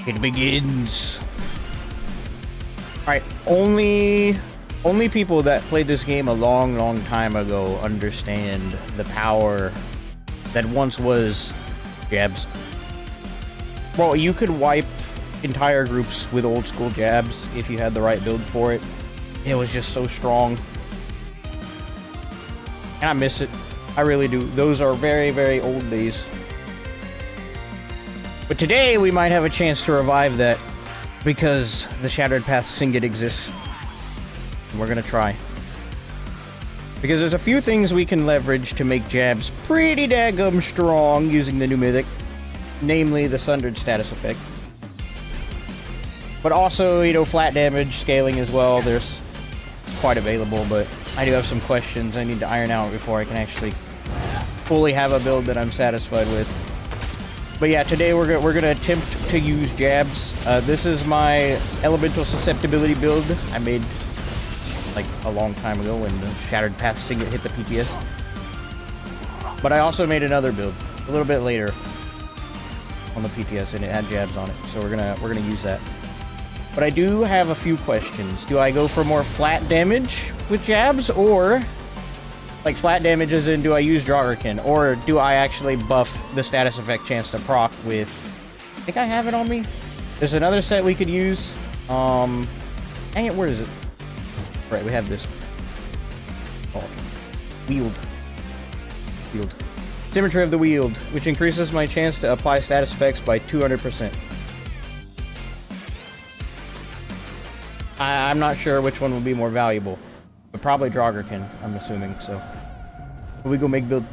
It begins. Alright, only people that played this game a long time ago understand the power that once was jabs. Well, you could wipe entire groups with old school jabs if you had the right build for it. It was just so strong. And I miss it. I really do. Those are very old days. But today we might have a chance to revive that because the Shattered Path Signet exists. And we're gonna try. Because there's a few things we can leverage to make jabs pretty daggum strong using the new mythic. Namely, the Sundered status effect. But also, you know, flat damage scaling as well. There's quite available, but I do have some questions I need to iron out before I can actually fully have a build that I'm satisfied with. But yeah, today we're gonna attempt to use jabs. This is my elemental susceptibility build I made like a long time ago when the Shattered Path Signet hit the PTS. But I also made another build a little bit later on the PTS, and it had jabs on it, so we're gonna use that. But I do have a few questions. Do I go for more flat damage with jabs, or like flat damage as in do I use 𝙁𝙧𝙚𝙚, or do I actually buff the status effect chance to proc with... I think I have it on me. There's another set we could use. Dang it, where is it? Right, we have this. Oh, wield. Symmetry of the wield, which increases my chance to apply status effects by 200%. I'm not sure which one would be more valuable, but probably 𝙁𝙧𝙚𝙚, I'm assuming, so. We go make build.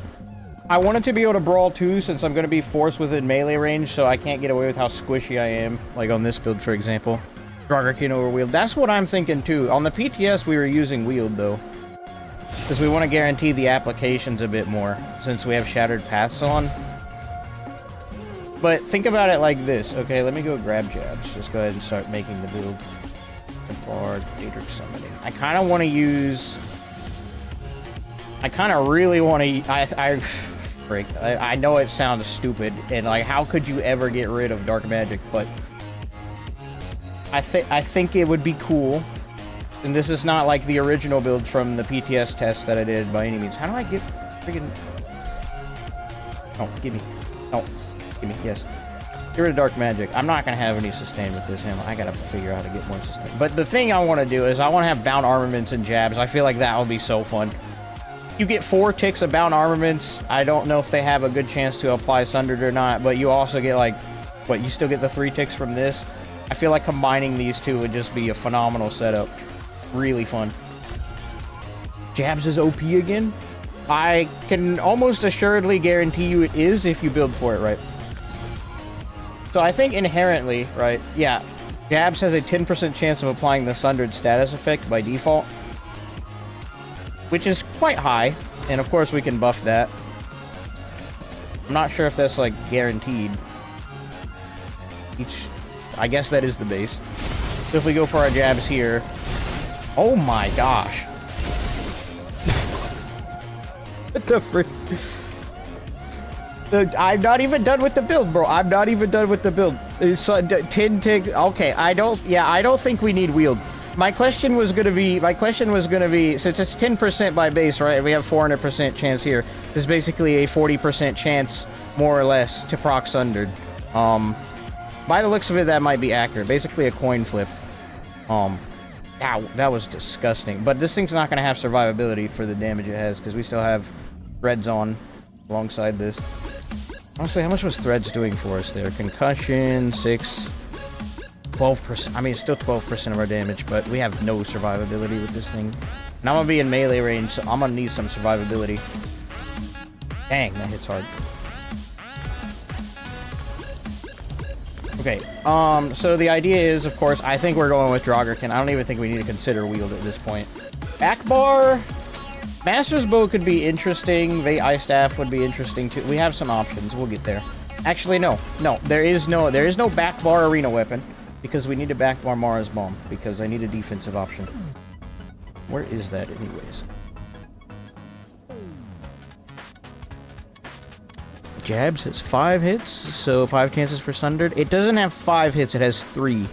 I wanted to be able to brawl too, since I'm going to be forced within melee range, so I can't get away with how squishy I am, like on this build, for example. 𝙁𝙧𝙚𝙚 over wield. That's what I'm thinking too. On the PTS, we were using wield, though. Because we want to guarantee the applications a bit more, since we have Shattered Paths on. But think about it like this. Okay, let me go grab jabs. Just go ahead and start making the build. Daedric summoning. I kind of want to use... I kind of really want to... I know it sounds stupid, and like, how could you ever get rid of dark magic, but... I think it would be cool. And this is not like the original build from the PTS test that I did by any means. How do I get friggin... Oh, give me. Oh, give me, yes. Get rid of dark magic. I'm not going to have any sustain with this hammer. I got to figure out how to get more sustain. But the thing I want to do is I want to have bound armaments and jabs. I feel like that would be so fun. You get 4 ticks of bound armaments. I don't know if they have a good chance to apply Sundered or not, but you also get like... What, you still get the 3 ticks from this? I feel like combining these two would just be a phenomenal setup. Really fun. Jabs is OP again? I can almost assuredly guarantee you it is if you build for it right. So I think inherently, right, yeah, jabs has a 10% chance of applying the Sundered status effect by default. Which is quite high, and of course we can buff that. I'm not sure if that's, like, guaranteed. I guess that is the base. So if we go for our jabs here... Oh my gosh. What the frick? I'm not even done with the build, bro. I'm not even done with the build. It's 10 tick. Okay, I don't think we need wield. My question was gonna be, since it's 10% by base, right? We have 400% chance here. This is basically a 40% chance, more or less, to proc Sundered. By the looks of it, that might be accurate. Basically a coin flip. Ow, that was disgusting. But this thing's not gonna have survivability for the damage it has, because we still have threads on alongside this. Honestly, how much was threads doing for us there? Concussion, 6, 12%. I mean, it's still 12% of our damage, but we have no survivability with this thing. And I'm gonna be in melee range, so I'm gonna need some survivability. Dang, that hits hard. Okay, so the idea is, of course, I think we're going with 𝙁𝙧𝙚𝙚. I don't even think we need to consider wield at this point. Back bar... Master's Bow could be interesting. Ice Staff would be interesting too. We have some options. We'll get there. Actually, no. No, there is no back bar arena weapon. Because we need to back bar Mara's bomb. Because I need a defensive option. Where is that anyways? Jabs has 5 hits, so 5 chances for Sundered. It doesn't have 5 hits, it has 3.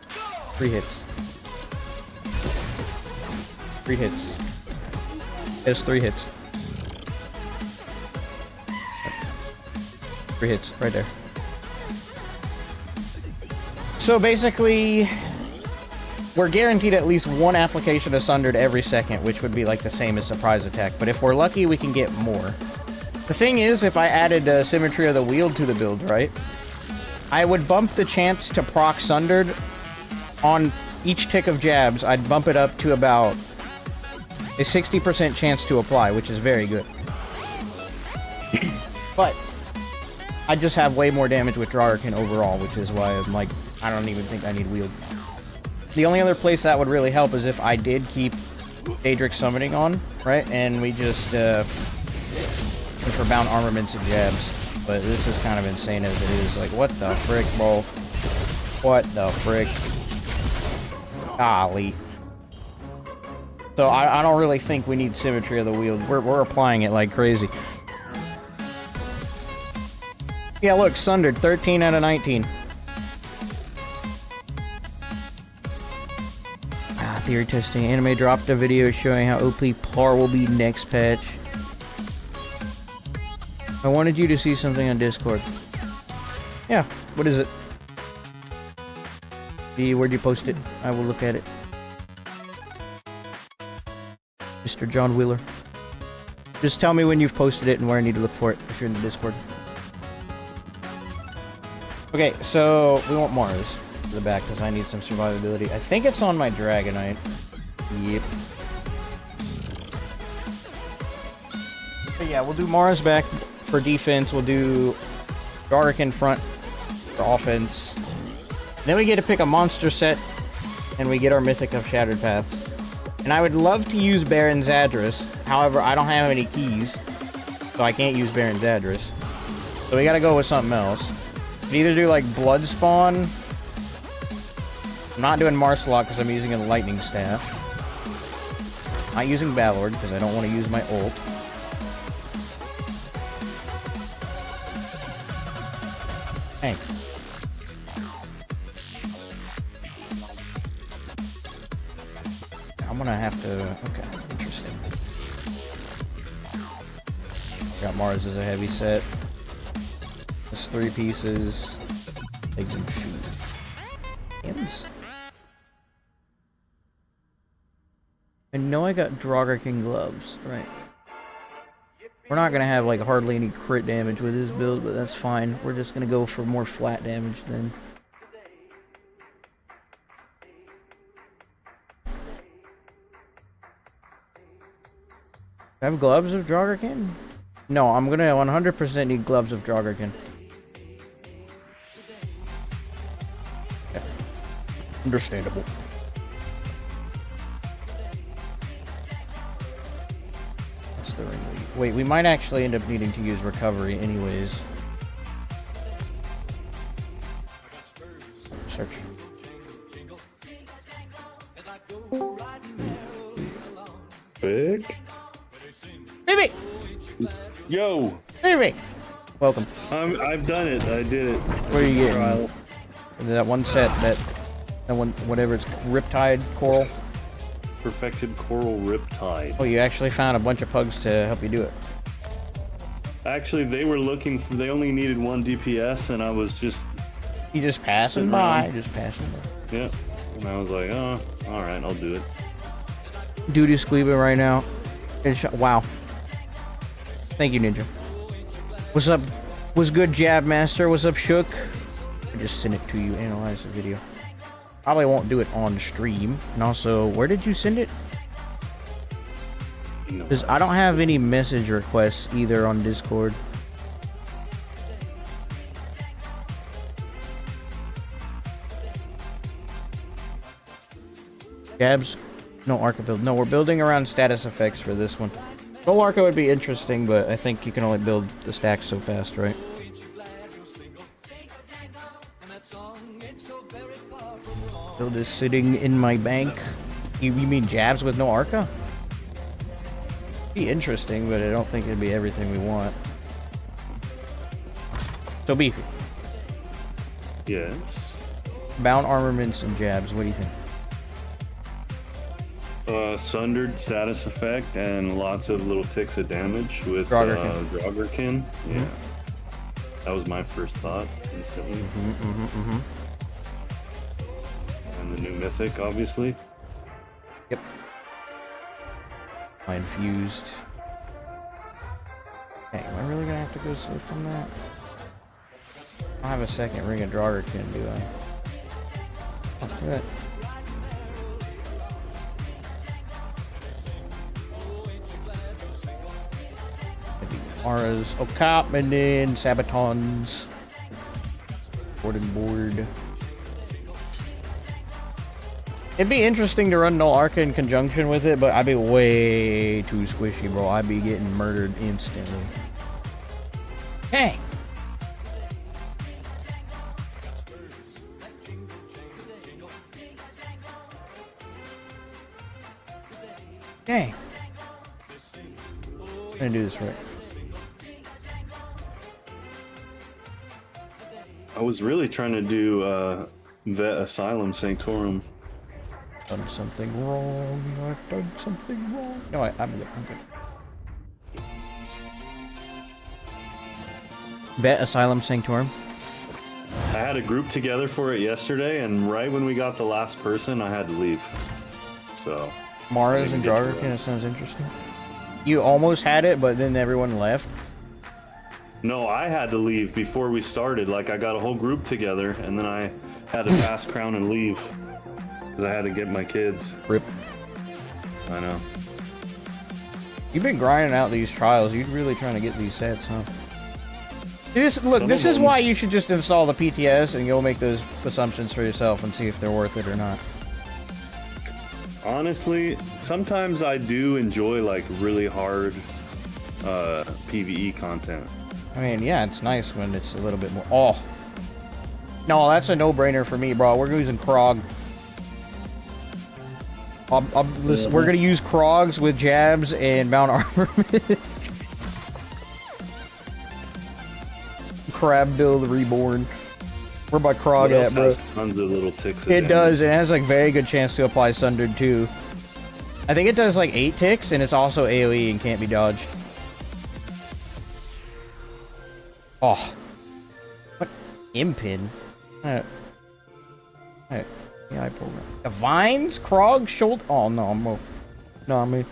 3 hits. 3 hits. It has 3 hits. 3 hits, right there. So basically, we're guaranteed at least 1 application of Sundered every second, which would be like the same as Surprise Attack. But if we're lucky, we can get more. The thing is, if I added Symmetry of the Wield to the build, right, I would bump the chance to proc Sundered on each tick of jabs. I'd bump it up to about a 60% chance to apply, which is very good. But I just have way more damage with Dragarkin overall, which is why I'm like, I don't even think I need Wield. The only other place that would really help is if I did keep Daedric Summoning on, right? And we just, for bound armaments and jabs. But this is kind of insane as it is. Like, what the frick, bro? What the frick? Golly. So I don't really think we need Symmetry of the Wield. We're applying it like crazy. Yeah, look, Sundered, 13 out of 19. Theory testing. Anime dropped a video showing how OP Par will be next patch. I wanted you to see something on Discord. Yeah, what is it? Where'd you post it? I will look at it. Mr. John Wheeler. Just tell me when you've posted it and where I need to look for it if you're in the Discord. Okay, so we want Mars to the back because I need some survivability. I think it's on my Dragonite. Yep. But yeah, we'll do Mars back for defense. We'll do Dragarkin front for offense. Then we get to pick a monster set, and we get our Mythic of Shattered Paths. And I would love to use Baron's Address. However, I don't have any keys, so I can't use Baron's Address. So we gotta go with something else. We can either do like Blood Spawn. I'm not doing Marcelot because I'm using a Lightning Staff. Not using Ballard because I don't want to use my ult. Hey. I'm gonna have to... Okay, interesting. Got Mars as a heavy set. It's 3 pieces. Legs and feet. Hands. I know I got Dragarkin gloves, right? We're not gonna have like hardly any crit damage with this build, but that's fine. We're just gonna go for more flat damage then. I have gloves of Dragarkin? No, I'm gonna 100% need gloves of Dragarkin. Okay. Understandable. That's the ring. Wait, we might actually end up needing to use recovery anyways. Search. Big? Baby! Yo! Baby! Welcome. I've done it. I did it. Where are you getting? Trial. That one set, that one, whatever it's, Riptide Coral. Perfected Coral Riptide. Oh, you actually found a bunch of pugs to help you do it. Actually, they were looking for, they only needed 1 DPS, and I was just... You just passing by. Just passing by. Yeah. And I was like, oh, alright, I'll do it. Dude is squeebing right now. Wow. Thank you, Ninja. What's up? What's good, Jab Master? What's up, Shook? I just sent it to you. Analyze the video. Probably won't do it on stream. And also, where did you send it? Because I don't have any message requests either on Discord. Jabs? No Arca build. No, we're building around status effects for this one. Full Arca would be interesting, but I think you can only build the stacks so fast, right? Build is sitting in my bank. You mean Jabs with no Arca? Be interesting, but I don't think it'd be everything we want. So Beefy, Yes. bound armaments and jabs. What do you think? Sundered status effect and lots of little ticks of damage with 𝙁𝙧𝙚𝙀. Yeah. That was my first thought instantly. And the new mythic, obviously. Yep. My infused. Hey, am I really gonna have to go slip from that? I don't have a second ring of 𝙁𝙧𝙚, do I? Fuck that. Auras, Okapmanin, Sabatons, board and board. It'd be interesting to run Null Arca in conjunction with it, but I'd be way too squishy, bro. I'd be getting murdered instantly. Hey! Dang. I'm gonna do this right. I was really trying to do Vet Asylum Sanctorum. Done something wrong. I've done something wrong. No, I'm good. I'm good. Vet Asylum Sanctorum. I had a group together for it yesterday, and right when we got the last person, I had to leave. So. Mars and 𝙁𝙧𝙚, it sounds interesting. You almost had it, but then everyone left. No, I had to leave before we started. Like, I got a whole group together, and then I had to pass crown and leave. Because I had to get my kids. Rip. I know. You've been grinding out these trials. You're really trying to get these sets, huh? This is why you should just install the PTS and go make those assumptions for yourself and see if they're worth it or not. Honestly, sometimes I do enjoy, like, really hard PvE content. I mean, yeah, it's nice when it's a little bit more... Oh! No, that's a no-brainer for me, bro. We're using Krog. Listen, we're gonna use Krogs with jabs and bound armament. Crab build reborn. Where my Krog at, bro? Has tons of little ticks. It does. It has like very good chance to apply Sundered too. I think it does like 8 ticks, and it's also AoE and can't be dodged. Oh, what impin? Yeah, I pulled it. Divines, Krog, Shoulder. Oh no, no, I mean,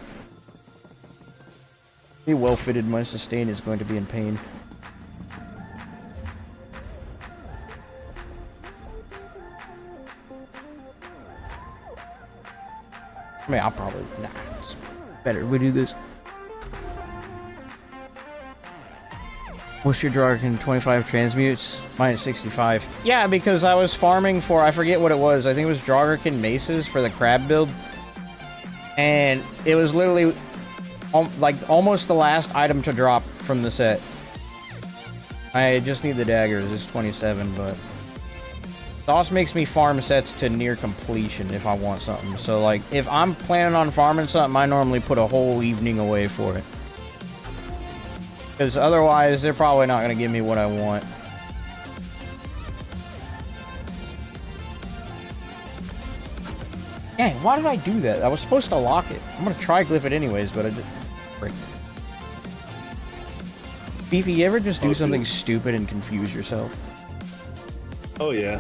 be well fitted. My sustain is going to be in pain. I mean, I'll probably... Nah, it's better we do this. What's your 𝙁𝙧𝙚? 25 transmutes? Mine 65. Yeah, because I was farming for... I forget what it was. I think it was 𝙁𝙧𝙚 maces for the crab build. And it was literally... like, almost the last item to drop from the set. I just need the daggers. It's 27, but... DOS makes me farm sets to near completion if I want something. So, like, if I'm planning on farming something, I normally put a whole evening away for it. Because otherwise, they're probably not going to give me what I want. Dang, why did I do that? I was supposed to lock it. I'm going to try glyph it anyways, but I just... Break it. Beefy, you ever just do something stupid and confuse yourself? Oh, yeah.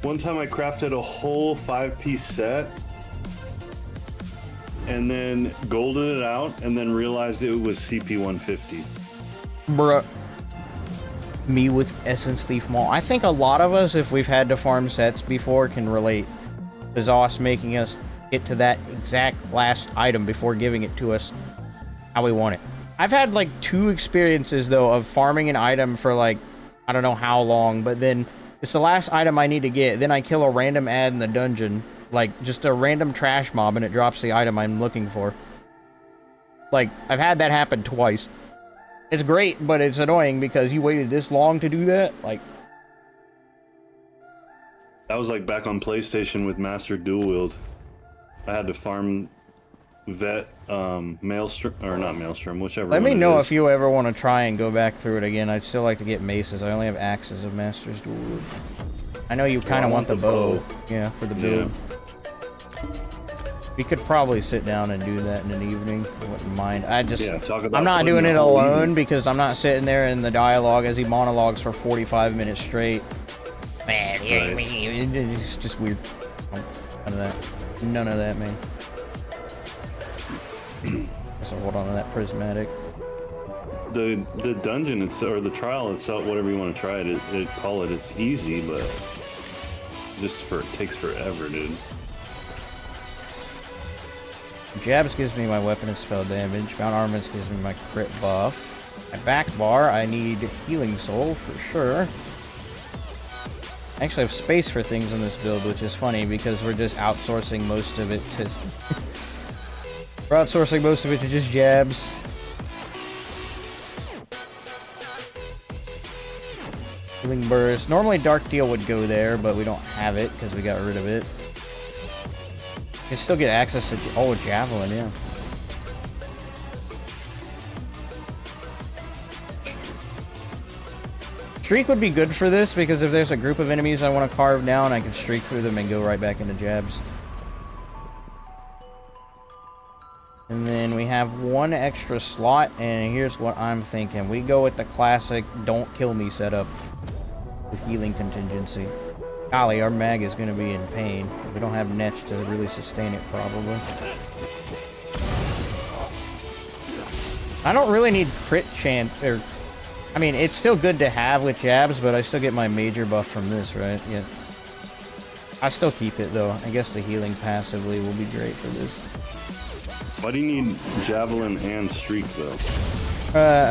One time I crafted a whole 5-piece set and then golded it out and then realized it was CP150. Bruh. Me with Essence Thief Maul. I think a lot of us, if we've had to farm sets before, can relate. The ZOS making us get to that exact last item before giving it to us how we want it. I've had like 2 experiences though of farming an item for like I don't know how long, but then it's the last item I need to get. Then I kill a random ad in the dungeon, like just a random trash mob, and it drops the item I'm looking for. Like, I've had that happen twice. It's great, but it's annoying because you waited this long to do that. Like, that was like back on PlayStation with Master Dual Wield. I had to farm vet Maelstrom, or not Maelstrom, whichever Let one me it know is. if you ever want to try and go back through it again. I'd still like to get maces. I only have axes of Master's Duel. I know you kind of want the bow. Yeah, for the build. Yeah. We could probably sit down and do that in an evening. I wouldn't mind. I'm not doing it alone because I'm not sitting there in the dialogue as he monologues for 45 minutes straight. Man, it's just weird. None of that. None of that, man. So hold on to that prismatic. The dungeon itself, or the trial itself, whatever you want to try it, it's easy, but it takes forever, dude. Jabs gives me my weapon and spell damage. Mount Armaments gives me my crit buff. My back bar, I need healing soul for sure. I actually have space for things in this build, which is funny because we're just outsourcing most of it to... we're outsourcing most of it to just jabs. Healing burst. Normally Dark Deal would go there, but we don't have it because we got rid of it. You can still get access to... oh, Javelin, yeah. Streak would be good for this, because if there's a group of enemies I want to carve down, I can streak through them and go right back into jabs. And then we have one extra slot, and here's what I'm thinking. We go with the classic don't kill me setup with healing contingency. Golly, our mag is going to be in pain. We don't have Netch to really sustain it, probably. I don't really need crit chance, or... I mean, it's still good to have with jabs, but I still get my major buff from this, right? Yeah. I still keep it, though. I guess the healing passively will be great for this. Why do you need Javelin and Streak, though?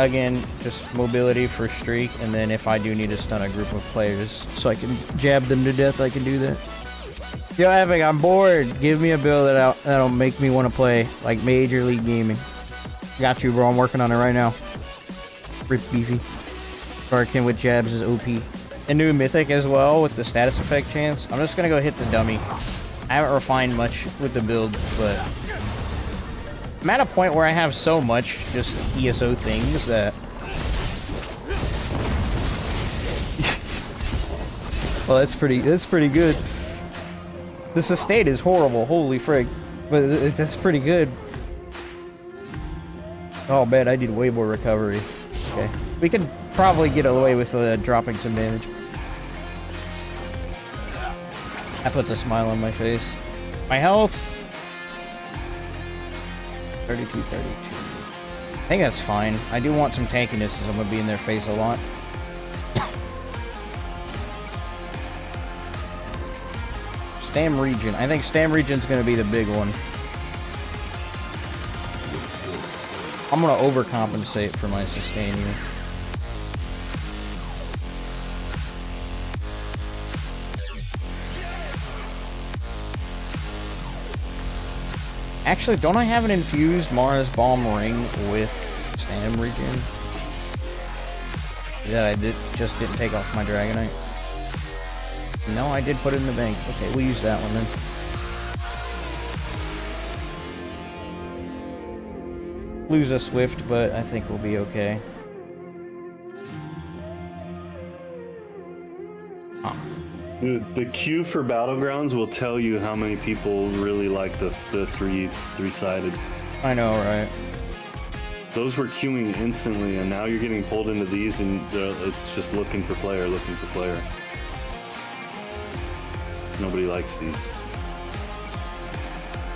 Again, just mobility for Streak, and then if I do need to stun a group of players so I can jab them to death, I can do that. Yo, Epic, I'm bored. Give me a build that'll make me want to play, like, Major League Gaming. Got you, bro. I'm working on it right now. Rip Beefy. Barkin with jabs is OP. And new Mythic as well with the status effect chance. I'm just gonna go hit the dummy. I haven't refined much with the build, but... I'm at a point where I have so much just ESO things that... well, that's pretty good. The sustain is horrible, holy frig. But that's pretty good. Oh man, I need way more recovery. Okay. We could probably get away with dropping some damage. That puts a smile on my face. My health... 32. I think that's fine. I do want some tankiness since I'm going to be in their face a lot. Stam Region. I think Stam Region's going to be the big one. I'm going to overcompensate for my sustain here. Actually, don't I have an infused Mars Bomb Ring with Stam Regen? Yeah, just didn't take off my Dragonite. No, I did put it in the bank. Okay, we'll use that one then. Lose a Swift, but I think we'll be okay. The queue for Battlegrounds will tell you how many people really like the three-sided. I know, right? Those were queuing instantly, and now you're getting pulled into these, and it's just looking for player. Nobody likes these.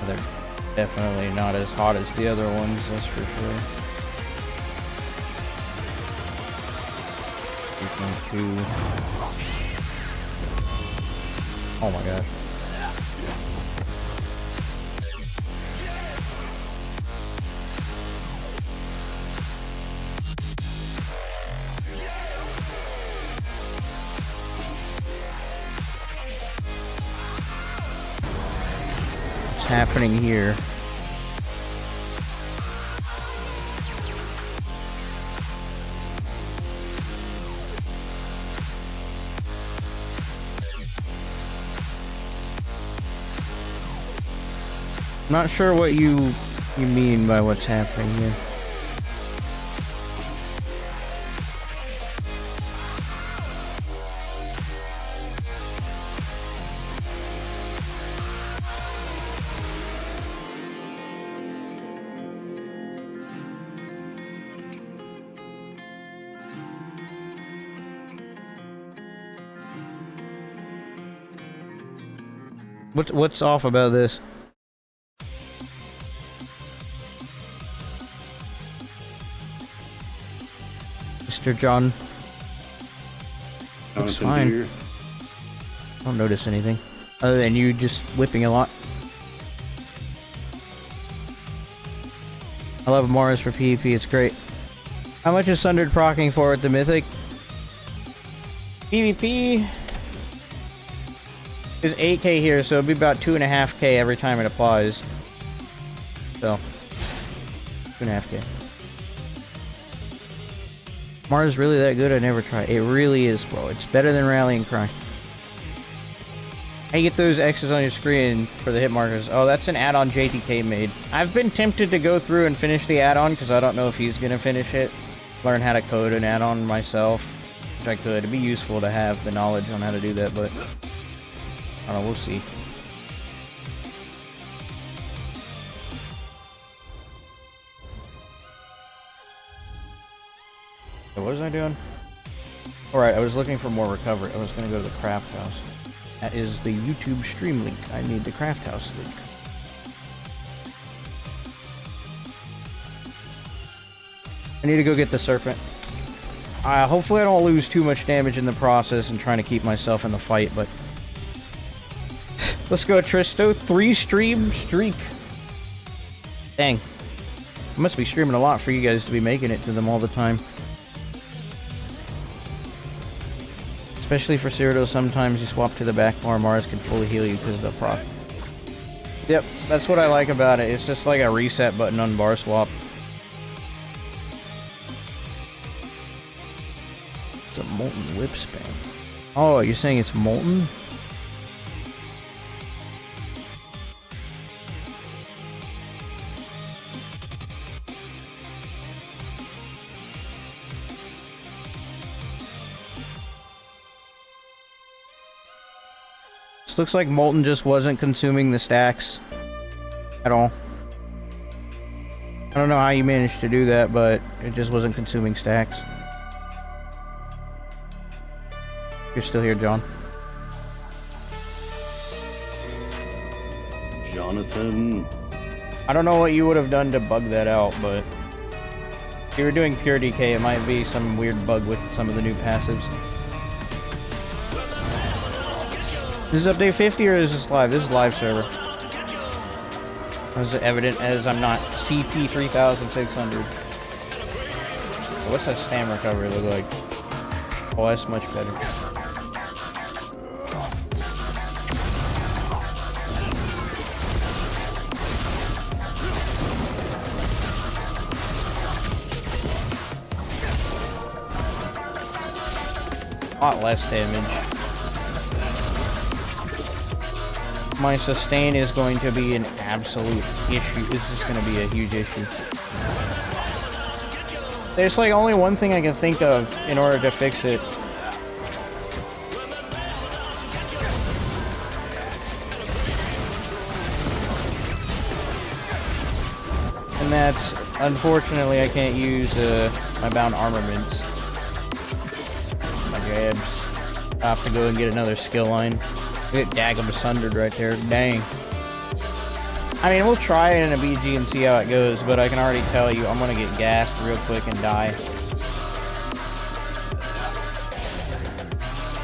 They're definitely not as hot as the other ones, that's for sure. 3.2. Oh my god. What's happening here? Not sure what you you mean by what's happening here? What's off about this? Mr. John. Looks fine. I don't notice anything. Other than you just whipping a lot. I love Mars for PvP, it's great. How much is Sundered procking for at the Mythic? PvP is 8k here, so it'll be about 2.5k every time it applies. So, 2.5k. Mars is really that good? I never tried. It really is, bro. It's better than Rallying Cry. How you get those X's on your screen for the hit markers? Oh, that's an add-on JTK made. I've been tempted to go through and finish the add-on, because I don't know if he's gonna finish it. Learn how to code an add-on myself, which I could. It'd be useful to have the knowledge on how to do that, but I don't know, we'll see. So what was I doing? Alright, I was looking for more recovery. I was going to go to the craft house. That is the YouTube stream link. I need the craft house link. I need to go get the serpent. Hopefully I don't lose too much damage in the process and trying to keep myself in the fight, but let's go, Tristo. 3-stream streak. Dang. I must be streaming a lot for you guys to be making it to them all the time. Especially for Cyrodiil, sometimes you swap to the back bar, Mars can fully heal you because of the proc. Yep, that's what I like about it. It's just like a reset button on bar swap. It's a molten whip spam. Oh, you're saying it's molten? This looks like Molten just wasn't consuming the stacks at all. I don't know how you managed to do that, but it just wasn't consuming stacks. You're still here, John. Jonathan. I don't know what you would have done to bug that out, but if you were doing pure DK, it might be some weird bug with some of the new passives. This is update 50 or is this live? This is live server. As evident as I'm not CP 3600. What's that stam recovery look like? Oh, that's much better. A lot less damage. My sustain is going to be an absolute issue. This is going to be a huge issue. There's like only one thing I can think of in order to fix it. And that's, unfortunately, I can't use my bound armaments. My jabs. I have to go and get another skill line. Get Daggum Sundered right there. Dang. I mean, we'll try it in a BG and see how it goes, but I can already tell you I'm gonna get gassed real quick and die.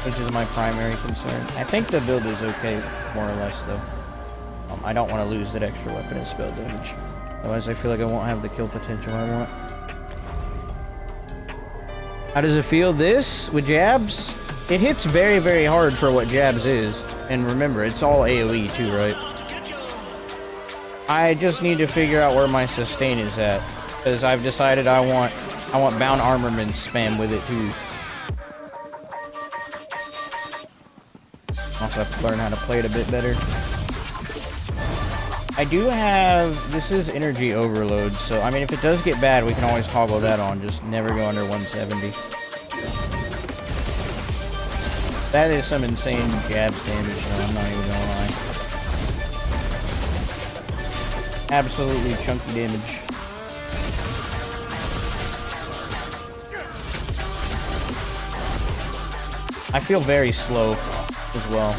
Which is my primary concern. I think the build is okay, more or less, though. I don't want to lose that extra weapon and spell damage. Otherwise, I feel like I won't have the kill potential I want. How does it feel? This, with jabs? It hits very, very hard for what jabs is. And remember, it's all AoE too, right? I just need to figure out where my sustain is at. Because I've decided I want bound armament spam with it too. Also have to learn how to play it a bit better. I do have, this is energy overload, so I mean if it does get bad, we can always toggle that on, just never go under 170. That is some insane JABS damage, though, I'm not even gonna lie. Absolutely chunky damage. I feel very slow as well.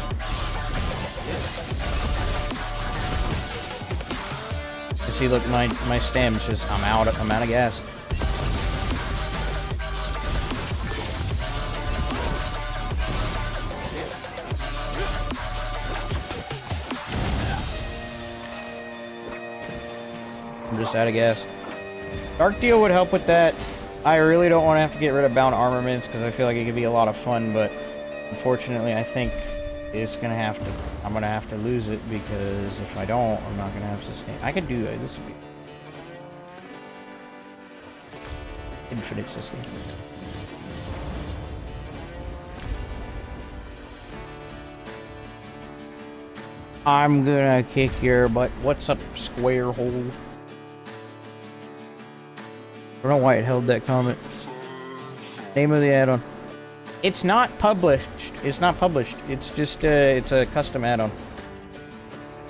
You see, look, my stam's just, I'm out of gas. I'm just out of gas. Dark Deal would help with that. I really don't want to have to get rid of bound armaments because I feel like it could be a lot of fun, but unfortunately I think it's gonna have to, I'm gonna have to lose it because if I don't, I'm not gonna have sustain. I could do it, this would be infinite sustain. I'm gonna kick your butt. What's up, square hole? I don't know why it held that comment. Name of the add-on. It's not published. It's not published. It's just it's a custom add-on.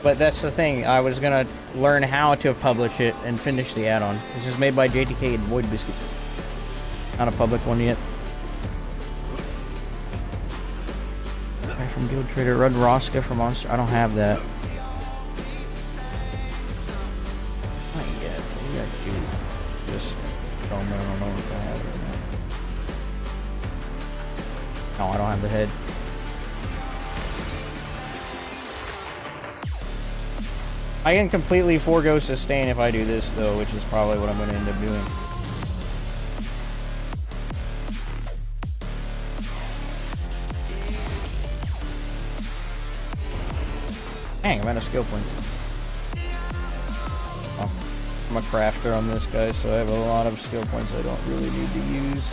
But that's the thing. I was gonna learn how to publish it and finish the add-on. This is made by JTK and Void Biscuit. Not a public one yet. Guy from Guild Trader, Run Roska from Monster. I don't have that. Not yet. Maybe I do. Just don't know. I don't know if I have it or not. No, I don't have the head. I can completely forego sustain if I do this, though, which is probably what I'm going to end up doing. Dang, I'm out of skill points. Oh, I'm a crafter on this guy, so I have a lot of skill points I don't really need to use.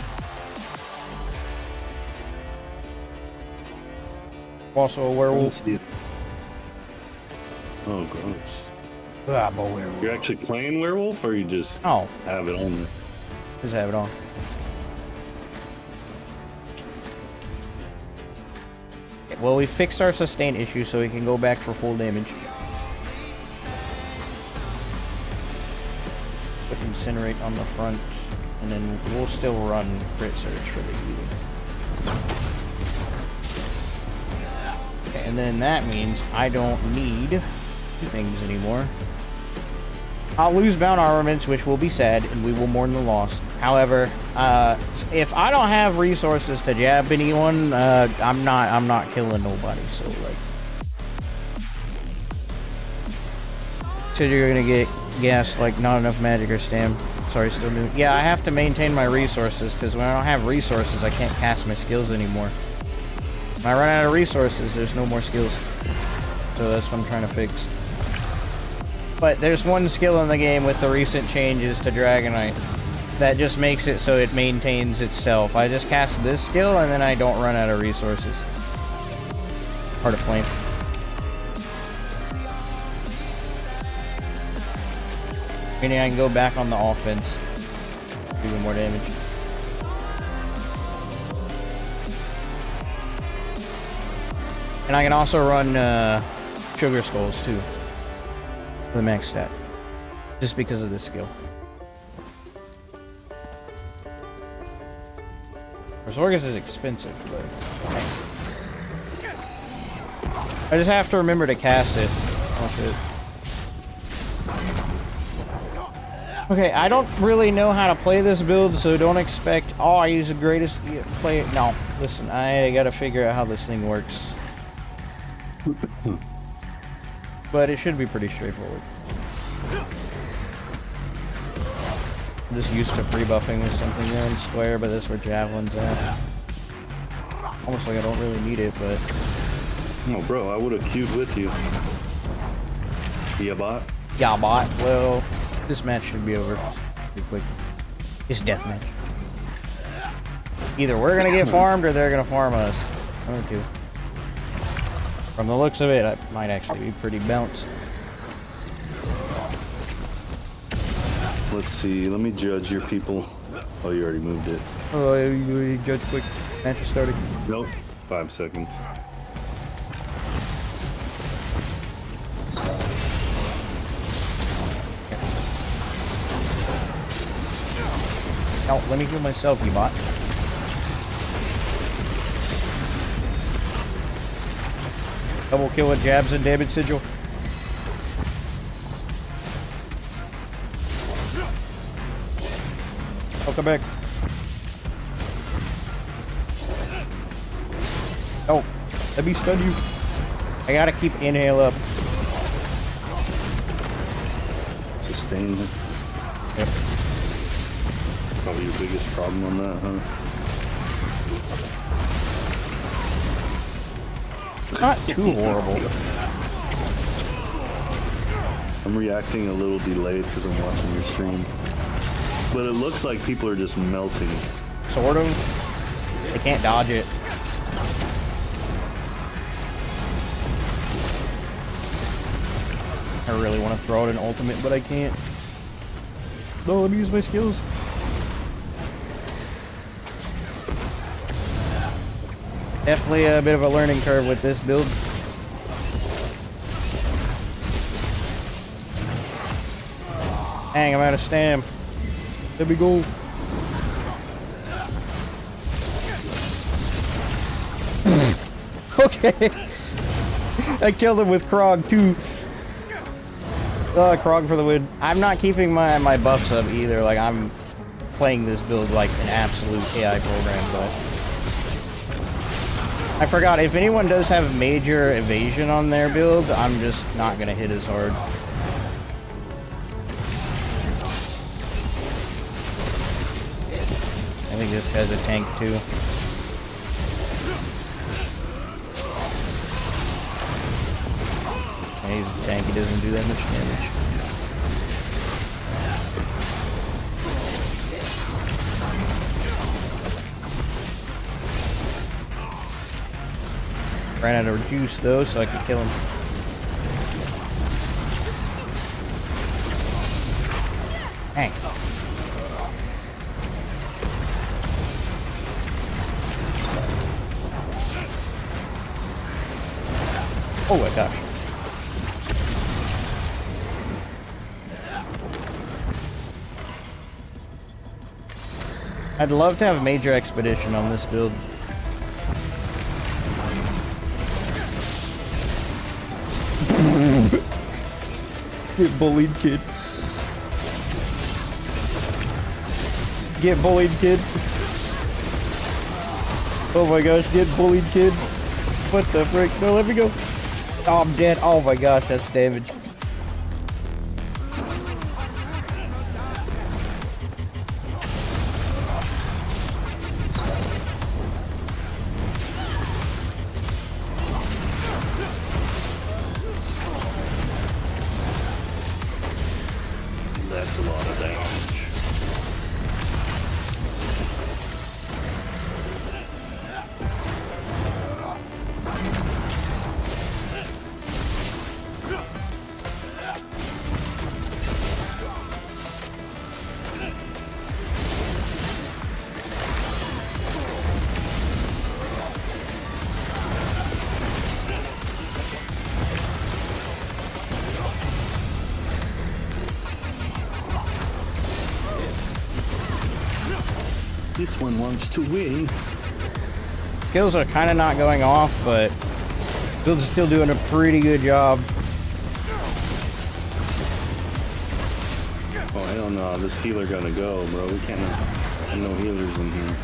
Also a werewolf. Oh, gross. Ah, but werewolf. You're actually playing werewolf, or you just have it on there? Just have it on. Okay, well, we fixed our sustain issue, so we can go back for full damage. Put Incinerate on the front, and then we'll still run Crit Surge for the healing. Okay, and then that means I don't need two things anymore. I'll lose bound armaments, which will be sad, and we will mourn the loss. However, if I don't have resources to jab anyone, I'm not killing nobody. So like, so you're gonna get gassed like not enough magic or stam. Sorry, still new. Yeah, I have to maintain my resources because when I don't have resources, I can't cast my skills anymore. When I run out of resources, there's no more skills. So that's what I'm trying to fix. But there's one skill in the game with the recent changes to Dragonite that just makes it so it maintains itself. I just cast this skill and then I don't run out of resources. Heart of Flame. Meaning I can go back on the offense. Do more damage. And I can also run Sugar Skulls too. The max stat. Just because of this skill. Resorgus is expensive, but I just have to remember to cast it. That's it. Okay, I don't really know how to play this build, so don't expect, oh, I use the greatest play. No, listen, I gotta figure out how this thing works. But it should be pretty straightforward. I'm just used to pre-buffing with something there in square, but that's where Javelin's at. Almost like I don't really need it, but... Oh, bro, I would have queued with you. Yeah, bot? Yeah, bot. Well, this match should be over pretty quick. It's deathmatch. Either we're gonna get farmed or they're gonna farm us. One or two. From the looks of it, I might actually be pretty bounced. Let's see. Let me judge your people. Oh, you already moved it. Oh, you judge quick. Match is starting. Nope. 5 seconds. Oh, let me heal myself, you bot. Double kill with jabs and damage sigil. Oh, come back. Oh, let me stun you. I gotta keep inhale up. Sustain. Yep. Probably your biggest problem on that, huh? Not too horrible. I'm reacting a little delayed because I'm watching your stream. But it looks like people are just melting. Sort of. They can't dodge it. I really want to throw out an ultimate, but I can't. No, let me use my skills. Definitely a bit of a learning curve with this build. Dang, I'm out of stam. There we go. Okay. I killed him with Krog too. Krog for the win. I'm not keeping my buffs up either. Like, I'm playing this build like an absolute AI program, but I forgot, if anyone does have major evasion on their build, I'm just not gonna hit as hard. I think this guy's a tank too. Yeah, he's a tank, he doesn't do that much damage. Ran out of juice though, so I could kill him. Dang. Oh my gosh. I'd love to have major expedition on this build. Get bullied, kid. Get bullied, kid. Oh my gosh, get bullied, kid. What the frick? No, let me go. Oh, I'm dead. Oh my gosh, that's damage. That's a lot of damage. This one wants to win. Kills are kind of not going off, but build's still doing a pretty good job. Oh hell no, this healer gonna go, bro. We can't have no healers in here.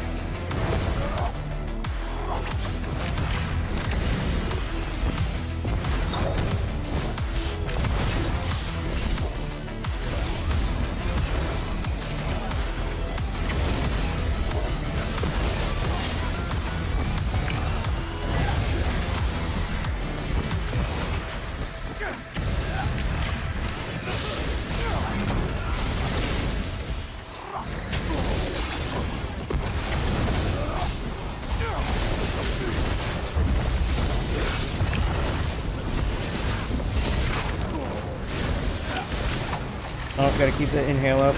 Oh, gotta keep the inhale up.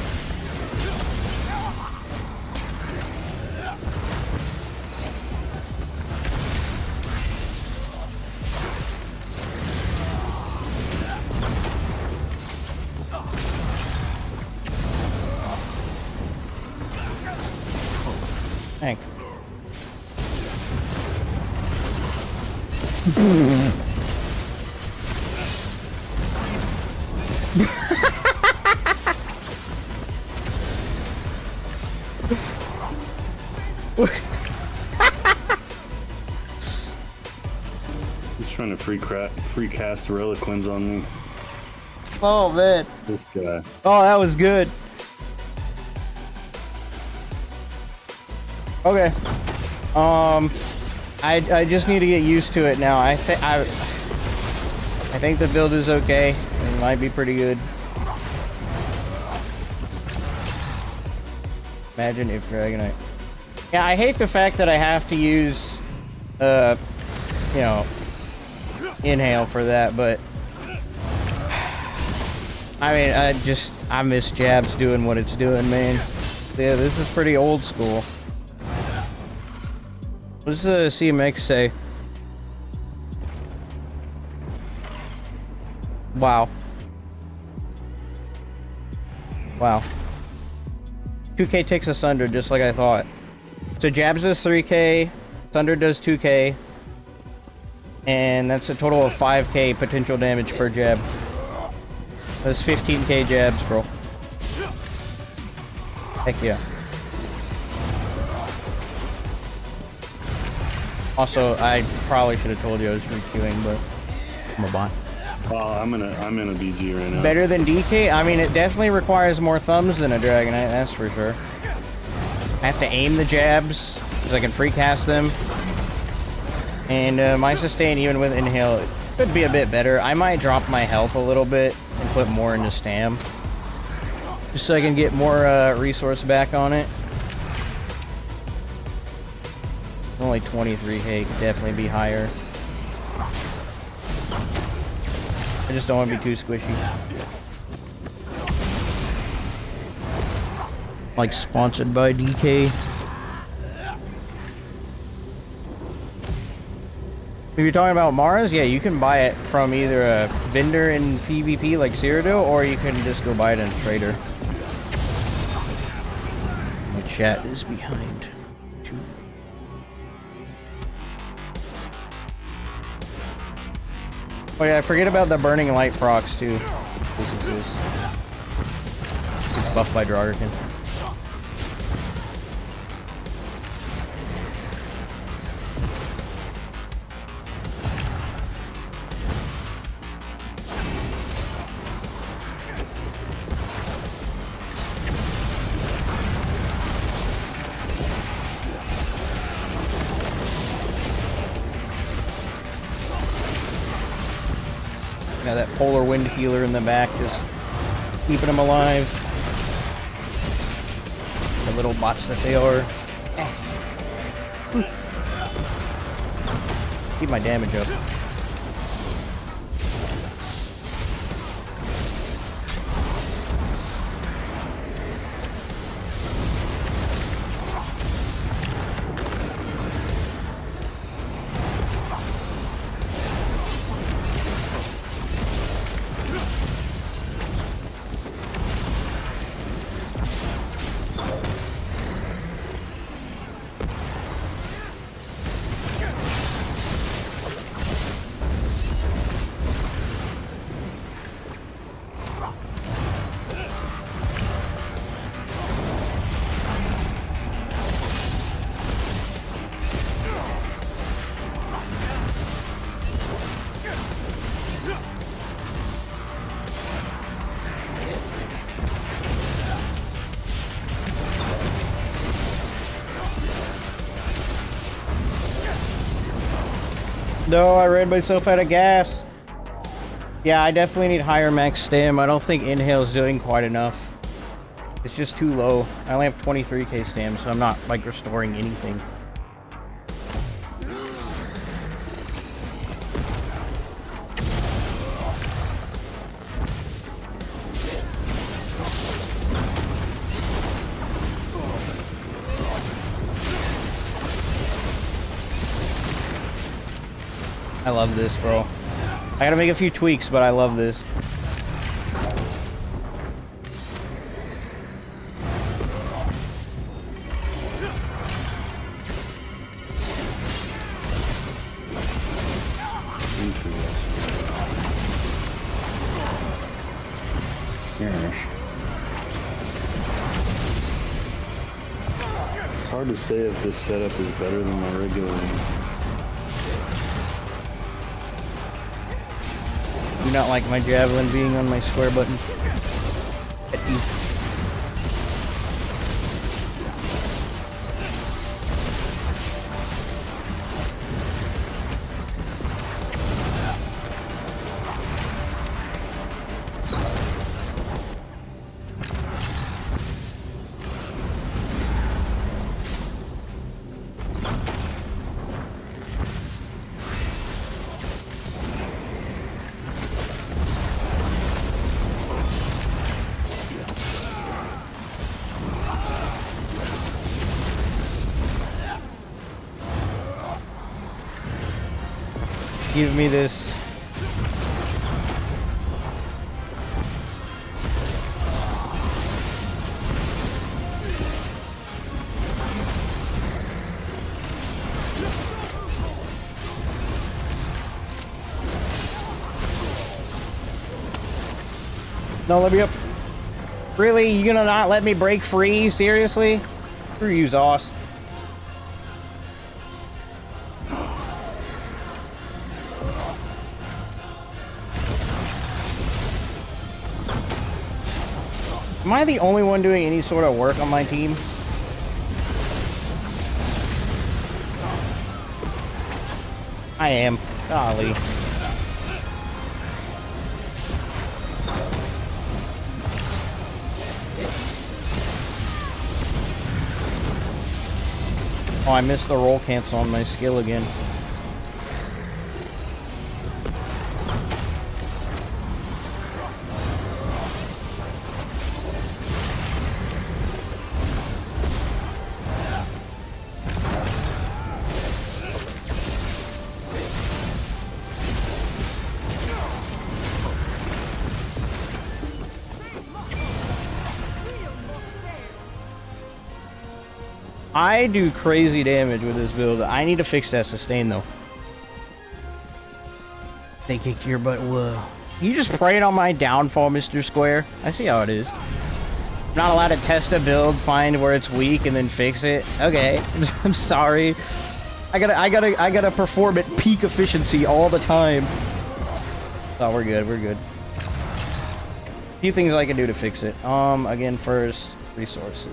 He's trying to free cast Reliquins on me. Oh man. This guy. Oh, that was good. Okay. I just need to get used to it now. I think the build is okay. It might be pretty good. Imagine if Dragonite. Yeah, I hate the fact that I have to use, you know, inhale for that, but I mean, I miss Jabs doing what it's doing, man. Yeah, this is pretty old school. What does the CMX say? Wow. Wow. 2K takes asunder, just like I thought. So Jabs does 3K, Thunder does 2K, and that's a total of 5K potential damage per jab. That's 15K jabs, bro. Heck yeah. Also, I probably should have told you I was requeuing, but I'm a bot. Oh, I'm in a BG right now. Better than DK? I mean, it definitely requires more thumbs than a Dragonite, that's for sure. I have to aim the jabs, because I can free cast them. And my sustain, even with inhale, it could be a bit better. I might drop my health a little bit and put more into stam. Just so I can get more resource back on it. Only 23k, could definitely be higher. I just don't want to be too squishy. Like sponsored by DK. If you're talking about Mars, yeah, you can buy it from either a vendor in PvP like Cyrodiil, or you can just go buy it in a trader. My chat is behind. Oh yeah, I forget about the Burning Light procs too. This exists. It's buffed by Draugr. Got that polar wind healer in the back, just keeping them alive. The little bots that they are. Keep my damage up. No, I ran myself out of gas. Yeah, I definitely need higher max stam. I don't think inhale's doing quite enough. It's just too low. I only have 23k stam, so I'm not like restoring anything. I love this, bro. I gotta make a few tweaks, but I love this. hard to say if this setup is better than my regular one. Do not like my javelin being on my square button. At E. Give me this. No, let me up. Really? You gonna not let me break free? Seriously? Screw you, Zoss. Am I the only one doing any sort of work on my team? I am. Golly. Oh, I missed the roll cancel on my skill again. I do crazy damage with this build. I need to fix that sustain though. They kick your butt. Whoa. You just prayed on my downfall, Mr. Square. I see how it is. I'm not allowed to test a build, find where it's weak, and then fix it. Okay, I'm sorry. I gotta perform at peak efficiency all the time. Oh, we're good. We're good. A few things I can do to fix it. Again, first resources.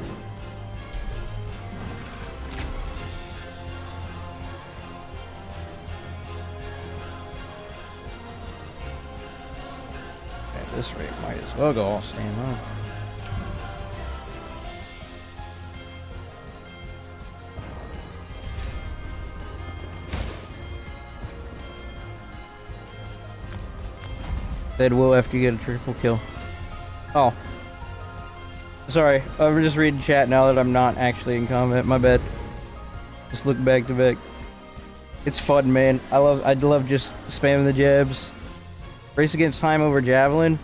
This rate might as well go all stamina. Said will after you get a triple kill. Oh. Sorry, I'm just reading chat now that I'm not actually in combat. My bad. Just look back to back. It's fun, man. I love just spamming the jabs. Race against time over javelin.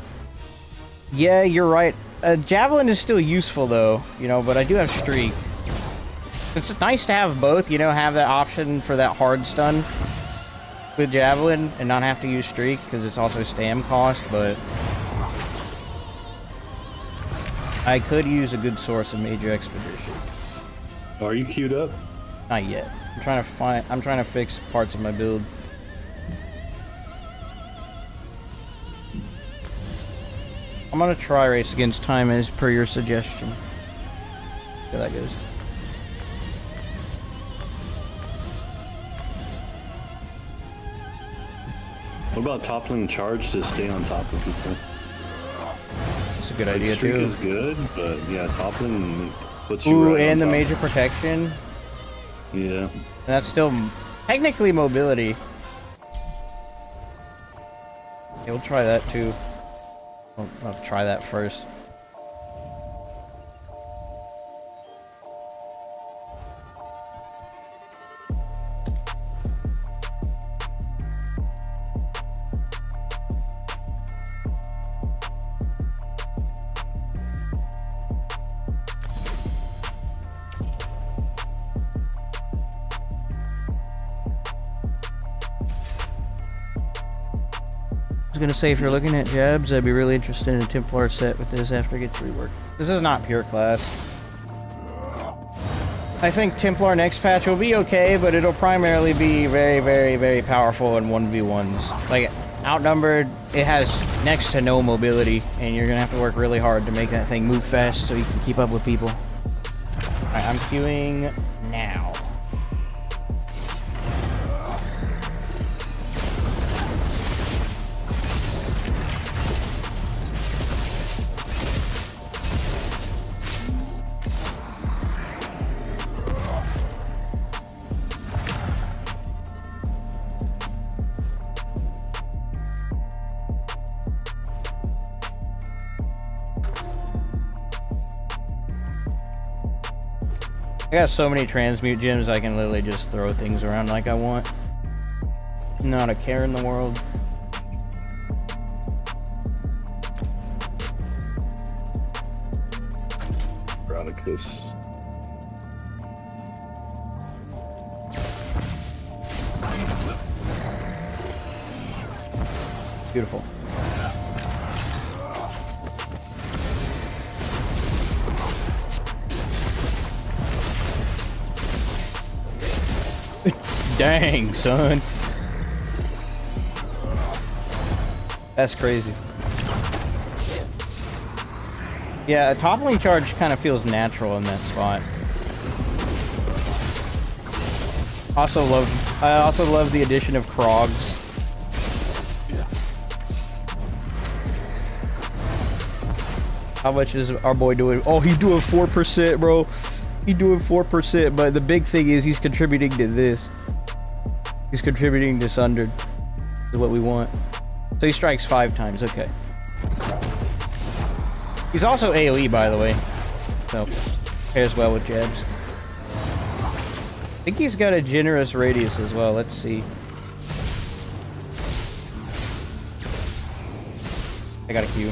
Yeah, you're right. Javelin is still useful though, you know, but I do have streak. It's nice to have both, you know, have that option for that hard stun with javelin and not have to use streak because it's also stam cost, but I could use a good source of major expedition. Are you queued up? Not yet. I'm trying to fix parts of my build. I'm gonna try race against time as per your suggestion. See how that goes. What about toppling charge to stay on top of people? That's a good idea streak too. Is good, but yeah, toppling puts you you right and on the top. major protection. Yeah. And that's still technically mobility. Yeah, we'll try that too. I'll try that first. I was gonna say, if you're looking at jabs, I'd be really interested in a Templar set with this after it gets reworked. This is not pure class. I think Templar next patch will be okay, but it'll primarily be very, very, very powerful in 1v1s. Like, outnumbered, it has next to no mobility, and you're gonna have to work really hard to make that thing move fast so you can keep up with people. Alright, I'm queuing now. I got so many transmute gems, I can literally just throw things around like I want. Not a care in the world. Granicus. Beautiful. Dang, son. That's crazy. Yeah, a toppling charge kind of feels natural in that spot. I also love the addition of Krogs. How much is our boy doing? Oh, he's doing 4%, bro. He's doing 4%, but the big thing is he's contributing to this. He's contributing to Sundered. Is what we want. So he strikes 5 times, okay. He's also AoE, by the way. So, pairs well with jabs. I think he's got a generous radius as well. Let's see. I got a Q.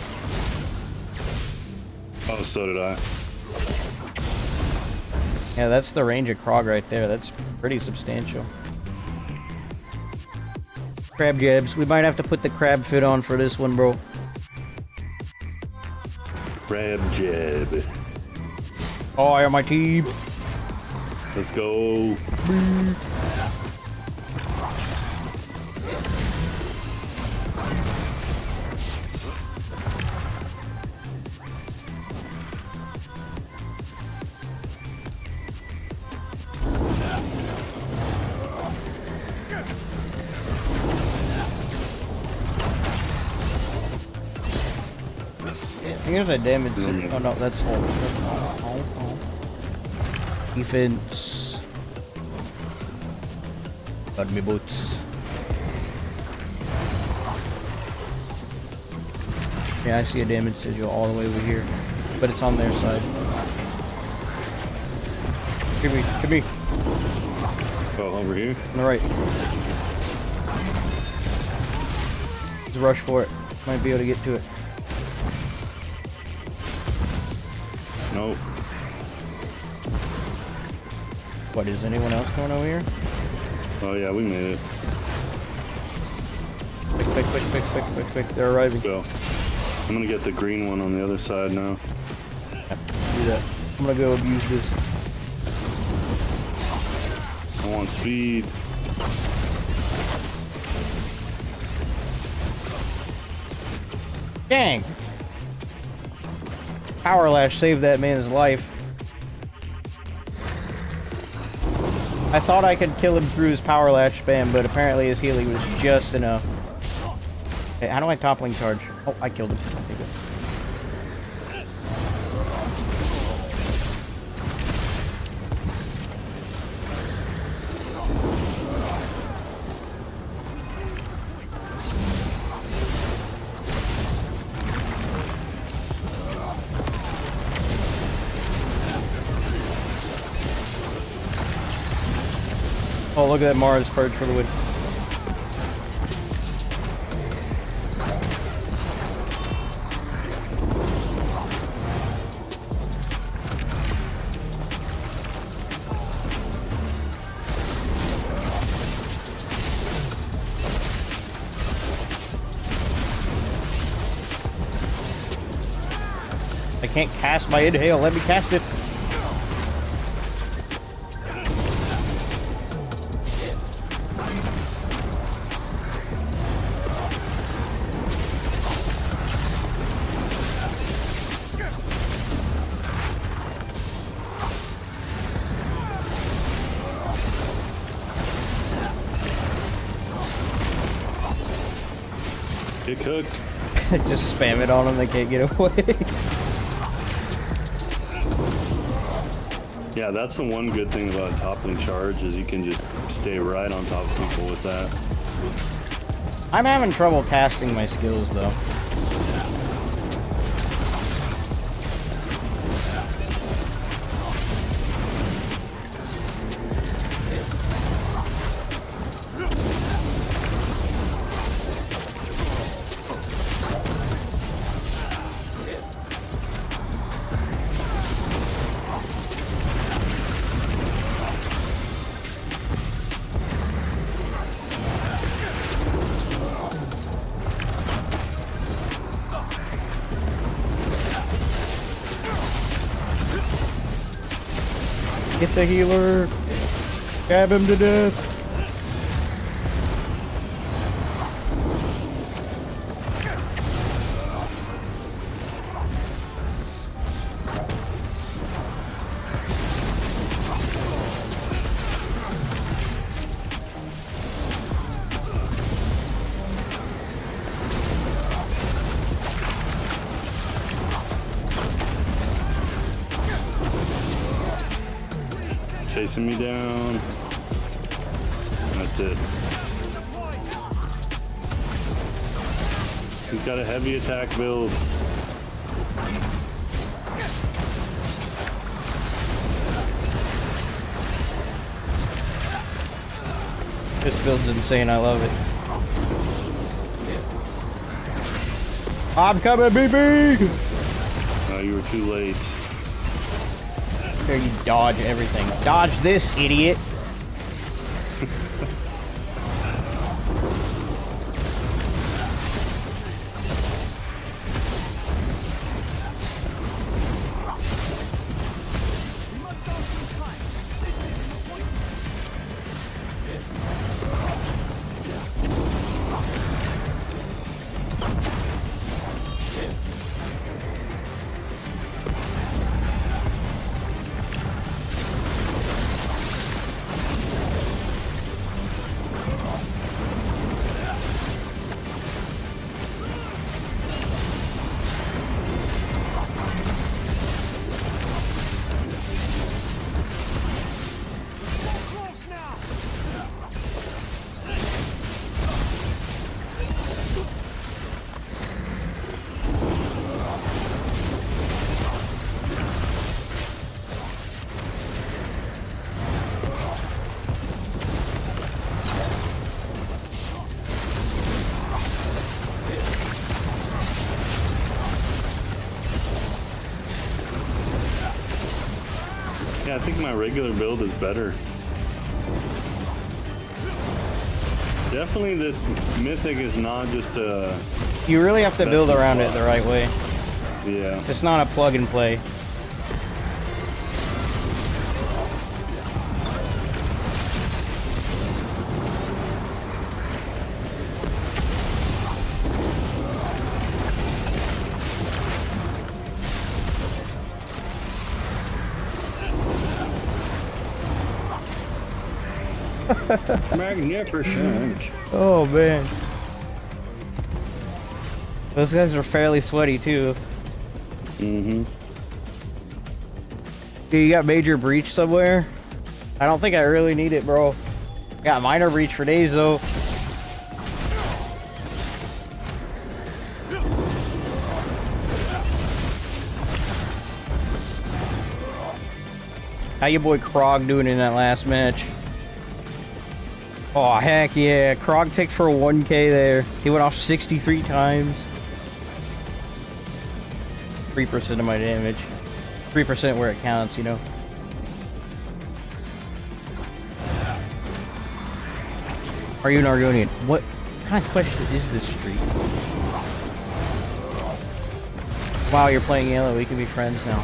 Oh, so did I. Yeah, that's the range of Krog right there. That's pretty substantial. Crab jabs. We might have to put the crab fit on for this one, bro. Crab jab. Oh, I am my team. Let's go. I think there's a damage. Oh no, that's all. Defense. Got me boots. Yeah, I see a damage sigil all the way over here, but it's on their side. Give me. Oh, over here? On the right. Let's rush for it. Might be able to get to it. Nope. What, is anyone else going over here? Oh yeah, we made it. Quick. They're arriving. Go. I'm gonna get the green one on the other side now. Do that. I'm gonna go abuse this. I want speed. Dang! Power Lash saved that man's life. I thought I could kill him through his Power Lash spam, but apparently his healing was just enough. Okay, how do I toppling charge? Oh, I killed him. Okay, good. Oh, look at that Mars purge for the win. I can't cast my inhale. Let me cast it. Get cooked. Just spam it on them, they can't get away. Yeah, that's the one good thing about a toppling charge is you can just stay right on top of people with that. I'm having trouble casting my skills though. Get the healer. Stab him to death. Chasing me down. That's it. He's got a heavy attack build. This build's insane, I love it. I'm coming, BB! Oh, you were too late. Here, you dodge everything. Dodge this, idiot! Yeah, I think my regular build is better. Definitely this mythic is not just a... You really have to build around it the right way. Yeah. It's not a plug and play. Magnificent. Oh man. Those guys are fairly sweaty too. Mm-hmm. Dude, you got major breach somewhere? I don't think I really need it, bro. Got minor breach for days though. How your boy Krog doing in that last match? Oh, heck yeah. Krog ticked for a 1K there. He went off 63 times. 3% of my damage. 3% where it counts, you know. Are you an Argonian? What kind of question is this street? Wow, you're playing yellow. We can be friends now.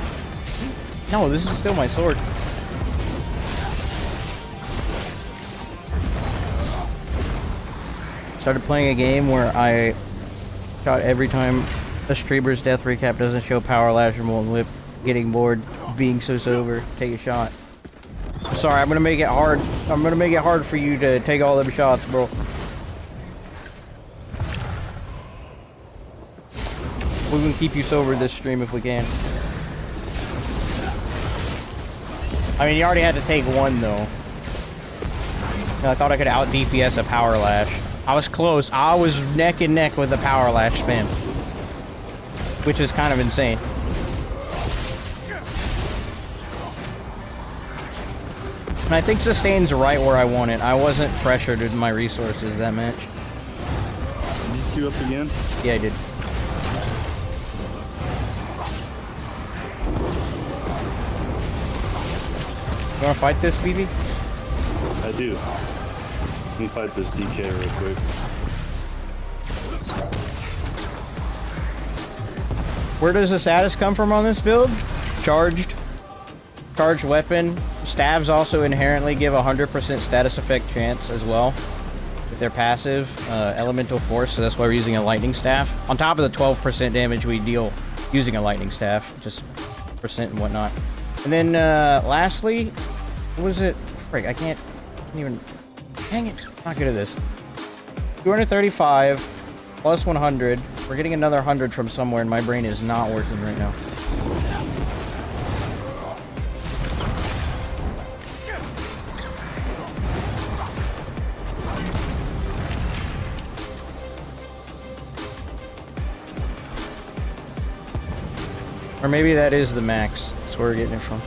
No, this is still my sword. Started playing a game where I shot every time a streamer's death recap doesn't show power lash or molten whip. Getting bored, being so sober, take a shot. Sorry, I'm gonna make it hard. I'm gonna make it hard for you to take all them shots, bro. We can keep you sober this stream if we can. I mean, you already had to take one, though. I thought I could out DPS a power lash. I was close. I was neck and neck with the power lash spam, which is kind of insane. And I think sustain's right where I want it. I wasn't pressured with my resources that much. Did you queue up again? Yeah, I did. You wanna fight this, BB? I do. Let me fight this DK real quick. Where does the status come from on this build? Charged. Charged weapon. Stabs also inherently give 100% status effect chance as well with their passive. Elemental force, so that's why we're using a lightning staff. On top of the 12% damage we deal using a lightning staff. Just percent and whatnot. And then lastly, what was it? Frick, I can't even... Dang it. Not good at this. 235 plus 100. We're getting another 100 from somewhere and my brain is not working right now. Or maybe that is the max. That's where we're getting it from.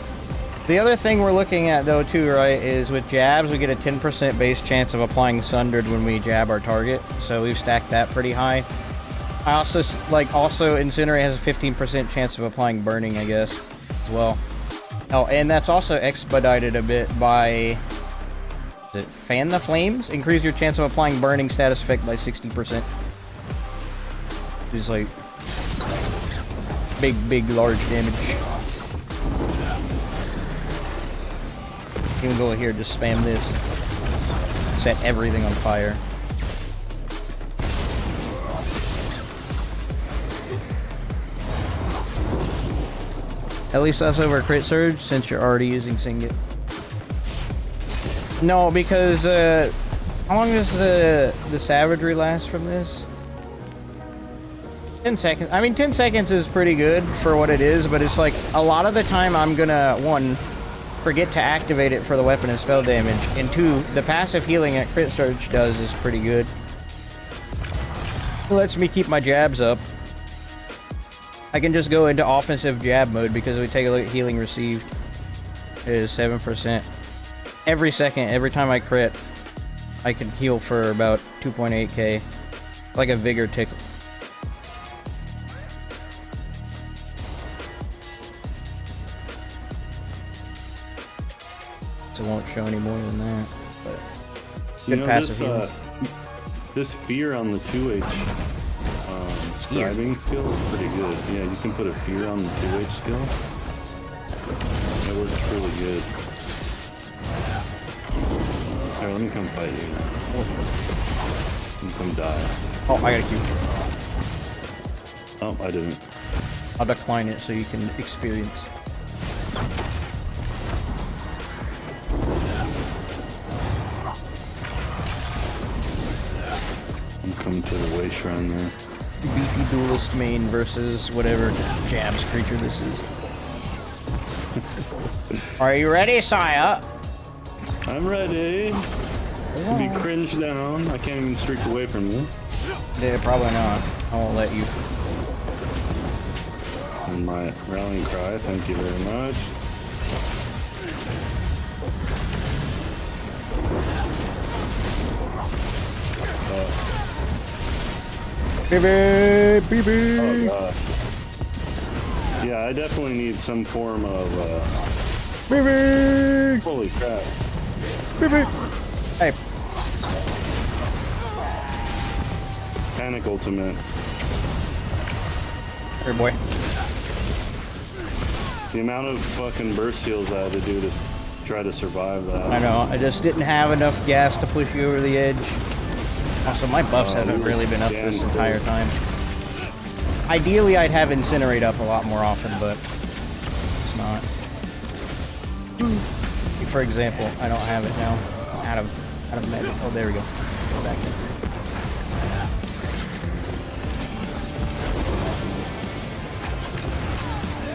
The other thing we're looking at, though, too, right, is with jabs, we get a 10% base chance of applying Sundered when we jab our target. So we've stacked that pretty high. I also, Incinerate has a 15% chance of applying Burning, I guess, as well. Oh, and that's also expedited a bit by... Is it Fan the Flames? Increase your chance of applying Burning status effect by 60%. It's like... Big, large damage. You can go here, just spam this. Set everything on fire. At least that's over Crit Surge, since you're already using Signet. No, because, how long does the savagery last from this? 10 seconds. I mean, 10 seconds is pretty good for what it is, but it's like, a lot of the time I'm gonna, one, forget to activate it for the weapon and spell damage, and two, the passive healing that Crit Surge does is pretty good. It lets me keep my jabs up. I can just go into offensive jab mode because we take a look at healing received. It is 7%. Every second, every time I crit, I can heal for about 2.8k. Like a vigor tick. It won't show any more than that, but good passive this fear on the 2H scribing skill is pretty good. Yeah, you can put a fear on the 2H skill. It works really good. Alright, let me come fight you. Let me come die. Oh, I got a cube. Oh, I didn't. I'll decline it so you can experience. Come to the way shrine there. Beefy duelist main versus whatever JABS creature this is. Are you ready, Sire? I'm ready. To be cringed down. I can't even streak away from you. Yeah, probably not. I won't let you. And my rallying cry, thank you very much. BB! Oh god. Yeah, I definitely need some form of BB! Holy crap. BB! Hey. Panic ultimate. Here, boy. The amount of fucking burst heals I had to do to try to survive that. I know, I just didn't have enough gas to push you over the edge. Also, my buffs haven't really been up this entire time. Ideally, I'd have Incinerate up a lot more often, but it's not. For example, I don't have it now. Out of magic. Oh, there we go. Go back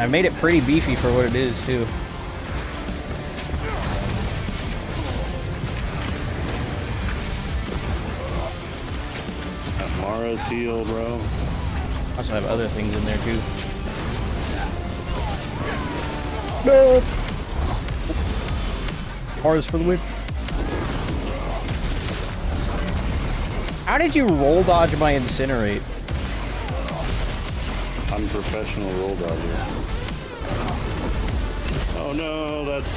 I made it pretty beefy for what it is, too. Mara's heal, bro. I also have other things in there, too. No! Mara's for the win. How did you roll dodge my incinerate? I'm a professional roll dodger. Oh no, that's...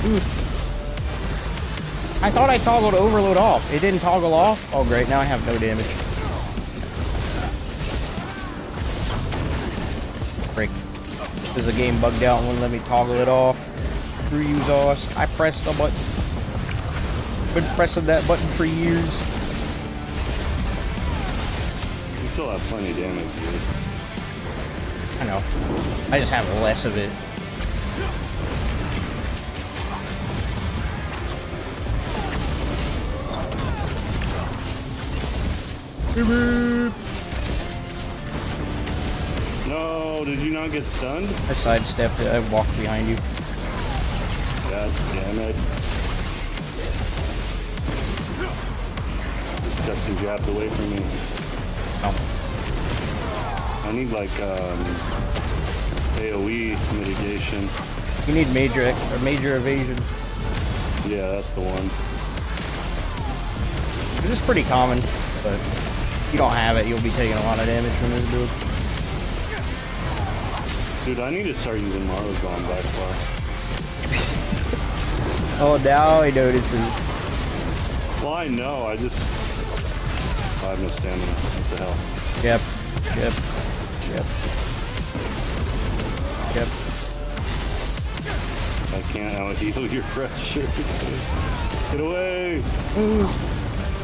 Ooh. I thought I toggled overload off. It didn't toggle off? Oh great, now I have no damage. Frick. Because the game bugged out and wouldn't let me toggle it off. Screw you, Zoss. I pressed the button. Been pressing that button for years. You still have plenty of damage, dude. I know. I just have less of it. No, did you not get stunned? I sidestepped it. I walked behind you. God damn it. Disgusting jabbed away from me. Oh. I need like AoE mitigation. You need major evasion. Yeah, that's the one. This is pretty common, but if you don't have it, you'll be taking a lot of damage from this build. Dude, I need to start using Mara's going back far. Oh, now he notices. Well, I know, I just... I have no stamina. What the hell? Yep. Yep. Yep. Yep. I can't out-heal your pressure. Get away! Ooh.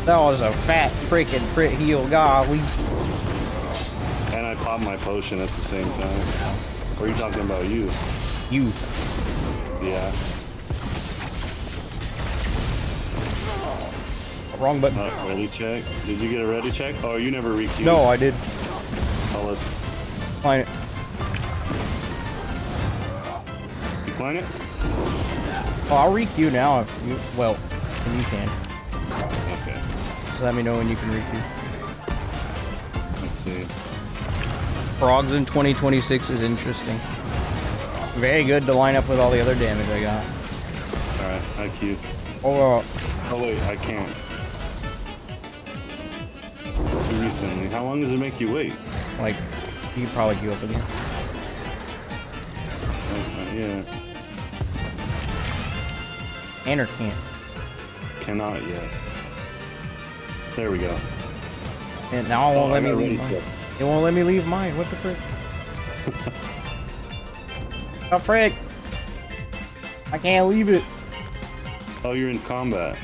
That was a fat freaking crit heal, golly. And I popped my potion at the same time. Or are you talking about you? You. Yeah. Wrong button. Ready check? Did you get a ready check? Oh, you never re-queued. No, I did. Oh, let's... Decline it. Decline it? Oh, I'll re-queue now if you... Well, if you can. Okay. Just let me know when you can re-queue. Let's see. Frogs in 2026 is interesting. Very good to line up with all the other damage I got. Alright, I queue. Oh, Oh wait, I can't. Too recently. How long does it make you wait? like, you could probably queue up in here. Yeah. Can or can't? Cannot yet. There we go. And now it won't let me got leave ready mine. check. It won't let me leave mine. What the frick? Oh, frick! I can't leave it. Oh, you're in combat.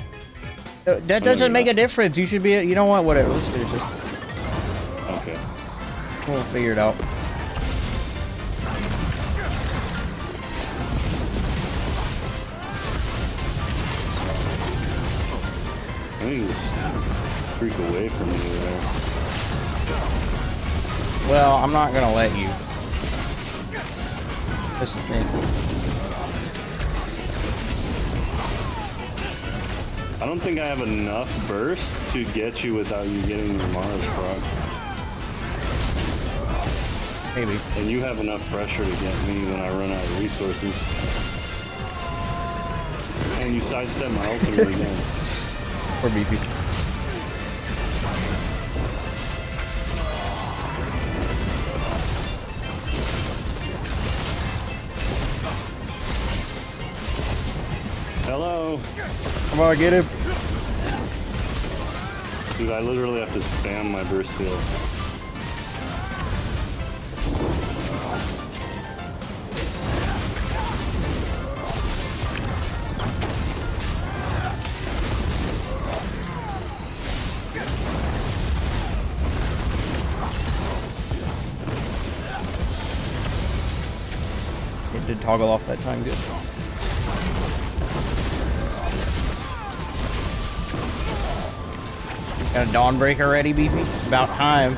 That you're doesn't make not. a difference. You should be. You know what? Whatever. Let's finish this. Okay. We'll figure it out. I think you just freak away from me there. Well, I'm not gonna let you. That's the thing. I don't think I have enough burst to get you without you getting your Mara's proc. Maybe. And you have enough pressure to get me when I run out of resources. And you sidestep my ultimate again. Or BP. Hello! Come on, get him. Dude, I literally have to spam my burst heal. It did toggle off that time, good. Got a Dawnbreaker ready, Beefy? About time.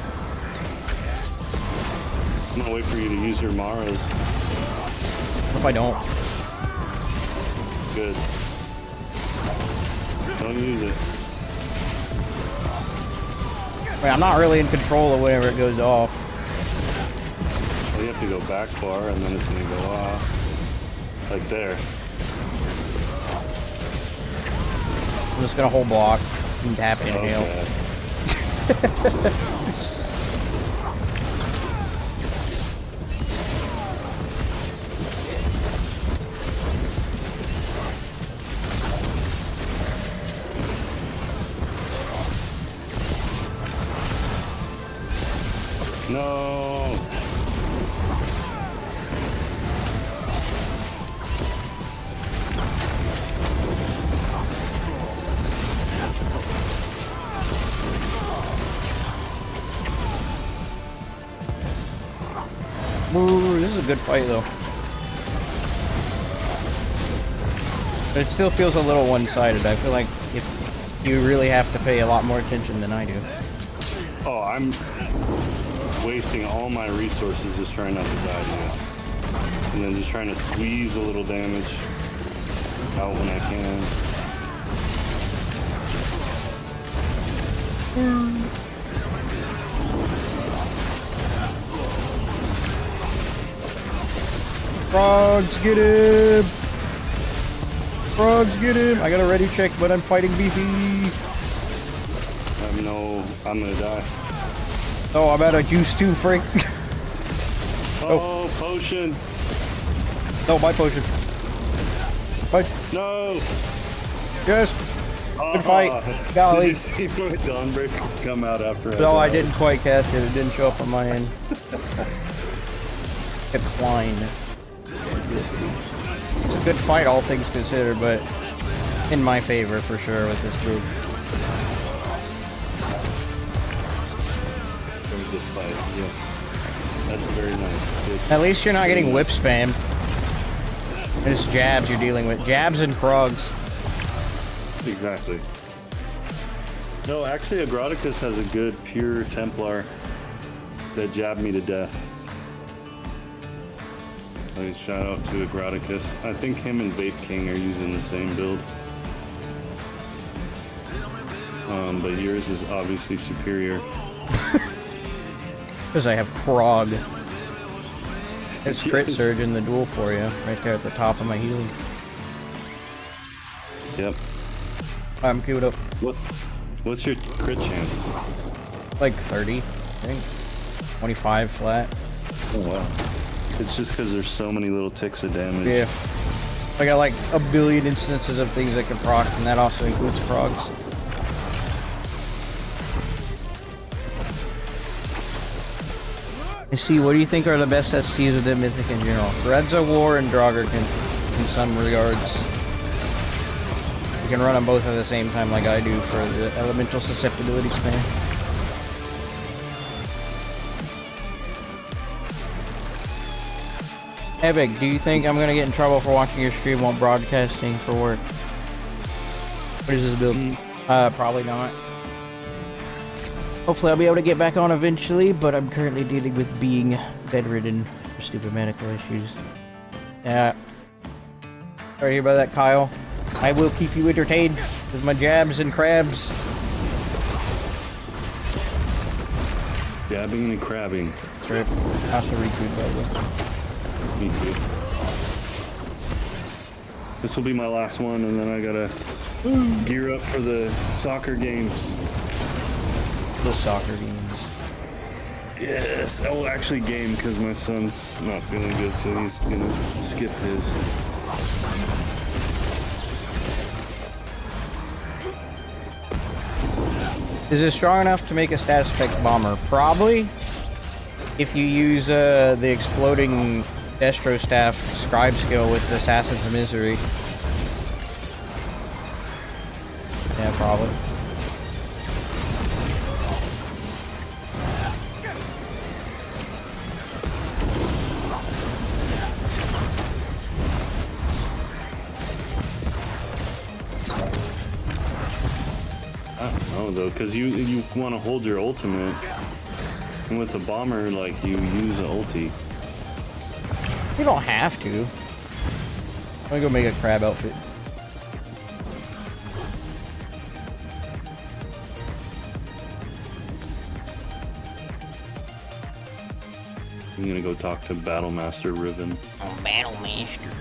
I'm gonna wait for you to use your Maras. What if I don't? Good. Don't use it. Wait, I'm not really in control of whenever it goes off. Well, you have to go back far, and then it's gonna go off. Like there. I'm just gonna hold block and tap inhale. Okay. No. Ooh, this is a good fight though. But it still feels a little one-sided. I feel like if you really have to pay a lot more attention than I do. Oh, I'm wasting all my resources just trying not to die now. And then just trying to squeeze a little damage out when I can. Frogs, get him! Frogs, get him! I got a ready check, but I'm fighting BP. I'm gonna die. Oh, I'm out of juice too, Frank. Oh, potion! No, my potion. Fight. No! Yes! Good fight. Golly. Did you see my Dawnbreaker come out after No, I didn't quite cast it. It didn't show up on my end. Decline. It's a good fight, all things considered, but in my favor for sure with this group. Very good fight, yes. That's very nice. Good. At least you're not getting whip spam. It's jabs you're dealing with. Jabs and frogs. Exactly. No, actually, 𝙁𝙧𝙚𝙚 has a good pure Templar that jabbed me to death. I mean, shout out to 𝙁𝙧𝙚. I think him and Vape King are using the same build. But yours is obviously superior. Because I have Krog. It's crit surge in the duel for you, right there at the top of my healing. Yep. I'm queued up. What's your crit chance? Like 30, I think. 25 flat. Oh wow. It's just because there's so many little ticks of damage. Yeah. I got like a billion instances of things that can proc, and that also includes frogs. I see, what do you think are the best SCs within Mythic in general? Reds of War and 𝙁𝙧𝙚 in some regards. You can run them both at the same time like I do for the elemental susceptibility spam. Epic, do you think I'm gonna get in trouble for watching your stream while broadcasting for work? What is this build? Probably not. Hopefully I'll be able to get back on eventually, but I'm currently dealing with being bedridden for stupid medical issues. Yeah. Sorry to hear about that, Kyle. I will keep you entertained with my jabs and crabs. Jabbing and crabbing. That's right. I also retweet, by the way. Me too. This will be my last one, and then I gotta gear up for the soccer games. The soccer games. Yes, I will actually game because my son's not feeling good, so he's gonna skip his. Is it strong enough to make a status effect bomber? Probably. If you use the exploding Destro Staff scribe skill with the Assassins of Misery. Yeah, probably. I don't know though, because you want to hold your ultimate. And with the bomber, like, you use an ulti. You don't have to. Let me go make a crab outfit. I'm gonna go talk to Battlemaster Riven. Oh, Battlemaster.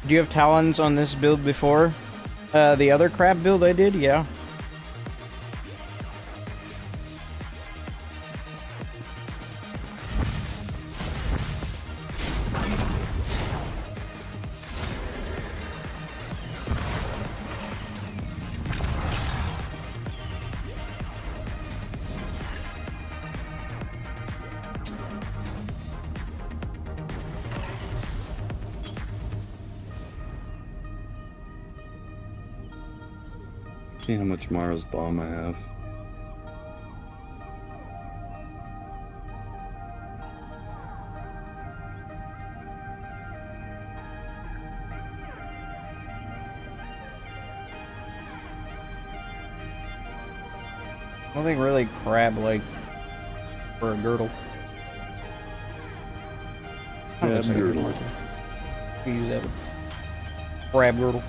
Do you have talons on this build before? The other crab build I did, yeah. See how much Mara's bomb I have. Nothing really crab-like for a girdle. Crab girdle. We use that. Crab girdle.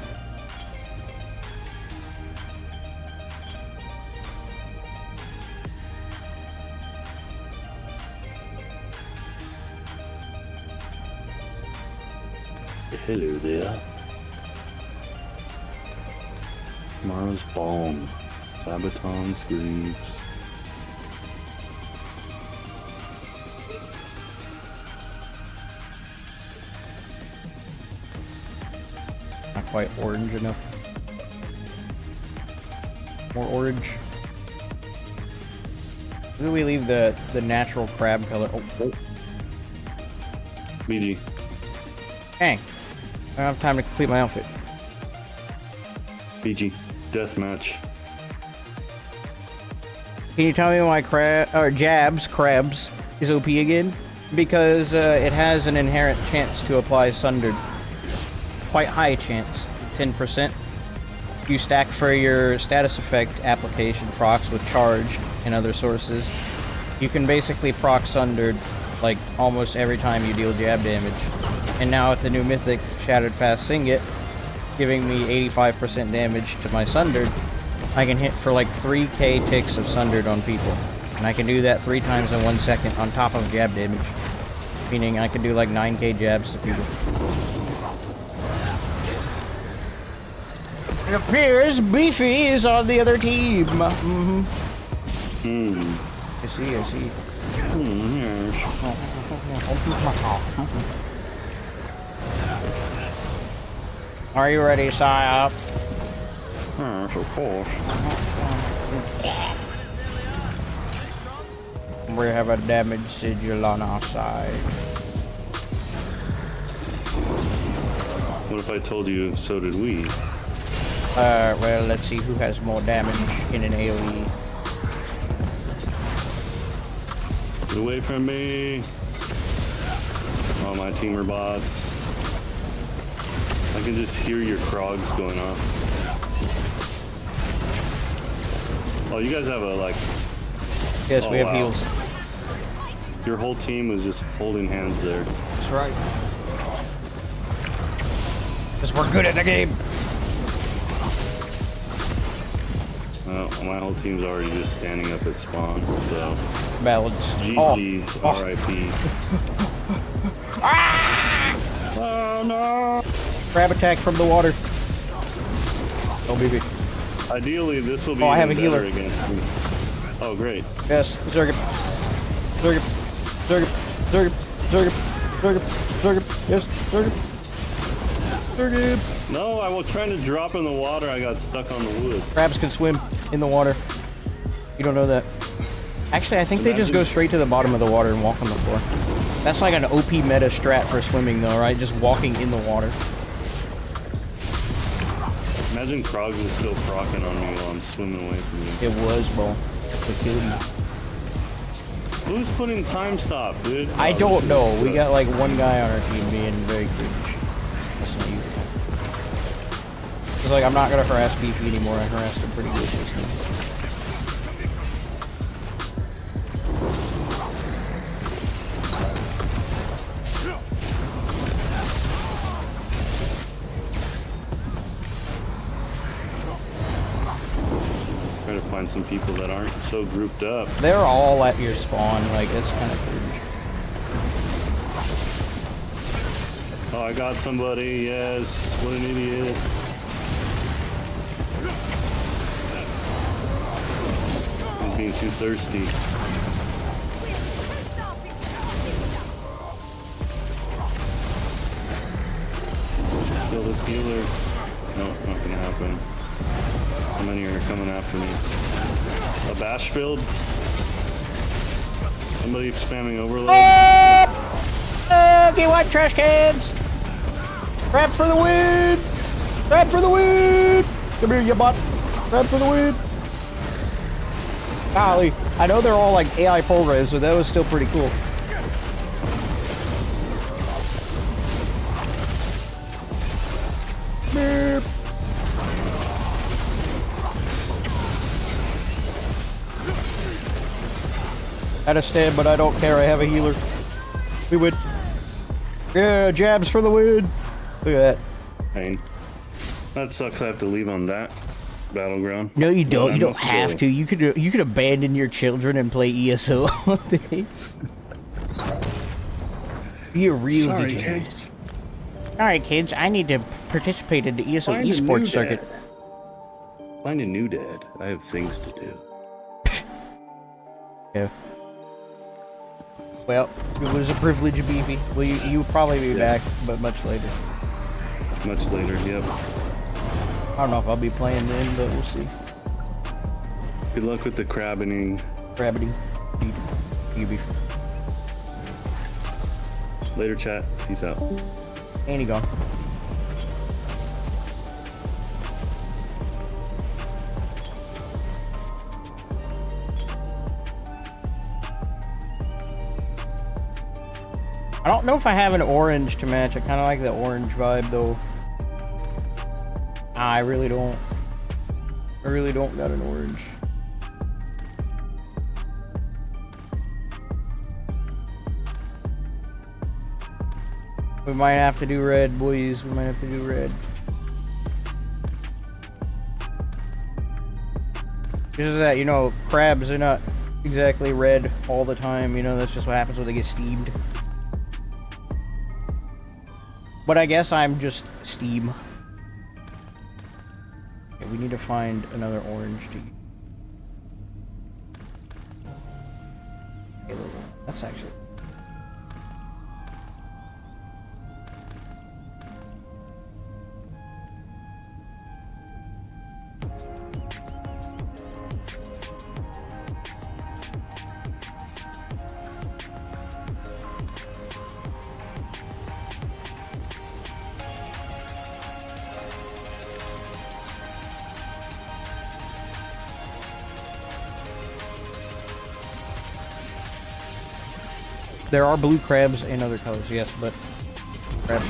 Hello there. Mara's bomb. Sabaton's Greaves. Not quite orange enough. More orange. Maybe we leave the natural crab color. Oh. BG. Dang. I don't have time to complete my outfit. BG. Deathmatch. Can you tell me why JABS is OP again? Because it has an inherent chance to apply Sundered. Quite high chance, 10%. You stack for your status effect application procs with charge and other sources. You can basically proc Sundered like almost every time you deal jab damage. And now with the new mythic Shattered Fast Signet giving me 85% damage to my Sundered, I can hit for like 3k ticks of Sundered on people. And I can do that 3 times in 1 second on top of jab damage. Meaning I can do like 9k jabs to people. It appears Beefy is on the other team. I see, I see. Are you ready, Sire? Yes, of course. We have a damage sigil on our side. What if I told you so did we? Well, let's see who has more damage in an AoE. Get away from me! All my team are bots. I can just hear your crogs going off. Oh, you guys have a, like... Yes, we have heals. Your whole team was just holding hands there. That's right. Because we're good at the game. Well, my whole team's already just standing up at spawn, so... Balance. GG's, RIP. Oh no! Crab attack from the water. Oh, baby. Ideally, this will be I have a better healer against me. Oh, great. Yes, Zergip. Zergip. Zergip. Zergip. Zergip. Zergip. Zergip. Yes, Zergip. Zergip. No, I was trying to drop in the water. I got stuck on the wood. Crabs can swim in the water. You don't know that. Actually, I think they just go straight to the bottom of the water and walk on the floor. That's like an OP meta strat for swimming, though, right? Just walking in the water. Imagine Krogs is still procking on me while I'm swimming away from you. It was, bro. It killed me. Who's putting time stop, dude? I don't know. We got like one guy on our team being very cringe. That's not you. It's like, I'm not gonna harass Beefy anymore. I harassed him pretty good this time. find some people that aren't so grouped up. They're all at your spawn, like, it's kind of cringe. Oh, I got somebody, yes. What an idiot. I'm being too thirsty. Kill this healer. No, not gonna happen. How many are coming after me? A bash build? Somebody spamming overload? Okay, white trash cans! Grab for the win! Grab for the win! Come here, you butt! Grab for the win! Golly, I know they're all like AI programs, so that was still pretty cool. Beep. At a stand, but I don't care. I have a healer. We win. Yeah, jabs for the win. Look at that. Pain. That sucks. I have to leave on that battleground. No, you don't. You don't have to. You could abandon your children and play ESO all day. Be a real DJ. All right, kids. I need to participate in the ESO esports circuit. Find a new dad. I have things to do. Yeah. Well, it was a privilege, BB. Well, you'll probably be back, but much later. Much later, yep. I don't know if I'll be playing then, but we'll see. Good luck with the crabbing. Crabbing. You be. Later, chat. Peace out. And he gone. I don't know if I have an orange to match. I kind of like the orange vibe, though. I really don't. I really don't got an orange. We might have to do red, boys. We might have to do red. Just that, you know, crabs are not exactly red all the time. You know, that's just what happens when they get steamed. But I guess I'm just steam. Okay, we need to find another orange to use. Okay, that's actually... There are blue crabs in other colors, yes, but crabs.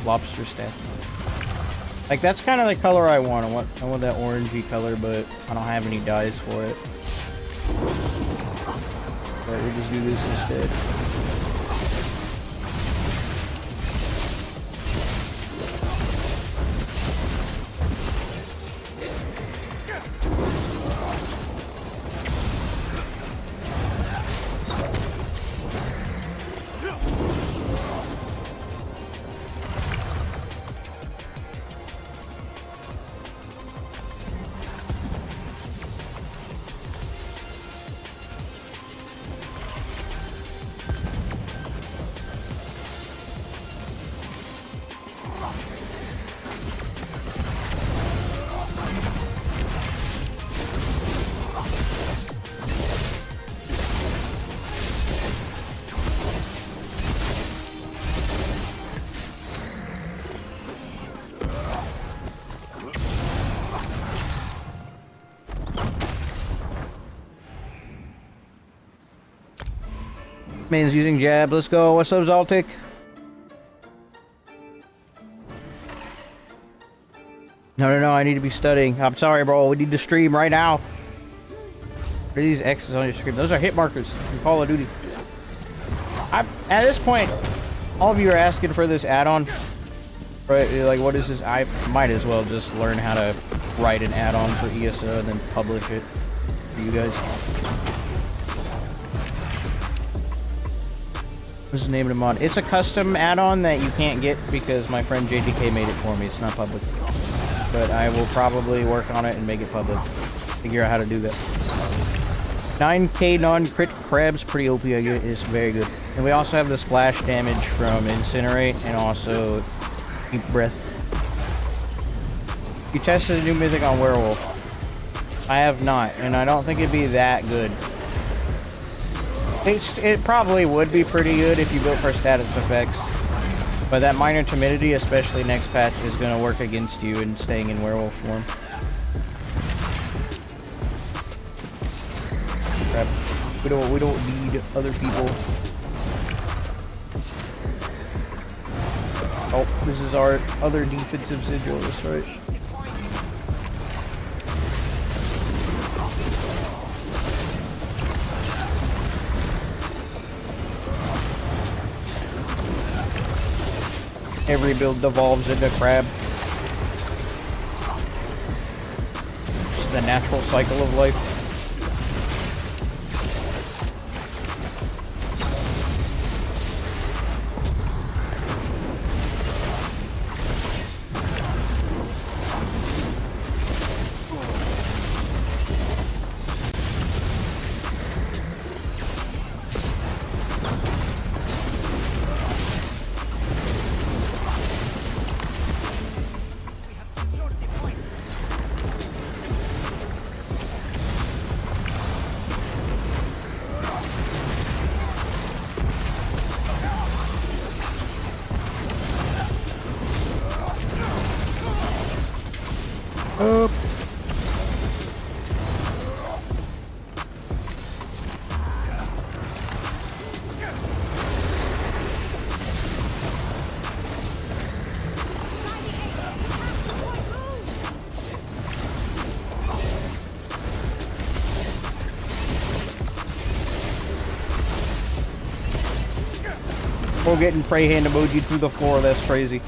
Lobster staff. Like, that's kind of the color I want. I want that orangey color, but I don't have any dyes for it. So we'll just do this instead. Man's using jab. Let's go. What's up, Zaltic? No. I need to be studying. I'm sorry, bro. We need to stream right now. What are these X's on your screen? Those are hit markers in Call of Duty. At this point, all of you are asking for this add-on. Right, like what is this? I might as well just learn how to write an add-on for ESO and then publish it for you guys. What's the name of the mod? It's a custom add-on that you can't get because my friend JDK made it for me. It's not public. But I will probably work on it and make it public. Figure out how to do that. 9k non-crit crab's pretty OP, I get. It's very good. And we also have the splash damage from Incinerate and also Deep Breath. You tested a new mythic on Werewolf. I have not, and I don't think it'd be that good. It probably would be pretty good if you built for status effects. But that minor timidity, especially next patch, is going to work against you in staying in werewolf form. Crap. We don't need other people. Oh, this is our other defensive sigil, that's right. Every build devolves into crab. Just the natural cycle of life. We're getting pray hand emoji through the floor, that's crazy.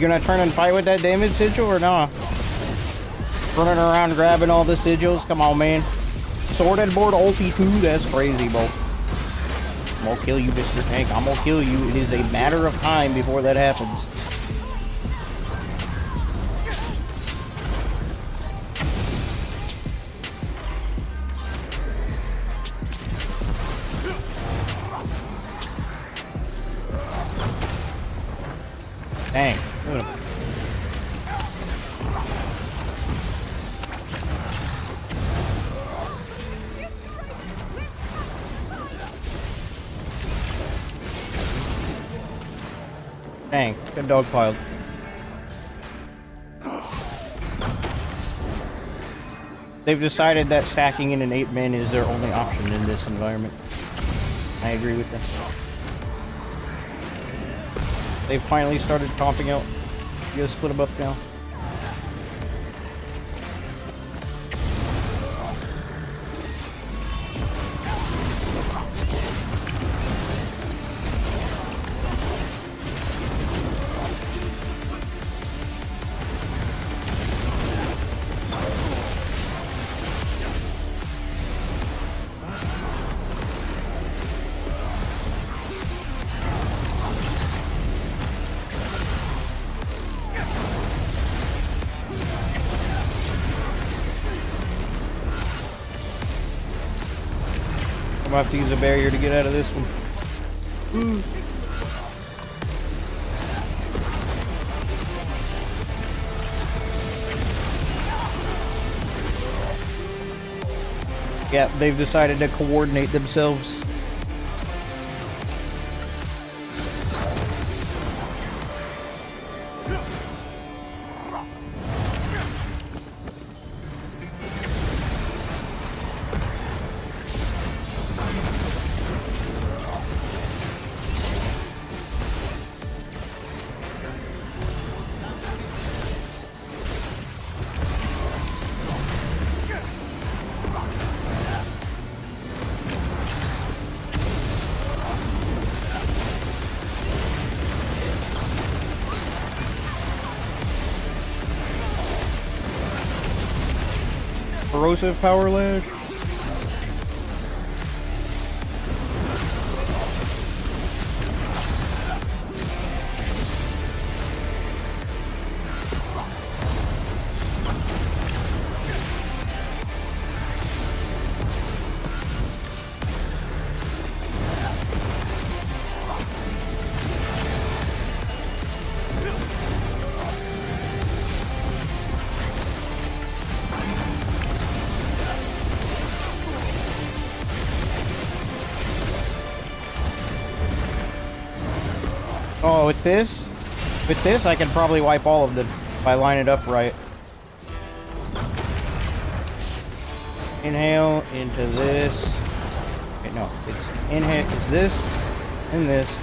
gonna turn and fight with that damage sigil or nah? Running around grabbing all the sigils? Come on, man. Sword and board ulti too? That's crazy, bro. I'm gonna kill you, Mr. Tank. I'm gonna kill you. It is a matter of time before that happens. Dang. Look at him. Dang, good dog piled. They've decided that stacking in an 8-man is their only option in this environment. I agree with them. They've finally started comping out. You gotta split them up now. I'm gonna have to use a barrier to get out of this one. Ooh. Yeah, they've decided to coordinate themselves. Corrosive power lash. Oh, with this, I can probably wipe all of them if I line it up right. Inhale into this. Okay, no, it's inhale is this and this.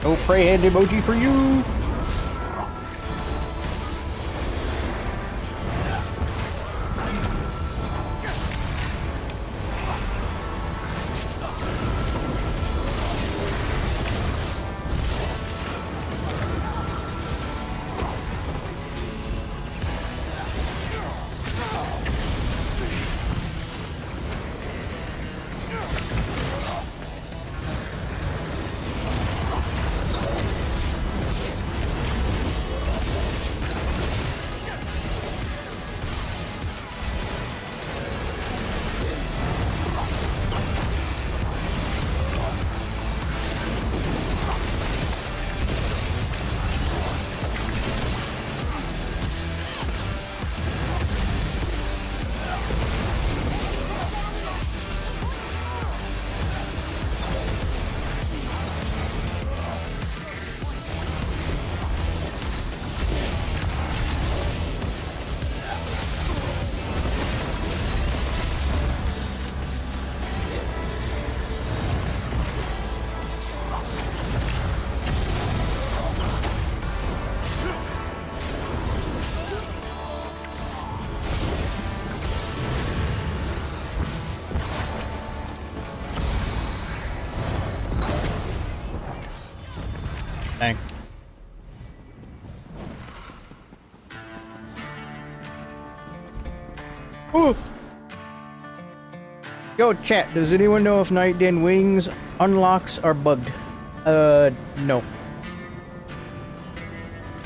No pray hand emoji for you. Oh! Yo, chat, does anyone know if Night Den Wings unlocks are bugged? No.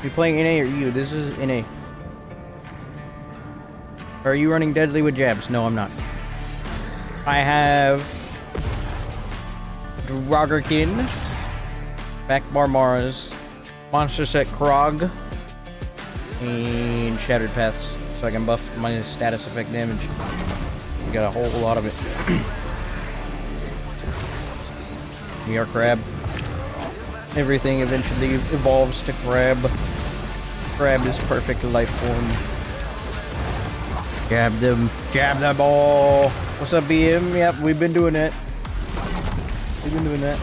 You playing NA or EU? This is NA. Are you running Deadly with Jabs? No, I'm not. I have 𝙁𝙧𝙚𝙚, Backbar Mars, Monster Set Krog, and Shattered Paths, so I can buff my status effect damage. We got a whole lot of it. We are Crab. Everything eventually evolves to Crab. Crab is perfect life form. Jab them. Jab that ball. What's up, BM? Yep, we've been doing that. We've been doing that.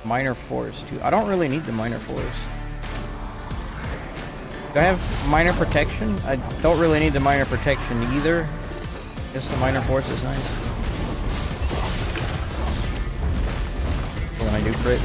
Minor Force too. I don't really need the Minor Force. Do I have Minor Protection? I don't really need the Minor Protection either. Guess the Minor Force is nice. When I do crit.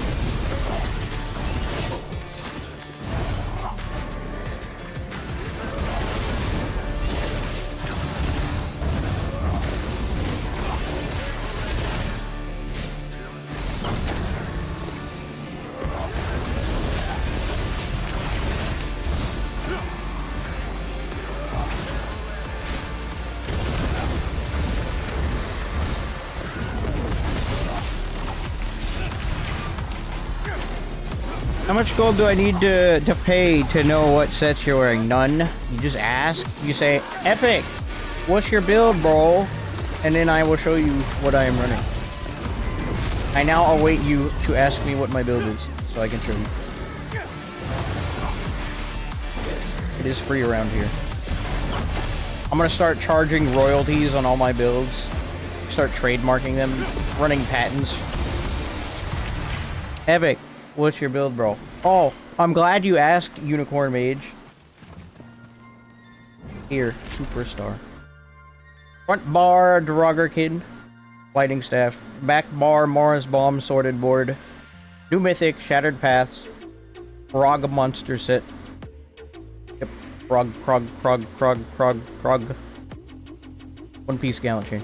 How much gold do I need to pay to know what sets you're wearing? None. You just ask. You say, Epic, what's your build, bro? And then I will show you what I am running. I now await you to ask me what my build is, so I can show you. It is free around here. I'm gonna start charging royalties on all my builds. Start trademarking them, running patents. Epic. What's your build, bro? Oh, I'm glad you asked, Unicorn Mage. Here, Superstar. Front bar, 𝙁𝙧𝙚𝙚, Lightning Staff. Back bar, Mars Bomb, Sorted Board. New Mythic, Shattered Paths. Frog Monster Set. Yep, Krog. One Piece Gallant Chain.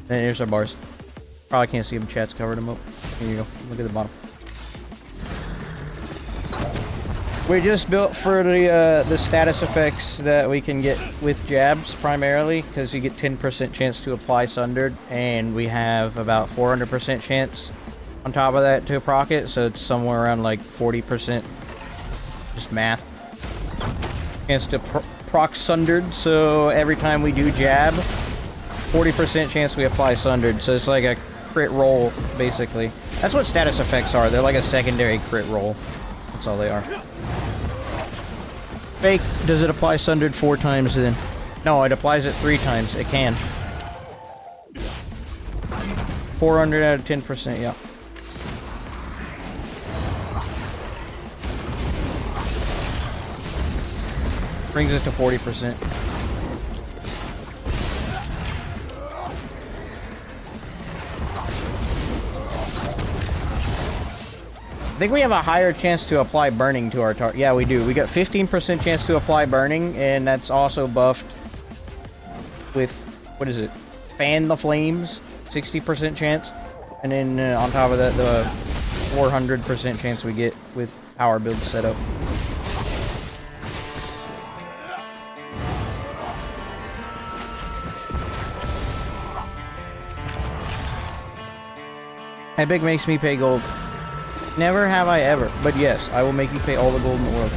And here's our bars. Probably can't see them, chat's covered them up. Here you go, look at the bottom. We just built for the status effects that we can get with jabs primarily, because you get 10% chance to apply Sundered, and we have about 400% chance on top of that to proc it, so it's somewhere around like 40%. Just math. Chance to proc Sundered, so every time we do jab, 40% chance we apply Sundered, so it's like a crit roll, basically. That's what status effects are. They're like a secondary crit roll. That's all they are. Fake, does it apply Sundered 4 times then? No, it applies it 3 times. It can. 400 out of 10%, yeah. Brings it to 40%. I think we have a higher chance to apply burning to our target. Yeah, we do. We got 15% chance to apply burning, and that's also buffed with, what is it? Fan the Flames, 60% chance. And then on top of that, the 400% chance we get with power build setup. Epic makes me pay gold. Never have I ever, but yes, I will make you pay all the gold in the world.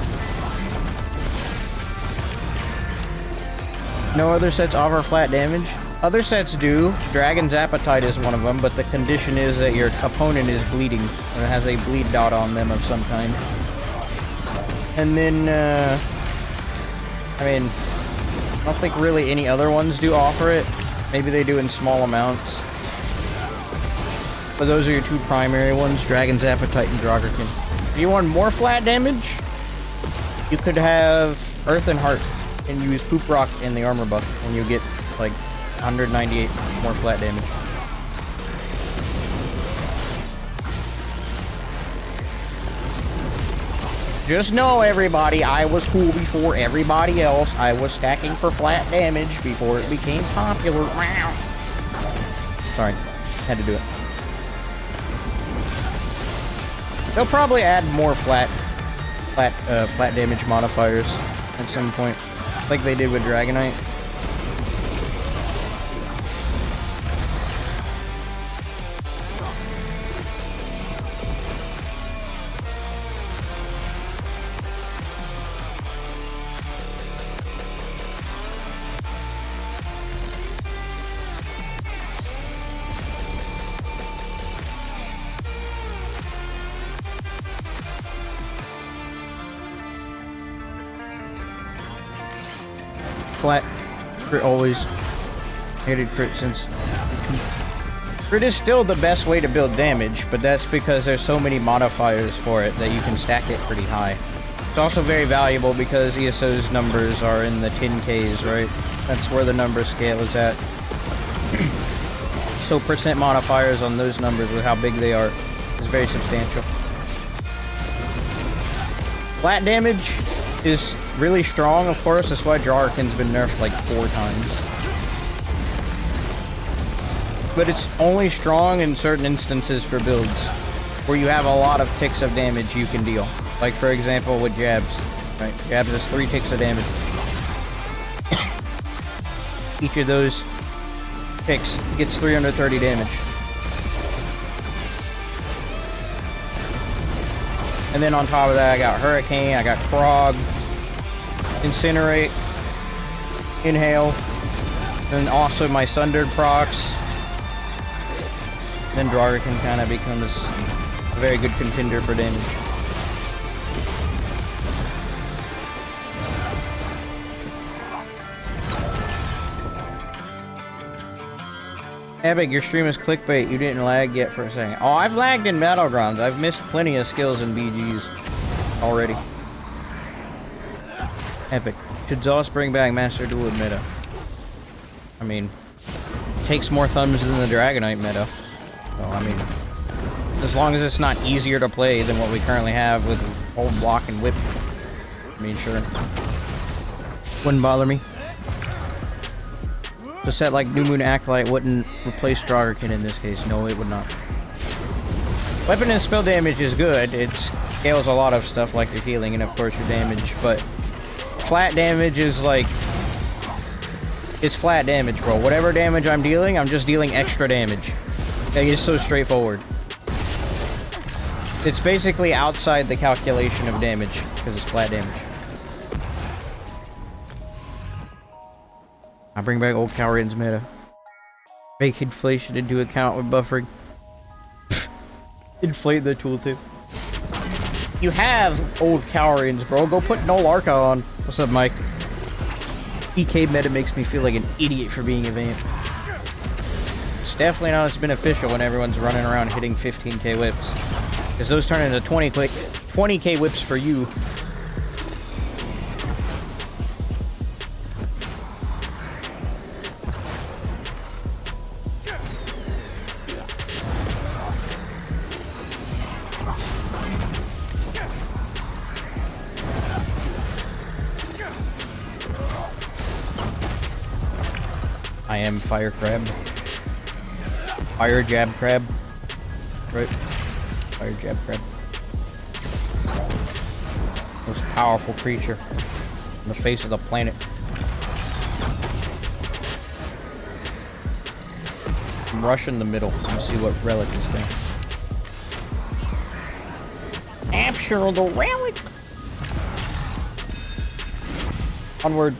No other sets offer flat damage. Other sets do. Dragon's Appetite is one of them, but the condition is that your opponent is bleeding, or has a bleed dot on them of some kind. And then, I mean, I don't think really any other ones do offer it. Maybe they do in small amounts. But those are your two primary ones, Dragon's Appetite and 𝙁𝙗𝙗𝙗. If you want more flat damage, you could have Earth and Heart and use Poop Rock in the armor buff, and you get like 198 more flat damage. Just know, everybody, I was cool before everybody else. I was stacking for flat damage before it became popular. Wow. Sorry, had to do it. They'll probably add more flat damage modifiers at some point, like they did with Dragonite. Flat crit always. Hated crit since crit is still the best way to build damage, but that's because there's so many modifiers for it that you can stack it pretty high. It's also very valuable because ESO's numbers are in the 10Ks, right? That's where the number scale is at. So percent modifiers on those numbers with how big they are is very substantial. Flat damage is really strong, of course. That's why 𝙁𝙗𝙗's been nerfed like 4 times. But it's only strong in certain instances for builds where you have a lot of ticks of damage you can deal. Like for example with JABS. Right? JABS is 3 ticks of damage. Each of those ticks gets 330 damage. And then on top of that, I got Hurricane, I got Frog, Incinerate, Inhale, and also my Sundered procs. Then 𝙁𝙗𝙗 kind of becomes a very good contender for damage. Epic, your stream is clickbait. You didn't lag yet for a second. Oh, I've lagged in Battlegrounds. I've missed plenty of skills in BGs already. Epic. Should ZOS bring back Master Duel meta? I mean, takes more thumbs than the Dragonite meta. So, I mean, as long as it's not easier to play than what we currently have with Hold, Block, and Whip. I mean, sure. Wouldn't bother me. A set like New Moon Acolyte wouldn't replace 𝙁𝙗𝙗 in this case. No, it would not. Weapon and spell damage is good. It scales a lot of stuff like your healing and of course your damage, but flat damage is like... It's flat damage, bro. Whatever damage I'm dealing, I'm just dealing extra damage. Like, it's so straightforward. It's basically outside the calculation of damage, because it's flat damage. I bring back old Calrian's meta. Make inflation into account with buffering. Inflate the tooltip. You have old Calrians, bro. Go put Null Arca on. What's up, Mike? EK meta makes me feel like an idiot for being a vamp. It's definitely not as beneficial when everyone's running around hitting 15k whips. Because those turn into 20k whips for you. I am Fire Crab. Fire Jab Crab. Right? Fire Jab Crab. Most powerful creature on the face of the planet. I'm rushing the middle. Let's see what relic is there. Capture the relic! Onward.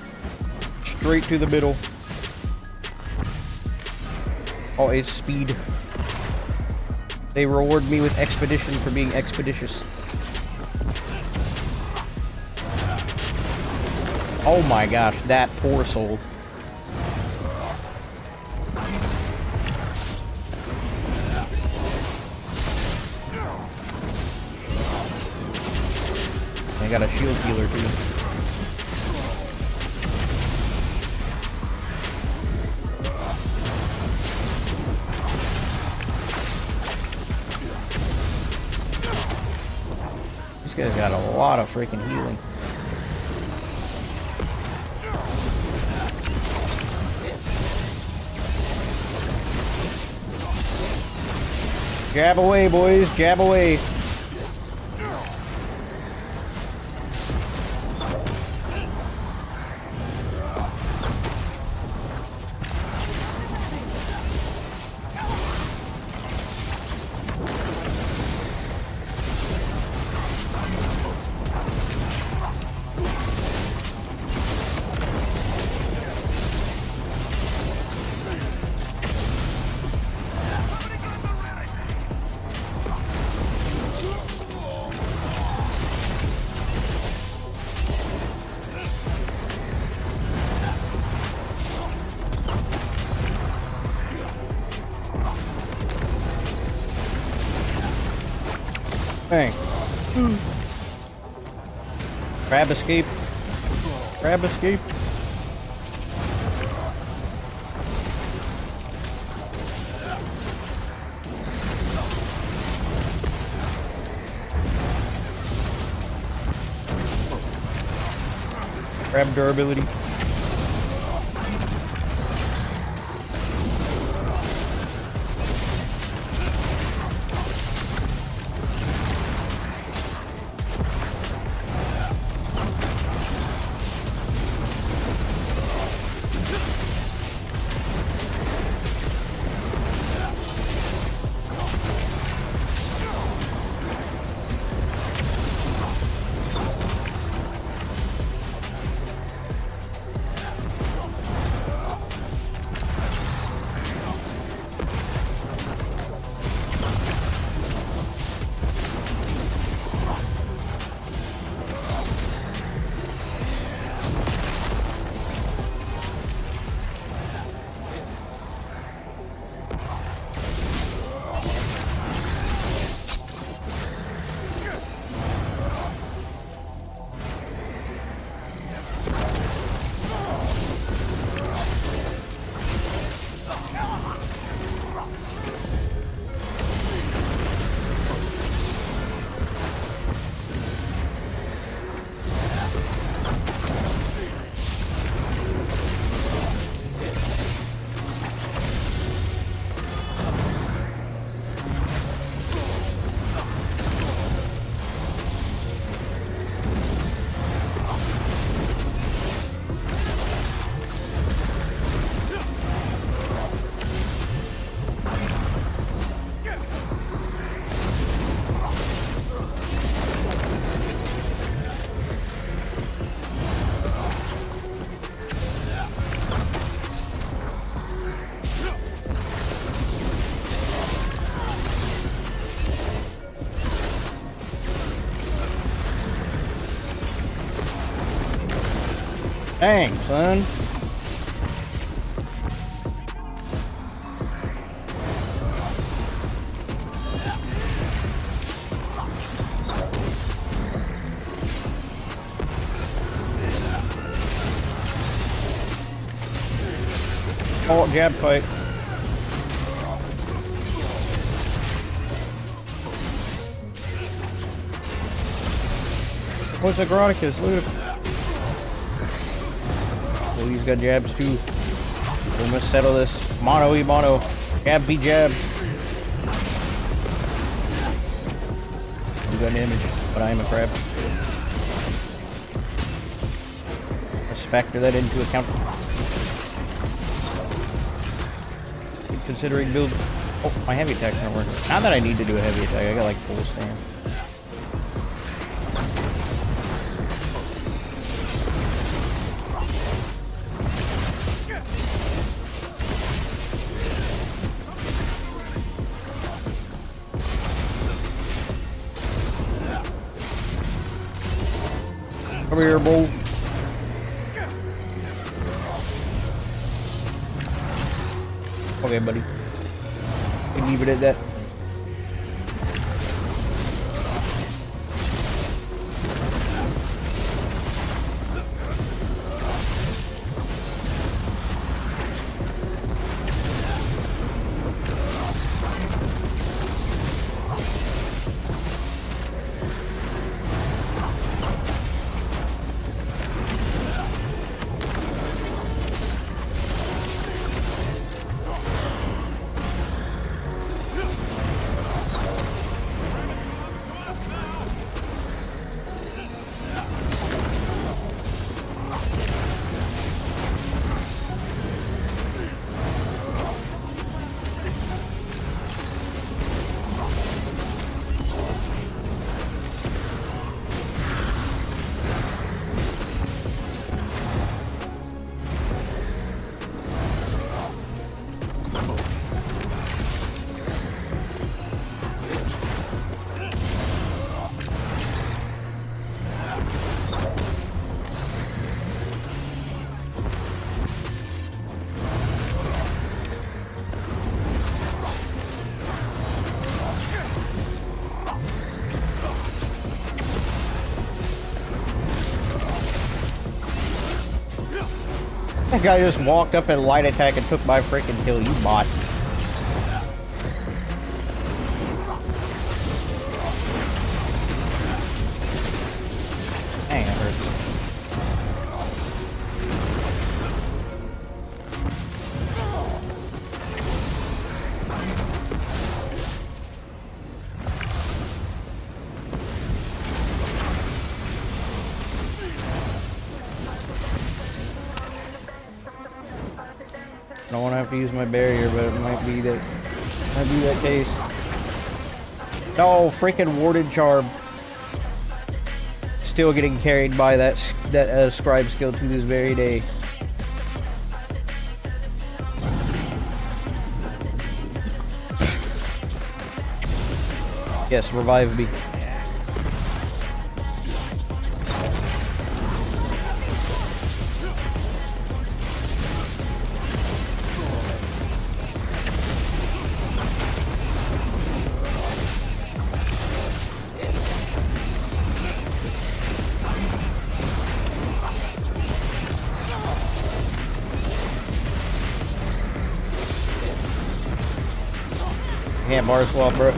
Straight to the middle. Oh, it's speed. They reward me with expedition for being expeditious. Oh my gosh, that poor soul. I got a shield healer too. This guy's got a lot of freaking healing. Jab away, boys. Jab away. Bang. Crab escape. Crab escape. Crab durability. Dang, son. Oh, jab fight. What's 𝙁𝙧𝙚𝙚? Look at him. Oh, he's got jabs too. We must settle this. Mono e mono. Jab be jab. You got damage, but I am a crab. Let's factor that into account. Considering build. Oh, my heavy attack's not working. Not that I need to do a heavy attack. I got like full stand. Come here, bull. Okay, buddy. We leave it at that. That guy just walked up and light attack and took my freaking kill, you bot. Dang, it hurts. I don't want to have to use my barrier, but it might be that case. No, freaking warded charm. Still getting carried by that scribe skill to this very day. Yes, revive me. Can't bar swap, bro.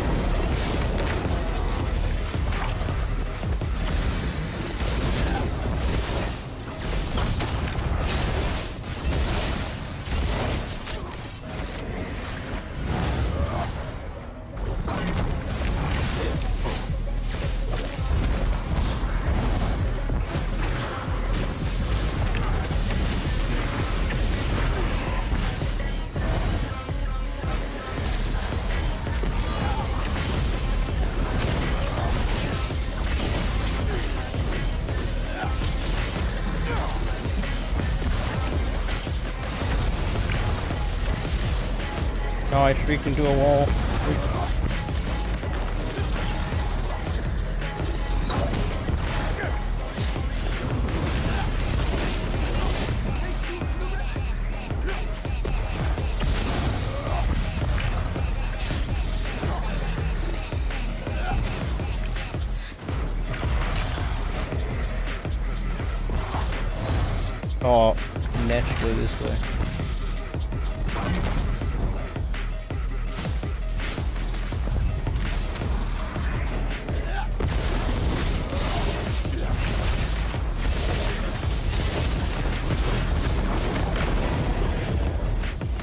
No, I streaked into a wall. Oh, Nesh, go this way.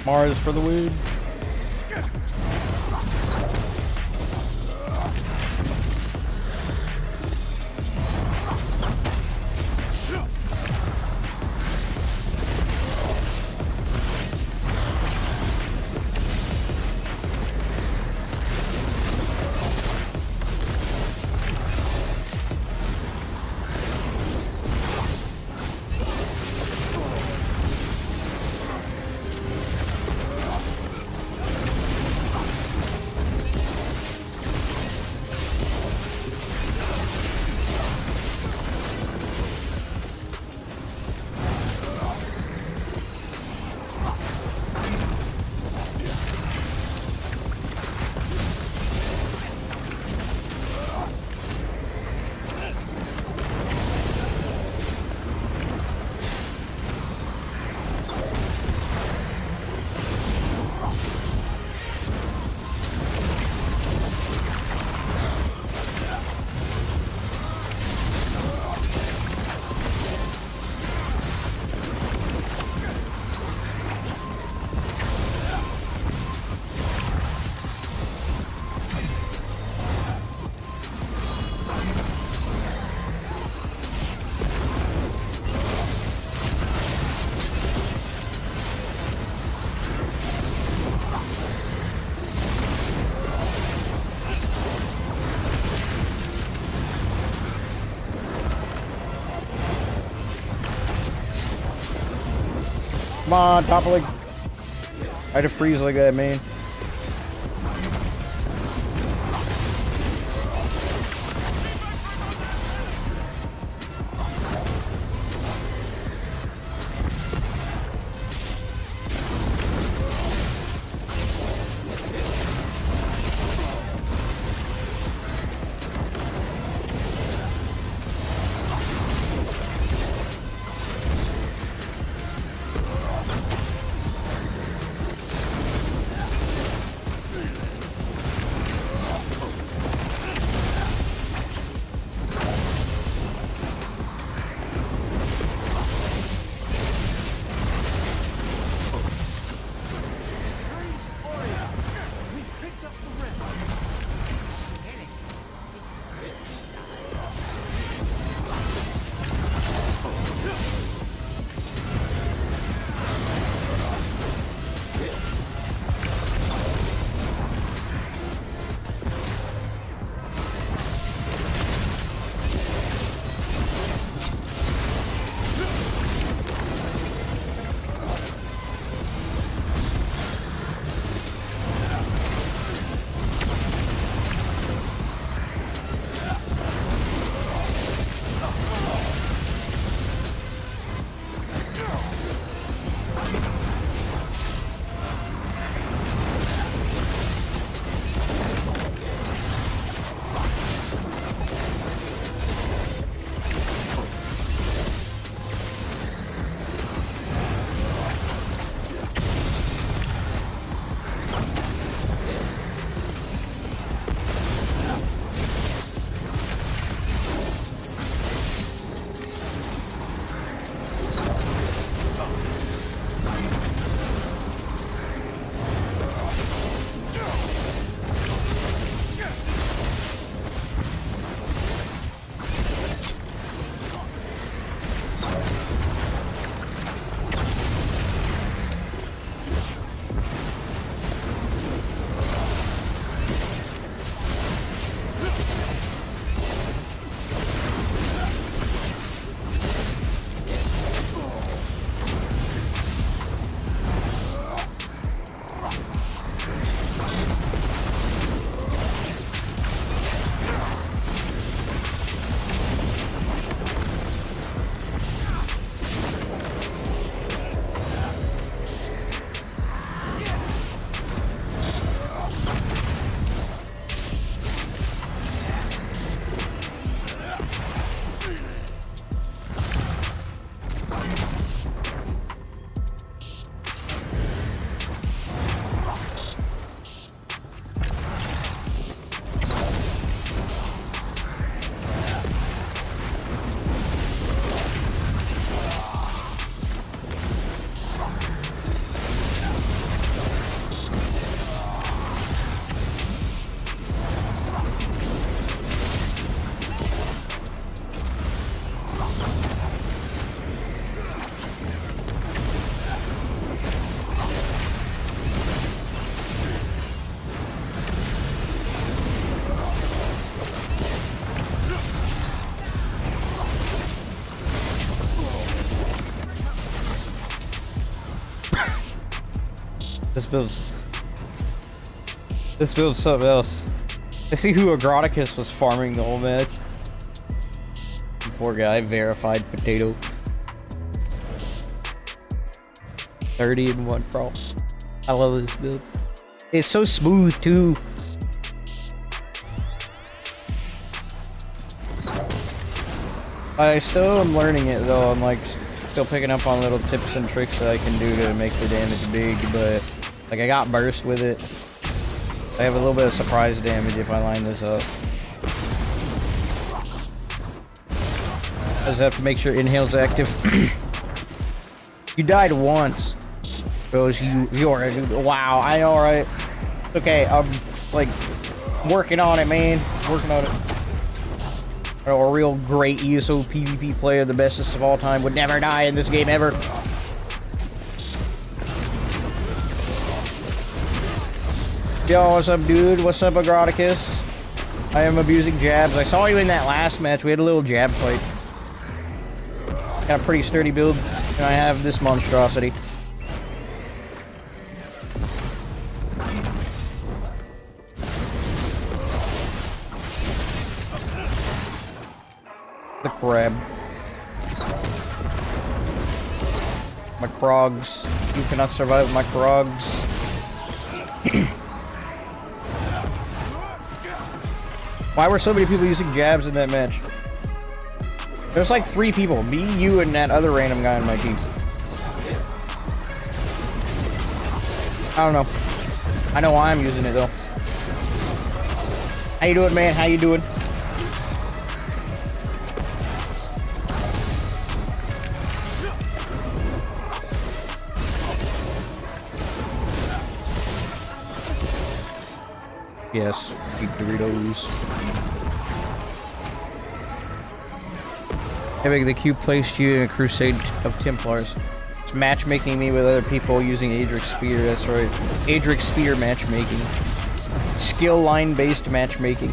Mars for the win. Come on, top of like... Try to freeze like that, man. This build's something else. I see who 𝙁𝙧𝙚𝙚 was farming the whole match. Poor guy, verified potato. 30-1 pro. I love this build. It's so smooth too. I still am learning it though. I'm like still picking up on little tips and tricks that I can do to make the damage big, but like I got burst with it. I have a little bit of surprise damage if I line this up. I just have to make sure inhale's active. You died once. Bros, you are, wow, I know, right? Okay, I'm like working on it, man. Working on it. A real great ESO PvP player, the bestest of all time, would never die in this game ever. Yo, what's up, dude? What's up, 𝙁𝙧𝙚𝙚? I am abusing jabs. I saw you in that last match. We had a little jab fight. Got a pretty sturdy build, and I have this monstrosity. The crab. My Krogs. You cannot survive my Krogs. Why were so many people using jabs in that match? There's like 3 people. Me, you, and that other random guy on my team. I don't know. I know why I'm using it though. How you doing, man? How you doing? Yes, eat Doritos. Having the cube placed you in a crusade of Templars. It's matchmaking me with other people using 𝙁𝙧𝙚𝙀, that's right. 𝙁𝙧𝙚𝙀 matchmaking. Skill line based matchmaking.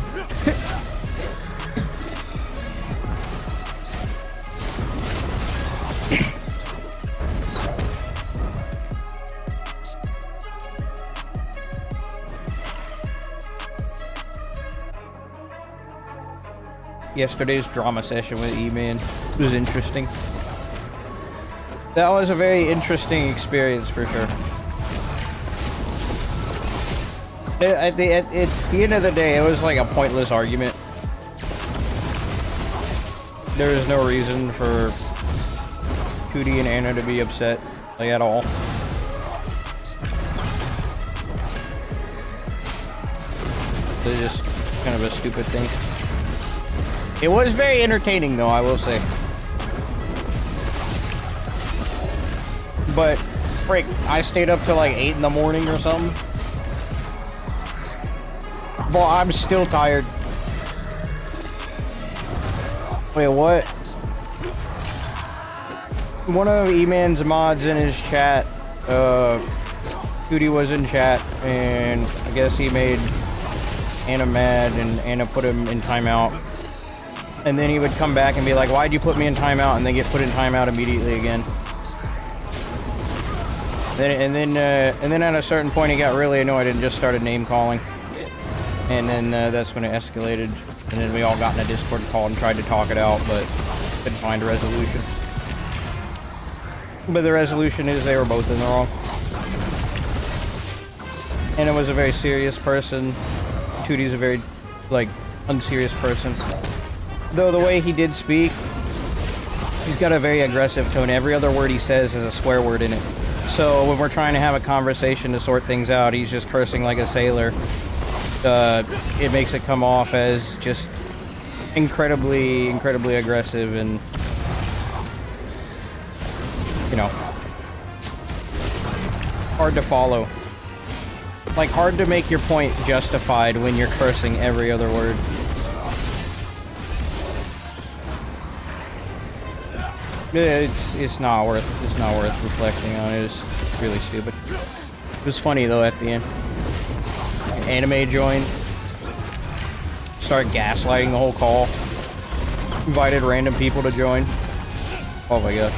Yesterday's drama session with E-Man was interesting. That was a very interesting experience for sure. At the end of the day, it was like a pointless argument. There was no reason for Cootie and Anna to be upset, like at all. It's just kind of a stupid thing. It was very entertaining though, I will say. But, frick, I stayed up till like 8 in the morning or something. Well, I'm still tired. Wait, what? One of E-Man's mods in his chat, Cootie was in chat, and I guess he made Anna mad, and Anna put him in timeout. And then he would come back and be like, why'd you put me in timeout? And then get put in timeout immediately again. And then at a certain point he got really annoyed and just started name calling. And then that's when it escalated. And then we all got in a Discord call and tried to talk it out, but couldn't find a resolution. But the resolution is they were both in the wrong. And it was a very serious person. Tootie's a very, like, unserious person. Though the way he did speak, he's got a very aggressive tone. Every other word he says has a swear word in it. So when we're trying to have a conversation to sort things out, he's just cursing like a sailor. It makes it come off as just incredibly aggressive and, you know, hard to follow. Like, hard to make your point justified when you're cursing every other word. It's not worth reflecting on. It was really stupid. It was funny though at the end. Anime joined, started gaslighting the whole call, invited random people to join. Oh my god.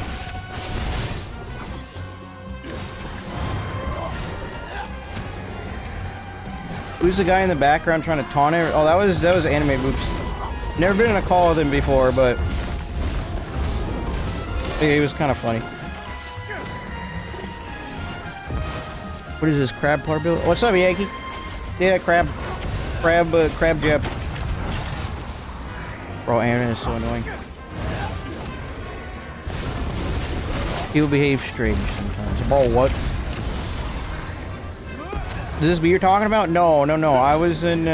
Who's the guy in the background trying to taunt her? Oh, that was Anime Boops. Never been in a call with him before, but he was kind of funny. What is this, crab par build? What's up, Yankee? Yeah, crab jab. Bro, Aaron is so annoying. He'll behave strange sometimes. Bro, what? Is this what you're talking about? No. I was in,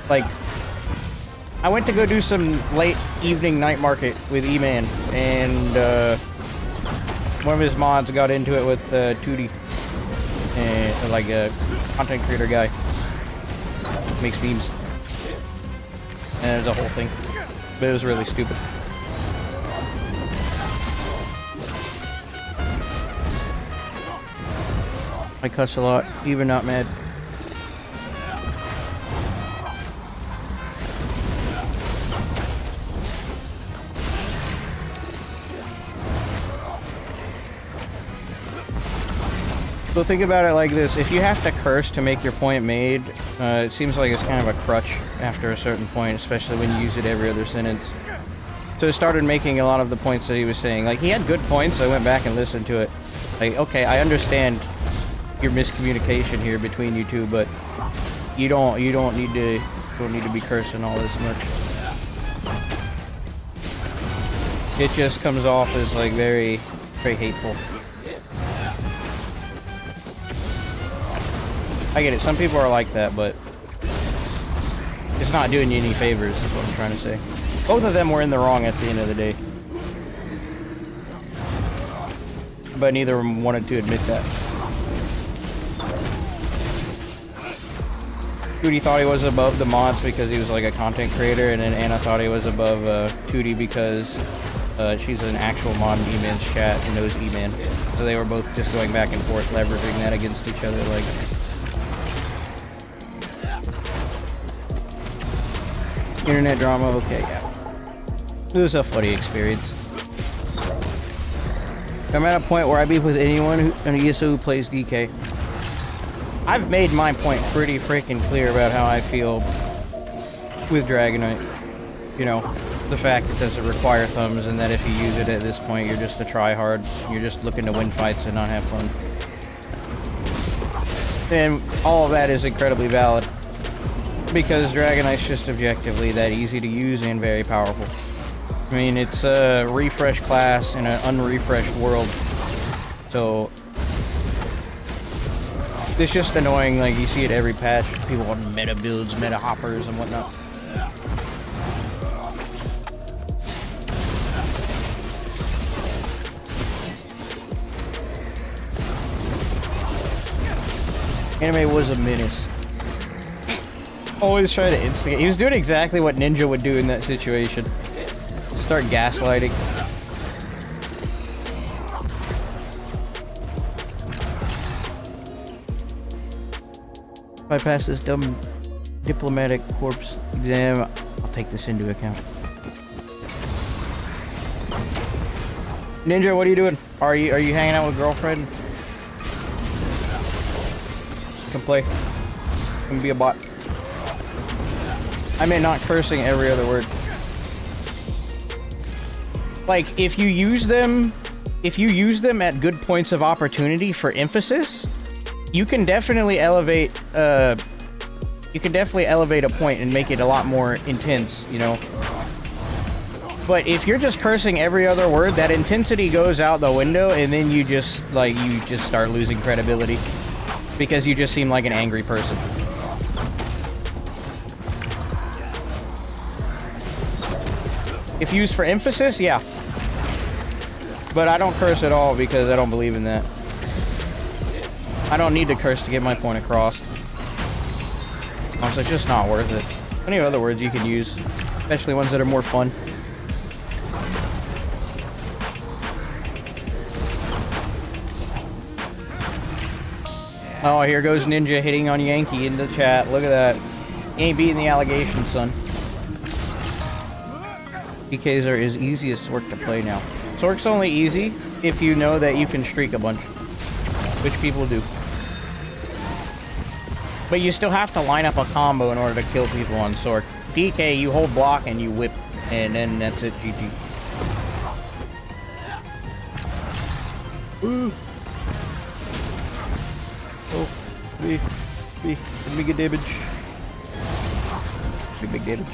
like, I went to go do some late evening night market with E-Man, and one of his mods got into it with Tootie, and like a content creator guy, makes memes, and there's a whole thing, but it was really stupid. I cuss a lot, even not mad. So think about it like this. If you have to curse to make your point made, it seems like it's kind of a crutch after a certain point, especially when you use it every other sentence. So it started making a lot of the points that he was saying. Like, he had good points, so I went back and listened to it. Like, okay, I understand your miscommunication here between you two, but you don't need to be cursing all this much. It just comes off as like very hateful. I get it, some people are like that, but it's not doing you any favors, is what I'm trying to say. Both of them were in the wrong at the end of the day. But neither of them wanted to admit that. Duty thought he was above the mods because he was like a content creator, and then Anna thought he was above Tootie because she's an actual mod in E-Man's chat and knows E-Man. So they were both just going back and forth, leveraging that against each other. Like, internet drama, okay, yeah. It was a funny experience. I'm at a point where I beef with anyone an ESO who plays DK. I've made my point pretty freaking clear about how I feel with Dragonite. You know, the fact it doesn't require thumbs, and that if you use it at this point, you're just a tryhard. You're just looking to win fights and not have fun. And all of that is incredibly valid. Because Dragonite's just objectively that easy to use and very powerful. I mean, it's a refresh class in an unrefreshed world. So it's just annoying, like you see it every patch. People on meta builds, meta hoppers and whatnot. Anime was a menace. Always try to instigate. He was doing exactly what Ninja would do in that situation. Start gaslighting. If I pass this dumb diplomatic corpse exam, I'll take this into account. Ninja, what are you doing? Are you hanging out with girlfriend? Come play. Come be a bot. I meant not cursing every other word. Like, if you use them at good points of opportunity for emphasis, you can definitely elevate a point and make it a lot more intense, you know. But if you're just cursing every other word, that intensity goes out the window, and then you just start losing credibility because you just seem like an angry person. If used for emphasis, yeah. But I don't curse at all because I don't believe in that. I don't need to curse to get my point across. Also, it's just not worth it. Plenty of other words you can use, especially ones that are more fun. Oh, here goes Ninja hitting on Yankee in the chat. Look at that. He ain't beating the allegation, son. DKs is easiest Sork to play now. Sork's only easy if you know that you can streak a bunch, which people do. But you still have to line up a combo in order to kill people on Sork. DK, you hold block and you whip, and then that's it, GG. Woo! Oh, big damage. Big damage.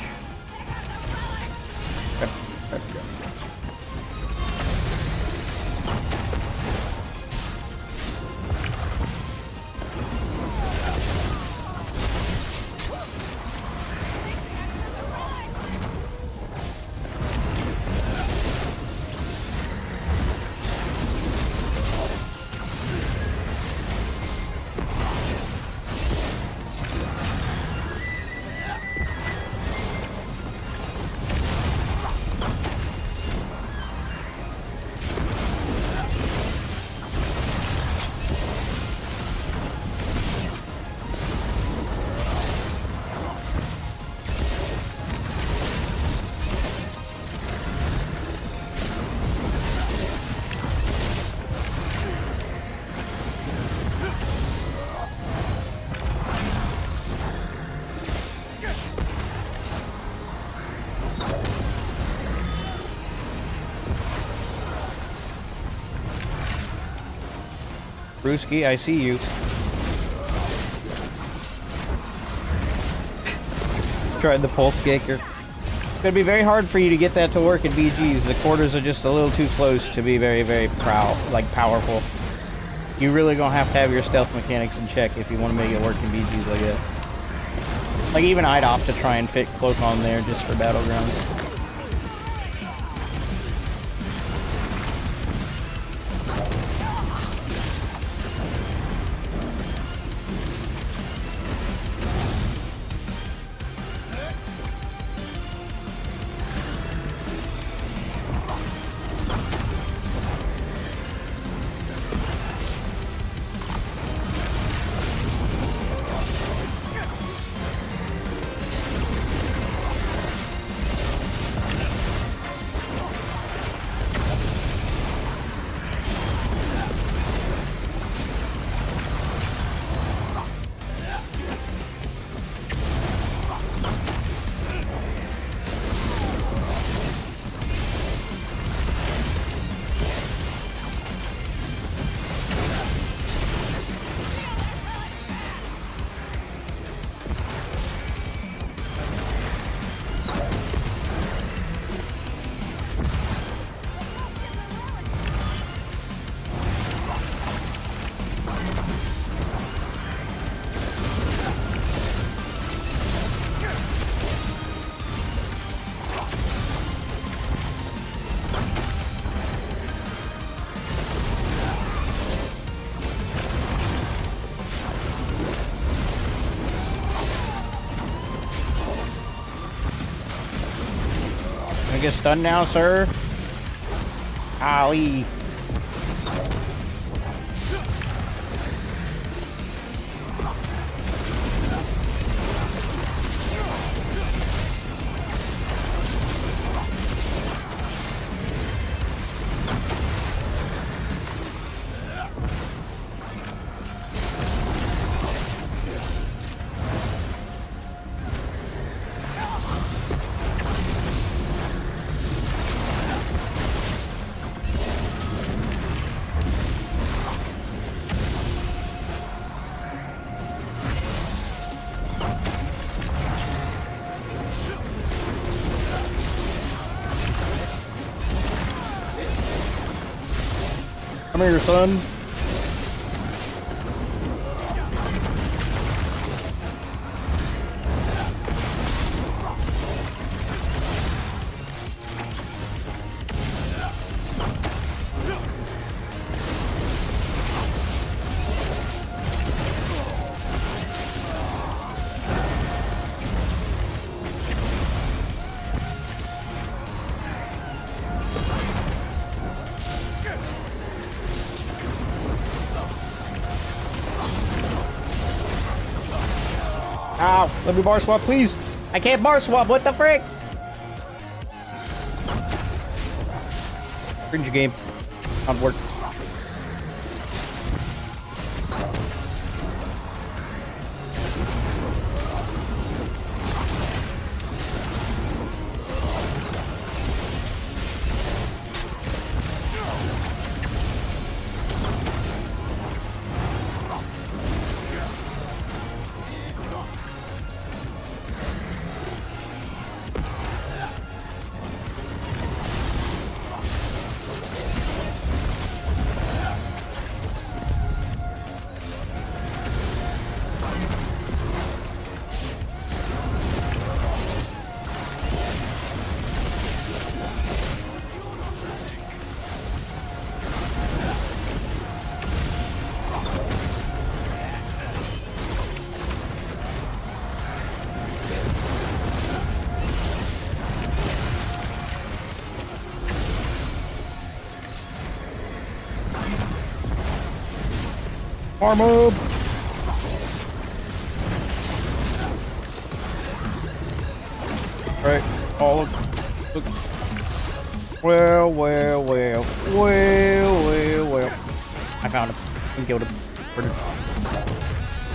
Brewski, I see you. Tried the pulse kicker. It's gonna be very hard for you to get that to work in BGs. The quarters are just a little too close to be very, very powerful. You really gonna have to have your stealth mechanics in check if you want to make it work in BGs like that. Like, even I'd opt to try and fit Cloak on there just for Battlegrounds. Get stunned now, sir. Ali. Come here, son. Ow, let me bar swap, please. I can't bar swap, what the frick? Cringe game. Not work. Arm up. Right, all of well. I found him. I killed him.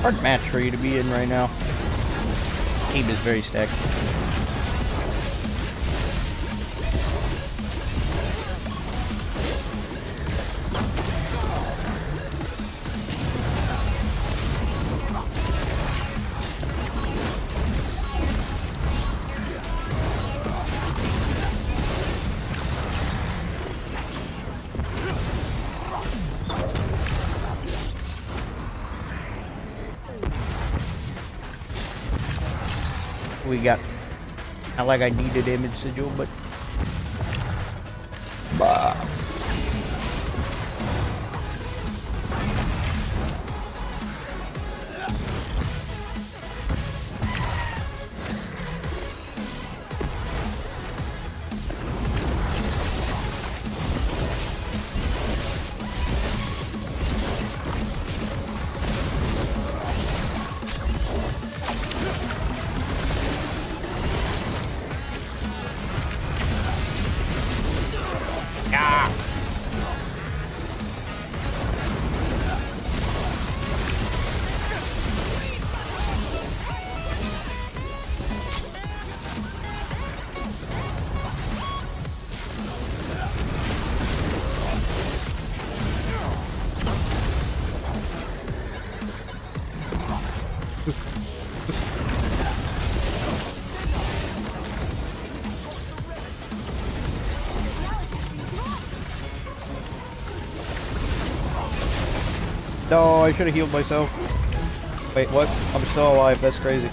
Hard match for you to be in right now. Team is very stacked. we got. Not like I need a damage sigil, but. Bah. No, I should have healed myself. Wait, what? I'm still alive. That's crazy.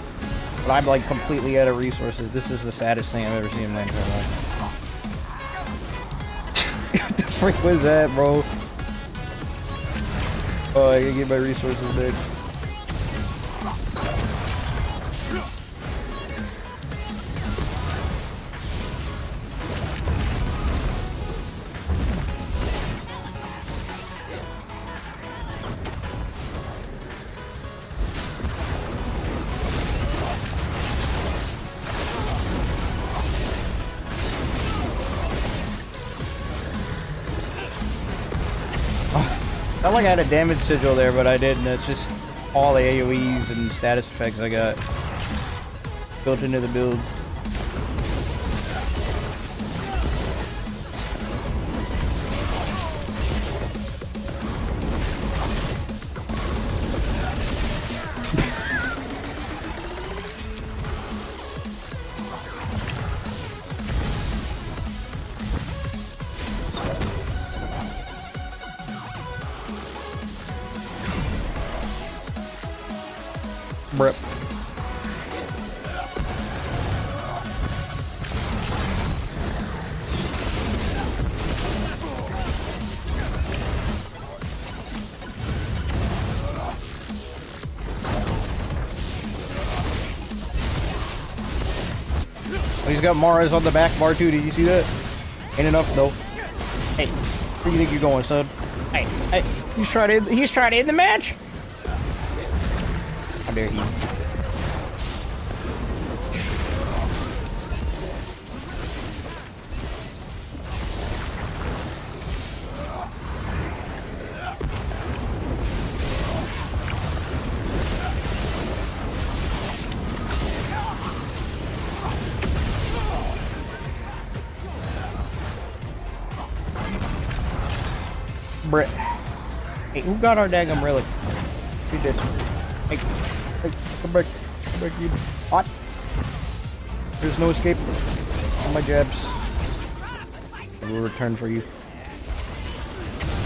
But I'm like completely out of resources. This is the saddest thing I've ever seen in my entire life. What the frick was that, bro? Oh, I gotta get my resources back. I felt like I had a damage sigil there, but I didn't. It's just all the AoEs and status effects I got built into the build. Bruh. Oh, he's got Mara's on the back bar too. Did you see that? Ain't enough though. Hey, where do you think you're going, son? Hey, he's trying to end the match. How dare he? Brett. Hey, who got our daggum relic? Who did? Hey, come back, you. What? There's no escape on my jabs. I will return for you.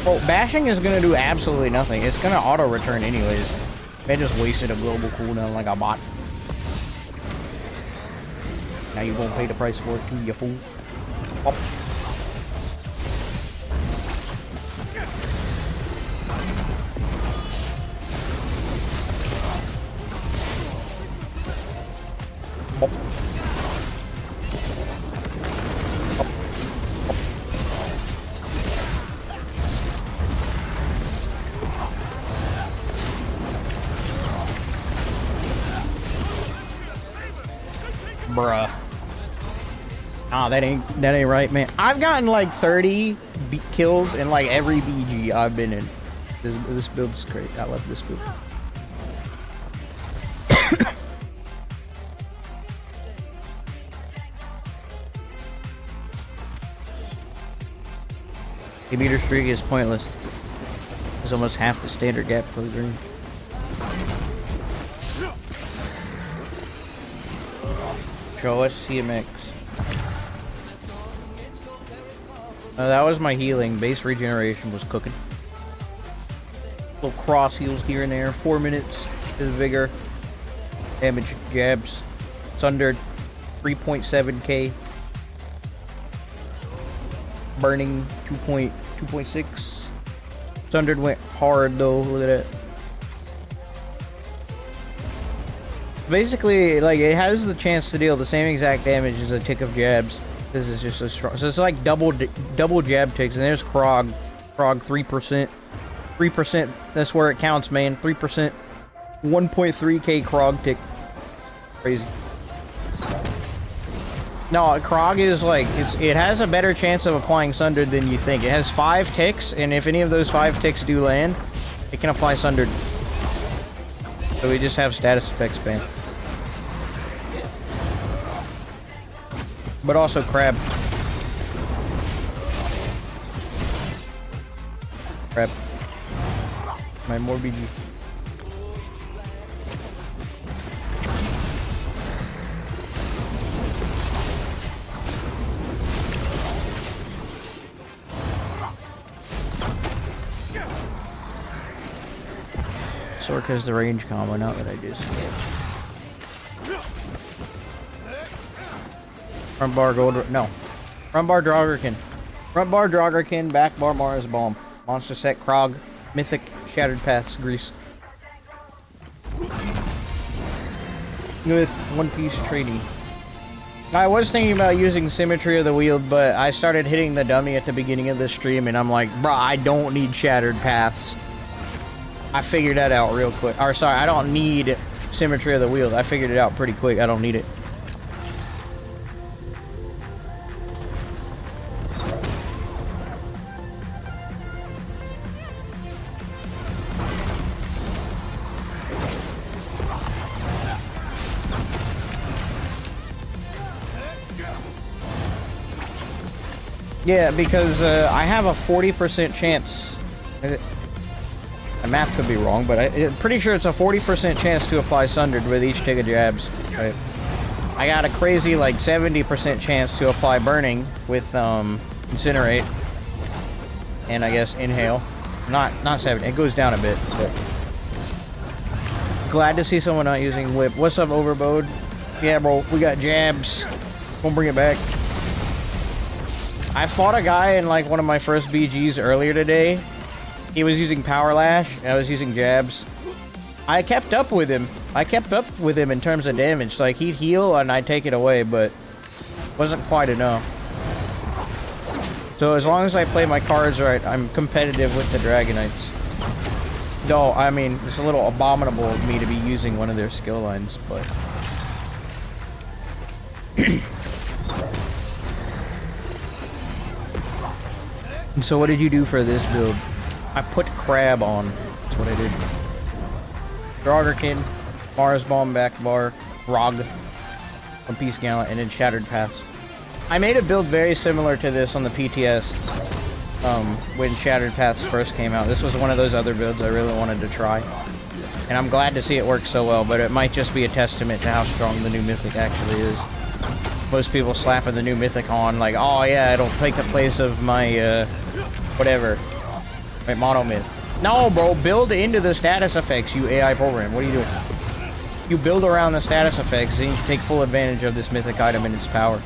Oh, bashing is gonna do absolutely nothing. It's gonna auto return anyways. I just wasted a global cooldown like a bot. Now you gonna pay the price for it too, you fool. Oh. Bruh. Ah, that ain't right, man. I've gotten like 30 kills in like every BG I've been in. This build is great. I love this build. A meter streak is pointless. It's almost half the standard gap for the green. Show us CMX. That was my healing. Base regeneration was cooking. Little cross heals here and there. 4 minutes is vigor. Damage jabs. Sundered 3.7k. Burning 2.6. Sundered went hard though. Look at that. Basically, like, it has the chance to deal the same exact damage as a tick of jabs. This is just a strong. So it's like double jab ticks. And there's Krog. Krog 3%. 3%. That's where it counts, man. 3%. 1.3k Krog tick. Crazy. No, Krog is like, it has a better chance of applying Sundered than you think. It has 5 ticks, and if any of those 5 ticks do land, it can apply Sundered. So we just have status effects spam. But also crab. Crab. My more BG. Sorka's the range combo, not that I just did. Front bar gold, no. Front bar Draugr. Front bar Draugr, back bar Mars Bomb. Monster set Krog, Mythic, Shattered Paths, Grease. With One Piece trading. I was thinking about using Symmetry of the Wield, but I started hitting the dummy at the beginning of the stream, and I'm like, bruh, I don't need Shattered Paths. I figured that out real quick. Or, sorry, I don't need Symmetry of the Wield. I figured it out pretty quick. I don't need it. Yeah, because I have a 40% chance. My math could be wrong, but I'm pretty sure it's a 40% chance to apply Sundered with each tick of jabs. Right? I got a crazy, like, 70% chance to apply Burning with Incinerate. And I guess Inhale. Not 70. It goes down a bit. But glad to see someone not using Whip. What's up, Overbode? Yeah, bro. We got jabs. We'll bring it back. I fought a guy in, like, one of my first BGs earlier today. He was using Power Lash, and I was using jabs. I kept up with him. In terms of damage. Like, he'd heal, and I'd take it away, but wasn't quite enough. So as long as I play my cards right, I'm competitive with the Dragonites. Though, I mean, it's a little abominable of me to be using one of their skill lines, but... And so what did you do for this build? I put Crab on. That's what I did. Draugr, Mars Bomb, back bar, Rog, One Piece Gallant, and then Shattered Paths. I made a build very similar to this on the PTS when Shattered Paths first came out. This was one of those other builds I really wanted to try. And I'm glad to see it work so well, but it might just be a testament to how strong the new Mythic actually is. Most people slapping the new Mythic on like, oh yeah, it'll take the place of my, whatever. My Mono Myth. No, bro, build into the status effects, you AI program. What are you doing? You build around the status effects, and you can take full advantage of this Mythic item and its power.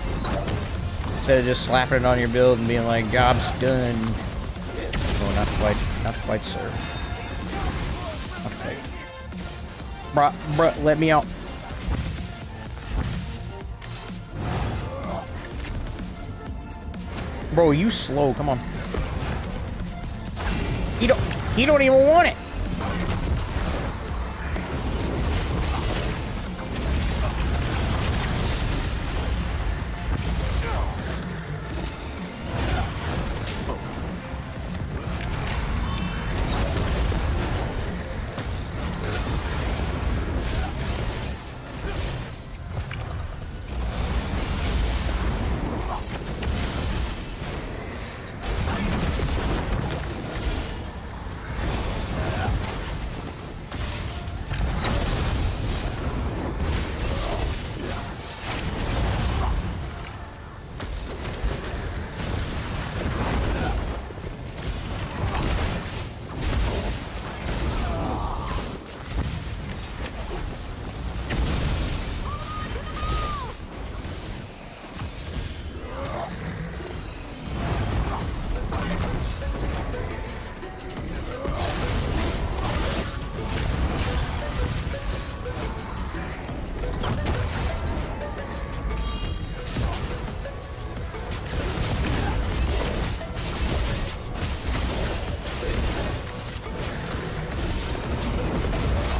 Instead of just slapping it on your build and being like, job's done. Oh, not quite, sir. Not quite. Bruh, let me out. Bro, you slow, come on. He don't even want it.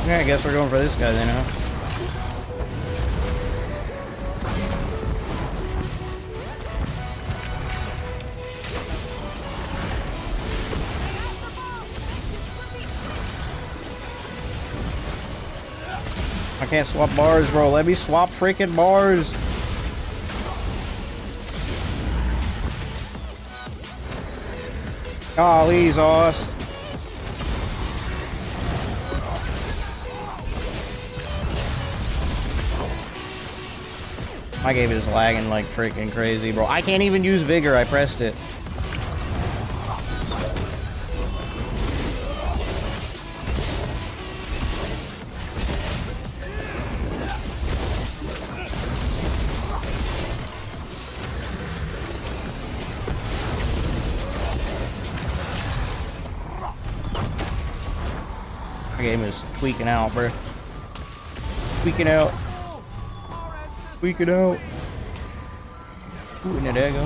Okay, I guess we're going for this guy then, huh? I can't swap bars, bro. Let me swap freaking bars. Golly, sauce. My game is lagging like freaking crazy, bro. I can't even use Vigor. I pressed it. My game is tweaking out, bro. Tweaking out. Tweaking out. Ooh, and there you go.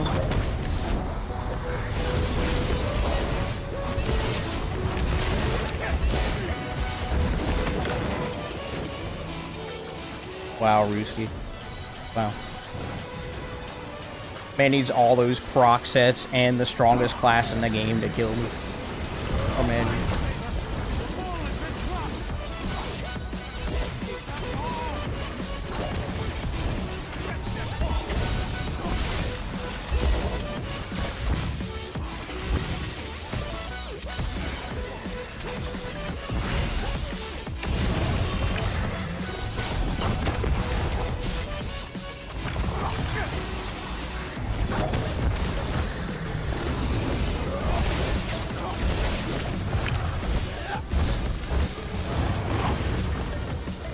Wow, Rooski. Wow. Man needs all those proc sets and the strongest class in the game to kill me. Oh, man.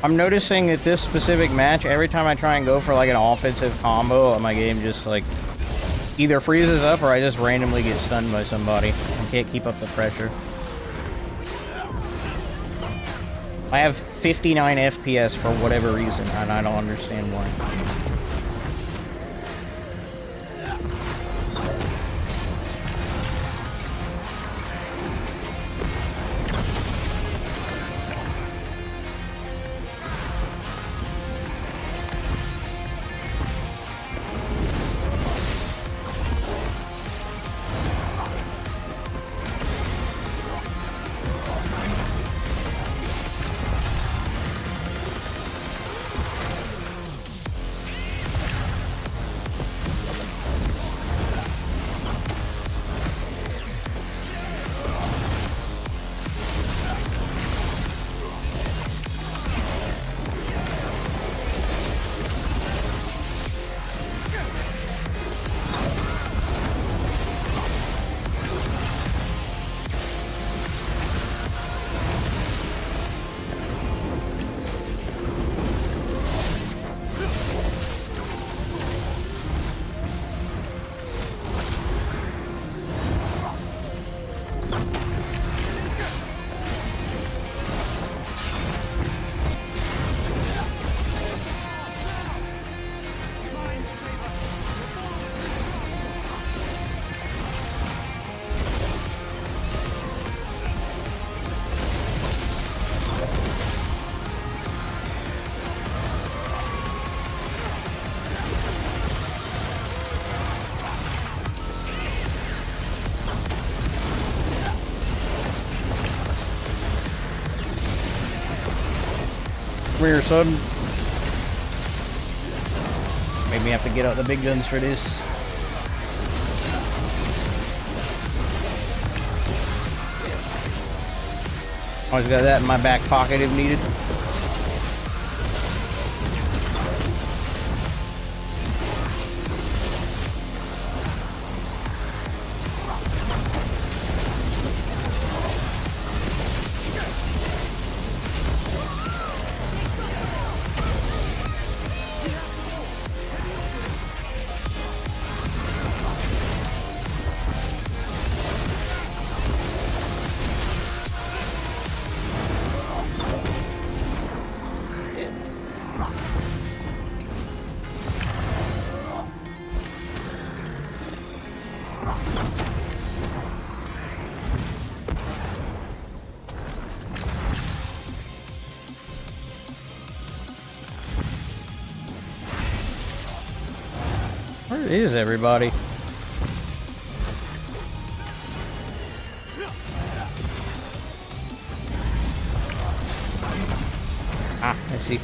I'm noticing that this specific match, every time I try and go for like an offensive combo, my game just like either freezes up or I just randomly get stunned by somebody. I can't keep up the pressure. I have 59 FPS for whatever reason, and I don't understand why. Come here, son. Made me have to get out the big guns for this. Always got that in my back pocket if needed. is everybody? Ah, I see.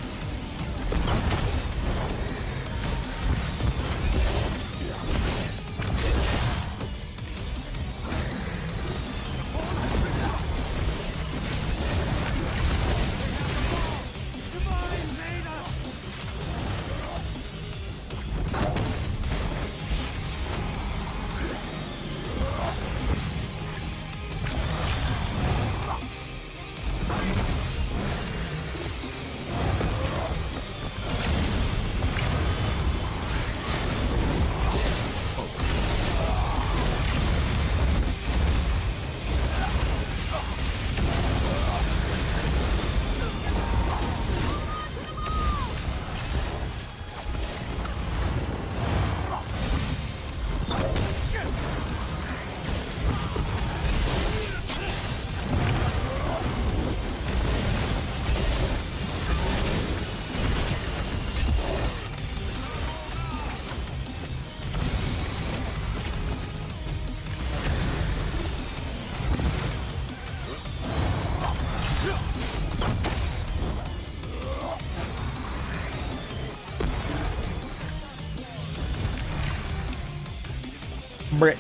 Brit.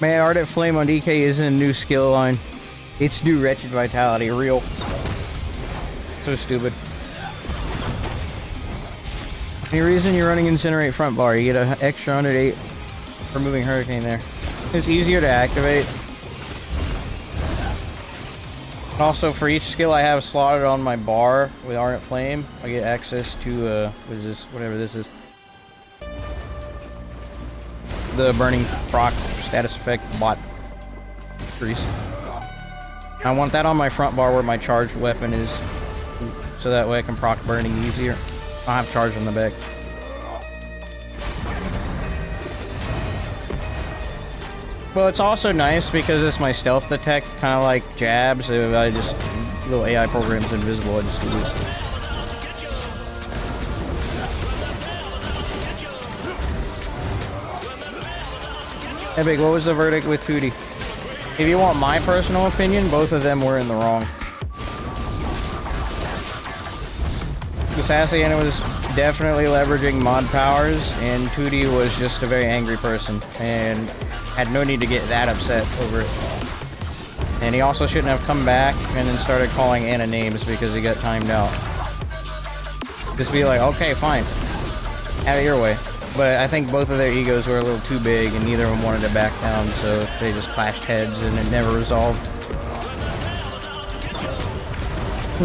Man, Ardent Flame on DK isn't a new skill line. It's new Wretched Vitality, real. So stupid. Any reason you're running Incinerate front bar? You get an extra 108 for moving Hurricane there. It's easier to activate. Also, for each skill I have slotted on my bar with Ardent Flame, I get access to, what is this? Whatever this is. The Burning Proc status effect bot increase. I want that on my front bar where my charged weapon is, so that way I can proc burning easier. I have charge on the back. Well, it's also nice because it's my stealth detect, kind of like JABS. If I just little AI program's invisible, I just do this. Epic, what was the verdict with Tootie? If you want my personal opinion, both of them were in the wrong. 𝙁𝙧𝙚𝙚 was definitely leveraging mod powers, and Tootie was just a very angry person, and had no need to get that upset over it. And he also shouldn't have come back and then started calling Anna names because he got timed out. Just be like, okay, fine. Have it your way. But I think both of their egos were a little too big and neither of them wanted to back down, so they just clashed heads and it never resolved.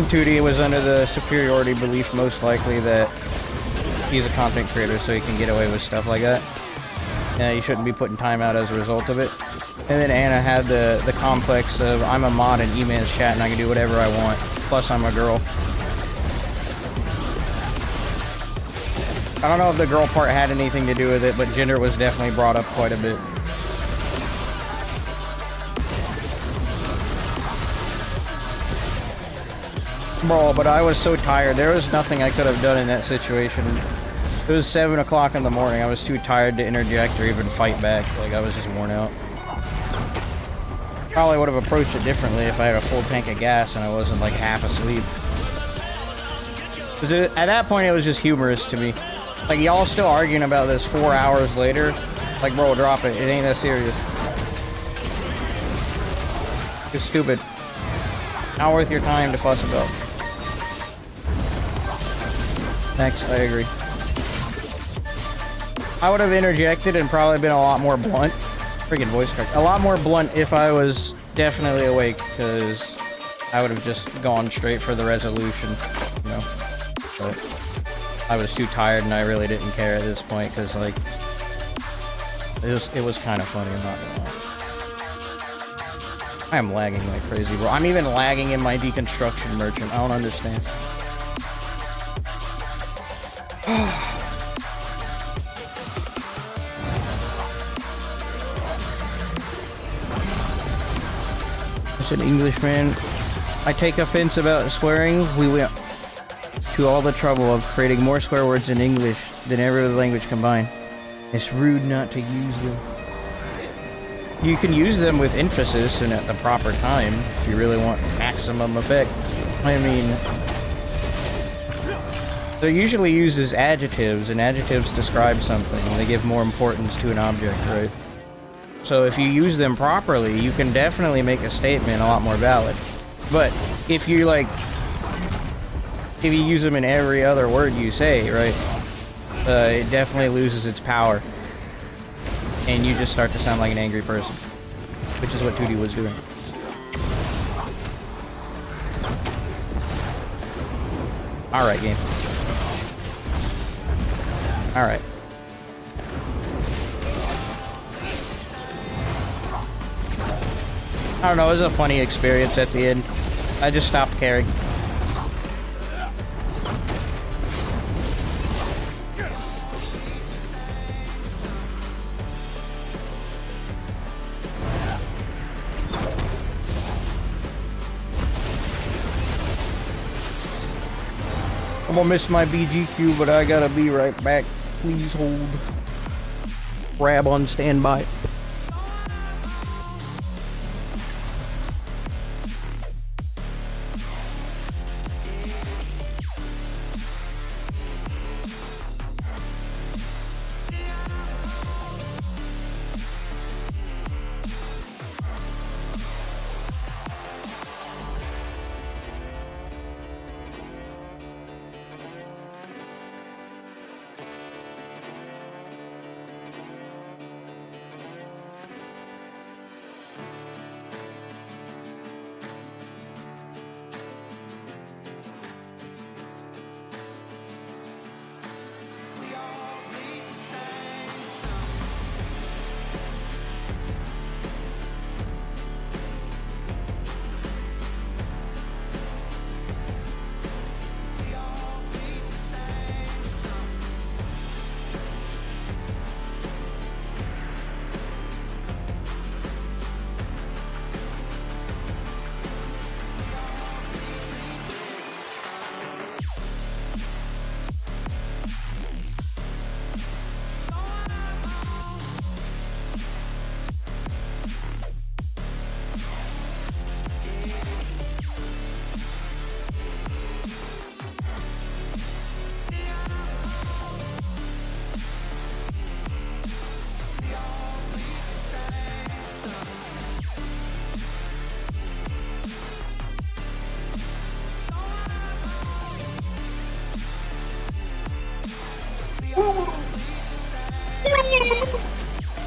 Tootie was under the superiority belief, most likely, that he's a content creator so he can get away with stuff like that. And you shouldn't be putting time out as a result of it. And then Anna had the complex of, I'm a mod in E-Man's chat and I can do whatever I want. Plus I'm a girl. I don't know if the girl part had anything to do with it, but gender was definitely brought up quite a bit. Bro, but I was so tired. There was nothing I could have done in that situation. It was 7 o'clock in the morning. I was too tired to interject or even fight back. Like, I was just worn out. Probably would have approached it differently if I had a full tank of gas and I wasn't, like, half asleep. At that point, it was just humorous to me. Like, y'all still arguing about this 4 hours later. Like, bro, drop it. It ain't that serious. It's stupid. Not worth your time to fuss about. Next, I agree. I would have interjected and probably been a lot more blunt. Freaking voice crack. A lot more blunt if I was definitely awake, because I would have just gone straight for the resolution, you know. But I was too tired and I really didn't care at this point, because, like, it was kind of funny, I'm not gonna lie. I am lagging like crazy, bro. I'm even lagging in my deconstruction merchant. I don't understand. It's an Englishman. I take offense about swearing. We went to all the trouble of creating more swear words in English than every other language combined. It's rude not to use them. You can use them with emphasis and at the proper time if you really want maximum effect. I mean, they're usually used as adjectives, and adjectives describe something. They give more importance to an object, right? So if you use them properly, you can definitely make a statement a lot more valid. But if you if you use them in every other word you say, right, it definitely loses its power. And you just start to sound like an angry person. Which is what 2D was doing. Alright, game. Alright. I don't know, it was a funny experience at the end. I just stopped caring. I'm gonna miss my BGQ, but I gotta be right back. Please hold. Grab on standby.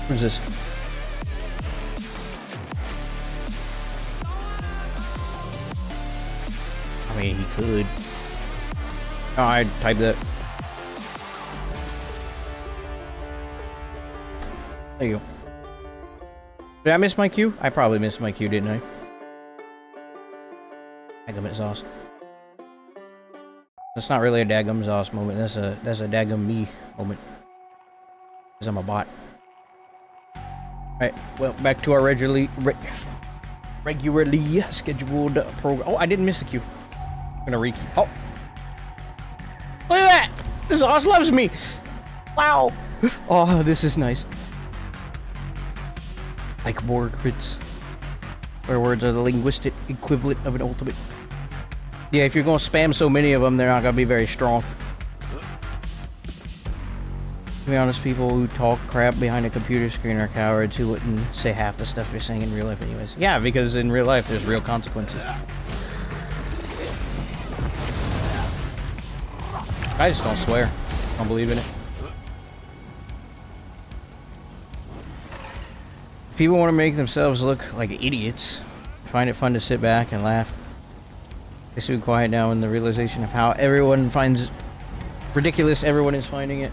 What is this? I mean, he could. Oh, I'd type that. There you go. Did I miss my cue? I probably missed my cue, didn't I? Daggum sauce. That's not really a daggum sauce moment. That's a daggum me moment. Because I'm a bot. Alright, well, back to our regularly scheduled program. Oh, I didn't miss the cue. I'm gonna re-key. Oh! Look at that! This sauce loves me! Wow! Oh, this is nice. Like more crits. Where words are the linguistic equivalent of an ultimate. Yeah, if you're gonna spam so many of them, they're not gonna be very strong. To be honest, people who talk crap behind a computer screen are cowards who wouldn't say half the stuff they're saying in real life anyways. Yeah, because in real life, there's real consequences. I just don't swear. I don't believe in it. If people want to make themselves look like idiots, find it fun to sit back and laugh. They soon quiet down in the realization of how everyone finds ridiculous everyone is finding it.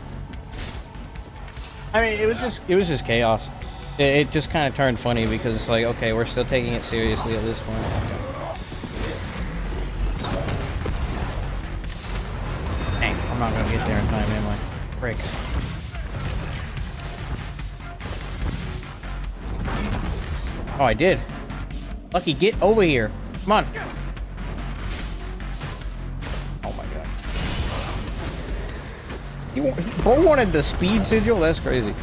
I mean, it was just chaos. It just kind of turned funny because it's like, okay, we're still taking it seriously at this point. Dang, I'm not gonna get there in time, am I? Frick. Oh, I did. Lucky, get over here. Come on. Bro wanted the speed sigil? That's crazy.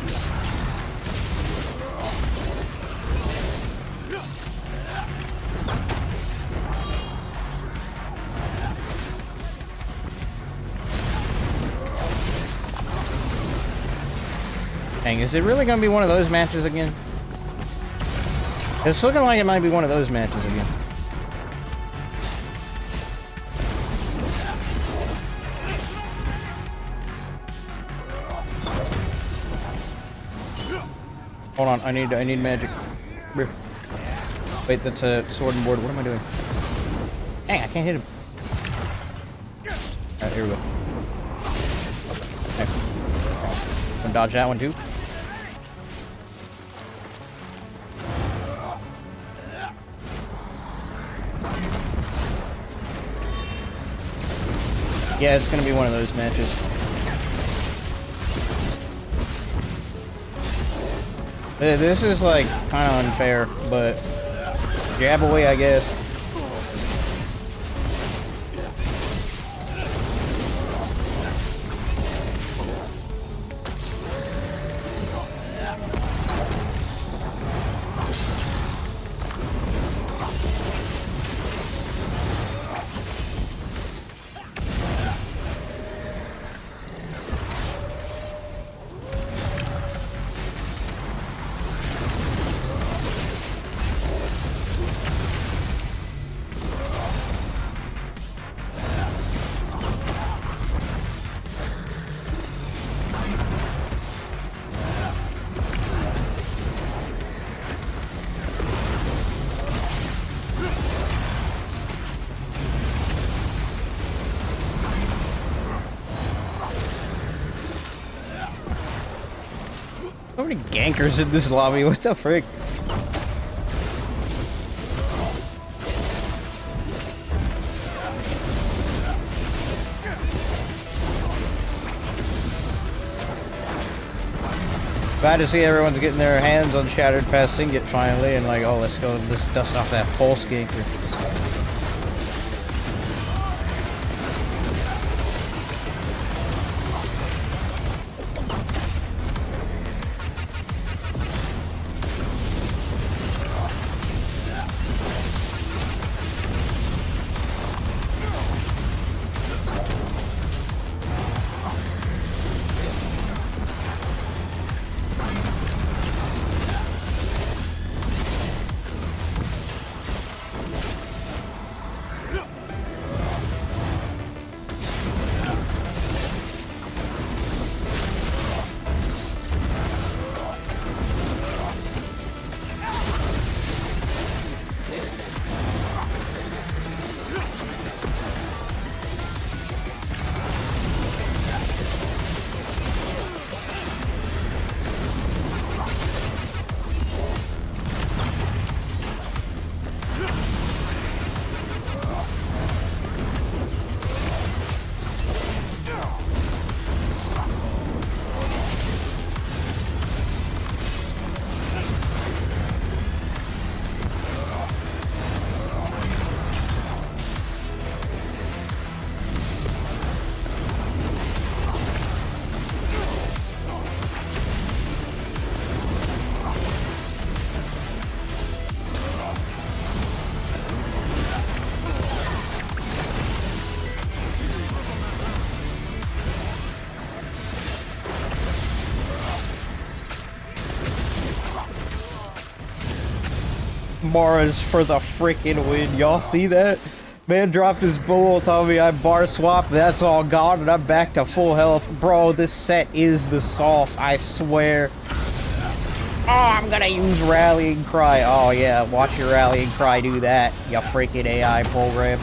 Dang, is it really gonna be one of those matches again? It's looking like it might be one of those matches again. Hold on, I need magic. Wait, that's a sword and board. What am I doing? Dang, I can't hit him. Alright, here we go. Okay. Gonna dodge that one too. Yeah, it's gonna be one of those matches. This is like kind of unfair, but jab away, I guess. So many gankers in this lobby, what the frick? Glad to see everyone's getting their hands on Shattered Past Signet finally, and like, oh, let's dust off that pulse ganker. Mars for the freaking win. Y'all see that? Man dropped his bull, told me I bar swap, that's all gone, and I'm back to full health. Bro, this set is the sauce, I swear. Oh, I'm gonna use Rallying Cry. Oh yeah, watch your Rallying Cry do that, you freaking AI program.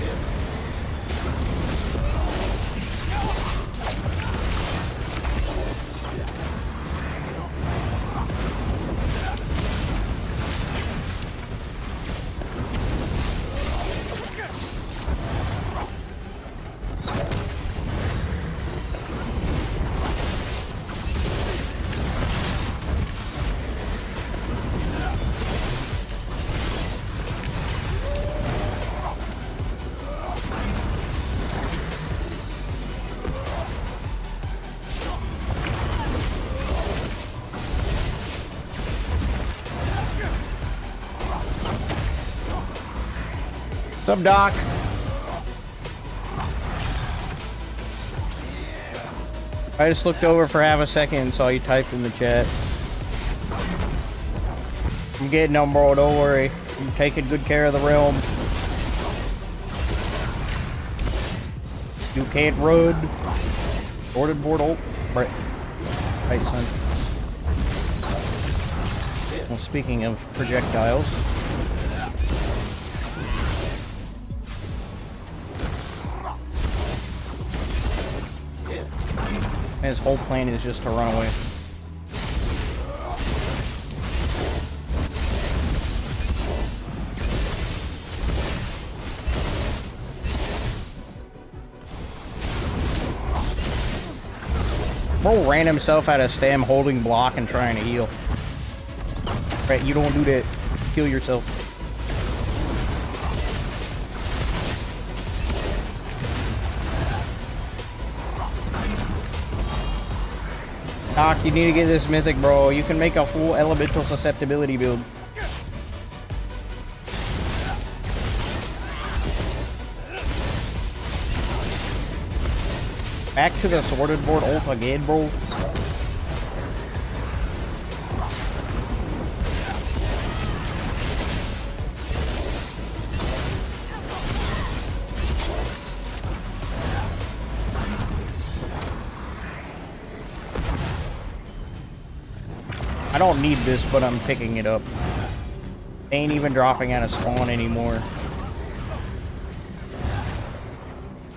What's up, Doc? I just looked over for half a second and saw you typed in the chat. I'm getting them, bro. Don't worry. I'm taking good care of the realm. You can't run. Sorted board ult. Right. Right, son. Well, speaking of projectiles. And his whole plan is just to run away. Bro ran himself out of stam holding block and trying to heal. Right, you don't do that. Kill yourself. Doc, you need to get this mythic, bro. You can make a full elemental susceptibility build. Back to the sorted board ult again, bro. I don't need this, but I'm picking it up. Ain't even dropping out of spawn anymore.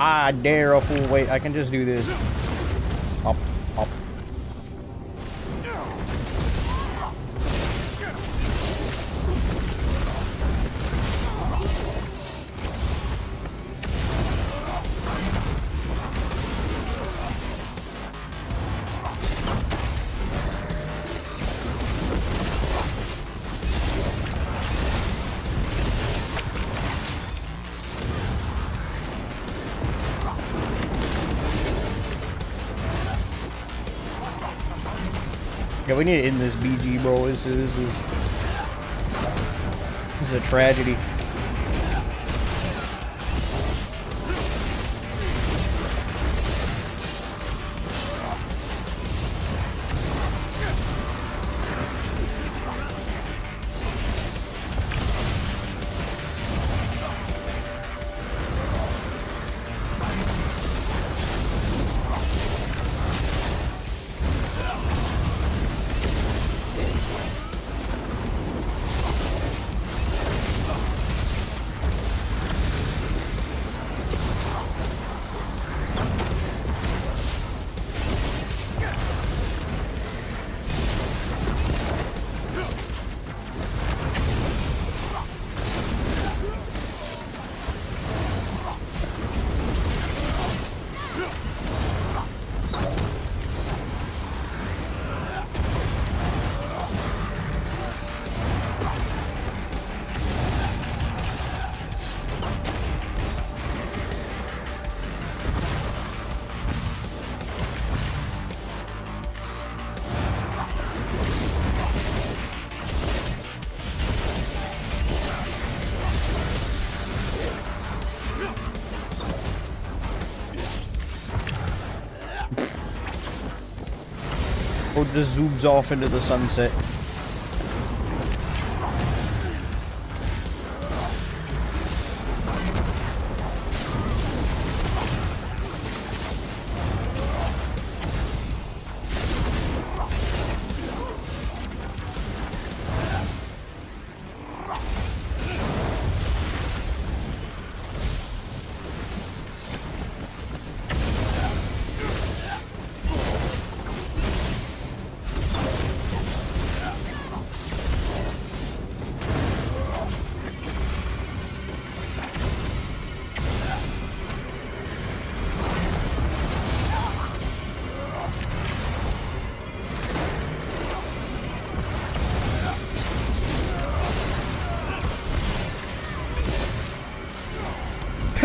I dare a fool. Wait, I can just do this. Up, up. Yeah, we need to end this BG, bro. This is a tragedy. Or just zooms off into the sunset.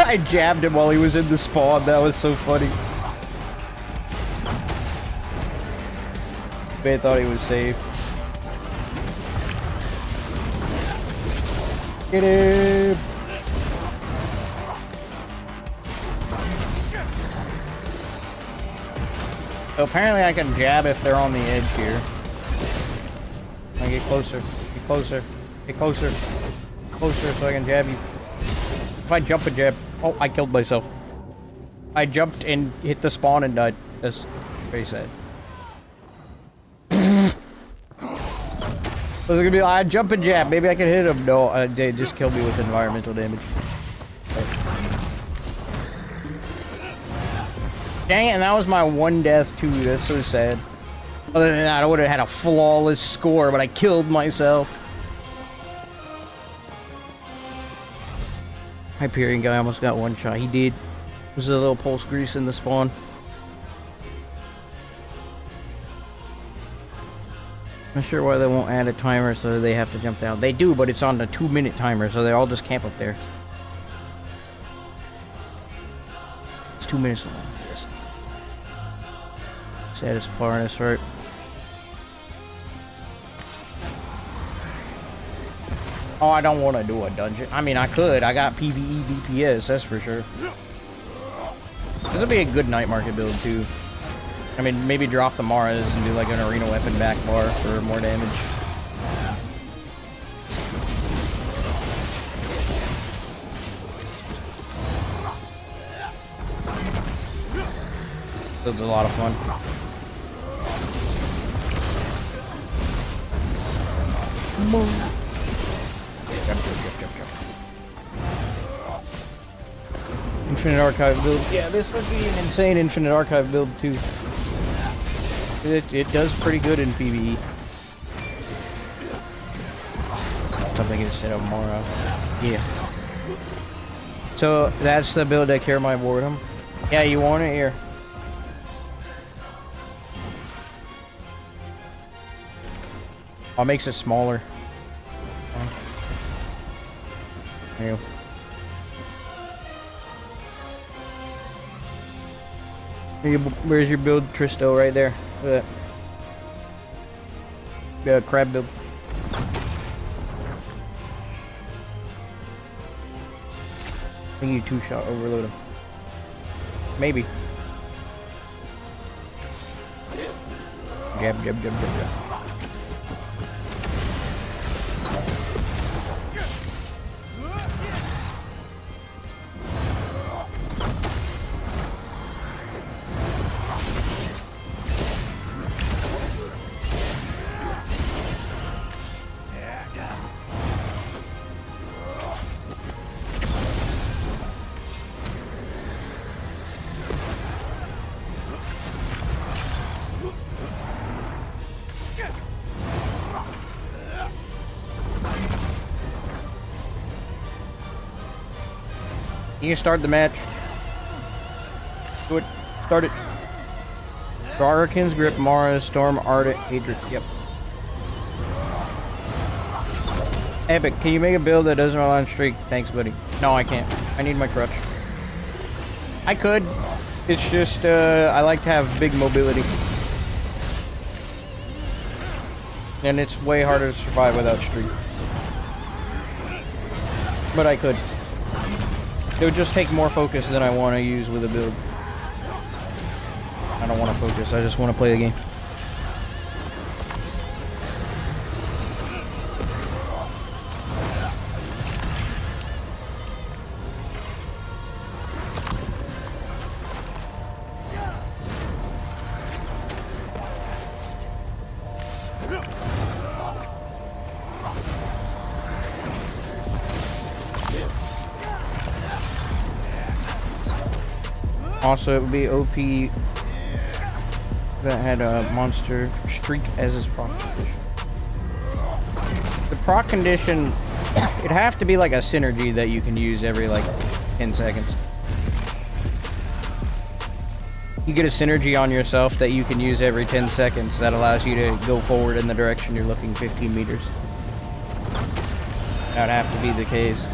I jabbed him while he was in the spawn. That was so funny. They thought he was safe. Get him! So apparently I can jab if they're on the edge here. I get closer, get closer, get closer, closer so I can jab you. If I jump a jab, oh, I killed myself. I jumped and hit the spawn and died. That's very sad. I was gonna be like, I jump and jab, maybe I can hit him. No, they just killed me with environmental damage. Dang it, and that was my one death too, that's so sad. Other than that, I would have had a flawless score, but I killed myself. Hyperion guy almost got one shot, he did. There's a little pulse grease in the spawn. Not sure why they won't add a timer so they have to jump down. They do, but it's on the 2-minute timer, so they all just camp up there. It's 2 minutes long. Yes. Saddest part, that's right. Oh, I don't want to do a dungeon. I mean, I could. I got PvE DPS, that's for sure. This would be a good night market build, too. I mean, maybe drop the Maras and do like an arena weapon back bar for more damage. Build's a lot of fun. Infinite Archive build. Yeah, this would be an insane Infinite Archive build, too. It does pretty good in PvE. Something instead of Mara. Yeah. So that's the build that cure my boredom. Yeah, you want it here. Oh, it makes it smaller. There you go. Where's your build, Tristo? Right there. Look at that. Yeah, crab build. I think you two-shot overload him. Maybe. Jab, jab, jab, jab, jab. You can start the match. Do it. Start it. Garkin's Grip, Mara, Storm, Ardent, Adric. Yep. Epic, can you make a build that doesn't rely on streak? Thanks, buddy. No, I can't. I need my crutch. I could. It's just, I like to have big mobility. And it's way harder to survive without streak. But I could. It would just take more focus than I want to use with a build. I don't want to focus, I just want to play the game. Also, it would be OP that had a monster streak as his proc condition. The proc condition, it'd have to be like a synergy that you can use every like 10 seconds. You get a synergy on yourself that you can use every 10 seconds that allows you to go forward in the direction you're looking 15 meters. That would have to be the case.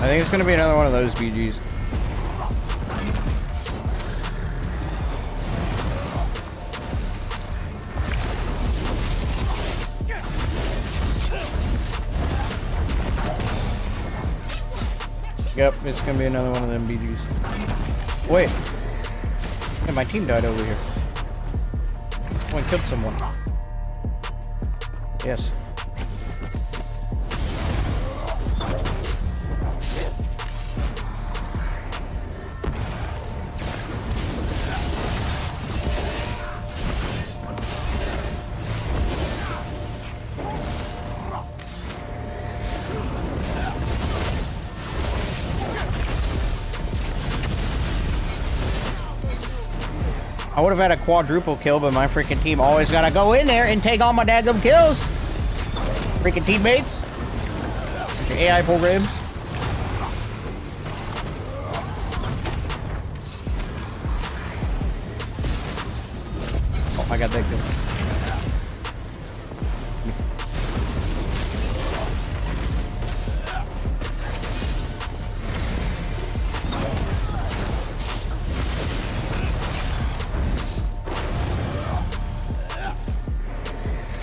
I think it's gonna be another one of those BGs. Yep, it's gonna be another one of them BGs. Wait. Hey, my team died over here. Someone killed someone. Yes. I would have had a quadruple kill, but my freaking team always gotta go in there and take all my daggum kills. Freaking teammates. Your AI programs. Oh, I got that kill.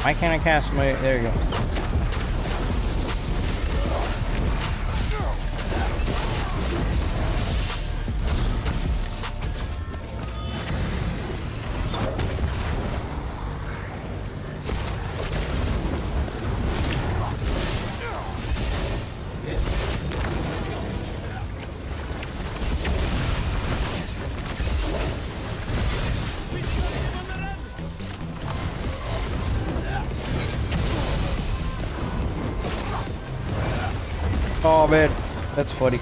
Why can't I cast my... There you go. Oh man, that's funny.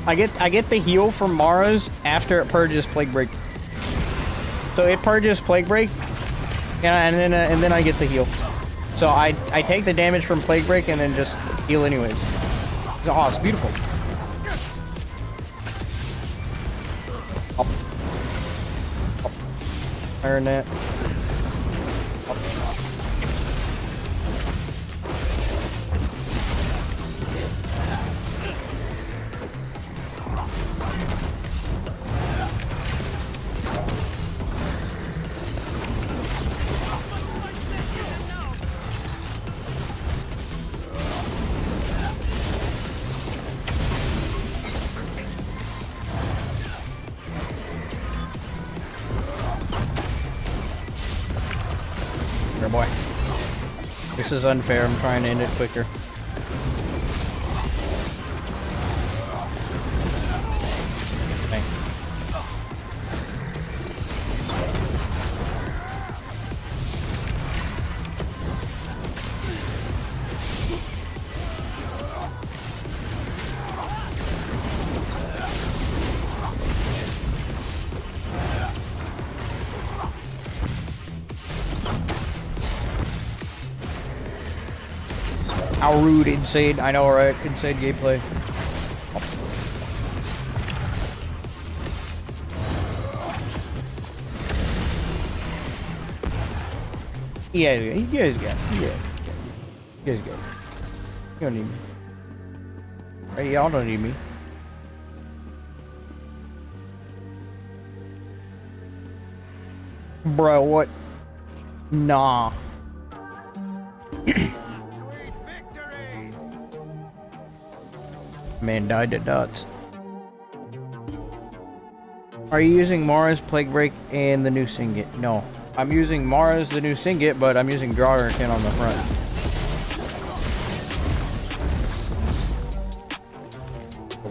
I get the heal from Mara's after it purges Plague Break. So it purges Plague Break, and then I get the heal. So I take the damage from Plague Break and then just heal anyways. Oh, it's beautiful. Iron that. Boy. This is unfair. I'm trying to end it quicker. Okay. How rude, insane. I know, right? Insane gameplay. Yeah, you guys got it. Yeah. You guys got it. You don't need me. Right, y'all don't need me. Bro, what? Nah. Man died to dots. Are you using Mara's Plague Break and the new Signet? No. I'm using Mara's the new Signet, but I'm using Draugr on the front.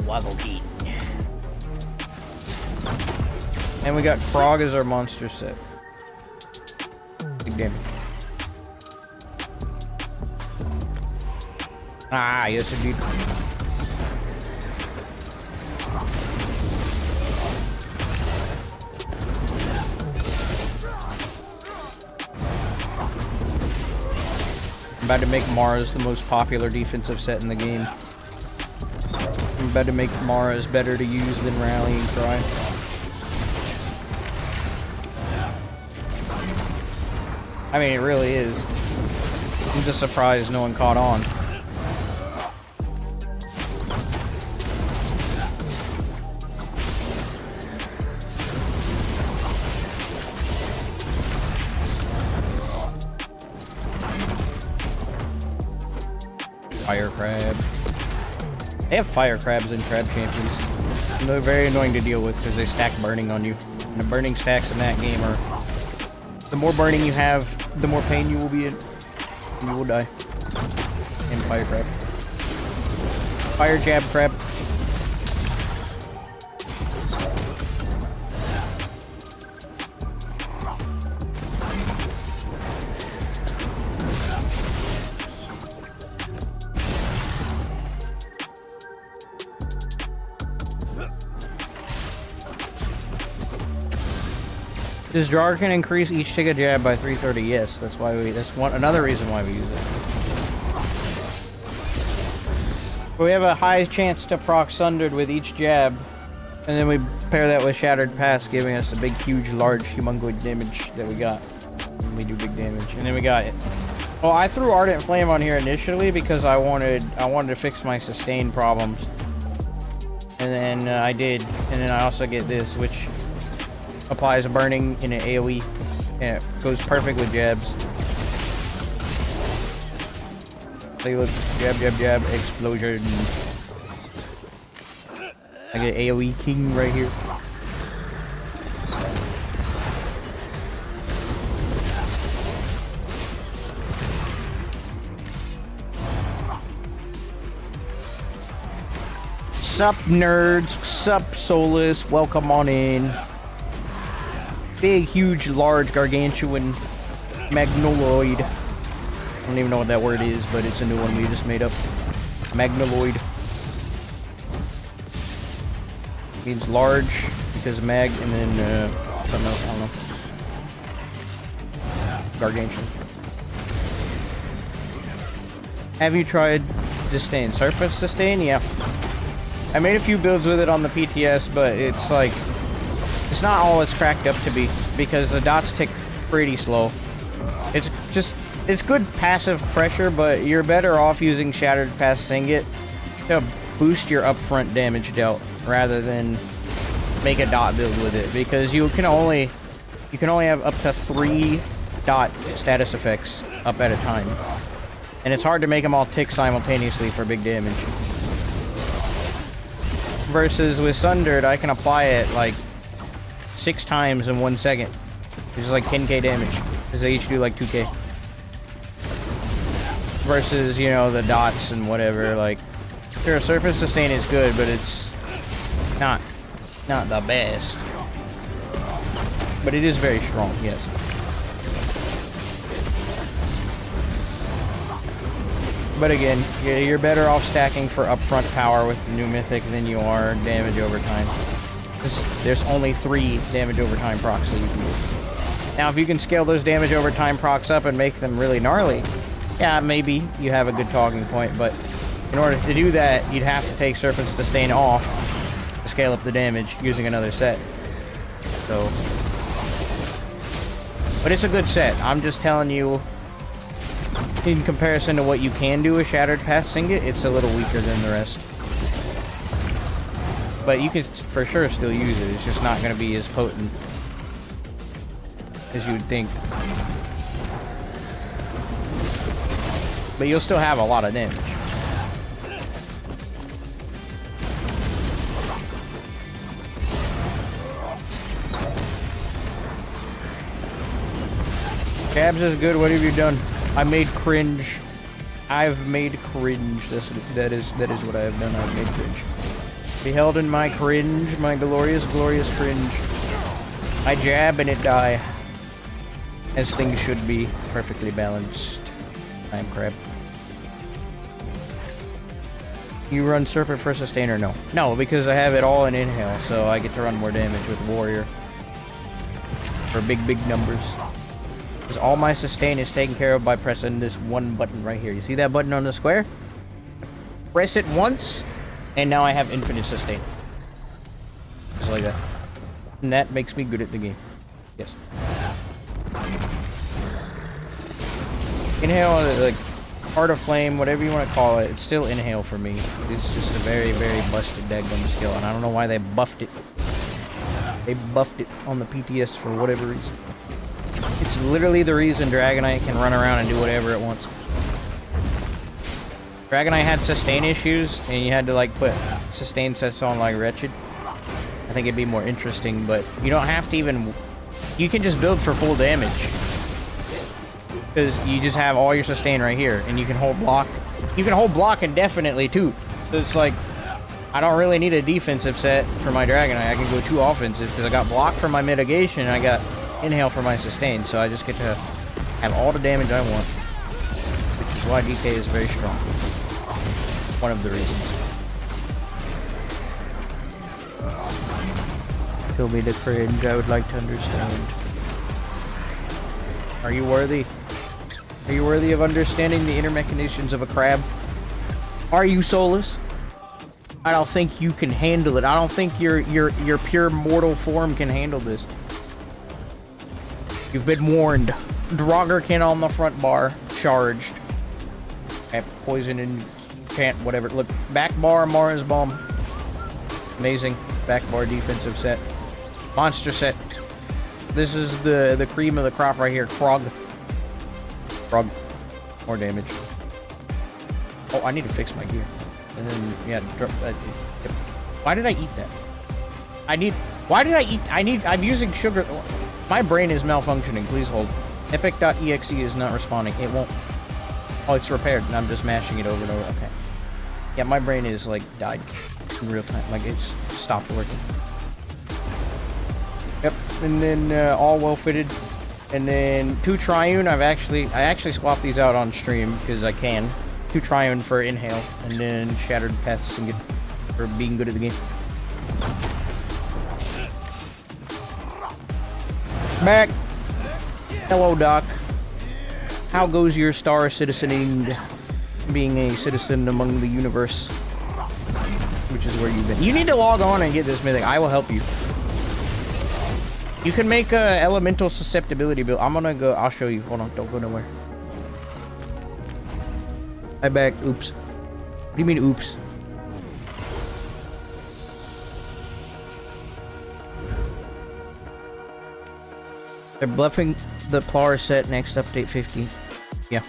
Wagglebeat. And we got Frog as our monster set. Big damage. Ah, yes indeed. I'm about to make Mara's the most popular defensive set in the game. I'm about to make Mara's better to use than Rallying Cry. I mean, it really is. I'm just surprised no one caught on. Fire crab. They have fire crabs in crab champions. And they're very annoying to deal with because they stack burning on you. And the burning stacks in that game are... The more burning you have, the more pain you will be in. And you will die. And fire crab. Fire jab crab. This drawer can increase each tick of jab by 330. Yes, that's why we. That's another reason why we use it. We have a high chance to proc sundered with each jab, and then we pair that with shattered pass, giving us the big, huge, large, humongous damage that we got. And we do big damage, and then we got it. Well, I threw Ardent Flame on here initially because I wanted to fix my sustain problems, and then I did, and then I also get this, which applies a burning in an AoE, and it goes perfect with jabs. Take a look, jab, jab, jab, explosion. I get AoE king right here. Sup nerds, sup Solus, welcome on in. Big, huge, large, gargantuan magnoloid. I don't even know what that word is, but it's a new one we just made up. Magnoloid. Means large because mag, and then something else, I don't know. Gargantuan. Have you tried Disdain? Surface Disdain? Yeah. I made a few builds with it on the PTS, but it's like... It's not all it's cracked up to be, because the dots tick pretty slow. It's just... It's good passive pressure, but you're better off using Shattered Pass Signet to boost your upfront damage dealt, rather than make a dot build with it, because you can only have up to 3 dot status effects up at a time. And it's hard to make them all tick simultaneously for big damage. Versus with Sundered, I can apply it like 6 times in 1 second. Which is like 10k damage, because they each do like 2k. Versus, you know, the dots and whatever, like... Sure, Surface Sustain is good, but it's not the best. But it is very strong, yes. But again, you're better off stacking for upfront power with the new mythic than you are damage over time. There's only 3 damage over time procs that you can do. Now, if you can scale those damage over time procs up and make them really gnarly, yeah, maybe you have a good talking point, but in order to do that, you'd have to take Surface Disdain off to scale up the damage using another set. So, but it's a good set. I'm just telling you, in comparison to what you can do with Shattered Path Signet, it's a little weaker than the rest. But you can for sure still use it. It's just not going to be as potent as you would think. But you'll still have a lot of damage. JABS is good. What have you done? I made cringe. I've made cringe. That is what I have done. I've made cringe. Beheld in my cringe, my glorious, glorious cringe. I jab and it die. As things should be, perfectly balanced. I am crab. You run Serpent for Sustainer? No. No, because I have it all in Inhale, so I get to run more damage with Warrior. For big, big numbers. Because all my sustain is taken care of by pressing this one button right here. You see that button on the square? Press it once, and now I have infinite sustain. Just like that. And that makes me good at the game. Yes. Inhale, like, Heart of Flame, whatever you want to call it, it's still Inhale for me. It's just a very, very busted daggum skill, and I don't know why they buffed it. They buffed it on the PTS for whatever reason. It's literally the reason Dragonite can run around and do whatever it wants. Dragonite had sustain issues, and you had to like put sustain sets on like Wretched. I think it'd be more interesting, but you don't have to even... You can just build for full damage. Because you just have all your sustain right here, and you can hold block. You can hold block indefinitely, too. So it's like, I don't really need a defensive set for my Dragonite. I can go 2 offensive, because I got block for my mitigation, and I got inhale for my sustain. So I just get to have all the damage I want. Which is why DK is very strong. One of the reasons. Show me the cringe, I would like to understand. Are you worthy? Are you worthy of understanding the inner machinations of a crab? Are you soulless? I don't think you can handle it. I don't think your pure mortal form can handle this. You've been warned. Draugr on the front bar, charged. At poison and chant, whatever. Look, back bar, Mara's bomb. Amazing. Back bar defensive set. Monster set. This is the cream of the crop right here. Krog. More damage. Oh, I need to fix my gear. And then, yeah, why did I eat that? I'm using sugar. My brain is malfunctioning. Please hold. Epic.exe is not responding. It won't. Oh, it's repaired, and I'm just mashing it over and over. Okay. Yeah, my brain is, like, died in real time. Like, it's stopped working. Yep, and then all well fitted, and then 2 Triune. I actually swapped these out on stream because I can. 2 Triune for inhale, and then Shattered Pets and get for being good at the game. Back. Hello, Doc. How goes your star citizening, being a citizen among the universe, which is where you've been? You need to log on and get this mythic. I will help you. You can make a elemental susceptibility build. I'm gonna go. I'll show you. Hold on. Don't go nowhere. I back. Oops. What do you mean, oops? They're bluffing the Plar set next update 50. Yeah.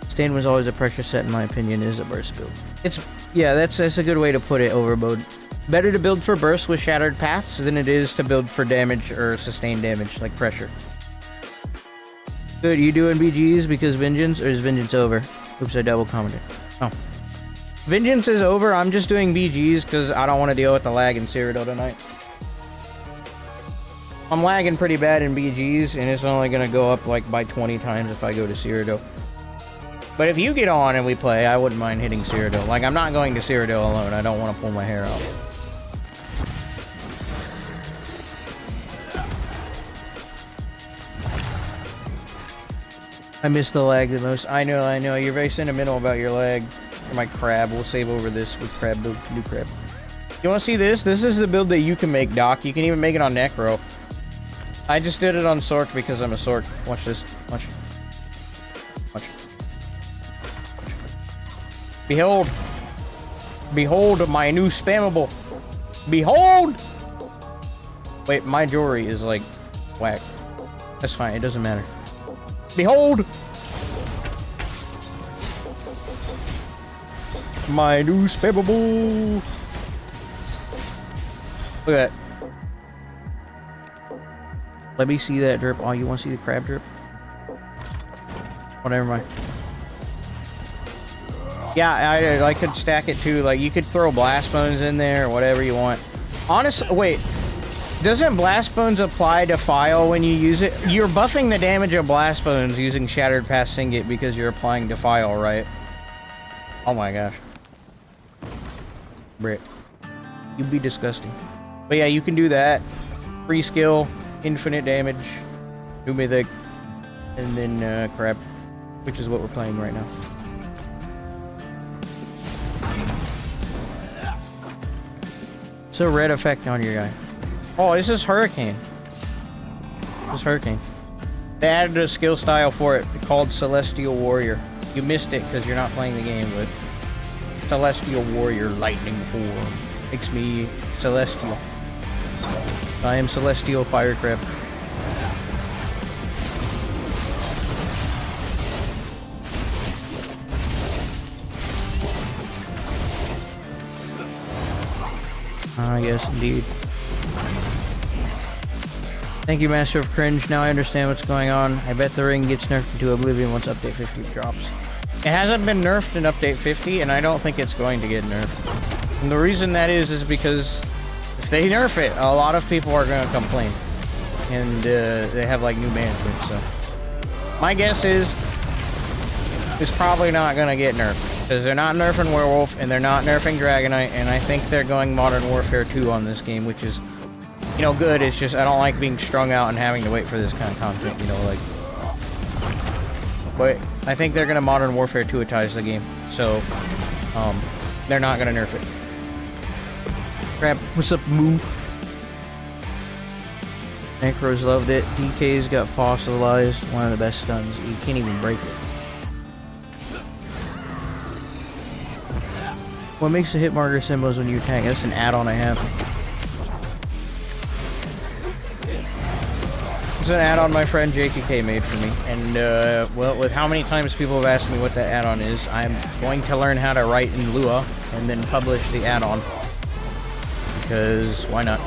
Stain was always a pressure set in my opinion. Is a burst build. It's yeah. That's a good way to put it. Overbode. Better to build for burst with shattered paths than it is to build for damage or sustained damage, like pressure. Good, you doing BGs because Vengeance, or is Vengeance over? Oops, I double commented. Oh. Vengeance is over, I'm just doing BGs because I don't want to deal with the lag in Cyrodiil tonight. I'm lagging pretty bad in BGs, and it's only going to go up like by 20 times if I go to Cyrodiil. But if you get on and we play, I wouldn't mind hitting Cyrodiil. Like, I'm not going to Cyrodiil alone, I don't want to pull my hair out. I miss the lag the most. I know. You're very sentimental about your lag. Or my crab. We'll save over this with crab build. New crab. You want to see this? This is the build that you can make, Doc. You can even make it on Necro. I just did it on Sork because I'm a Sork. Watch this. Watch. Watch. Behold. Behold my new spammable. Behold! Wait, my jewelry is like whack. That's fine. It doesn't matter. Behold! My new spammable! Look at that. Let me see that drip. Oh, you want to see the crab drip? Oh, never mind. Yeah, I could stack it too. Like, you could throw blast bones in there or whatever you want. Honestly, wait. Doesn't Blast Bones apply to File when you use it? You're buffing the damage of Blast Bones using Shattered Path Signet because you're applying to File, right? Oh my gosh. Brit. You'd be disgusting. But yeah, you can do that. Free skill, infinite damage, new mythic, and then crab, which is what we're playing right now. So red effect on your guy. Oh, this is Hurricane. This is Hurricane. They added a skill style for it called Celestial Warrior. You missed it because you're not playing the game, but Celestial Warrior Lightning Form makes me Celestial. I am Celestial Fire Crab. Yes, indeed. Thank you, Master of Cringe. Now I understand what's going on. I bet the ring gets nerfed into oblivion once Update 50 drops. It hasn't been nerfed in Update 50, and I don't think it's going to get nerfed. And the reason that is because if they nerf it, a lot of people are going to complain. And they have, like, new management, so... My guess is it's probably not going to get nerfed. Because they're not nerfing Werewolf, and they're not nerfing Dragonite, and I think they're going Modern Warfare 2 on this game, which is... You know, good. It's just I don't like being strung out and having to wait for this kind of content. You know, like. But I think they're gonna Modern Warfare 2-itize the game, so they're not gonna nerf it. Crap, what's up, Moo? Necros loved it. DK's got fossilized. One of the best stuns. You can't even break it. What makes the hit marker symbols when you attack? That's an add-on I have. It's an add-on my friend JKK made for me, and well, with how many times people have asked me what that add-on is, I'm going to learn how to write in Lua and then publish the add-on, because why not?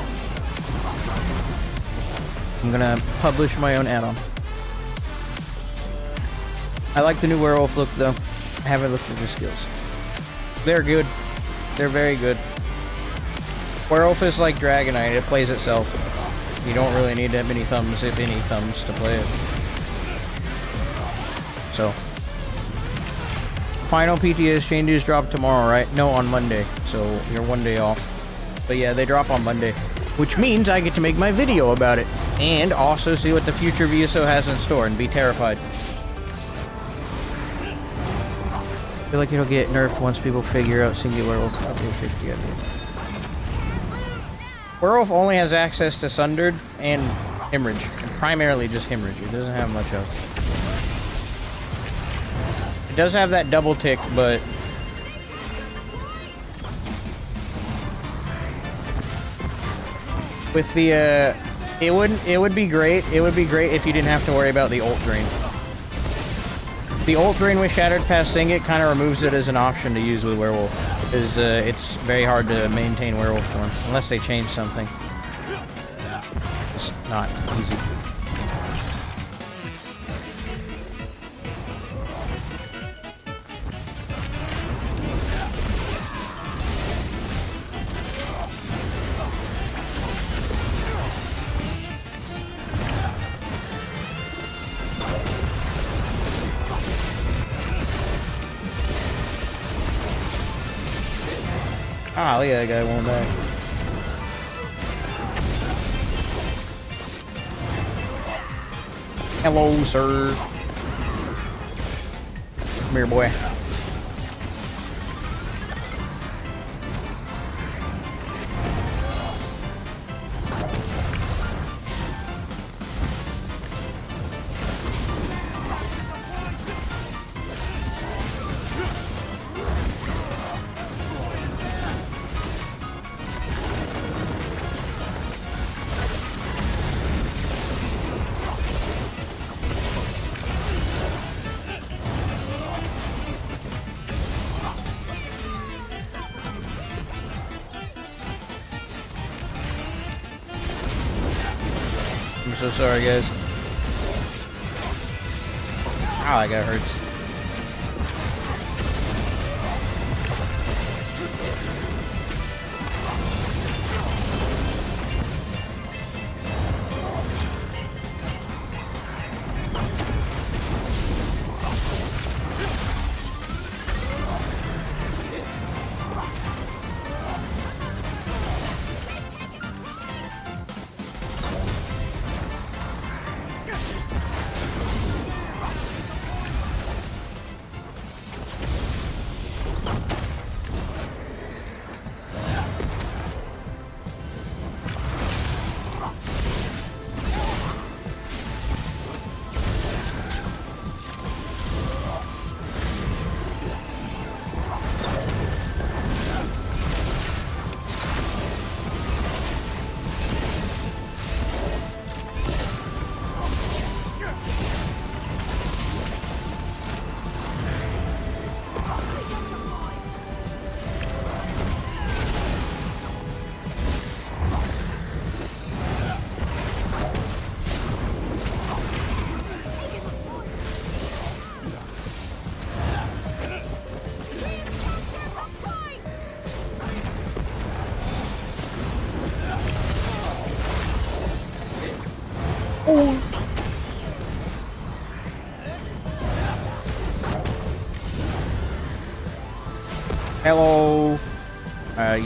I'm gonna publish my own add-on. I like the new werewolf look though. I haven't looked at the skills. They're good. They're very good. Werewolf is like Dragonite, it plays itself. You don't really need that many thumbs, if any thumbs, to play it. So. Final PTS changes drop tomorrow, right? No, on Monday. So, you're one day off. But yeah, they drop on Monday. Which means I get to make my video about it. And also see what the future of ESO has in store and be terrified. I feel like it'll get nerfed once people figure out Singular Werewolf Update 50, I think. Werewolf only has access to Sundered and Hemorrhage. And primarily just Hemorrhage. It doesn't have much else. It does have that double tick, but... With the, it would be great. It would be great if you didn't have to worry about the ult drain. The ult drain with Shattered Past Signet kind of removes it as an option to use with Werewolf. Because it's very hard to maintain Werewolf form, unless they change something. It's not easy. Ah, look at that guy won't die. Hello, sir. Come here, boy. I'm so sorry, guys. Ow, that guy hurts. Hello. Are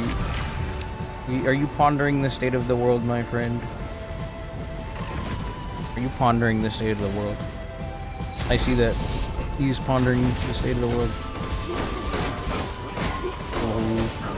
you pondering the state of the world, my friend? Are you pondering the state of the world? I see that he's pondering the state of the world. Oh.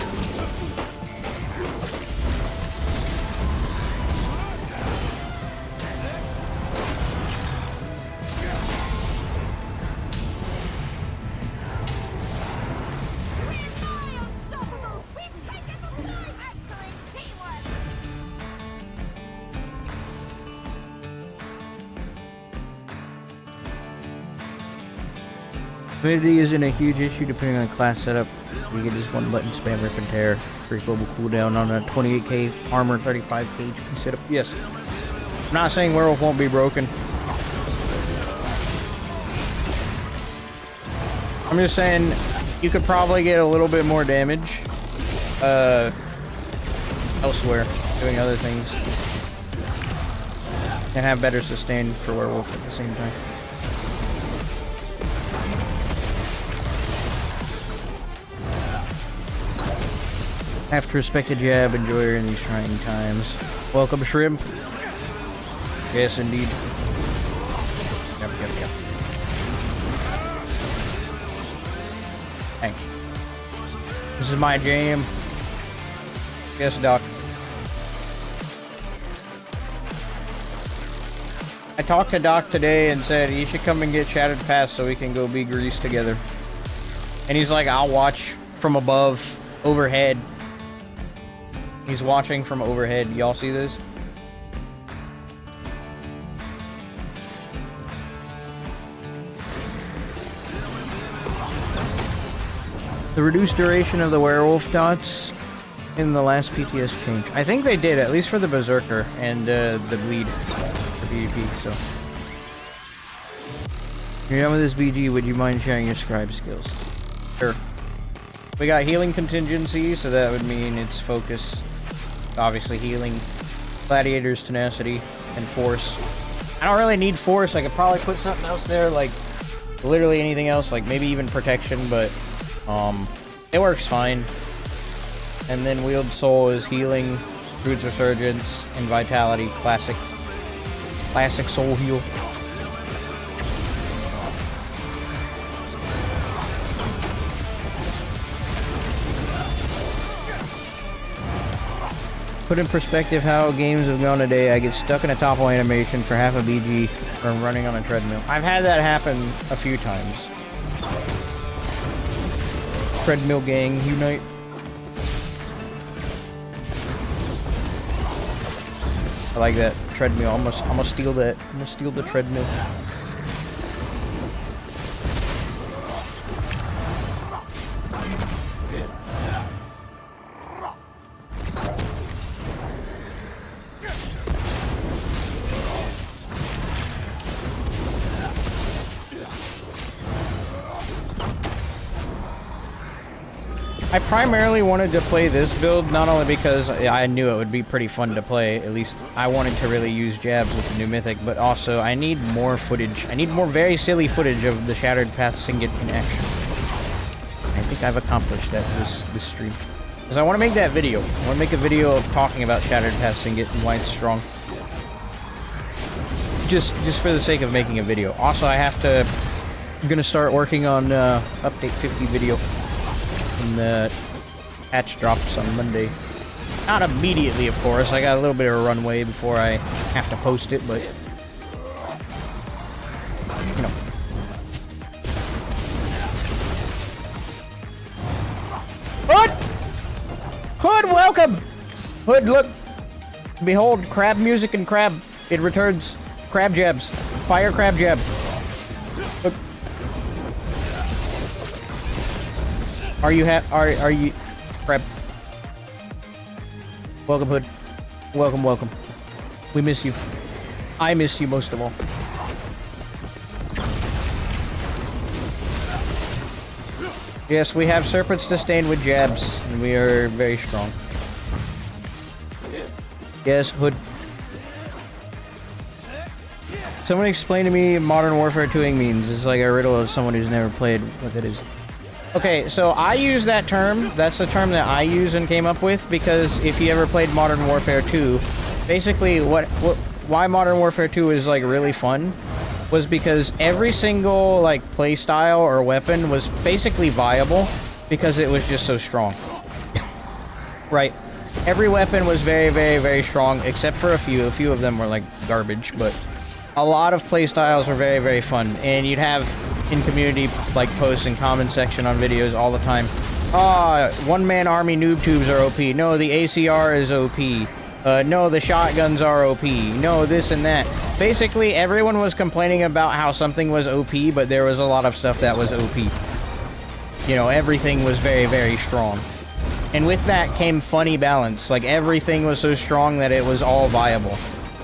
Fluidity isn't a huge issue depending on class setup. You get just one button spam rip and tear. Free global cooldown on a 28k armor, 35 HP setup. Yes. I'm not saying werewolf won't be broken. I'm just saying you could probably get a little bit more damage elsewhere, doing other things. And have better sustain for werewolf at the same time. Have to respect a jab, enjoy her in these trying times. Welcome, Shrimp. Yes, indeed. Yep. Hey. This is my jam. Yes, Doc. I talked to Doc today and said he should come and get Shattered Pass so we can go be greased together. And he's like, I'll watch from above, overhead. He's watching from overhead. Y'all see this? The reduced duration of the werewolf dots in the last PTS change. I think they did, at least for the Berserker and the bleed for PvP, so. If you're done with this BG, would you mind sharing your scribe skills? Sure. We got healing contingency, so that would mean it's focus. Obviously healing, gladiator's tenacity, and force. I don't really need force. I could probably put something else there, like literally anything else, like maybe even protection, but it works fine. And then wield soul is healing, Druid's Resurgence, and vitality, classic soul heal. Put in perspective how games have gone today. I get stuck in a topple animation for half a BG from running on a treadmill. I've had that happen a few times. Treadmill gang, unite. I like that treadmill. I'm gonna steal that. I'm gonna steal the treadmill. I primarily wanted to play this build, not only because I knew it would be pretty fun to play, at least I wanted to really use jabs with the new mythic, but also I need more footage. I need more very silly footage of the Shattered Path Signet in action. I think I've accomplished that this stream. Because I want to make that video. I want to make a video of talking about Shattered Path Signet and why it's strong. Just for the sake of making a video. Also, I'm gonna start working on update 50 video. And the patch drops on Monday. Not immediately, of course. I got a little bit of a runway before I have to post it, but you know. Hood! Hood, welcome! Hood, look! Behold, crab music and crab. It returns crab jabs. Fire crab jab. Look. Are you crab? Welcome, Hood. Welcome. We miss you. I miss you most of all. Yes, we have serpents to stain with jabs, and we are very strong. Yes, Hood. Someone explain to me Modern Warfare 2ing means. It's like a riddle of someone who's never played what that is. Okay, so I use that term. That's the term that I use and came up with, because if you ever played Modern Warfare 2, basically why Modern Warfare 2 is like really fun was because every single like play style or weapon was basically viable because it was just so strong. Right. Every weapon was very, very, very strong, except for a few. A few of them were like garbage, but a lot of play styles were very, very fun. And you'd have in community like posts and comment section on videos all the time. One-man army noob tubes are OP. No, the ACR is OP. No, the shotguns are OP. No, this and that. Basically, everyone was complaining about how something was OP, but there was a lot of stuff that was OP. You know, everything was very, very strong. And with that came funny balance. Like, everything was so strong that it was all viable.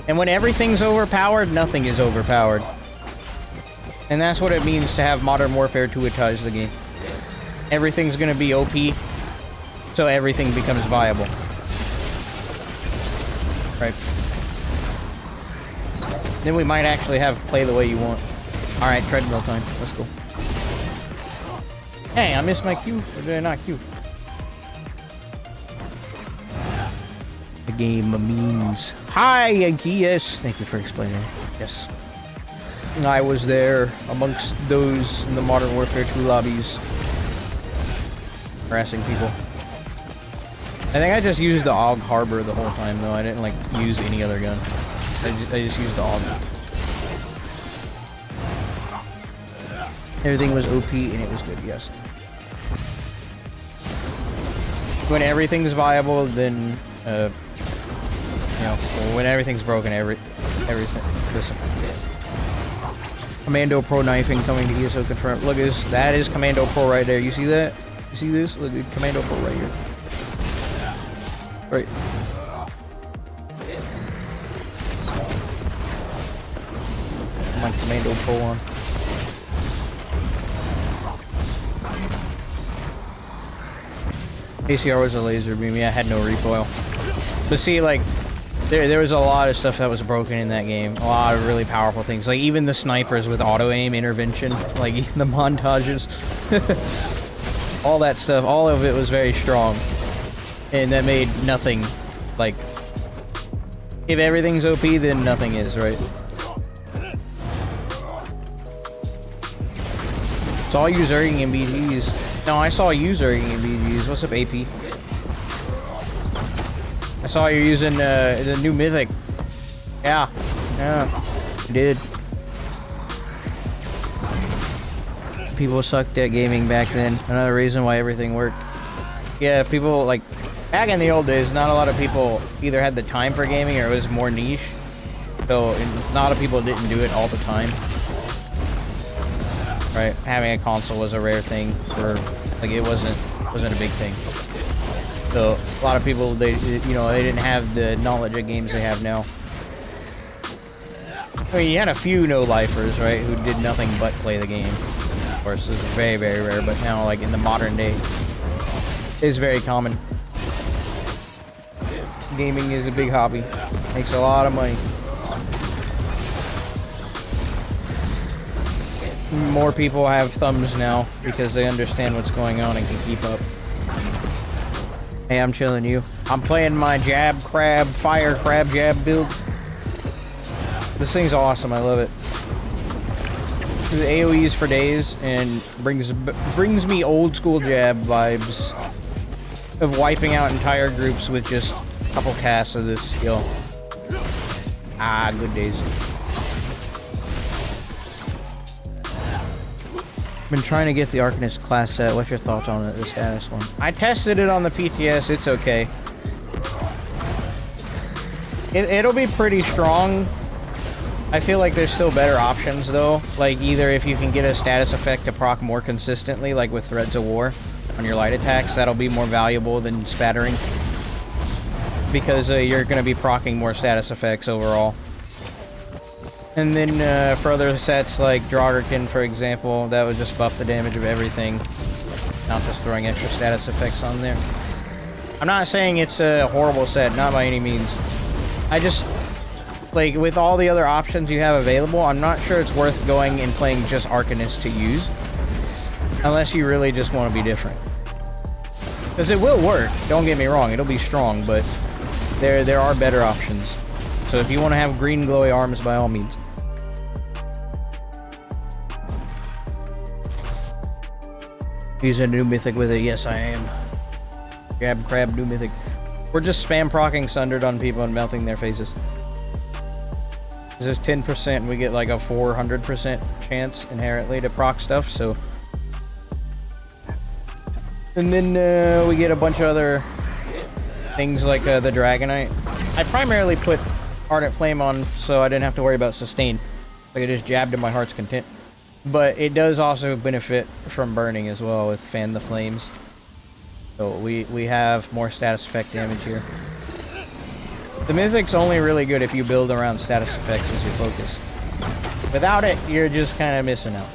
And when everything's overpowered, nothing is overpowered. And that's what it means to have Modern Warfare 2-itize the game. Everything's gonna be OP, so everything becomes viable. Right. Then we might actually have play the way you want. Alright, treadmill time. Let's go. Hey, I missed my cue. Or did I not cue? The game means. Hi, yes. Thank you for explaining. Yes. I was there amongst those in the Modern Warfare 2 lobbies. Harassing people. I think I just used the 𝙁𝙧𝙚𝙕 the whole time, though. I didn't, like, use any other gun. I just used the 𝙁𝙧𝙚. Everything was OP, and it was good, yes. When everything's viable, then, you know, when everything's broken, everything. Listen. Commando Pro knifing coming to ESO confirmed. Look at this. That is Commando Pro right there. You see that? You see this? Look at Commando Pro right here. Right. My Commando Pro on. ACR was a laser beam. Yeah, I had no recoil. But see, like, there was a lot of stuff that was broken in that game. A lot of really powerful things. Like, even the snipers with auto-aim intervention. Like, even the montages. All that stuff. All of it was very strong. And that made nothing, like... If everything's OP, then nothing is, right? Saw you zerging in BGs. No, I saw you zerging in BGs. What's up, AP? I saw you using the new Mythic. Yeah. Yeah. You did. People sucked at gaming back then. Another reason why everything worked. Yeah, people, like... Back in the old days, not a lot of people either had the time for gaming or it was more niche. So, a lot of people didn't do it all the time. Right? Having a console was a rare thing for... Like, it wasn't a big thing. So, a lot of people, they didn't have the knowledge of games they have now. I mean, you had a few no-lifers, right, who did nothing but play the game. Of course, this is very, very rare, but now, like, in the modern day, it's very common. Gaming is a big hobby. Makes a lot of money. More people have thumbs now because they understand what's going on and can keep up. Hey, I'm chilling you. I'm playing my jab crab, fire crab jab build. This thing's awesome. I love it. The AoEs for days and brings me old school jab vibes of wiping out entire groups with just a couple casts of this skill. Ah, good days. Been trying to get the Arcanist class set. What's your thoughts on it, the status one? I tested it on the PTS. It's okay. It'll be pretty strong. I feel like there's still better options, though. Like, either if you can get a status effect to proc more consistently, like with Threads of War on your light attacks, that'll be more valuable than spattering. Because you're going to be proccing more status effects overall. And then for other sets like Draugr, for example, that would just buff the damage of everything. Not just throwing extra status effects on there. I'm not saying it's a horrible set, not by any means. I just, like, with all the other options you have available, I'm not sure it's worth going and playing just Arcanist to use. Unless you really just want to be different. Because it will work, don't get me wrong, it'll be strong, but there are better options. So if you want to have green glowy arms, by all means. Use a new mythic with it, yes I am. Grab crab, new mythic. We're just spam procking Sundered on people and melting their faces. This is 10%, we get like a 400% chance inherently to proc stuff, so... And then we get a bunch of other things like the Dragonite. I primarily put Ardent Flame on so I didn't have to worry about sustain. Like I just jabbed to my heart's content. But it does also benefit from burning as well with Fan the Flames. So we have more status effect damage here. The Mythic's only really good if you build around status effects as your focus. Without it, you're just kind of missing out.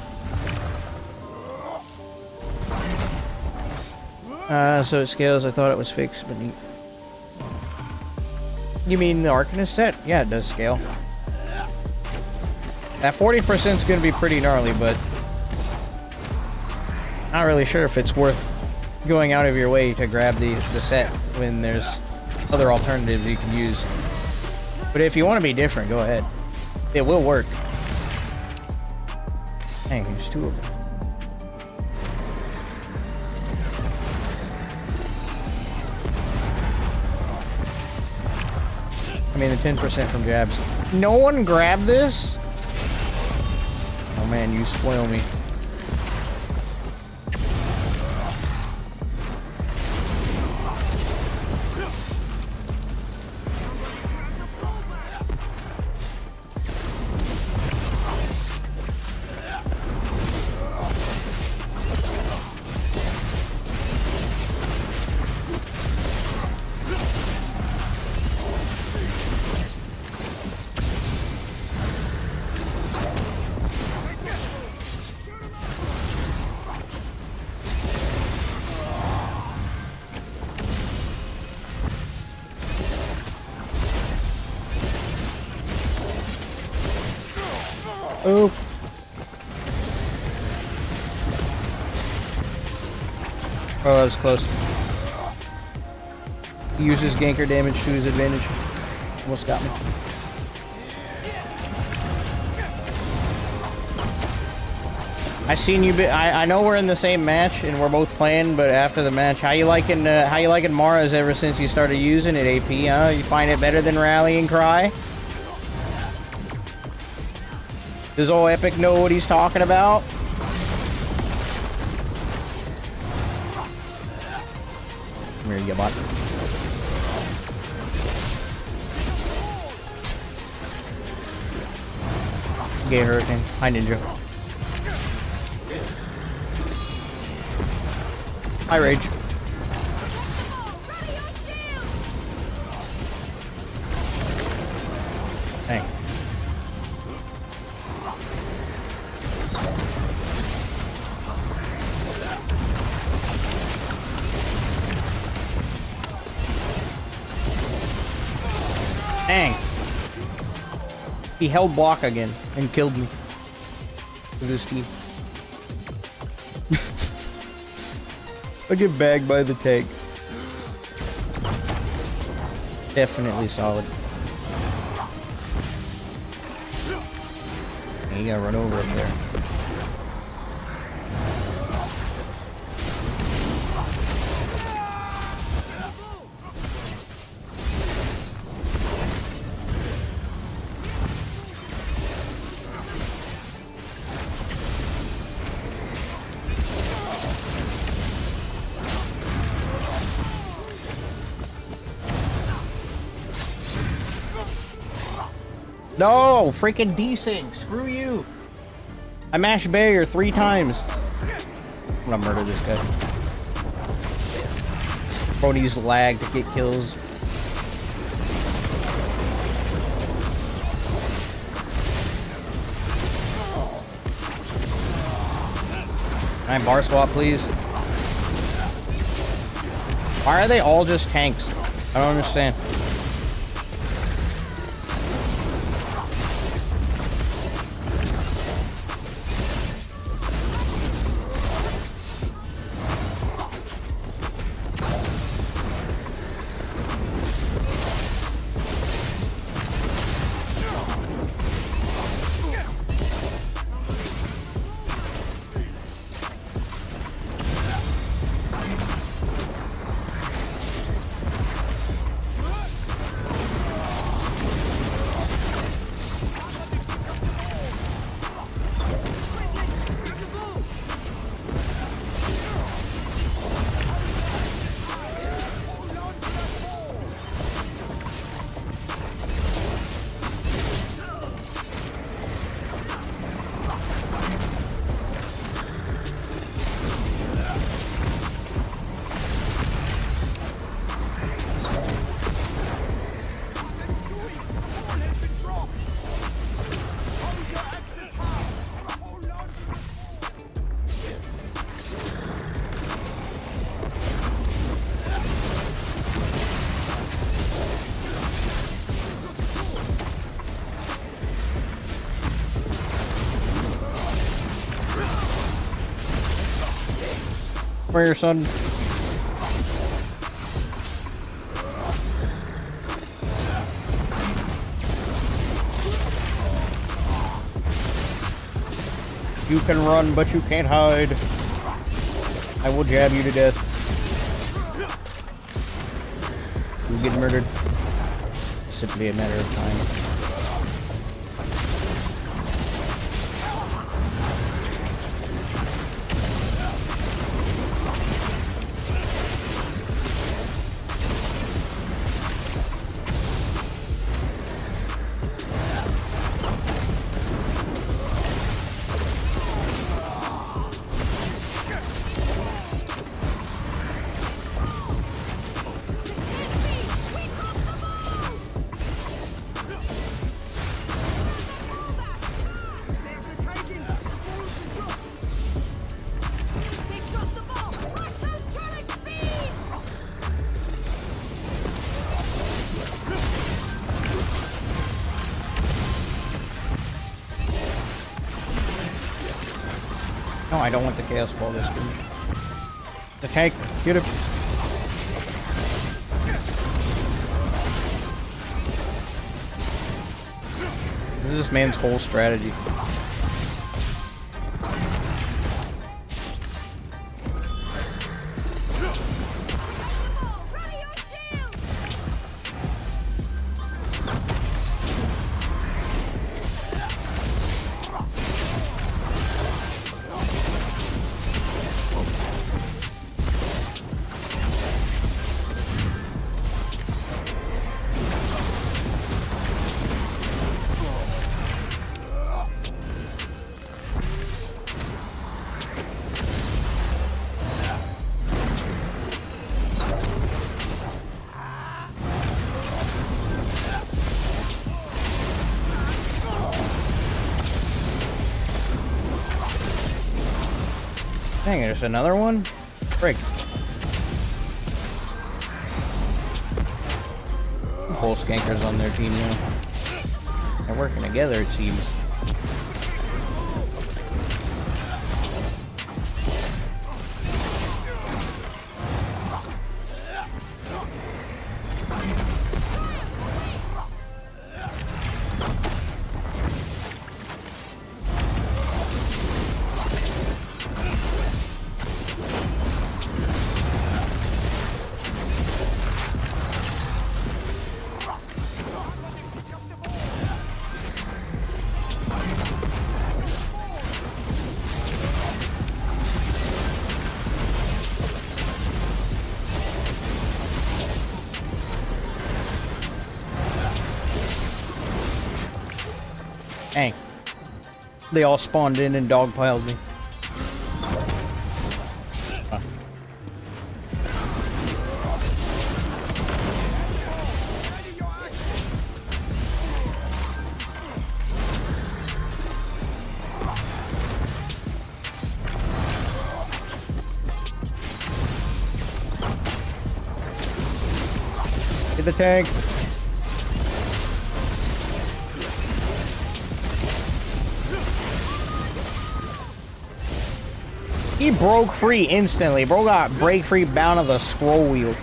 So it scales. I thought it was fixed, but neat. You mean the Arcanist set? Yeah, it does scale. That 40% is going to be pretty gnarly, but not really sure if it's worth going out of your way to grab the set when there's other alternatives you can use. But if you want to be different, go ahead. It will work. Dang, there's two of them. I mean, the 10% from jabs. No one grabbed this? Oh man, you spoil me. Oh. Oh, that was close. He uses ganker damage to his advantage. Almost got me. I seen you. I know we're in the same match and we're both playing, but after the match, how you liking Mara's ever since you started using it, AP? Huh? You find it better than Rallying Cry? Does old Epic know what he's talking about? Come here, you bot. Gay Hurricane. Hi, Ninja. Hi, Rage. Dang. Dang. He held block again and killed me with his team. I get bagged by the tank. Definitely solid. You gotta run over up there. No, freaking desync. Screw you. I mashed barrier 3 times. I'm gonna murder this guy. Bro needs lag to get kills. Can I bar swap, please? Why are they all just tanks? I don't understand. Come here, son. You can run, but you can't hide. I will jab you to death. You get murdered. It's simply a matter of time. No, I don't want the chaos ball this game. The tank, get him. This is this man's whole strategy. Dang, there's another one? Frick. Whole skankers on their team now. They're working together, it seems. Dang. They all spawned in and dogpiled me. Get the tank. He broke free instantly. Bro got break free bound of the scroll wheel.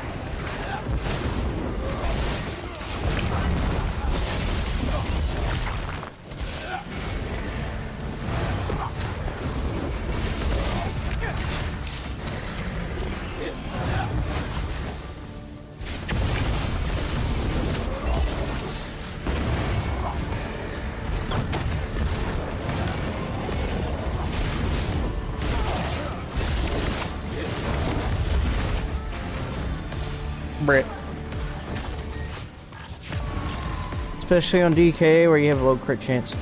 Brit. Especially on DK where you have a low crit chance.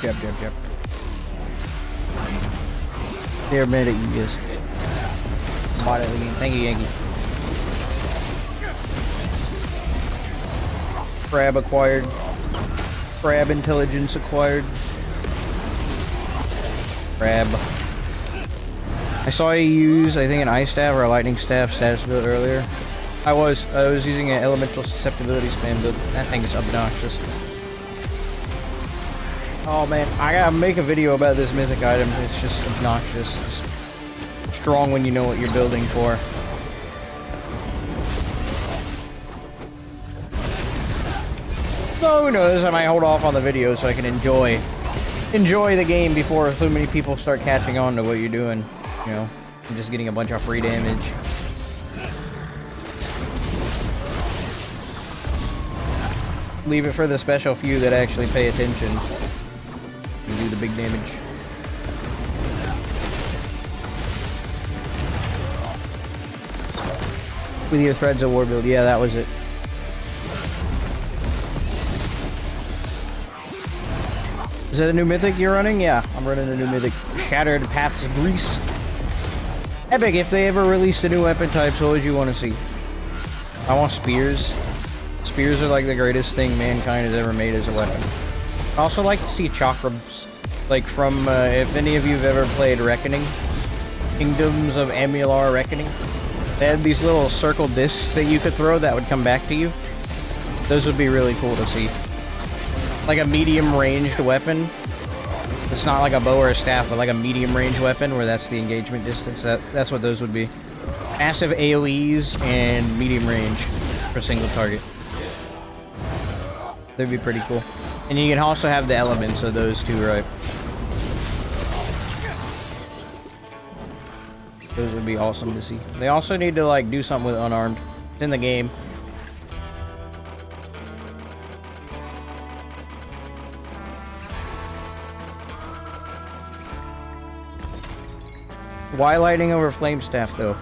Jab, jab, jab. They're mad at you guys. Bought it again. Thank you, Yankee. Crab acquired. Crab intelligence acquired. Crab. I saw you use, I think, an ice staff or a lightning staff status build earlier. I was using an elemental susceptibility spam build. That thing's obnoxious. Oh man, I gotta make a video about this mythic item. It's just obnoxious. Just strong when you know what you're building for. So who knows, I might hold off on the video so I can enjoy the game before so many people start catching on to what you're doing. You know, I'm just getting a bunch of free damage. Leave it for the special few that actually pay attention and do the big damage. With your Threads of War build, yeah, that was it. Is that a new mythic you're running? Yeah, I'm running a new mythic. Shattered Paths of Grease. Epic, if they ever released a new weapon types, what would you want to see? I want spears. Spears are like the greatest thing mankind has ever made as a weapon. I also like to see chakrams. Like from, if any of you have ever played Reckoning. Kingdoms of Amular Reckoning. They had these little circle discs that you could throw that would come back to you. Those would be really cool to see. Like a medium ranged weapon. It's not like a bow or a staff, but like a medium range weapon where that's the engagement distance. That's what those would be. Massive AoEs and medium range for single target. That'd be pretty cool. And you can also have the elements of those too, right? Those would be awesome to see. They also need to like do something with unarmed. It's in the game. Why lightning over flame staff though?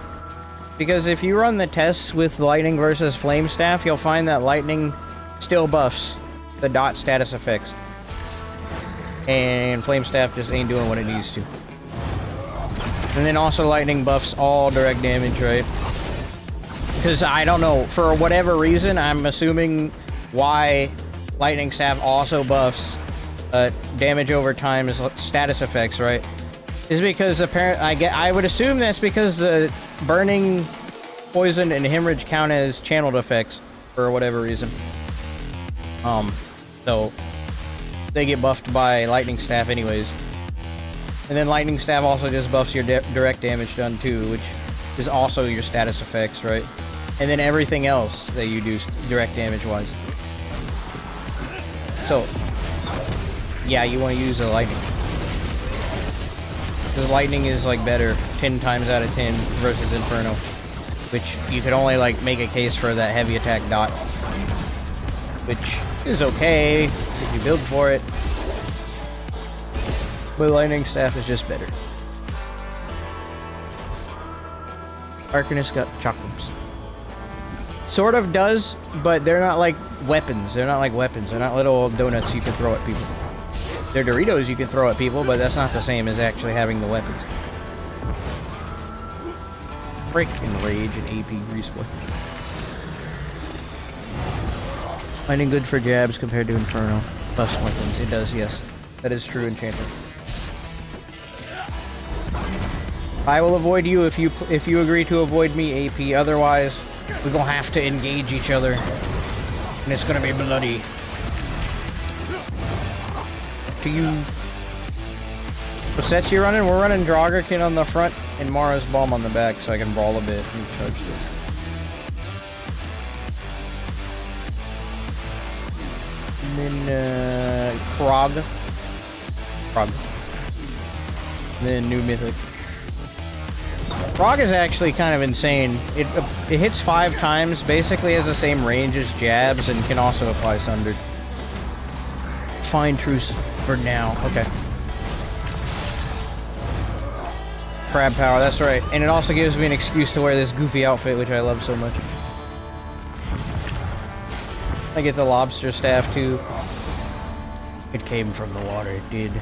Because if you run the tests with lightning versus flame staff, you'll find that lightning still buffs the dot status effects. And flame staff just ain't doing what it needs to. And then also lightning buffs all direct damage, right? Because I don't know, for whatever reason, I'm assuming why lightning staff also buffs damage over time is status effects, right? Is because apparently I would assume that's because the burning, poison, and hemorrhage count as channeled effects for whatever reason. So they get buffed by lightning staff anyways. And then lightning staff also just buffs your direct damage done too, which is also your status effects, right? And then everything else that you do direct damage wise. So yeah, you want to use the lightning. Because lightning is like better 10 times out of 10 versus Inferno, which you could only like make a case for that heavy attack dot, which is okay if you build for it, but lightning staff is just better. Arcanist got chakrams. Sort of does, but they're not like weapons. They're not like weapons. They're not little donuts you can throw at people. They're Doritos you can throw at people, but that's not the same as actually having the weapons. Freaking rage and AP respawn. Finding good for jabs compared to Inferno. Plus weapons. It does, yes. That is true, Enchanter. I will avoid you if you agree to avoid me, AP. Otherwise, we're gonna have to engage each other. And it's gonna be bloody. To you. What sets you running? We're running Draugr on the front and Mara's Bomb on the back so I can brawl a bit and charge this. And then Krog. And then new mythic. Krog is actually kind of insane. It hits 5 times, basically has the same range as jabs, and can also apply Sundered. Fine truce for now. Okay. Crab power, that's right. And it also gives me an excuse to wear this goofy outfit, which I love so much. I get the lobster staff too. It came from the water, it did.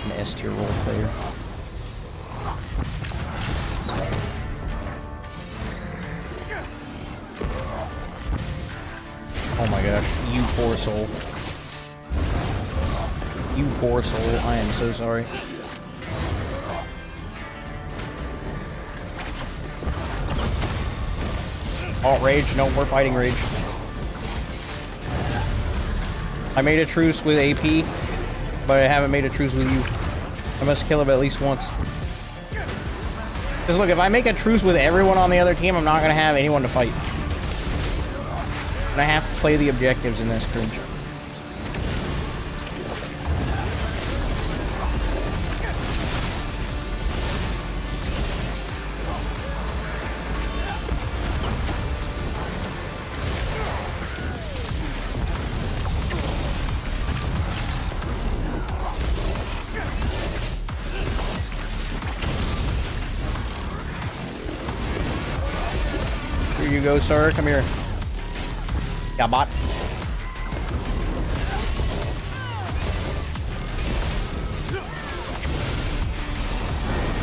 An S tier role player. Oh my gosh, you poor soul. You poor soul, I am so sorry. Alt rage? No, we're fighting rage. I made a truce with AP, but I haven't made a truce with you. I must kill him at least once. Because look, if I make a truce with everyone on the other team, I'm not going to have anyone to fight. And I have to play the objectives in this cringe. Here you go, sir. Come here. Yeah, bot.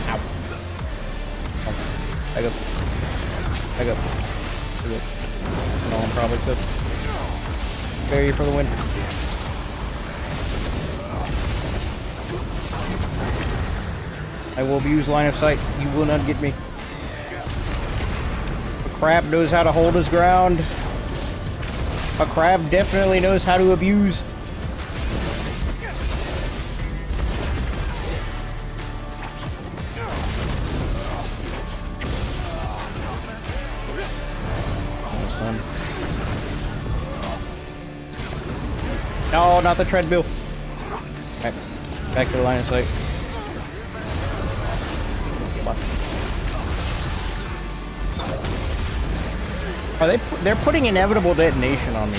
Ow. Oh. Back up. Back up. Back up. No, I'm probably good. Bury you for the win. I will abuse line of sight. You will not get me. Crab knows how to hold his ground. A crab definitely knows how to abuse. No, not the treadmill. Okay. Back to the line of sight. Come on. Are they're putting inevitable detonation on me.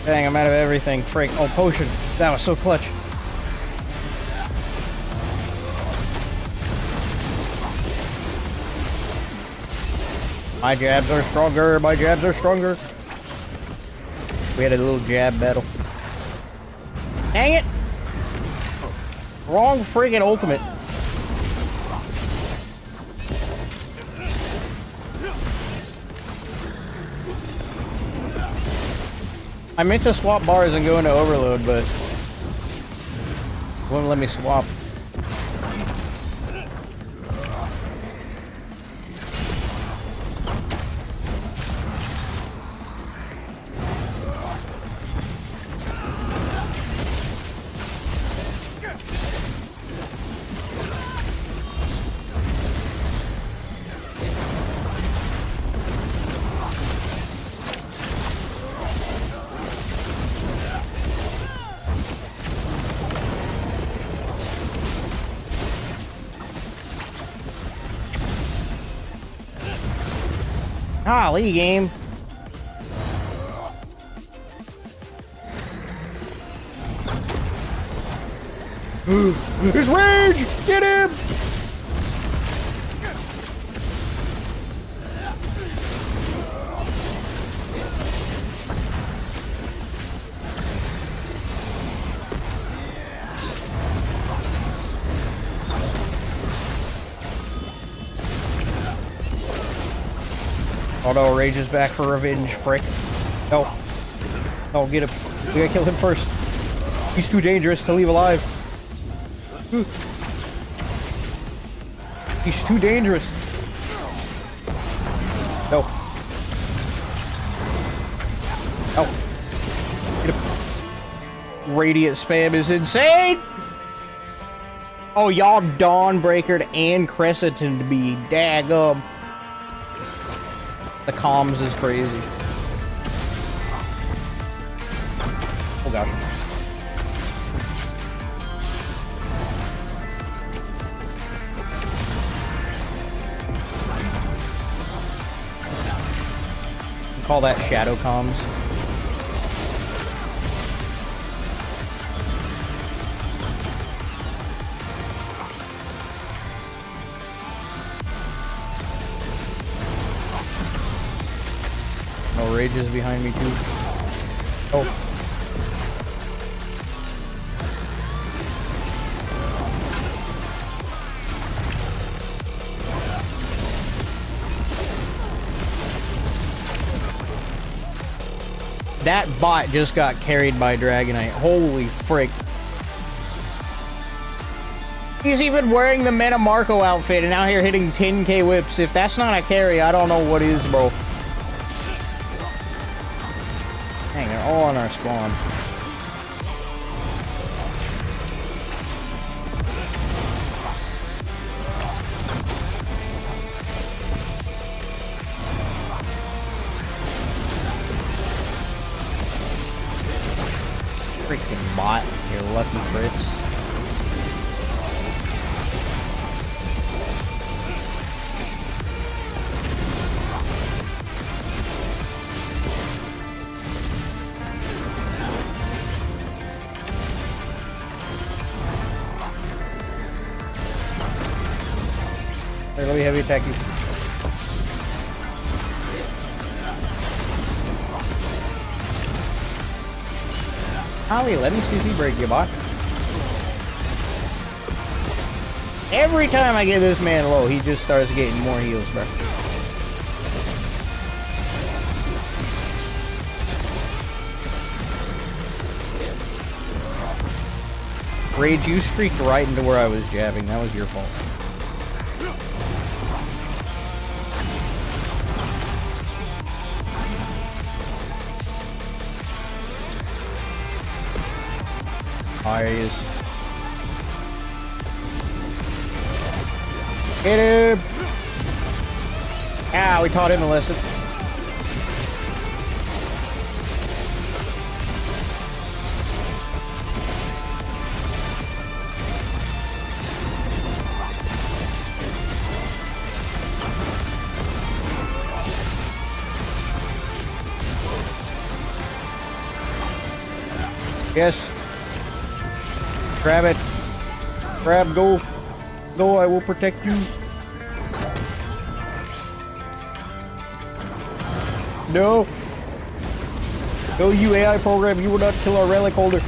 Dang, I'm out of everything. Frick. Oh, potion. That was so clutch. My jabs are stronger. My jabs are stronger. We had a little jab battle. Dang it! Wrong friggin' ultimate. I meant to swap bars and go into overload, but it wouldn't let me swap. Golly, game. There's rage! Get him! Oh no, Rage is back for revenge, frick. No. No, get him. We gotta kill him first. He's too dangerous to leave alive. He's too dangerous. No. No. Get him. Radiant spam is insane! Oh, y'all Dawnbreakered and Crescented to be daggum. The comms is crazy. Oh gosh. We call that shadow comms. Rage is behind me too. Oh. That bot just got carried by Dragonite. Holy frick. He's even wearing the Meta Marco outfit and out here hitting 10k whips. If that's not a carry, I don't know what is, bro. Dang, they're all on our spawn. Freaking bot, you lucky Brits. Here, let me heavy attack you. Holly, let me CC break you, bot. Every time I get this man low, he just starts getting more heals, bro. Rage, you streaked right into where I was jabbing. That was your fault. Oh, here he is. Hit him! Ah, we taught him a lesson. Yes. Grab it. Grab, go. Go, I will protect you. No. No, you AI program, you will not kill our relic holder.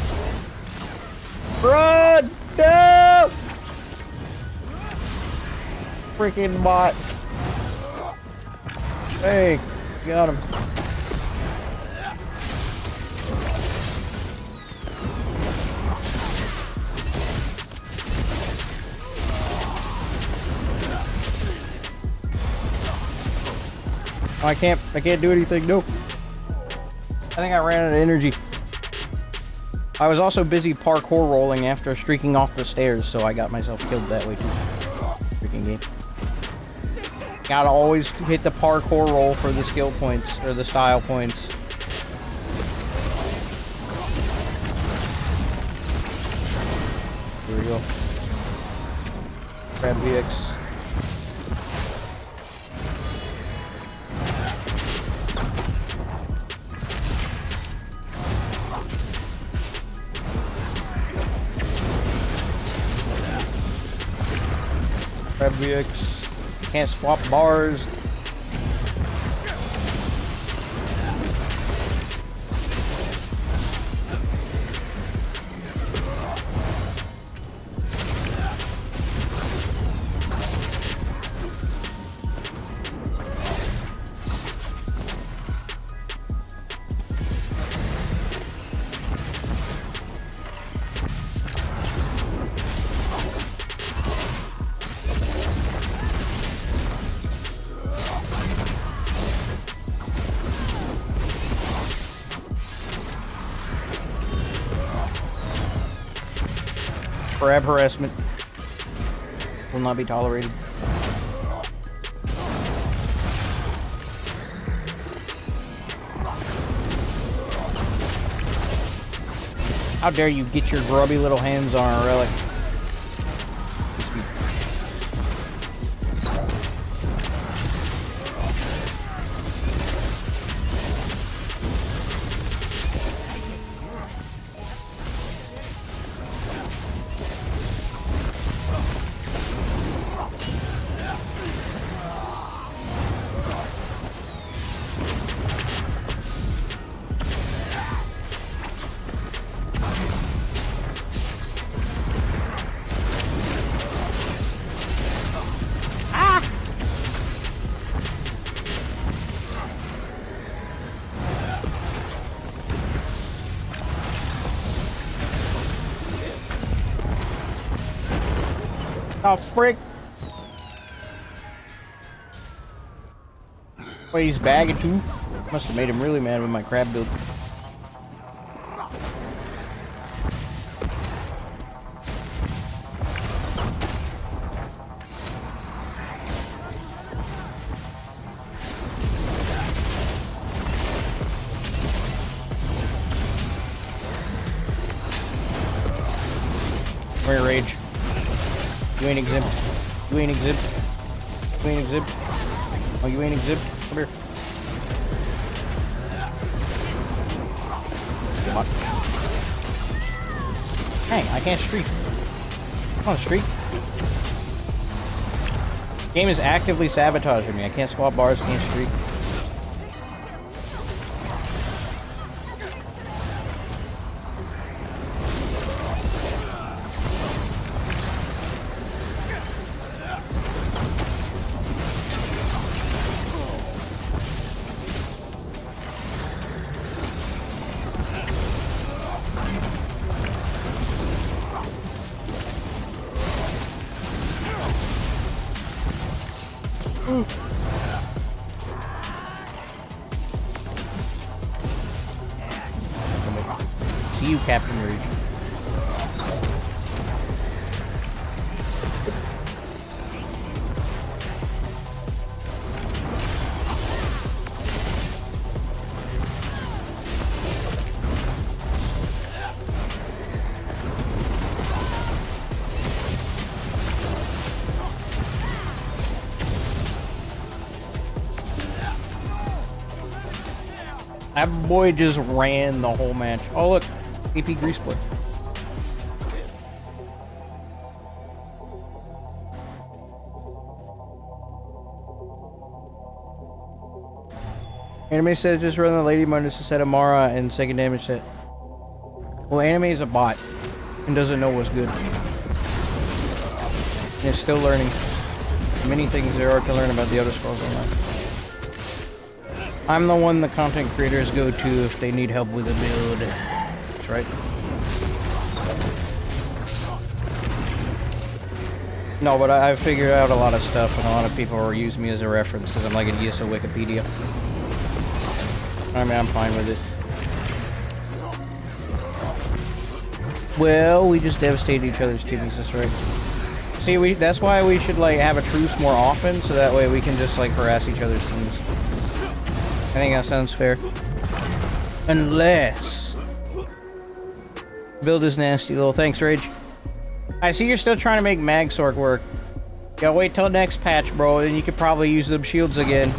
Run! No! Freaking bot. Hey, got him. I can't do anything, no. I think I ran out of energy. I was also busy parkour rolling after streaking off the stairs, so I got myself killed that way too. Freaking game. Gotta always hit the parkour roll for the skill points, or the style points. Here we go. Grab VX. Grab VX. Can't swap bars. Grab harassment will not be tolerated. How dare you get your grubby little hands on a relic? Oh, frick. Wait, he's bagging too? Must have made him really mad with my crab build. Where rage? You ain't exempt. You ain't exempt. You ain't exempt. Oh, you ain't exempt. Come here. Come on. Dang, I can't streak. Come on, streak. Game is actively sabotaging me. I can't swap bars, can't streak. See you, Captain Rage. That boy just ran the whole match. Oh look, AP grease split. Anime said just run the Lady Minus set of Mara and second damage set. Well, Anime is a bot and doesn't know what's good. And it's still learning. Many things there are to learn about the Elder Scrolls Online. I'm the one the content creators go to if they need help with a build. That's right. No, but I've figured out a lot of stuff, and a lot of people are using me as a reference because I'm like an ESO Wikipedia. I mean, I'm fine with it. Well, we just devastated each other's teammates, that's right. See, that's why we should like have a truce more often, so that way we can just like harass each other's teams. I think that sounds fair. Unless build is nasty little. Thanks, Rage. I see you're still trying to make Magsork work. Yeah, wait till next patch, bro, and you could probably use them shields again.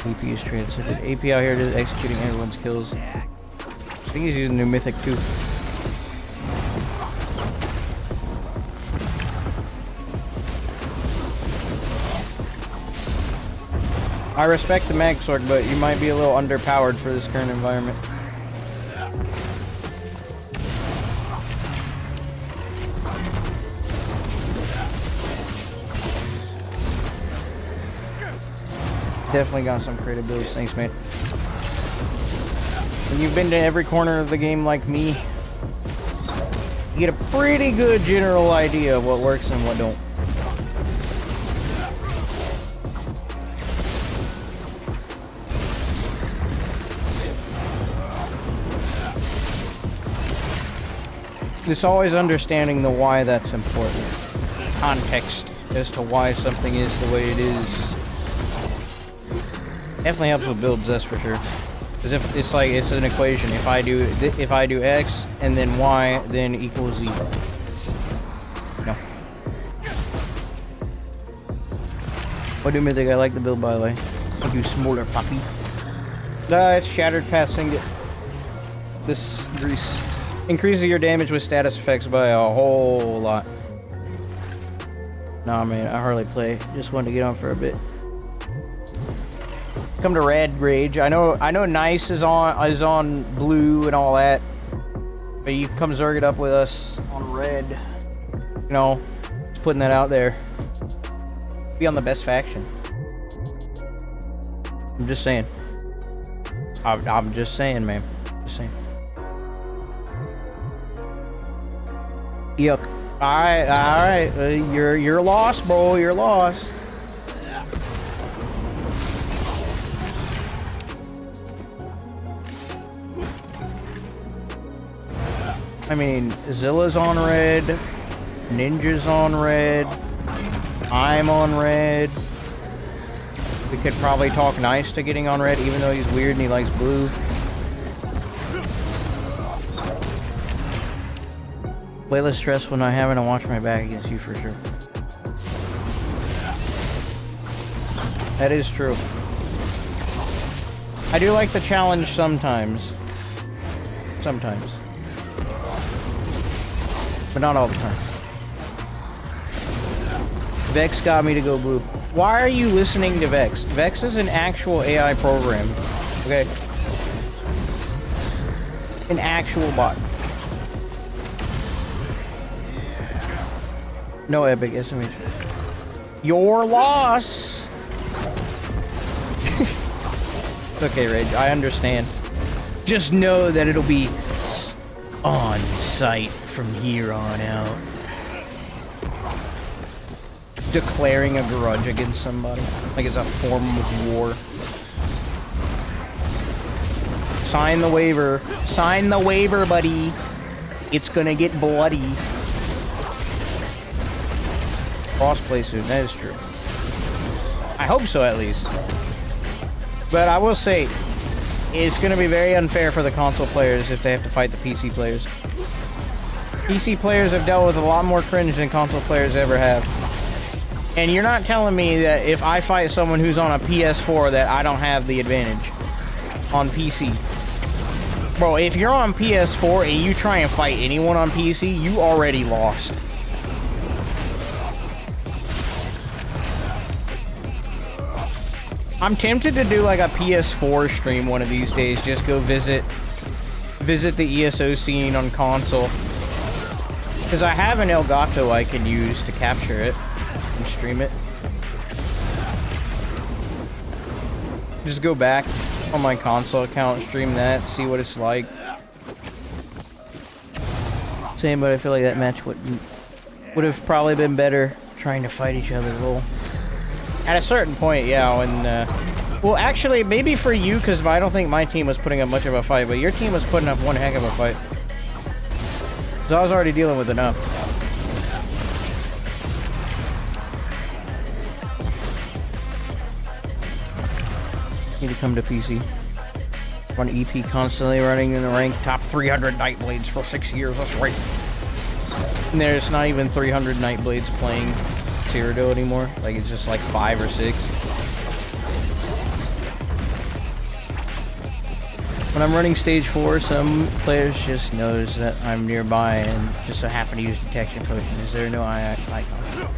AP is transcended. AP out here just executing everyone's kills. I think he's using new mythic too. I respect the Magsork, but you might be a little underpowered for this current environment. Definitely got some creative builds. Thanks, man. When you've been to every corner of the game like me, you get a pretty good general idea of what works and what don't. It's always understanding the why that's important. Context as to why something is the way it is. Definitely helps with builds, that's for sure. Because if it's like it's an equation. If I do X and then Y, then equals Z. No. What do you think? I like the build, by the way. Thank you, smaller puppy. It's shattered passing this grease. Increases your damage with status effects by a whole lot. Nah, man, I hardly play. Just wanted to get on for a bit. Come to Red Rage. I know Nice is on blue and all that. But you come Zerg it up with us on red. You know, just putting that out there. Be on the best faction. I'm just saying. I'm just saying, man. Just saying. Yuck. Alright. You're lost, bro. You're lost. I mean, Zilla's on red. Ninja's on red. I'm on red. We could probably talk nice to getting on red, even though he's weird and he likes blue. Way less stressful not having to watch my back against you for sure. That is true. I do like the challenge sometimes. Sometimes. But not all the time. Vex got me to go blue. Why are you listening to Vex? Vex is an actual AI program. Okay? An actual bot. No epic, SMH. Your loss! It's okay, Rage. I understand. Just know that it'll be on site from here on out. Declaring a grudge against somebody. Like it's a form of war. Sign the waiver. Sign the waiver, buddy. It's gonna get bloody. Crossplay soon, that is true. I hope so, at least. But I will say, it's gonna be very unfair for the console players if they have to fight the PC players. PC players have dealt with a lot more cringe than console players ever have. And you're not telling me that if I fight someone who's on a PS4 that I don't have the advantage on PC. Bro, if you're on PS4 and you try and fight anyone on PC, you already lost. I'm tempted to do like a PS4 stream one of these days. Just go visit the ESO scene on console. Because I have an Elgato I can use to capture it and stream it. Just go back on my console account, stream that, see what it's like. Same, but I feel like that match would have probably been better trying to fight each other. Lol. At a certain point, yeah, when, well, actually, maybe for you, because I don't think my team was putting up much of a fight, but your team was putting up one heck of a fight. So I was already dealing with enough. Need to come to PC. Run EP constantly running in the rank. Top 300 Nightblades for 6 years, that's right. And there's not even 300 Nightblades playing Cyrodiil anymore. Like, it's just like 5 or 6. When I'm running stage 4, some players just notice that I'm nearby and just so happen to use detection potion. Is there no eye icon?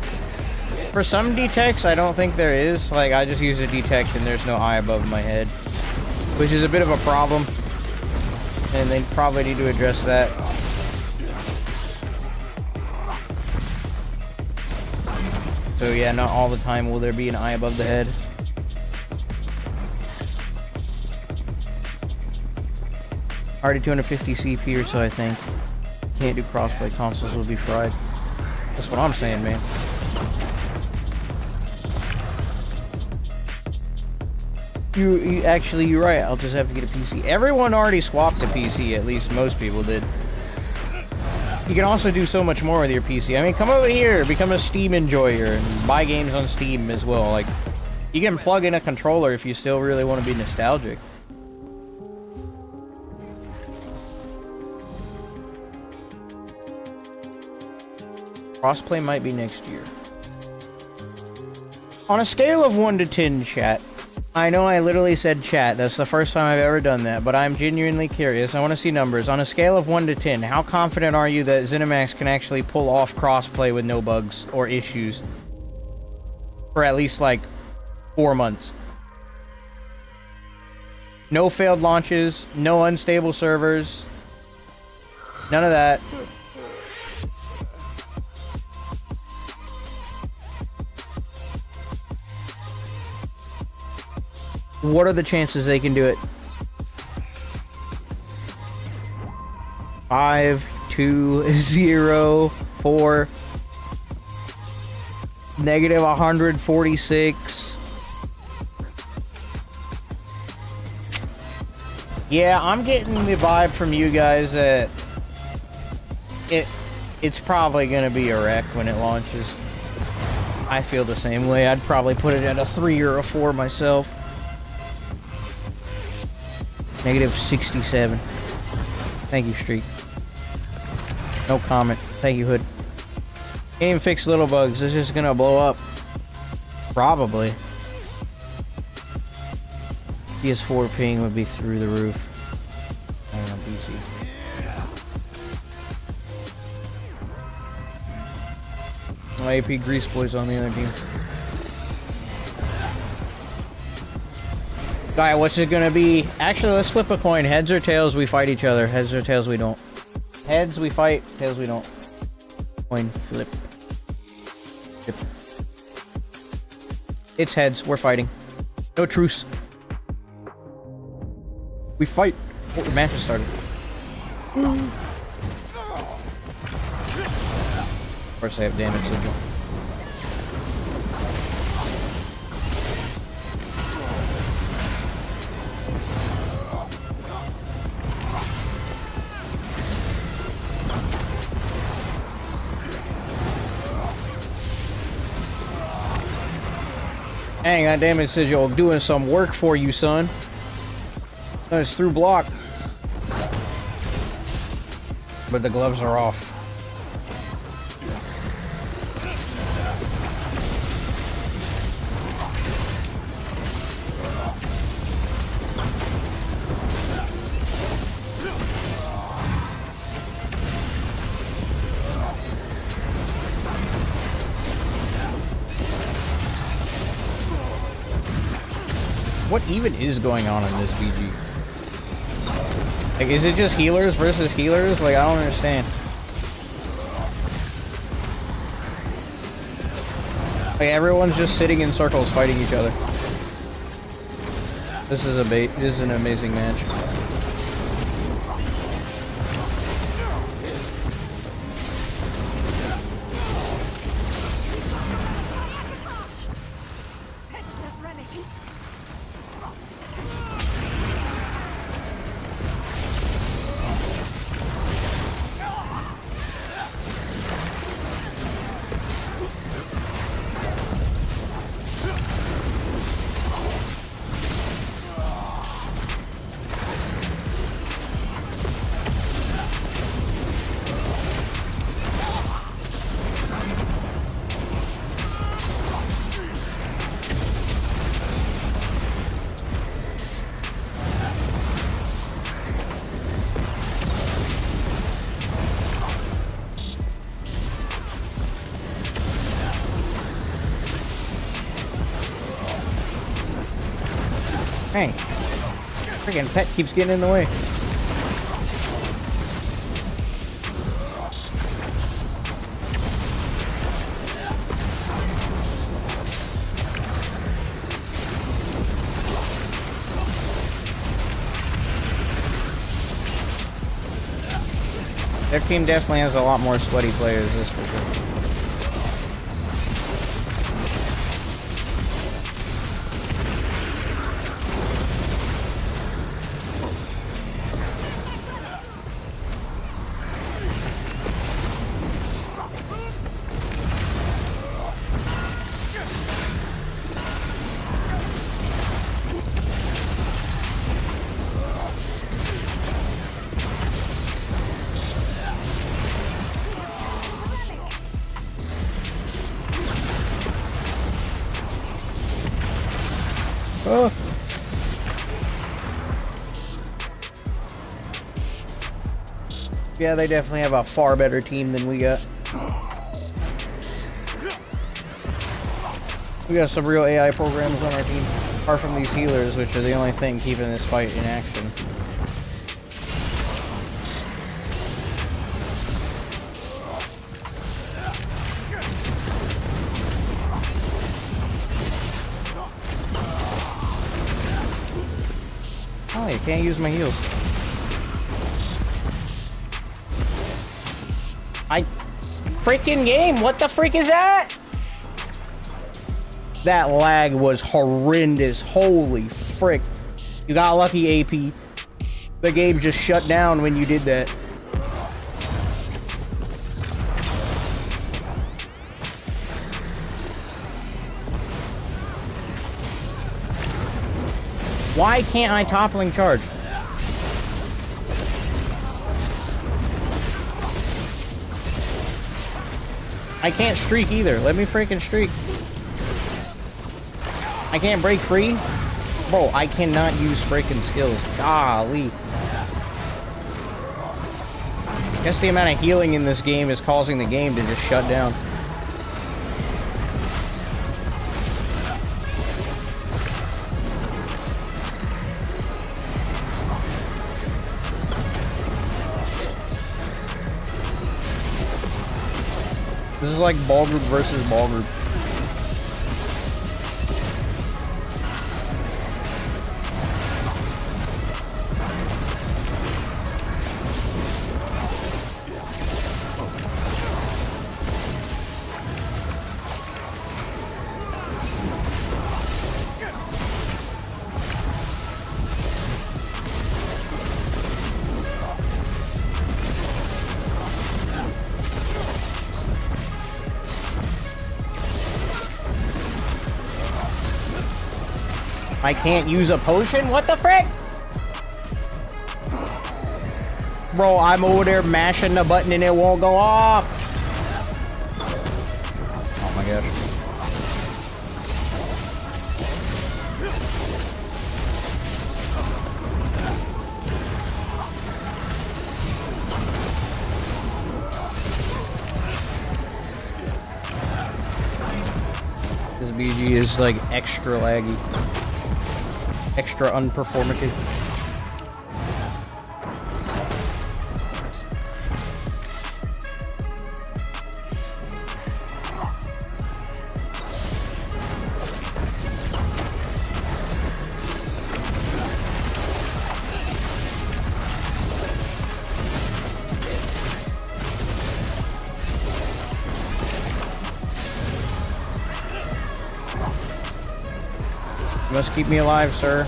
For some detects, I don't think there is. Like, I just use a detect and there's no eye above my head, which is a bit of a problem, and they probably need to address that. So yeah, not all the time will there be an eye above the head. Already 250 CP or so, I think. Can't do crossplay, consoles will be fried. That's what I'm saying, man. You actually, you're right. I'll just have to get a PC. Everyone already swapped to PC, at least most people did. You can also do so much more with your PC. I mean, come over here, become a Steam enjoyer, and buy games on Steam as well. Like, you can plug in a controller if you still really want to be nostalgic. Crossplay might be next year. On a scale of 1 to 10, chat. I know I literally said chat. That's the first time I've ever done that, but I'm genuinely curious. I want to see numbers. On a scale of 1 to 10, how confident are you that ZeniMax can actually pull off crossplay with no bugs or issues for at least like 4 months? No failed launches, no unstable servers, none of that. What are the chances they can do it? 5, 2, 0, 4, negative 146. Yeah, I'm getting the vibe from you guys that it's probably gonna be a wreck when it launches. I feel the same way. I'd probably put it at a 3 or a 4 myself. Negative 67. Thank you, Street. No comment. Thank you, Hood. Can't even fix little bugs. It's just gonna blow up. Probably. PS4 ping would be through the roof. I don't know, PC. My AP Grease Boys on the other team. Alright, what's it gonna be? Actually, let's flip a coin. Heads or tails, we fight each other. Heads or tails, we don't. Heads, we fight. Tails, we don't. Coin flip. Flip. It's heads. We're fighting. No truce. We fight. Oh, the match has started. Of course, I have damage sigil. Dang, that damage sigil doing some work for you, son. It's through block. But the gloves are off. What even is going on in this BG? Like, is it just healers versus healers? Like, I don't understand. Like, everyone's just sitting in circles fighting each other. This is an amazing match. Dang. Freaking pet keeps getting in the way. Their team definitely has a lot more sweaty players, that's for sure. Oh. Yeah, they definitely have a far better team than we got. We got some real AI programs on our team, apart from these healers, which are the only thing keeping this fight in action. Oh, you can't use my heals. Freaking game, what the freak is that? That lag was horrendous. Holy frick. You got lucky, AP. The game just shut down when you did that. Why can't I toppling charge? I can't streak either. Let me freaking streak. I can't break free? Bro, I cannot use freaking skills. Golly. I guess the amount of healing in this game is causing the game to just shut down. This is like ball group versus ball group. I can't use a potion? What the frick? Bro, I'm over there mashing the button and it won't go off. Oh my gosh. This BG is like extra laggy. Extra unperformative. You must keep me alive, sir.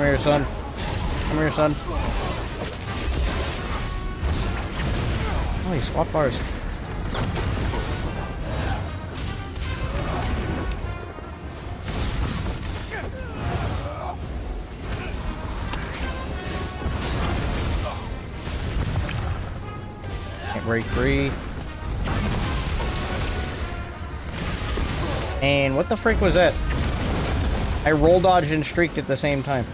Come here, son. Come here, son. Oh, he swapped bars. Can't break free. And what the frick was that? I roll dodged and streaked at the same time.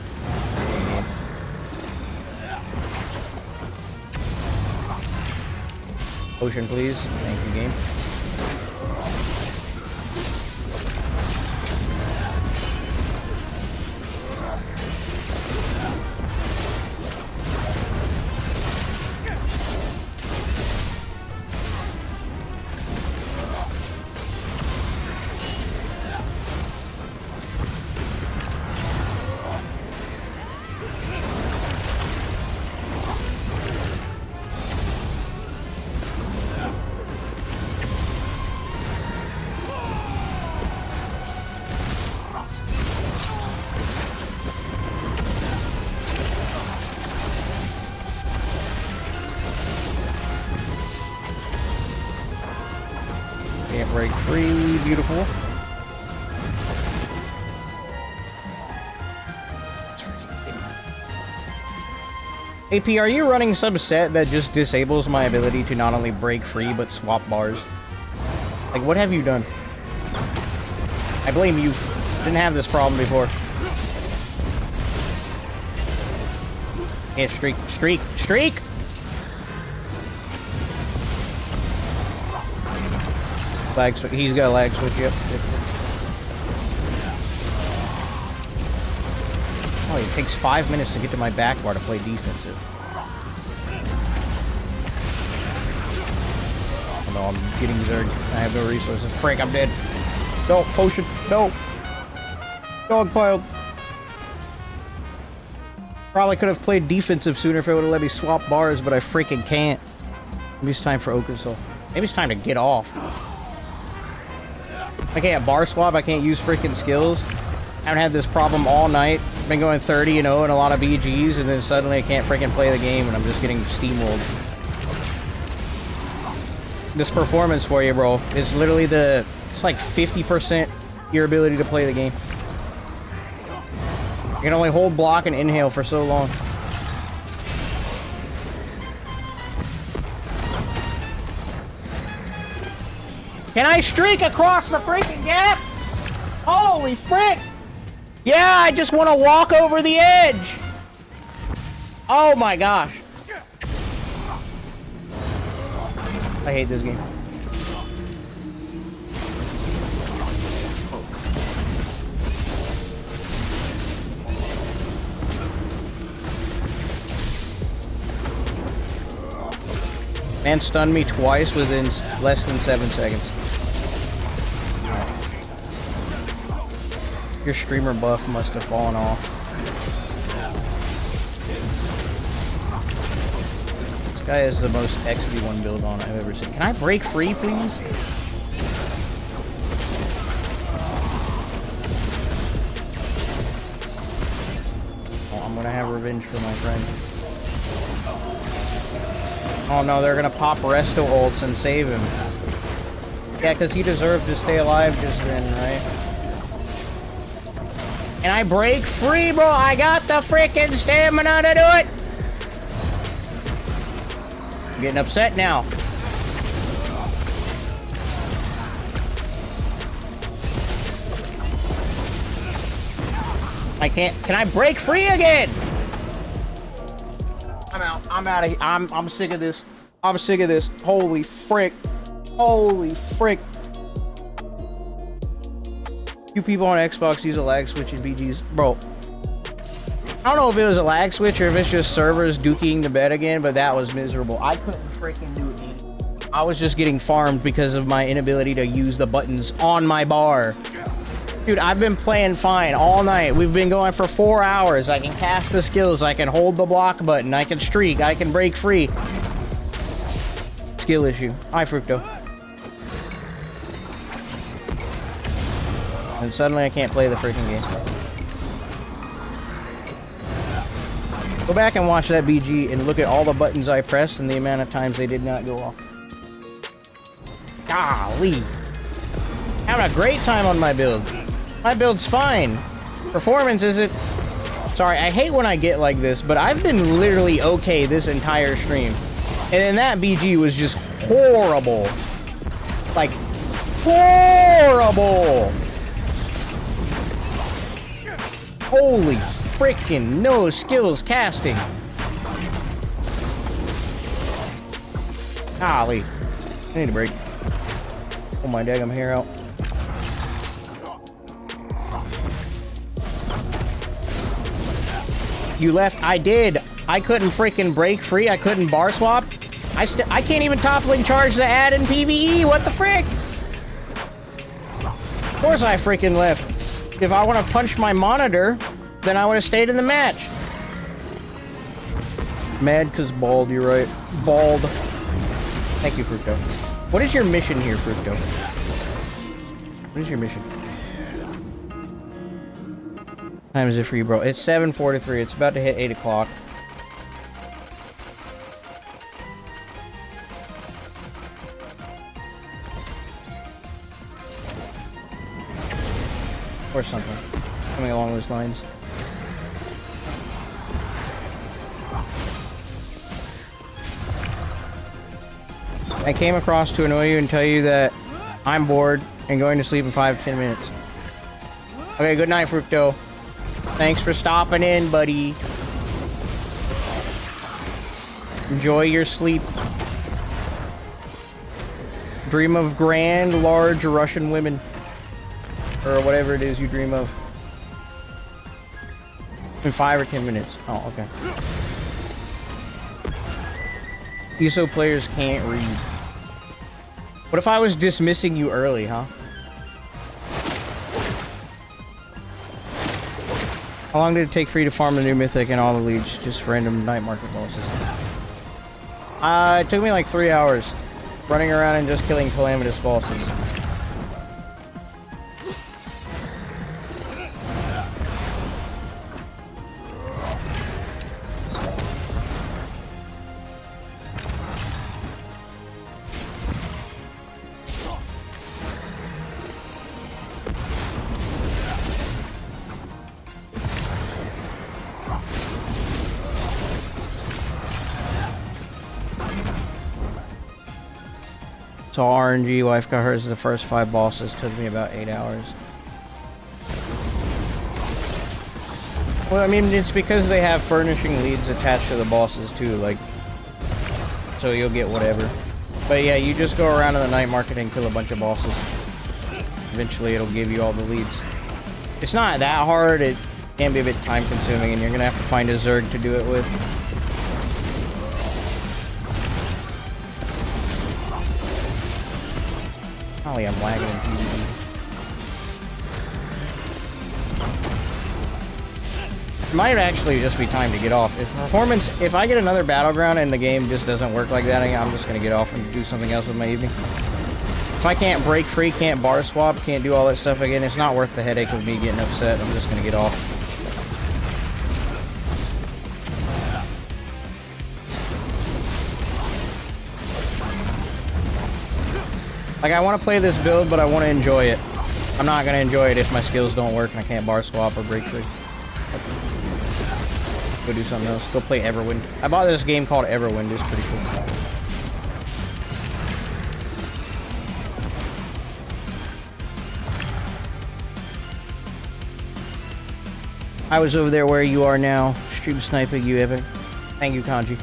Potion, please. Thank you, game. Can't break free. Beautiful. AP, are you running some set that just disables my ability to not only break free, but swap bars? Like, what have you done? I blame you. Didn't have this problem before. Can't streak. Streak! Streak! Lag switch. He's got a lag switch, yep. Oh, It takes 5 minutes to get to my back bar to play defensive. Oh no, I'm getting zerged. I have no resources. Frank, I'm dead. No, potion. No. Dogpiled. Probably could have played defensive sooner if it would have let me swap bars, but I freaking can't. Maybe it's time for Oakensoul. Maybe it's time to get off. I can't bar swap. I can't use freaking skills. I haven't had this problem all night. Been going 30-0 and a lot of BGs, and then suddenly I can't freaking play the game, and I'm just getting steamrolled. This performance for you, bro. It's literally it's like 50% your ability to play the game. You can only hold block and inhale for so long. Can I streak across the freaking gap? Holy frick! Yeah, I just want to walk over the edge! Oh my gosh. I hate this game. Man stunned me twice within less than 7 seconds. Your streamer buff must have fallen off. This guy is the most XP1 build on I've ever seen. Can I break free, please? Oh, I'm gonna have revenge for my friend. Oh no, they're gonna pop resto ults and save him. Yeah, because he deserved to stay alive just then, right? And I break free, bro. I got the freaking stamina to do it. I'm getting upset now. I can't. Can I break free again? I'm out. I'm out of here. I'm sick of this. I'm sick of this. Holy frick. Holy frick. You people on Xbox use a lag switch in BGs. Bro. I don't know if it was a lag switch or if it's just servers dooking the bed again, but that was miserable. I couldn't freaking do it. I was just getting farmed because of my inability to use the buttons on my bar. Dude, I've been playing fine all night. We've been going for 4 hours. I can cast the skills. I can hold the block button. I can streak. I can break free. Skill issue. Hi, Fructo. And suddenly I can't play the freaking game. Go back and watch that BG and look at all the buttons I pressed and the amount of times they did not go off. Golly. Having a great time on my build. My build's fine. Performance isn't... Sorry, I hate when I get like this, but I've been literally okay this entire stream. And then that BG was just horrible. Like, horrible! Holy freaking no skills casting. Golly. I need a break. Oh my daggum hair out. You left. I did. I couldn't freaking break free. I couldn't bar swap. I can't even top lane charge the ad in PvE. What the frick? Of course I freaking left. If I want to punch my monitor, then I would have stayed in the match. Mad cause bald, you're right. Bald. Thank you, Fructo. What is your mission here, Fructo? What is your mission? What time is it for you, bro? It's 7:43. It's about to hit 8 o'clock. Or something. Something along those lines. I came across to annoy you and tell you that I'm bored and going to sleep in 5-10 minutes. Okay, good night, Fructo. Thanks for stopping in, buddy. Enjoy your sleep. Dream of grand, large Russian women. Or whatever it is you dream of. In 5 or 10 minutes. Oh, okay. ESO players can't read. What if I was dismissing you early, huh? How long did it take for you to farm the new mythic and all the leads? Just random night market bosses. It took me like 3 hours. Running around and just killing calamitous bosses. So RNG, wife got hers the first 5 bosses, took me about 8 hours. Well, I mean, it's because they have furnishing leads attached to the bosses too, like, so you'll get whatever. But yeah, you just go around to the night market and kill a bunch of bosses. Eventually it'll give you all the leads. It's not that hard, it can be a bit time consuming, and you're gonna have to find a Zerg to do it with. Golly, I'm lagging in PvP. It might actually just be time to get off. If I get another battleground and the game just doesn't work like that, I'm just gonna get off and do something else with my evening. If I can't break free, can't bar swap, can't do all that stuff again, it's not worth the headache of me getting upset. I'm just gonna get off. Like, I want to play this build, but I want to enjoy it. I'm not going to enjoy it if my skills don't work and I can't bar swap or break free. Go do something else. Go play Everwind. I bought this game called Everwind. It's pretty cool. I was over there where you are now. Stream sniping you, Epic. Thank you, Kanji.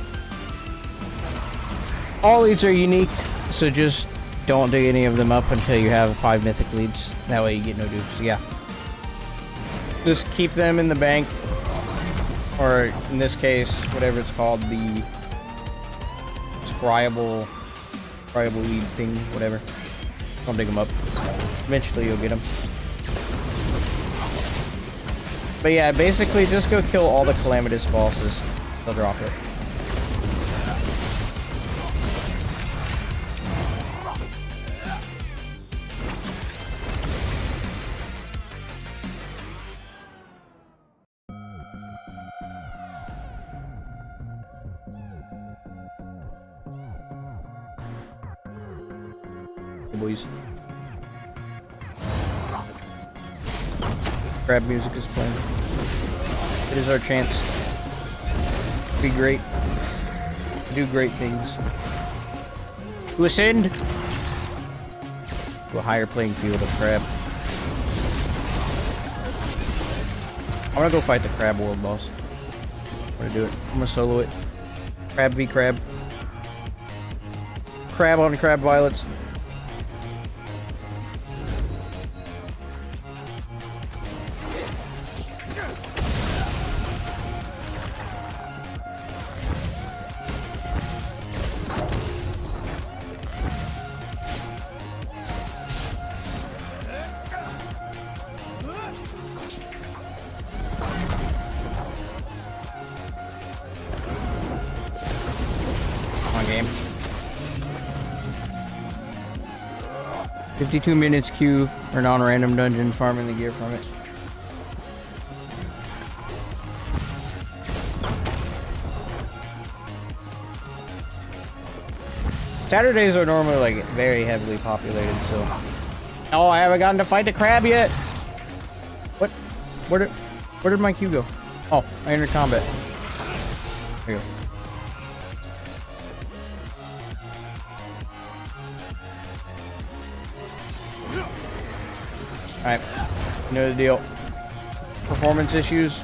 All leads are unique, so just don't dig any of them up until you have 5 mythic leads. That way you get no dupes. Yeah. Just keep them in the bank. Or, in this case, whatever it's called, the scryable lead thing, whatever. Don't dig them up. Eventually you'll get them. But yeah, basically just go kill all the calamitous bosses. They'll drop it. Boys. Crab music is playing. It is our chance to be great, to do great things, to ascend to a higher playing field of crab. I'm gonna go fight the crab world boss. I'm gonna do it. I'm gonna solo it. Crab v crab. Crab on crab violets. Game. 52 minutes queue for non-random dungeon, farming the gear from it. Saturdays are normally like very heavily populated, so. Oh, I haven't gotten to fight the crab yet. What? Where did my queue go? Oh, I entered combat. There you go. Alright, you know the deal. Performance issues,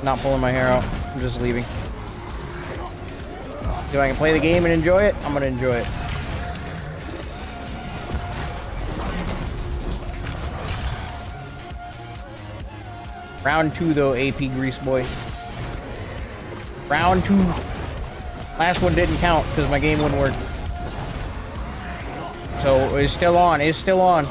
not pulling my hair out, I'm just leaving. If I can play the game and enjoy it, I'm gonna enjoy it. Round 2 though, AP Grease Boy. Round 2. Last one didn't count because my game wouldn't work. So it's still on. It's still on.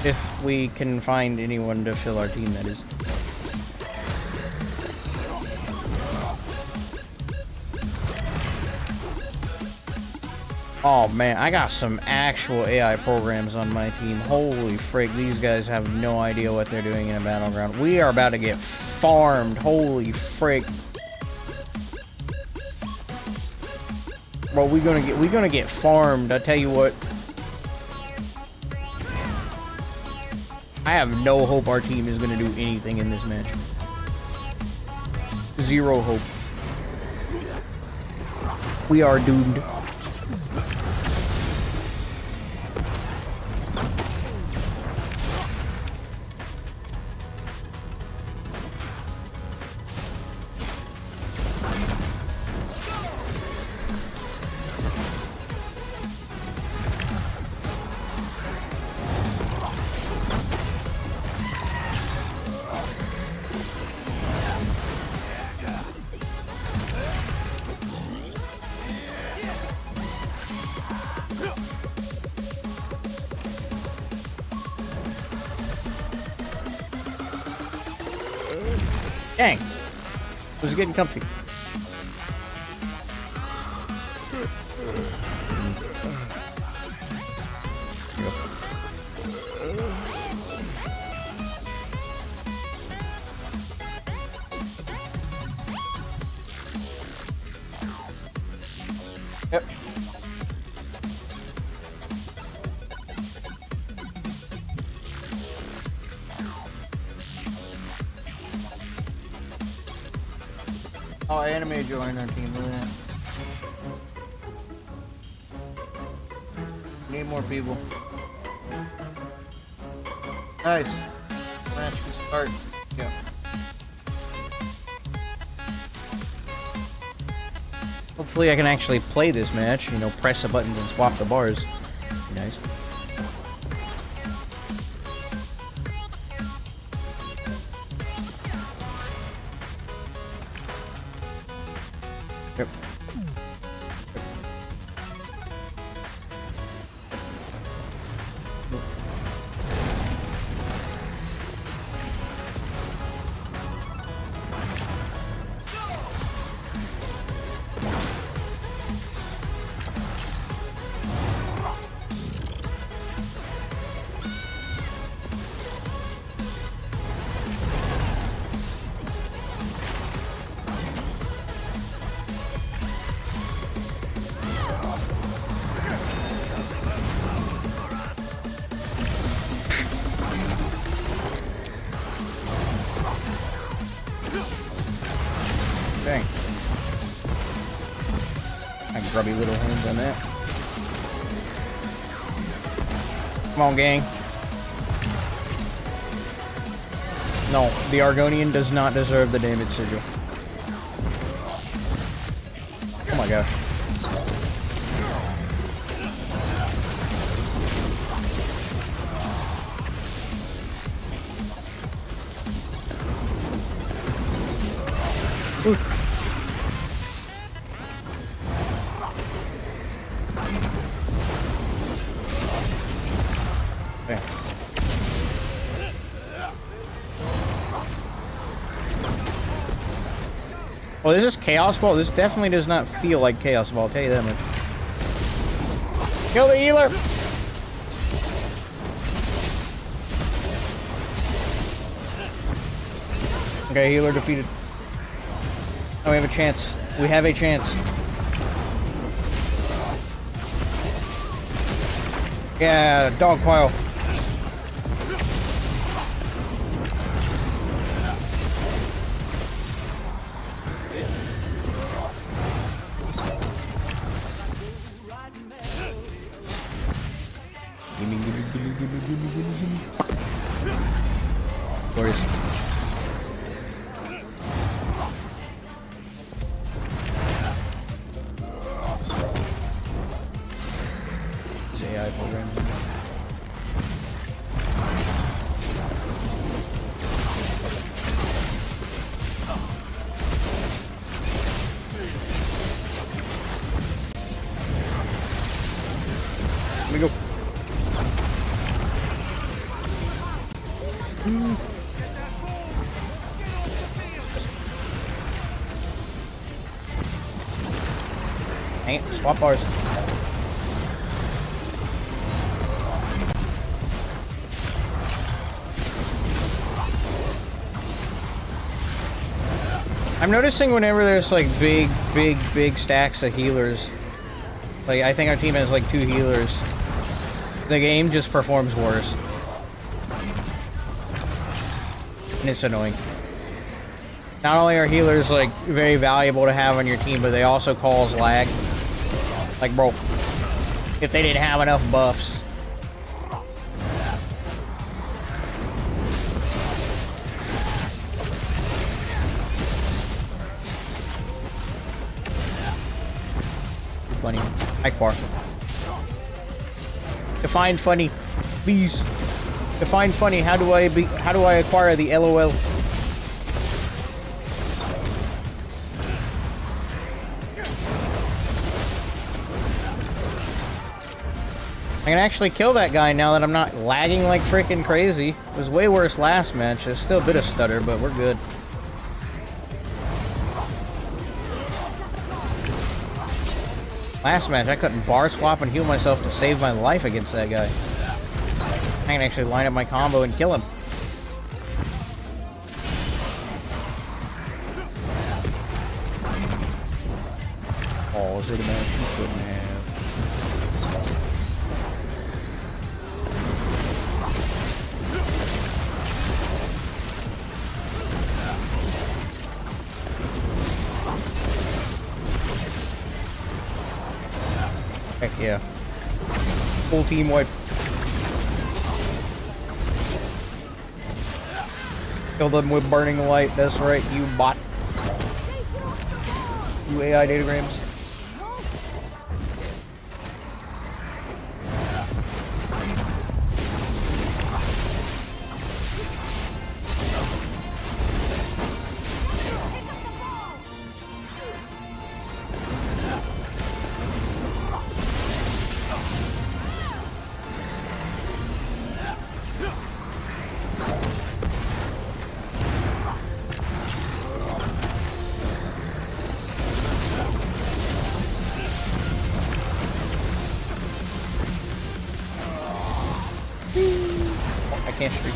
If we can find anyone to fill our team, that is. Oh man, I got some actual AI programs on my team. Holy frick, these guys have no idea what they're doing in a battleground. We are about to get farmed. Holy frick. Bro, we're gonna get farmed, I tell you what. I have no hope our team is gonna do anything in this match. Zero hope. We are doomed. Dang. It was getting comfy. Yep. Oh, anime joined our team, look at that. Need more people. Nice. Match can start. Yeah. Hopefully I can actually play this match, you know, press the buttons and swap the bars. Be nice. Yep. Dang. I grubby little hands on that. Come on, gang. No, the Argonian does not deserve the damage sigil. Oh my gosh. Ooh. Okay. Well, is this Chaos Ball? This definitely does not feel like Chaos Ball, I'll tell you that much. Kill the healer! Okay, healer defeated. Oh, we have a chance. We have a chance. Yeah, dog pile. Glorious. AI program. Let me go. Dang it, swap bars. I'm noticing whenever there's like big stacks of healers, like I think our team has like 2 healers, the game just performs worse. And it's annoying. Not only are healers like very valuable to have on your team, but they also cause lag. Like, bro, if they didn't have enough buffs. Funny. Akbar. Define funny, please. Define funny. How do I acquire the LOL? I can actually kill that guy now that I'm not lagging like freaking crazy. It was way worse last match. There's still a bit of stutter, but we're good. Last match, I couldn't bar swap and heal myself to save my life against that guy. I can actually line up my combo and kill him. Oh, is it a match you shouldn't have? Heck yeah. Full team wipe. Kill them with burning light. That's right, you bot. You AI datagrams. I can't streak.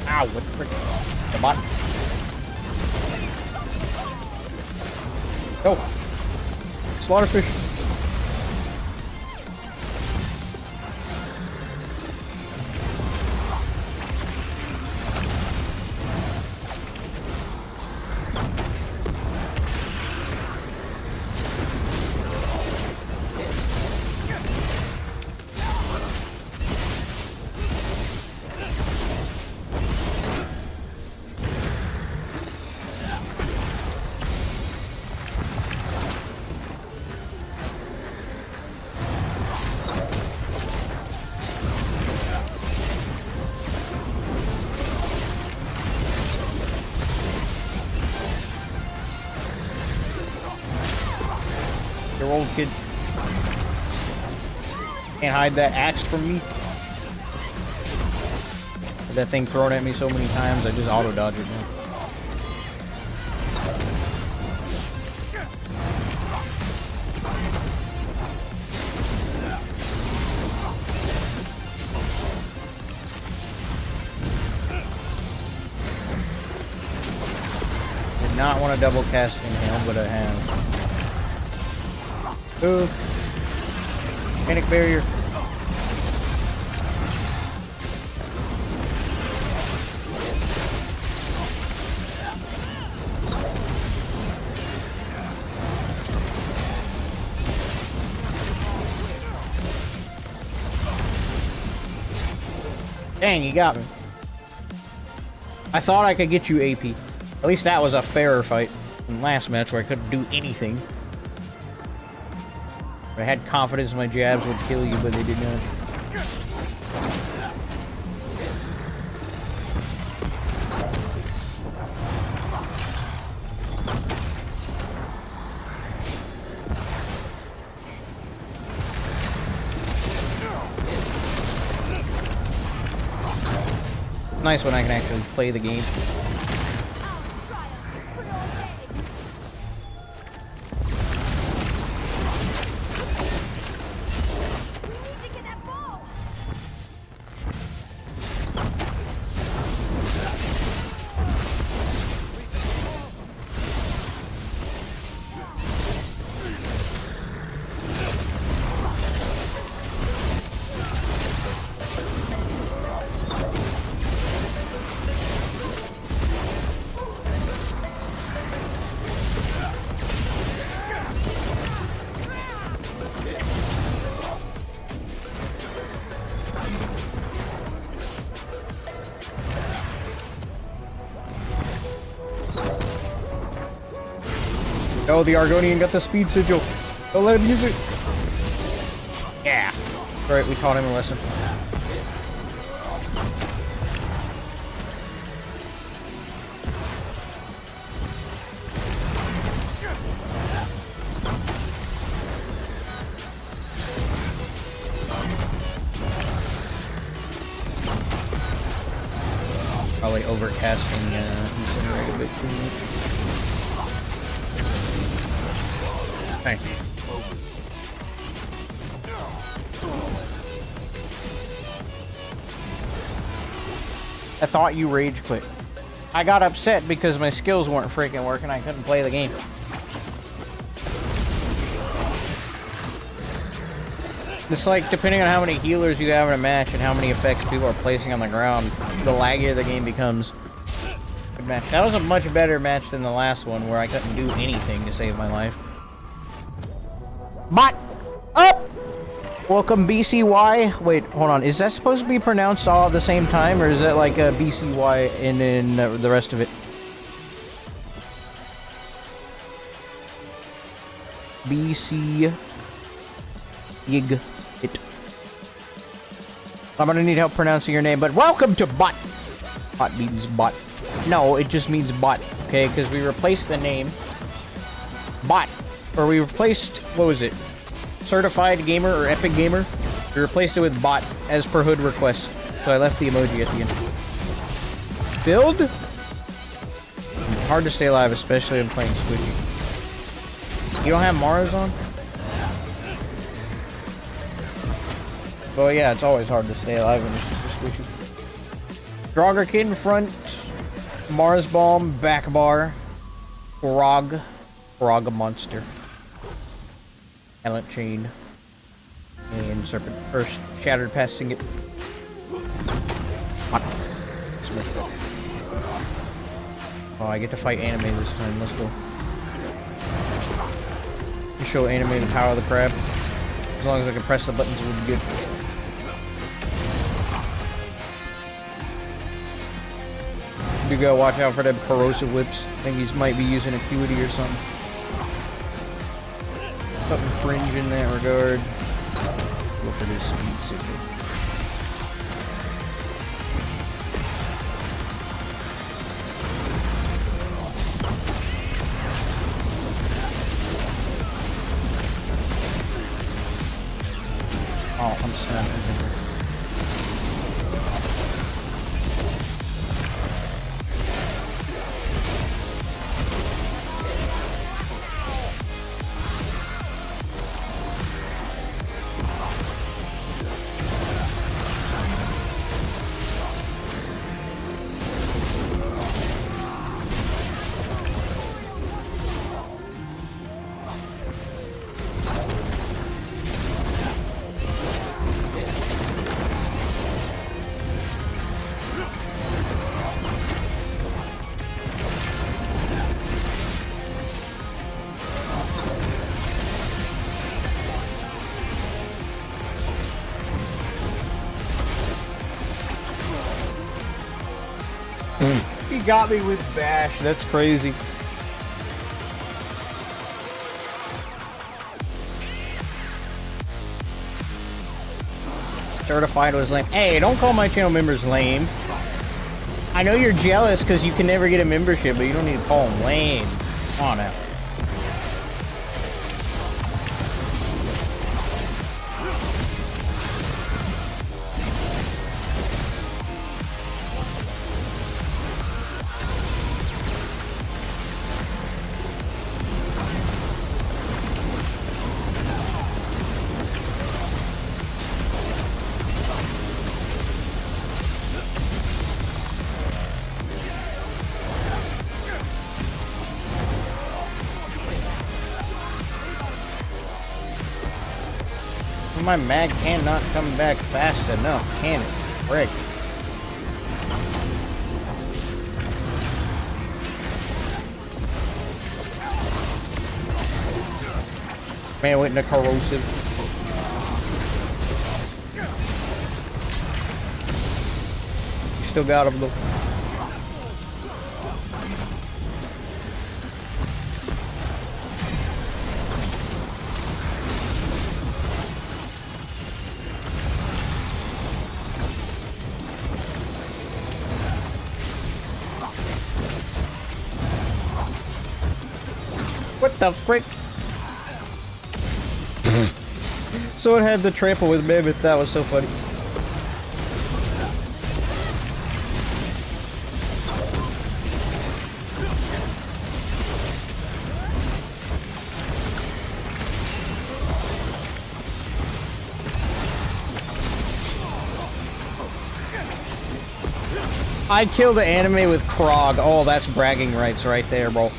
Ow, what the frick? The bot. Go. Slaughterfish. Your old kid can't hide that axe from me. That thing thrown at me so many times, I just auto dodge it now. Did not want to double cast inhale, but I have. Ooh. Panic barrier. Dang, you got me. I thought I could get you AP. At least that was a fairer fight than last match where I couldn't do anything. I had confidence my jabs would kill you, but they did not. Nice when I can actually play the game. Oh, the Argonian got the speed sigil. Don't let him use it. Yeah. Alright, we taught him a lesson. Probably overcasting Incinerate a bit too much. Thank you. I thought you rage quit. I got upset because my skills weren't freaking working. I couldn't play the game. It's like, depending on how many healers you have in a match and how many effects people are placing on the ground, the laggier the game becomes. Good match. That was a much better match than the last one where I couldn't do anything to save my life. Bot up! Welcome BCY. Wait, hold on. Is that supposed to be pronounced all at the same time, or is that like a BCY and then the rest of it? BC Yig it. I'm gonna need help pronouncing your name, but welcome to Bot. Bot means bot. No, it just means bot. Okay, because we replaced the name Bot. Or we replaced, what was it? Certified Gamer or Epic Gamer? We replaced it with Bot as per hood request. So I left the emoji at the end. Build? Hard to stay alive, especially when playing Squishy. You don't have Mars on? Well, yeah, it's always hard to stay alive when it's just a Squishy. Draugr front, Mars Bomb, back bar, Frog Monster. Talent Chain and Serpent or Shattered Passing it. Oh, I get to fight anime this time. Let's go. You show anime the power of the crab. As long as I can press the buttons, it would be good. You gotta watch out for them corrosive whips. I think he might be using Acuity or something. Something fringe in that regard. Go for this speed signal. Oh, I'm snapping. He got me with bash. That's crazy. Certified was lame. Hey, don't call my channel members lame. I know you're jealous because you can never get a membership, but you don't need to call them lame. Come on now. My mag cannot come back fast enough, can it? Frick. Man went into corrosive. You still got him though. What the frick? So it had the trample with Mammoth. That was so funny. I killed the anime with Krog. Oh, that's bragging rights right there, bro.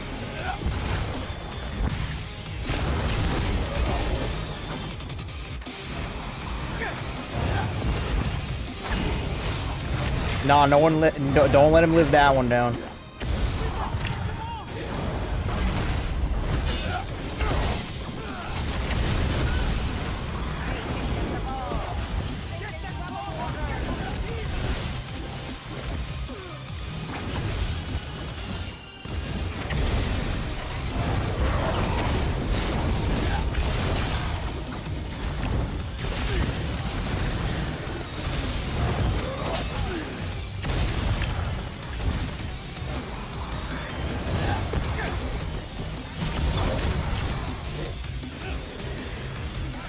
Nah, no one don't let him live that one down.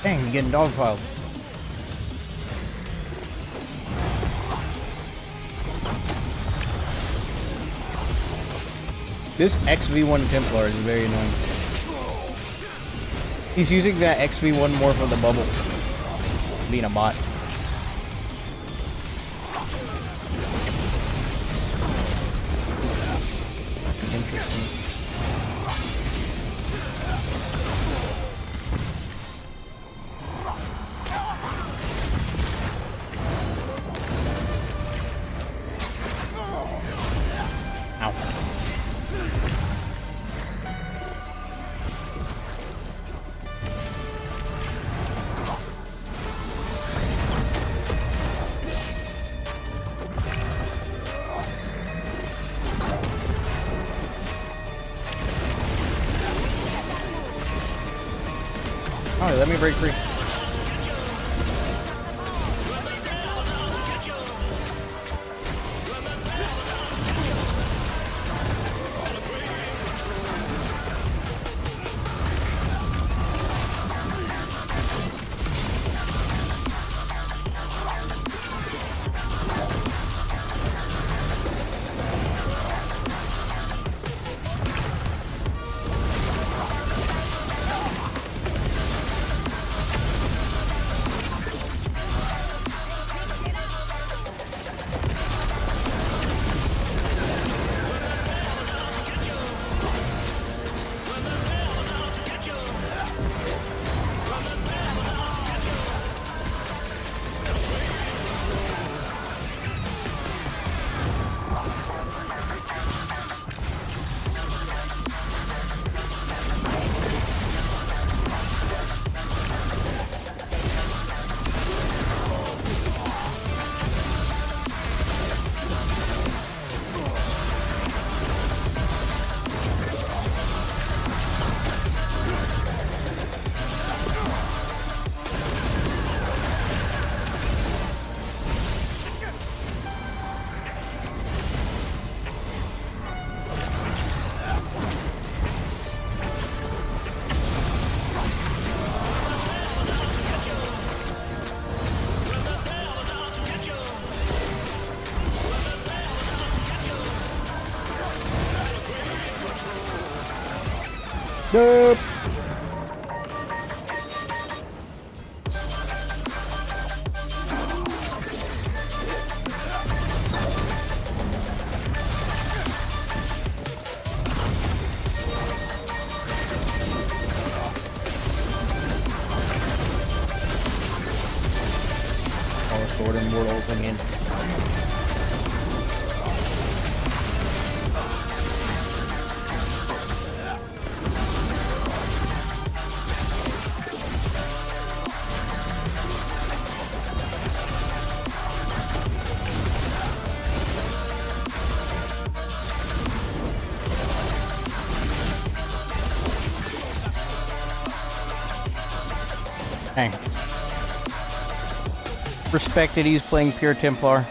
Dang, you're getting dogpiled. This XV1 Templar is very annoying. He's using that XV1 more for the bubble. Being a bot. Interesting. Oh, let me break free. Nope. Sword and ward ulting in. Dang. Respect that he's playing pure Templar.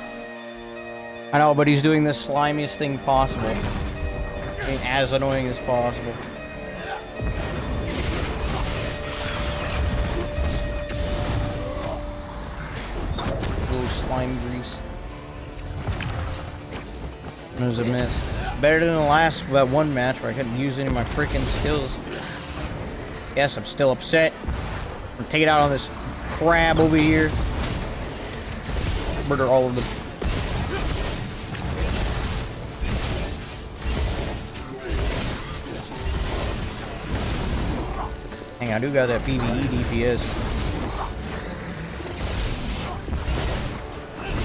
I know, but he's doing the slimiest thing possible. I mean, as annoying as possible. Little slime grease. It was a miss. Better than the last that one match where I couldn't use any of my freaking skills. Yes, I'm still upset. I'm gonna take it out on this crab over here. Murder all of them. Dang, I do got that PvE DPS.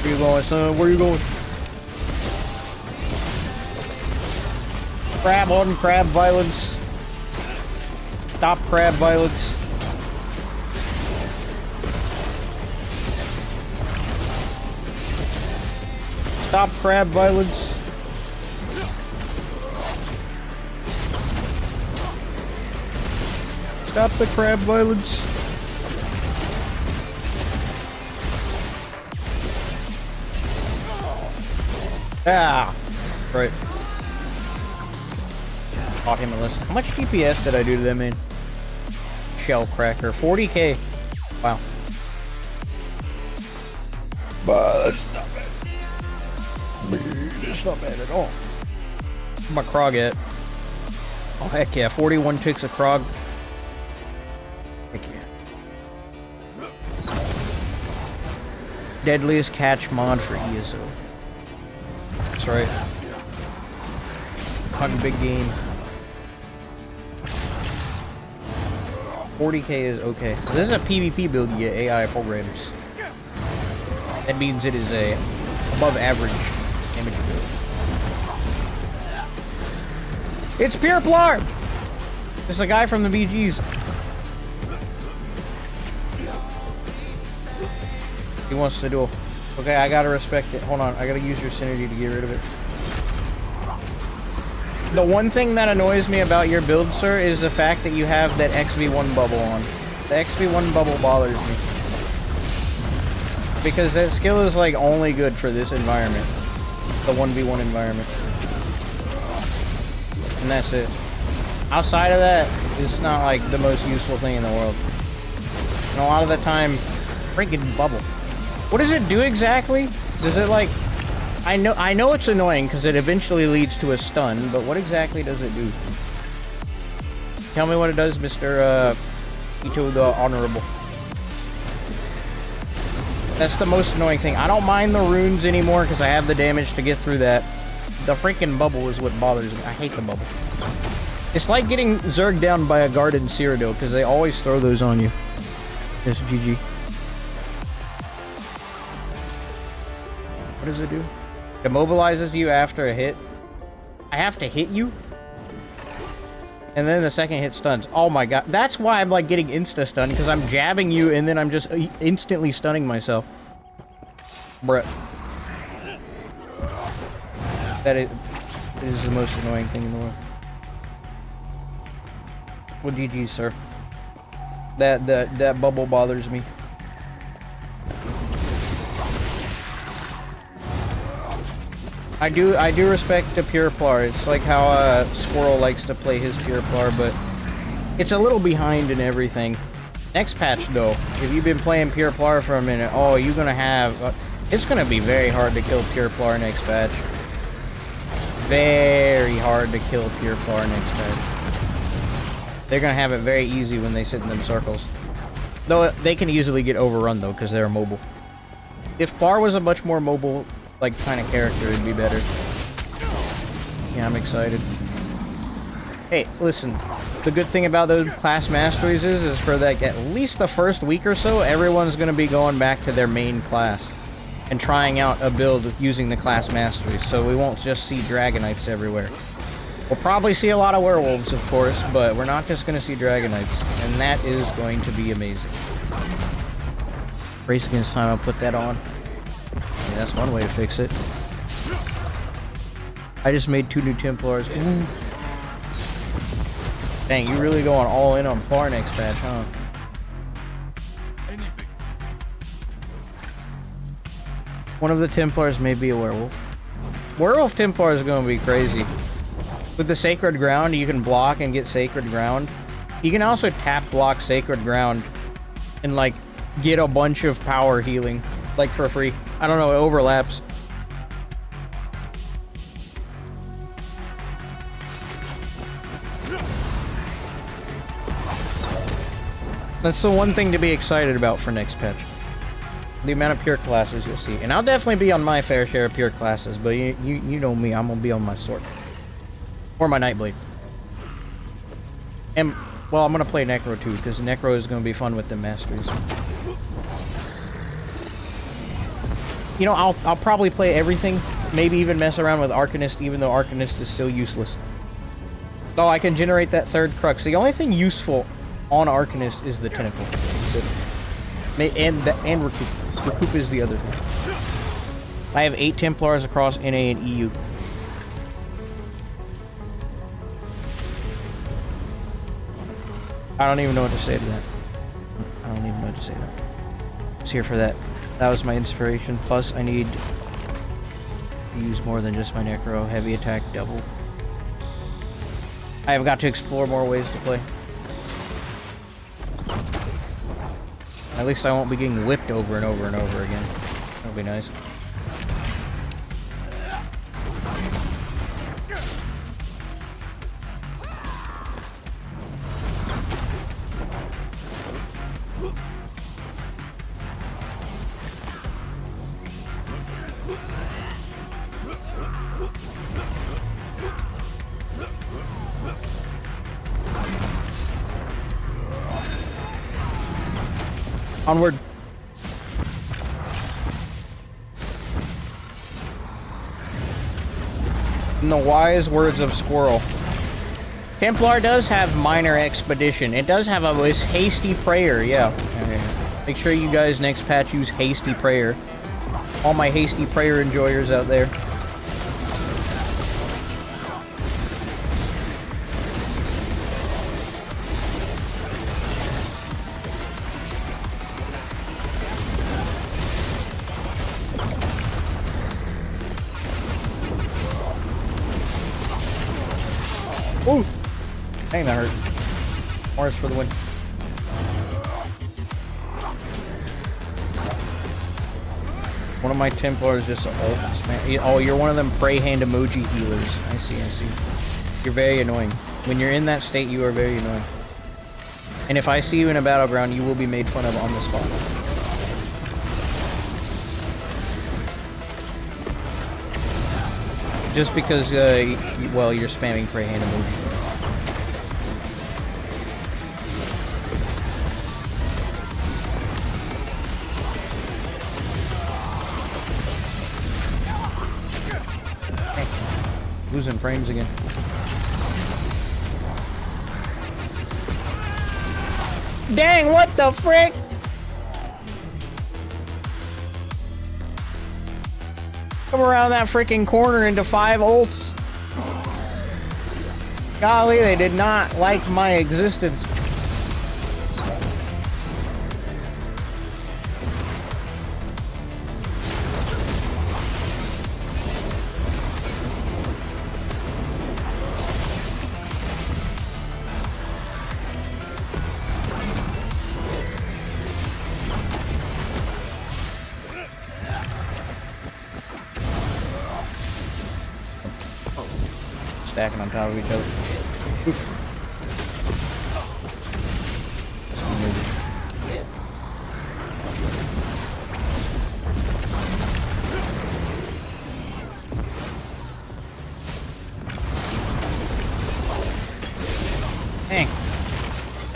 Where you going, son? Where you going? Crab on crab violence. Stop crab violence. Stop crab violence. Stop the crab violence. Ah! Right. Taught him a lesson. How much DPS did I do to them in? Shell cracker. 40k. Wow. But that's not bad. It's not bad at all. Where's my Krog at? Oh, heck yeah. 41 ticks of Krog. Heck yeah. Deadliest catch mod for ESO. That's right. Hunting big game. 40k is okay. This is a PvP build, you get AI programs. That means it is a above average damage build. It's Pure Plar! It's a guy from the BGs. He wants to duel. Okay, I gotta respect it. Hold on, I gotta use your synergy to get rid of it. The one thing that annoys me about your build, sir, is the fact that you have that XV1 bubble on. The XV1 bubble bothers me. Because that skill is like only good for this environment. The 1v1 environment. And that's it. Outside of that, it's not like the most useful thing in the world. And a lot of the time, freaking bubble. What does it do exactly? Does it like... I know it's annoying because it eventually leads to a stun, but what exactly does it do? Tell me what it does, Mr. Ito the Honorable. That's the most annoying thing. I don't mind the runes anymore because I have the damage to get through that. The freaking bubble is what bothers me. I hate the bubble. It's like getting zerged down by a guard in Cyrodiil because they always throw those on you. Yes, GG. What does it do? Immobilizes you after a hit. I have to hit you? And then the second hit stuns. Oh my god. That's why I'm like getting insta-stunned, because I'm jabbing you and then I'm just instantly stunning myself. Bruh. That is the most annoying thing in the world. Well, GG, sir. That bubble bothers me. I do respect the Pure Plar. It's like how Squirrel likes to play his Pure Plar, but it's a little behind in everything. Next patch, though, if you've been playing Pure Plar for a minute, oh, you're gonna have... it's gonna be very hard to kill Pure Plar next patch. Very hard to kill Pure Plar next patch. They're gonna have it very easy when they sit in them circles. Though they can easily get overrun though, because they're mobile. If Bar was a much more mobile, like, kind of character, it'd be better. Yeah, I'm excited. Hey, listen. The good thing about those class masteries is for that at least the first week or so, everyone's gonna be going back to their main class and trying out a build using the class masteries, so we won't just see Dragonites everywhere. We'll probably see a lot of werewolves, of course, but we're not just gonna see Dragonites, and that is going to be amazing. Race against time, I'll put that on. Yeah, that's one way to fix it. I just made 2 new Templars. Ooh. Dang, you really going all in on Par next patch, huh? One of the Templars may be a werewolf. Werewolf Templar is going to be crazy. With the Sacred Ground, you can block and get Sacred Ground. You can also tap block Sacred Ground and, like, get a bunch of power healing, like, for free. I don't know, it overlaps. That's the one thing to be excited about for next patch. The amount of pure classes you'll see. And I'll definitely be on my fair share of pure classes, but you know me, I'm gonna be on my sword. Or my Nightblade. And, well, I'm gonna play Necro too, because Necro is gonna be fun with the masteries. You know, I'll probably play everything. Maybe even mess around with Arcanist, even though Arcanist is still useless. Oh, I can generate that 3rd Crux. The only thing useful on Arcanist is the Tentacle. And Recoup. Recoup is the other thing. I have 8 Templars across NA and EU. I don't even know what to say to that. I don't even know what to say to that. I was here for that. That was my inspiration. Plus, I need to use more than just my Necro. Heavy attack, double. I have got to explore more ways to play. At least I won't be getting whipped over and over and over again. That'll be nice. Onward. In the wise words of Squirrel, Templar does have minor expedition. It does have a hasty prayer, yeah. Make sure you guys next patch use hasty prayer. All my hasty prayer enjoyers out there. Ooh! Dang, that hurt. Morris for the win. One of my Templars just oh, you're one of them pray hand emoji healers. I see, I see. You're very annoying. When you're in that state, you are very annoying. And if I see you in a battleground, you will be made fun of on the spot. Just because, well, you're spamming pray hand emoji. Losing frames again. Dang, what the frick? Come around that freaking corner into 5 ults. Golly, they did not like my existence. Stacking on top of each other. Oof.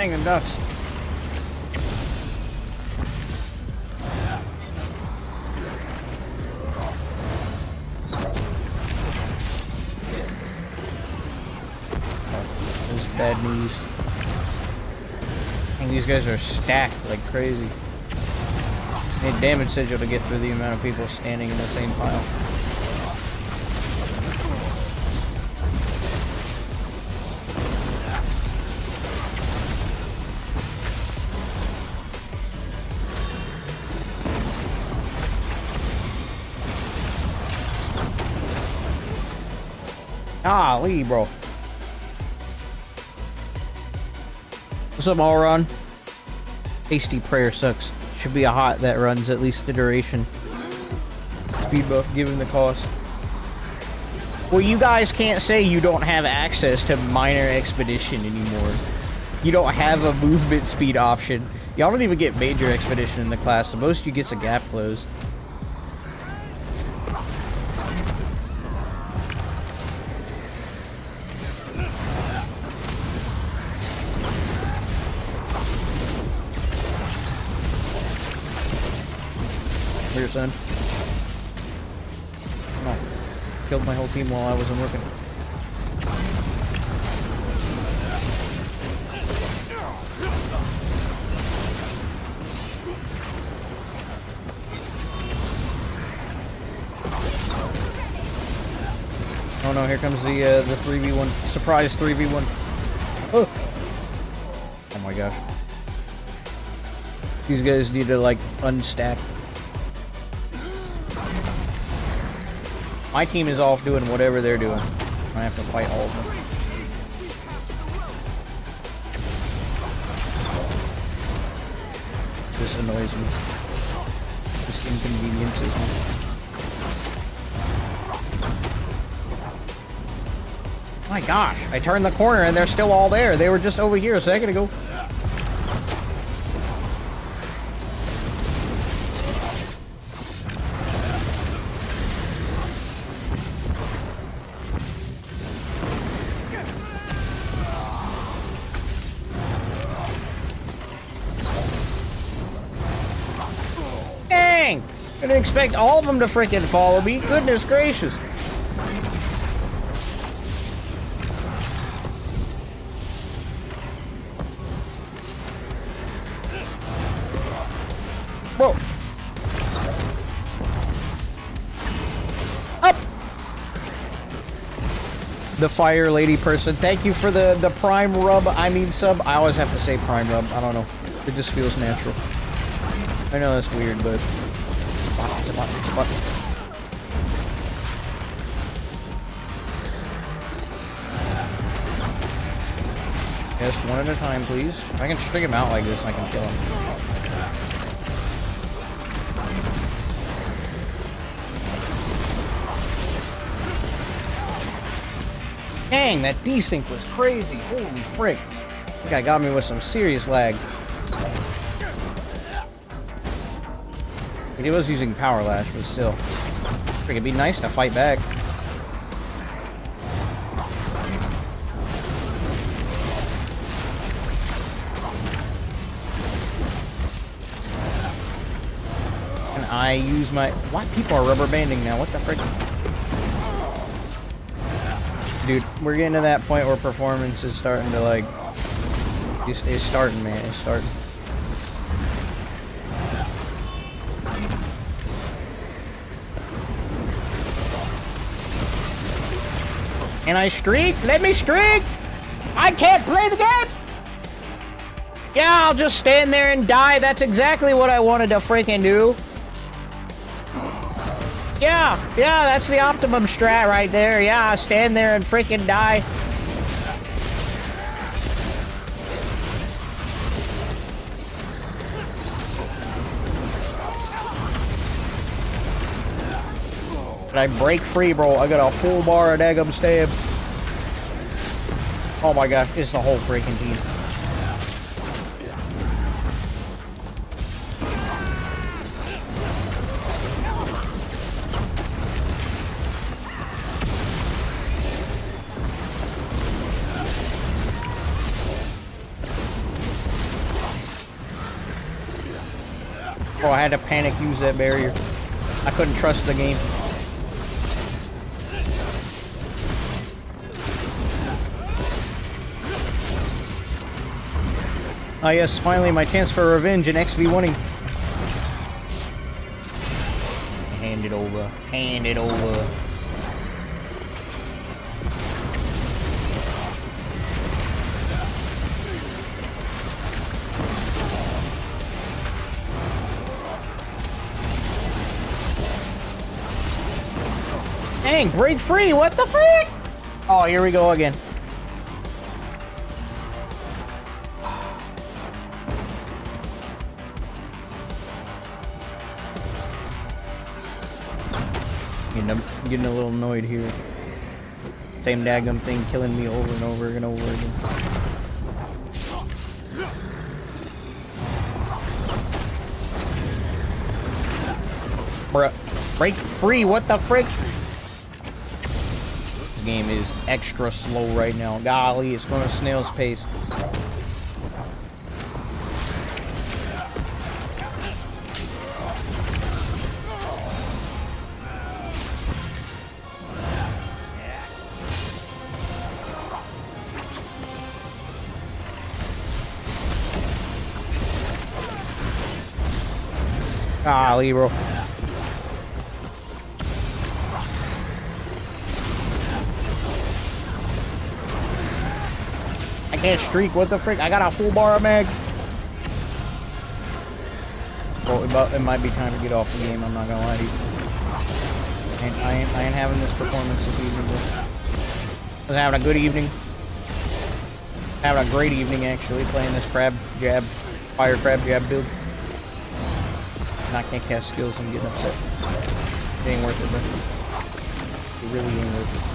Dang, them ducks. Those bad knees. And these guys are stacked like crazy. Need damage sigil to get through the amount of people standing in the same pile. Golly, bro. What's up, all run? Hasty prayer sucks. Should be a hot that runs at least the duration. Speed buff given the cost. Well, you guys can't say you don't have access to minor expedition anymore. You don't have a movement speed option. Y'all don't even get major expedition in the class. The most you get's a gap close. Here, son. No. Killed my whole team while I wasn't working. Oh no, here comes the 3v1. Surprise 3v1. Oh! Oh my gosh. These guys need to, like, unstack. My team is off doing whatever they're doing. I have to fight all of them. This annoys me. This inconveniences me. My gosh, I turned the corner and they're still all there. They were just over here a second ago. Dang! I didn't expect all of them to freaking follow me. Goodness gracious. Whoa. Up! The fire lady person. Thank you for the prime rub. I mean sub. I always have to say prime rub. I don't know. It just feels natural. I know that's weird, but it's a button. It's a button. Just one at a time, please. If I can string him out like this, I can kill him. Dang, that desync was crazy. Holy frick. That guy got me with some serious lag. He was using power lash, but still. Frick, it'd be nice to fight back. Can I use my... Why people are rubber banding now? What the frick? Dude, we're getting to that point where performance is starting to, like... It's starting, man. It's starting. Can I streak? Let me streak! I can't play the game! Yeah, I'll just stand there and die. That's exactly what I wanted to freaking do. Yeah, that's the optimum strat right there. Yeah, I'll stand there and freaking die. But I break free, bro. I got a full bar of daggum stab. Oh my gosh, it's the whole freaking team. Oh, I had to panic use that barrier. I couldn't trust the game. Ah yes, finally my chance for revenge in XV1ing. Hand it over. Hand it over. Dang, break free! What the frick? Oh, here we go again. Getting a little annoyed here. Same daggum thing killing me over and over and over again. Bruh. Break free, what the frick? This game is extra slow right now. Golly, it's going at snail's pace. Golly, bro. I can't streak, what the frick? I got a full bar of mag. Well, it might be time to get off the game, I'm not gonna lie to you. I ain't having this performance this evening, bro. I was having a good evening. Having a great evening, actually, playing this crab jab, fire crab jab build. And I can't cast skills and getting upset. It ain't worth it, bro. It really ain't worth it.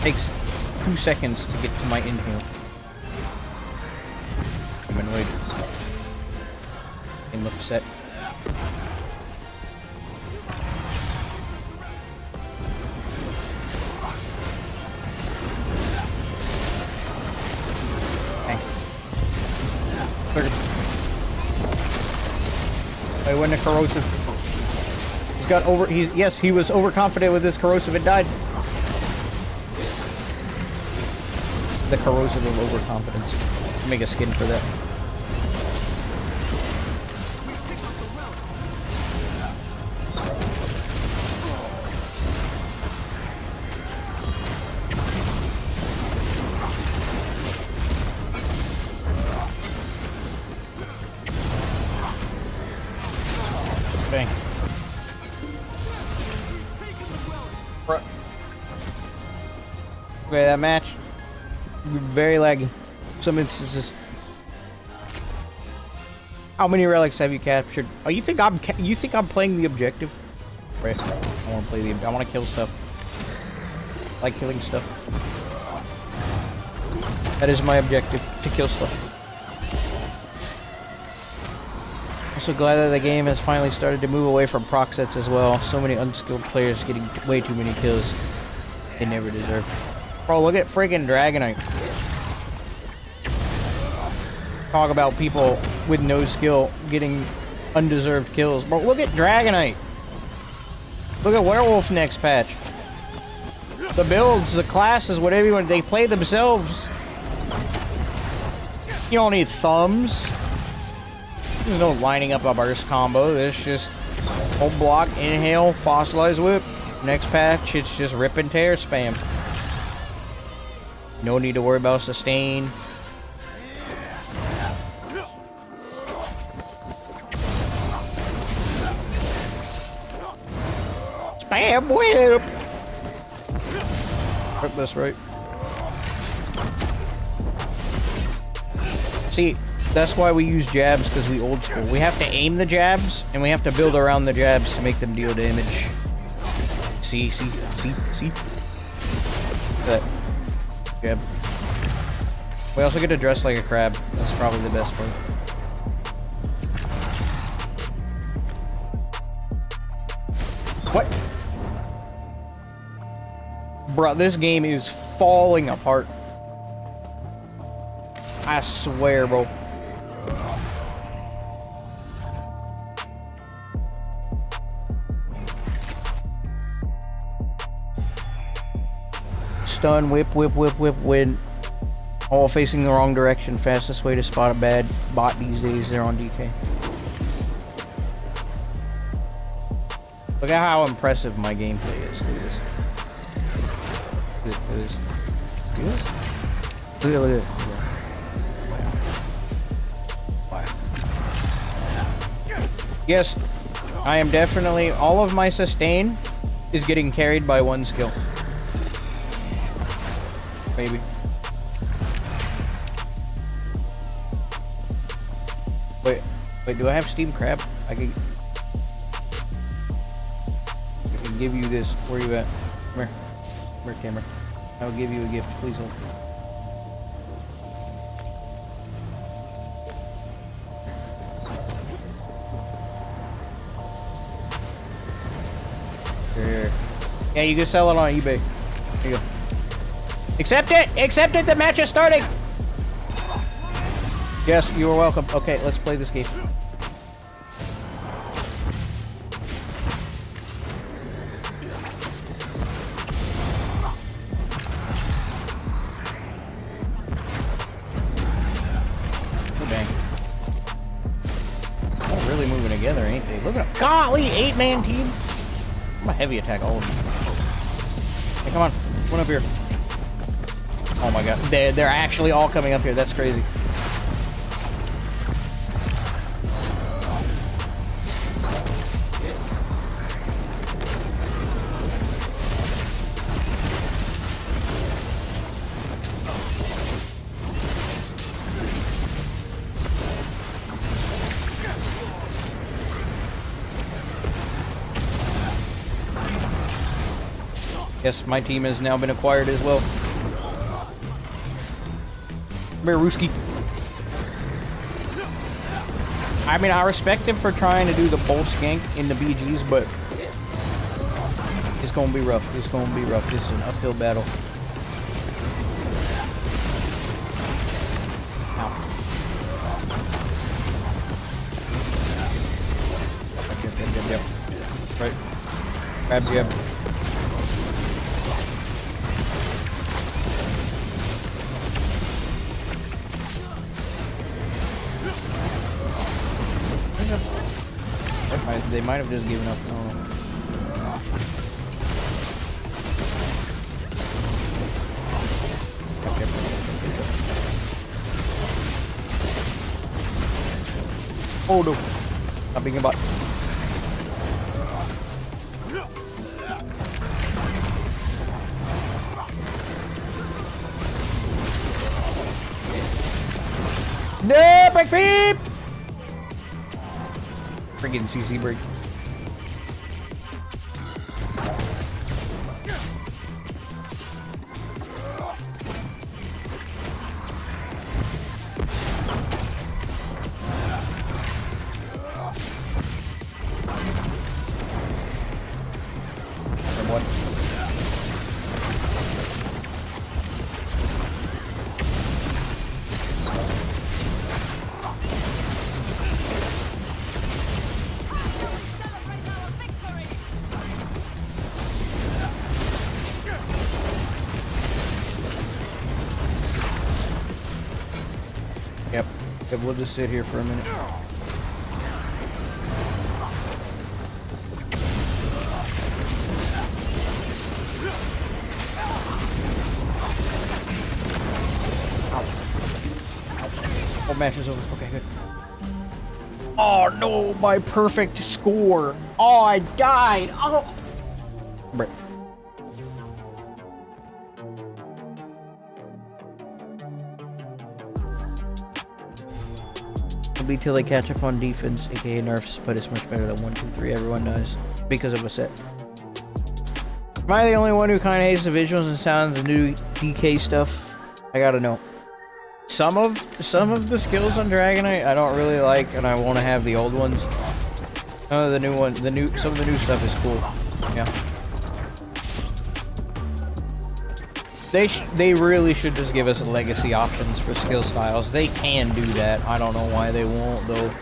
Takes 2 seconds to get to my inhale. I'm annoyed. I'm upset. Okay. I went to corrosive. He's got over. Yes, he was overconfident with his corrosive. It died. The corrosive of overconfidence. Make a skin for that. Bang. Okay, that match. Very laggy. Some instances. How many relics have you captured? Oh, you think I'm playing the objective? Right. I want to play the. I want to kill stuff. I like killing stuff. That is my objective, to kill stuff. Also glad that the game has finally started to move away from proc sets as well. So many unskilled players getting way too many kills they never deserve. Bro, look at friggin' Dragonite. Talk about people with no skill getting undeserved kills. Bro, look at Dragonite. Look at Werewolf next patch. The builds, the classes, whatever you want, they play themselves. You don't need thumbs. There's no lining up a burst combo. There's just hold block, inhale, fossilized whip. Next patch, it's just rip and tear spam. No need to worry about sustain. Spam whip! Rip this right. See, That's why we use jabs, because we old school. We have to aim the jabs, and we have to build around the jabs to make them deal damage. See? That jab. We also get to dress like a crab. That's probably the best part. What? Bruh, this game is falling apart. I swear, bro. Stun, whip, win. All facing the wrong direction. Fastest way to spot a bad bot these days. They're on DK. Look at how impressive my gameplay is. Look at this. Look at this. Look at this. Wow. Yes, I am definitely... All of my sustain is getting carried by one skill. Maybe. Wait, do I have Steam Crab? I can give you this. Where you at? Come here. Come here, camera. I'll give you a gift. Please hold. Here. Yeah, you can sell it on eBay. Here you go. Accept it! Accept it! The match is starting! Yes, you are welcome. Okay, let's play this game. Oh, dang. They're really moving together, ain't they? Look at them. Golly, 8-man team. I'm a heavy attack all of them. Hey, come on. Come on up here. Oh my god. They're actually all coming up here. That's crazy. Yes, my team has now been acquired as well. Beruski. I mean, I respect him for trying to do the pulse gank in the BGs, but it's gonna be rough. It's gonna be rough. This is an uphill battle. Ow. Yep. Right. Grab jab. They might have just given up. No. Oh no! Stop being a bot. No, break beep! Friggin' CC break. We'll just sit here for a minute. Oh, match is over. Okay, good. Oh no, my perfect score. Oh, I died. Oh. Break. be till they catch up on defense, aka nerfs, but it's much better than 1, 2, 3. Everyone does because of a set. Am I the only one who kind of hates the visuals and sounds and new DK stuff? I gotta know. Some of the skills on Dragonite I don't really like, and I want to have the old ones. Some of the new stuff is cool. Yeah. They really should just give us legacy options for skill styles. They can do that. I don't know why they won't though.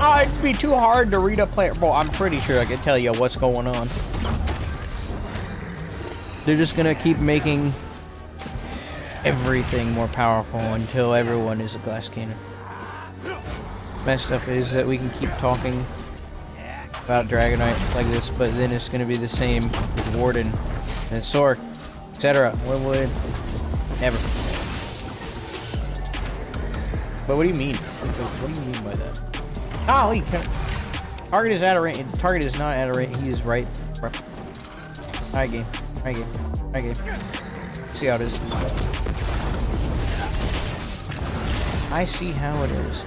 Oh, it'd be too hard to read a player. Well, I'm pretty sure I can tell you what's going on. They're just gonna keep making everything more powerful until everyone is a glass cannon. Messed up is that we can keep talking about Dragonite like this, but then it's gonna be the same with Warden and Sork, etc. Winwood, never. But what do you mean? What do you mean by that? Golly, target is at a range. Target is not at a range. He is right. High game. High game. High game. See how it is. I see how it is.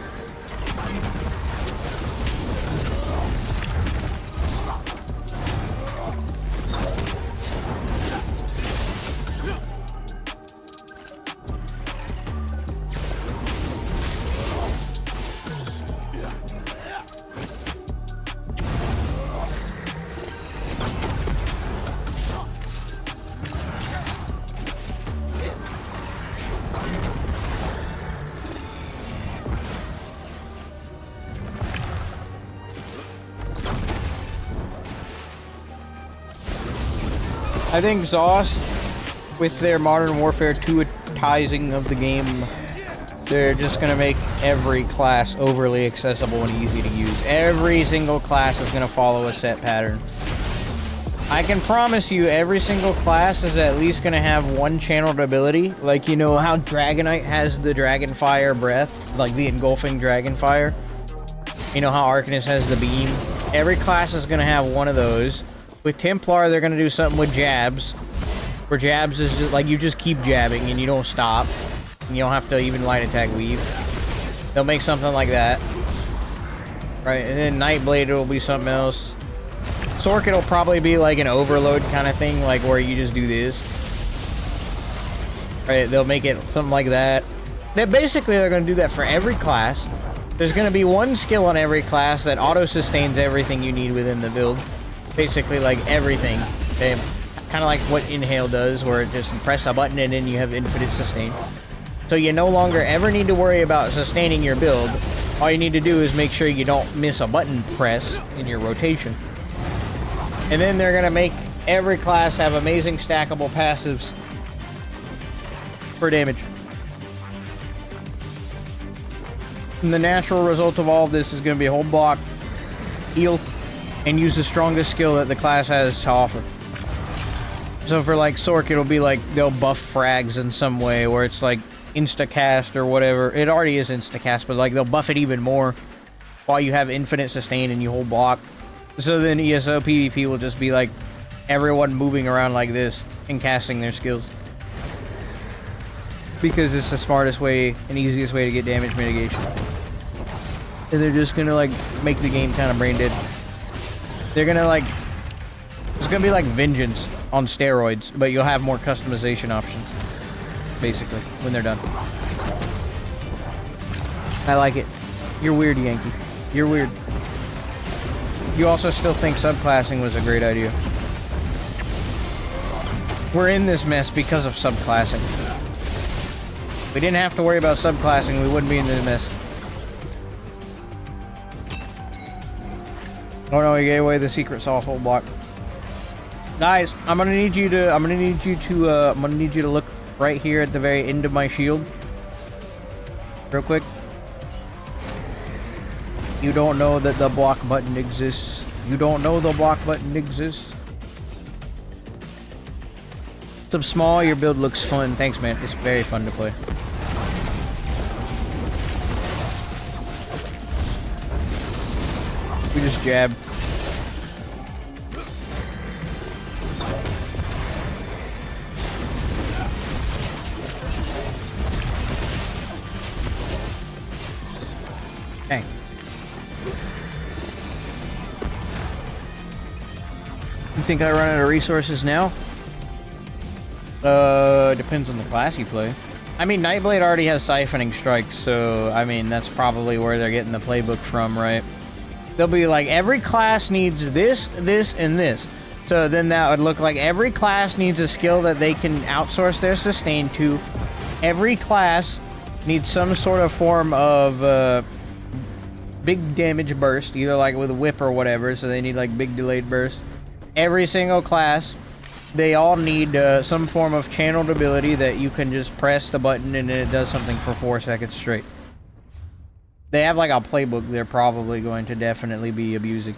I think ZOS, with their Modern Warfare 2-tizing of the game, they're just gonna make every class overly accessible and easy to use. Every single class is gonna follow a set pattern. I can promise you every single class is at least gonna have one channeled ability. Like, you know how Dragonite has the Dragonfire breath? Like the engulfing Dragonfire? You know how Arcanist has the beam? Every class is gonna have one of those. With Templar, they're gonna do something with jabs, where jabs is just like you just keep jabbing and you don't stop, and you don't have to even light attack weave. They'll make something like that, right? And then Nightblade will be something else. Sork will probably be like an overload kind of thing, like where you just do this. Right? They'll make it something like that. They're gonna do that for every class. There's gonna be one skill on every class that auto sustains everything you need within the build. Basically, like everything. Okay? Kind of like what Inhale does, where it just press a button and then you have infinite sustain. So you no longer ever need to worry about sustaining your build. All you need to do is make sure you don't miss a button press in your rotation. And then they're gonna make every class have amazing stackable passives for damage. And the natural result of all of this is gonna be hold block, heal, and use the strongest skill that the class has to offer. So for like Sork, it'll be like they'll buff frags in some way, where it's like insta-cast or whatever. It already is insta-cast, but like they'll buff it even more while you have infinite sustain and you hold block. So then ESO PvP will just be like everyone moving around like this and casting their skills. Because it's the smartest way and easiest way to get damage mitigation. And they're just gonna like make the game kind of brain dead. They're gonna like, it's gonna be like Vengeance on steroids, but you'll have more customization options, basically, when they're done. I like it. You're weird, Yankee. You're weird. You also still think subclassing was a great idea. We're in this mess because of subclassing. If we didn't have to worry about subclassing, we wouldn't be in this mess. Oh no, he gave away the secret sauce hold block. Guys, I'm gonna need you to look right here at the very end of my shield. Real quick. You don't know that the block button exists. You don't know the block button exists. Sub small, your build looks fun. Thanks, man. It's very fun to play. We just jab. Okay. You think I run out of resources now? Depends on the class you play. I mean, Nightblade already has Siphoning Strike, so, I mean, that's probably where they're getting the playbook from, right? They'll be like, every class needs this, this, and this. So then that would look like every class needs a skill that they can outsource their sustain to. Every class needs some sort of form of, big damage burst, either like with a whip or whatever, so they need like big delayed burst. Every single class, they all need some form of channeled ability that you can just press the button and it does something for 4 seconds straight. They have like a playbook they're probably going to definitely be abusing.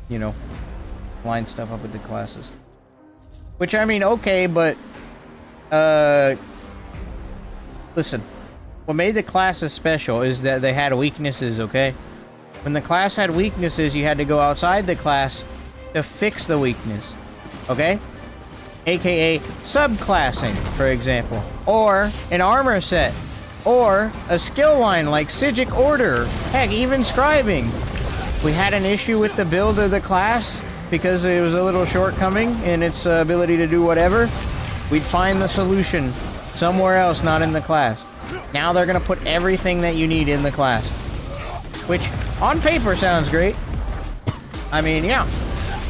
You know, line stuff up with the classes. Which, I mean, okay, but, listen. What made the classes special is that they had weaknesses, okay? When the class had weaknesses, you had to go outside the class to fix the weakness, okay? AKA subclassing, for example. Or an armor set. Or a skill line like Psijic Order. Heck, even scribing. We had an issue with the build of the class because it was a little shortcoming in its ability to do whatever. We'd find the solution somewhere else, not in the class. Now they're gonna put everything that you need in the class. Which, on paper, sounds great. I mean, yeah.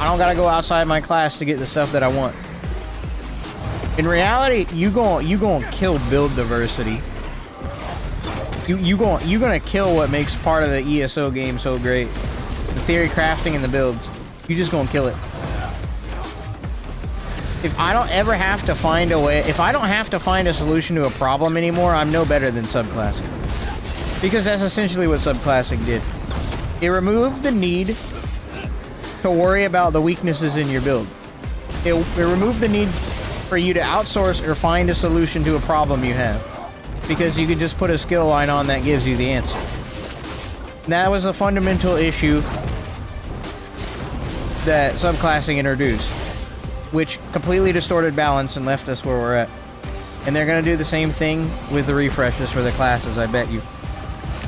I don't gotta go outside my class to get the stuff that I want. In reality, you gonna kill build diversity. You gonna kill what makes part of the ESO game so great. The theory crafting and the builds. You just gonna kill it. If I don't ever have to find a way, if I don't have to find a solution to a problem anymore, I'm no better than subclassing. Because that's essentially what subclassing did. It removed the need to worry about the weaknesses in your build. It removed the need for you to outsource or find a solution to a problem you have. Because you could just put a skill line on that gives you the answer. That was a fundamental issue that subclassing introduced, which completely distorted balance and left us where we're at. And they're going to do the same thing with the refreshes for the classes, I bet you.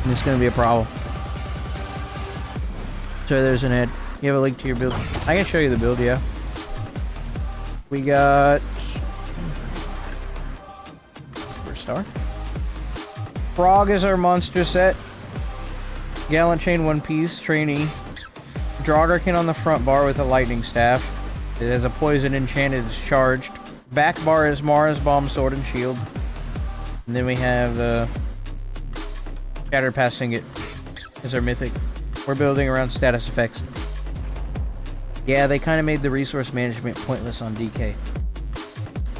And it's going to be a problem. So there's an ad. You have a link to your build. I can show you the build, yeah. We got... First star. Frog is our monster set. Gallant Chain One Piece, trainee. Draugr on the front bar with a lightning staff. It has a poison enchanted, it's charged. Back bar is Mara's bomb, sword, and shield. And then we have Shattered Signet is our mythic. We're building around status effects. Yeah, they kind of made the resource management pointless on DK.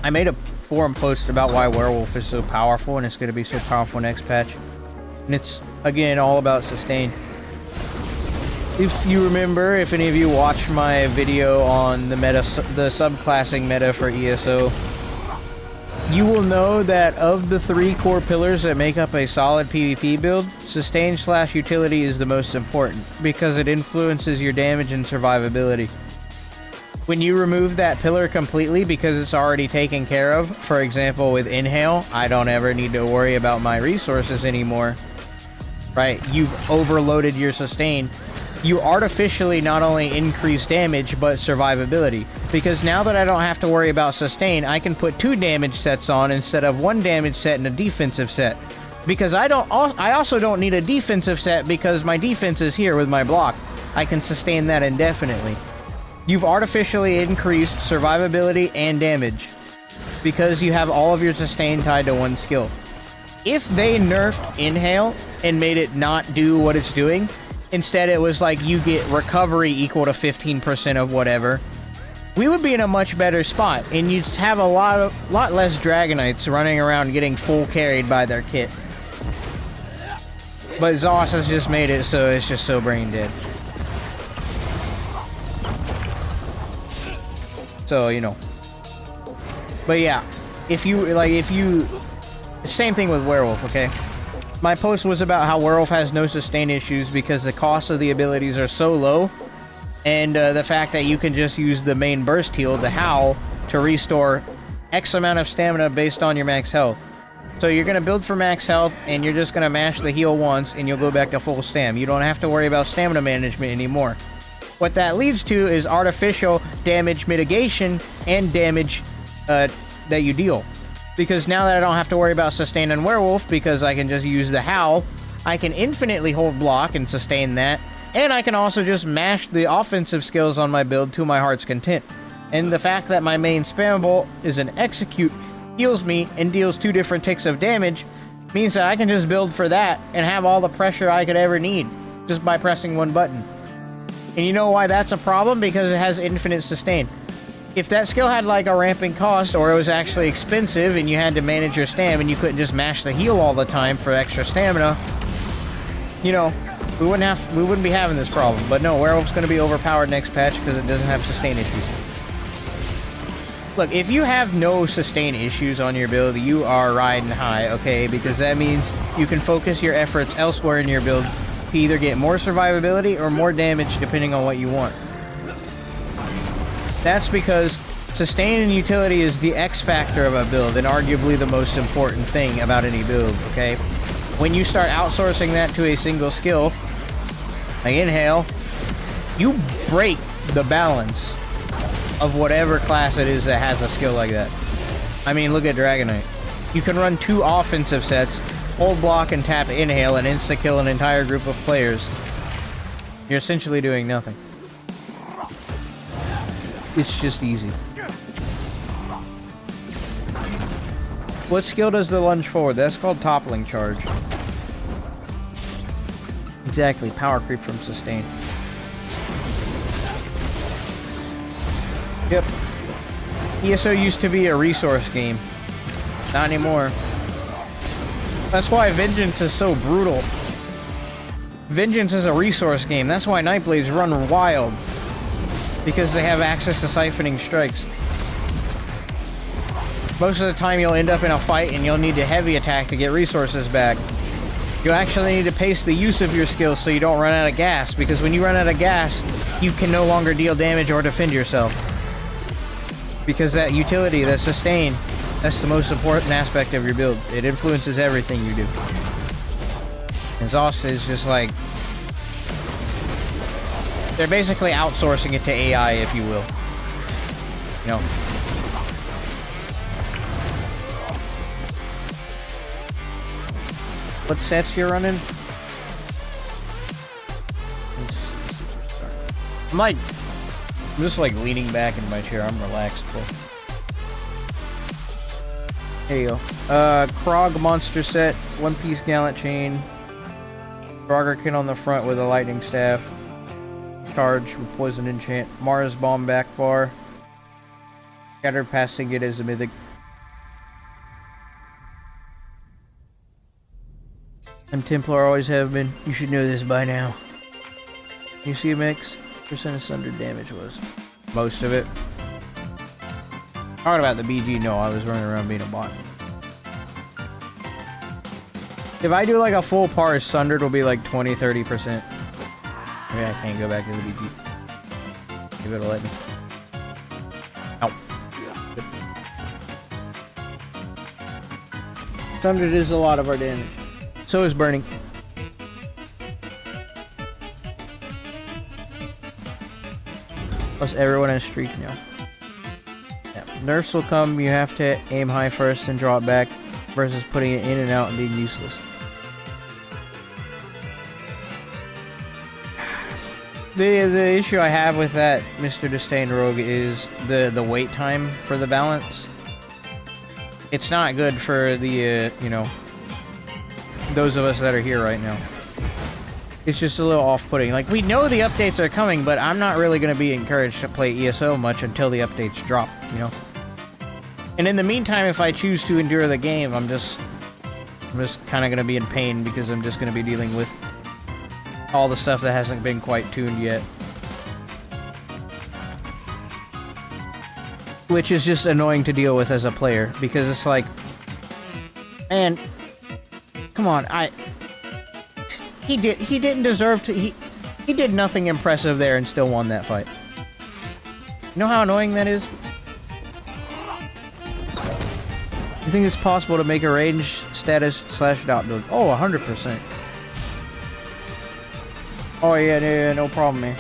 I made a forum post about why Werewolf is so powerful, and it's going to be so powerful next patch. And it's, again, all about sustain. If you remember, if any of you watched my video on the subclassing meta for ESO, you will know that of the 3 core pillars that make up a solid PvP build, sustain/utility is the most important, because it influences your damage and survivability. When you remove that pillar completely because it's already taken care of, for example with Inhale, I don't ever need to worry about my resources anymore. Right? You've overloaded your sustain. You artificially not only increase damage, but survivability. Because now that I don't have to worry about sustain, I can put 2 damage sets on instead of 1 damage set and a defensive set. Because I also don't need a defensive set because my defense is here with my block. I can sustain that indefinitely. You've artificially increased survivability and damage. Because you have all of your sustain tied to 1 skill. If they nerfed Inhale and made it not do what it's doing, instead it was like you get recovery equal to 15% of whatever, we would be in a much better spot, and you'd have a lot less Dragonites running around getting full carried by their kit. But Zoss has just made it so it's just so brain dead. So, you know. But yeah, same thing with Werewolf, okay? My post was about how Werewolf has no sustain issues because the cost of the abilities are so low, and the fact that you can just use the main burst heal, the Howl, to restore X amount of stamina based on your max health. So you're going to build for max health, and you're just going to mash the heal once, and you'll go back to full stam. You don't have to worry about stamina management anymore. What that leads to is artificial damage mitigation and damage that you deal. Because now that I don't have to worry about sustain and werewolf, because I can just use the howl, I can infinitely hold block and sustain that, and I can also just mash the offensive skills on my build to my heart's content. And the fact that my main spammable is an execute heals me and deals 2 different ticks of damage means that I can just build for that and have all the pressure I could ever need just by pressing 1 button. And you know why that's a problem? Because it has infinite sustain. If that skill had like a ramping cost, or it was actually expensive and you had to manage your stam and you couldn't just mash the heal all the time for extra stamina, you know, we wouldn't be having this problem. But no, Werewolf's going to be overpowered next patch because it doesn't have sustain issues. Look, if you have no sustain issues on your build, you are riding high, okay? Because that means you can focus your efforts elsewhere in your build to either get more survivability or more damage depending on what you want. That's because sustain and utility is the X factor of a build and arguably the most important thing about any build, okay? When you start outsourcing that to a single skill, like Inhale, you break the balance of whatever class it is that has a skill like that. I mean, look at Dragonite. You can run 2 offensive sets, hold block and tap Inhale and insta-kill an entire group of players. You're essentially doing nothing. It's just easy. What skill does the lunge forward? That's called toppling charge. Exactly, power creep from sustain. Yep. ESO used to be a resource game. Not anymore. That's why Vengeance is so brutal. Vengeance is a resource game. That's why Nightblades run wild. Because they have access to siphoning strikes. Most of the time you'll end up in a fight and you'll need a heavy attack to get resources back. You'll actually need to pace the use of your skills so you don't run out of gas, because when you run out of gas, you can no longer deal damage or defend yourself. Because that utility, that sustain, that's the most important aspect of your build. It influences everything you do. Exhaust is just like... they're basically outsourcing it to AI, if you will. You know. What sets you're running? I'm just like leaning back in my chair. I'm relaxed. There you go. Krog monster set, One Piece Gallant Chain, Froggerkin on the front with a lightning staff, charge with poison enchant, Mars bomb back bar, scattered passing it as a mythic. I'm Templar, always have been. You should know this by now. You see a mix? Percent of sundered damage was. Most of it. Talking about the BG, no, I was running around being a bot. If I do like a full parse, sundered will be like 20-30%. Maybe I can't go back to the BG. Give it a lightning. Ow. Sundered is a lot of our damage. So is burning. Plus everyone has streak now. Yeah. Nerfs will come, you have to aim high first and draw it back, versus putting it in and out and being useless. The issue I have with that Mr. Disdain Rogue is the wait time for the balance. It's not good for the, you know, those of us that are here right now. It's just a little off-putting. Like, we know the updates are coming, but I'm not really going to be encouraged to play ESO much until the updates drop, you know? And in the meantime, if I choose to endure the game, I'm just kind of going to be in pain because I'm just going to be dealing with all the stuff that hasn't been quite tuned yet. Which is just annoying to deal with as a player, because it's like, man, come on, he didn't deserve to, he did nothing impressive there and still won that fight. You know how annoying that is? You think it's possible to make a range status / dot build? Oh, 100%. Oh yeah, no problem, man.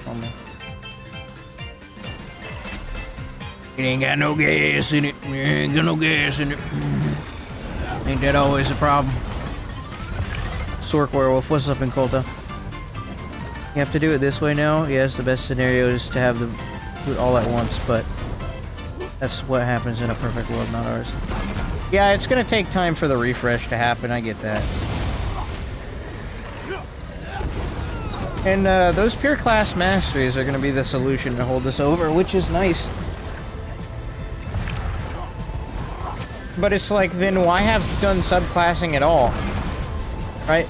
on me. It ain't got no gas in it. It ain't got no gas in it. Ain't that always a problem? Sork Werewolf, what's up in Colta? You have to do it this way now? Yes, the best scenario is to have the food all at once, but that's what happens in a perfect world, not ours. Yeah, it's gonna take time for the refresh to happen, I get that. And those pure class masteries are gonna be the solution to hold us over, which is nice. But it's like, then why have done subclassing at all? Right?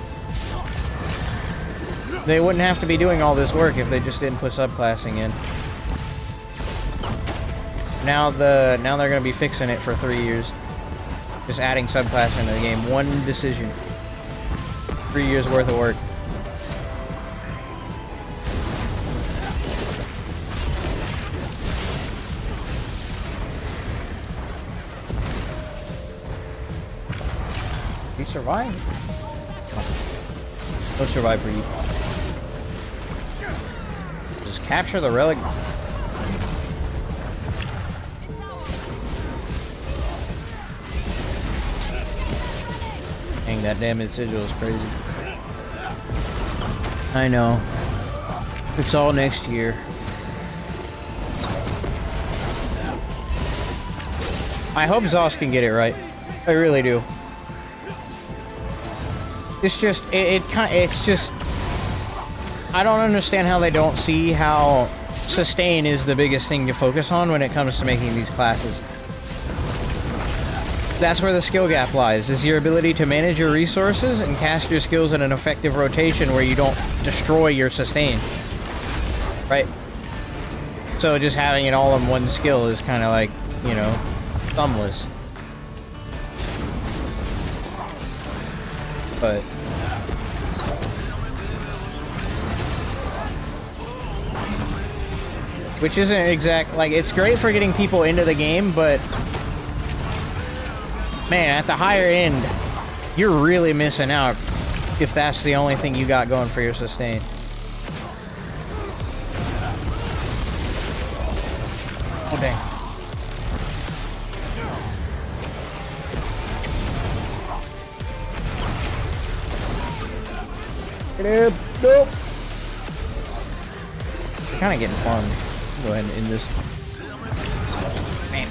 They wouldn't have to be doing all this work if they just didn't put subclassing in. Now they're gonna be fixing it for 3 years. Just adding subclassing to the game. One decision. 3 years worth of work. You survive? No survive for you. Just capture the relic. Dang, that damn sigil is crazy. I know. It's all next year. I hope Zoss can get it right. I really do. It's just, it's just, I don't understand how they don't see how sustain is the biggest thing to focus on when it comes to making these classes. That's where the skill gap lies, is your ability to manage your resources and cast your skills in an effective rotation where you don't destroy your sustain. Right? So just having it all in one skill is kind of like, you know, thumbless. But which isn't exact, like, it's great for getting people into the game, but man, at the higher end, you're really missing out if that's the only thing you got going for your sustain. Oh dang. Nope. Nope. Kind of getting farmed. Go ahead and end this. Man.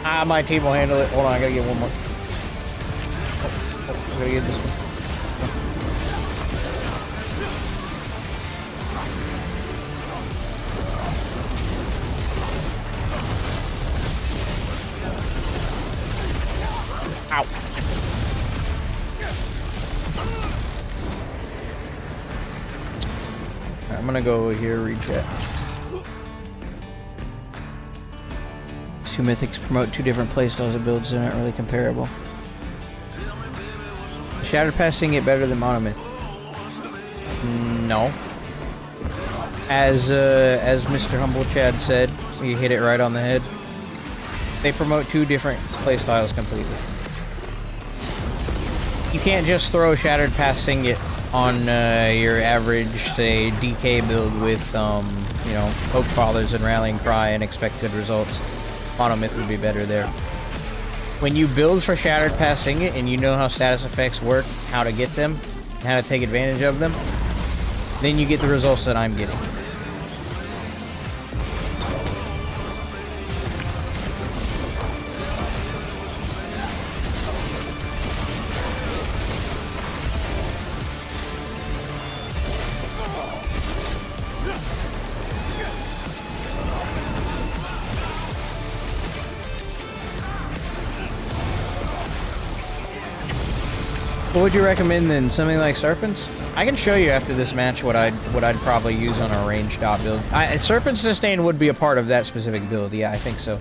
Ah, my team will handle it. Hold on, I gotta get one more. I gotta get this one. Ow. I'm gonna go here, read chat. Two mythics promote two different playstyles of builds, they're not really comparable. Shattered Passing it better than Monomyth? No. As Mr. Humble Chad said, you hit it right on the head. They promote two different playstyles completely. You can't just throw Shattered Passing it on your average, say, DK build with, you know, Poke Fathers and Rallying Cry and expect good results. Monomyth would be better there. When you build for Shattered Passing it and you know how status effects work, how to get them, and how to take advantage of them, then you get the results that I'm getting. What would you recommend then? Something like Serpents? I can show you after this match what I'd probably use on a ranged dot build. Serpent Sustain would be a part of that specific build. Yeah, I think so.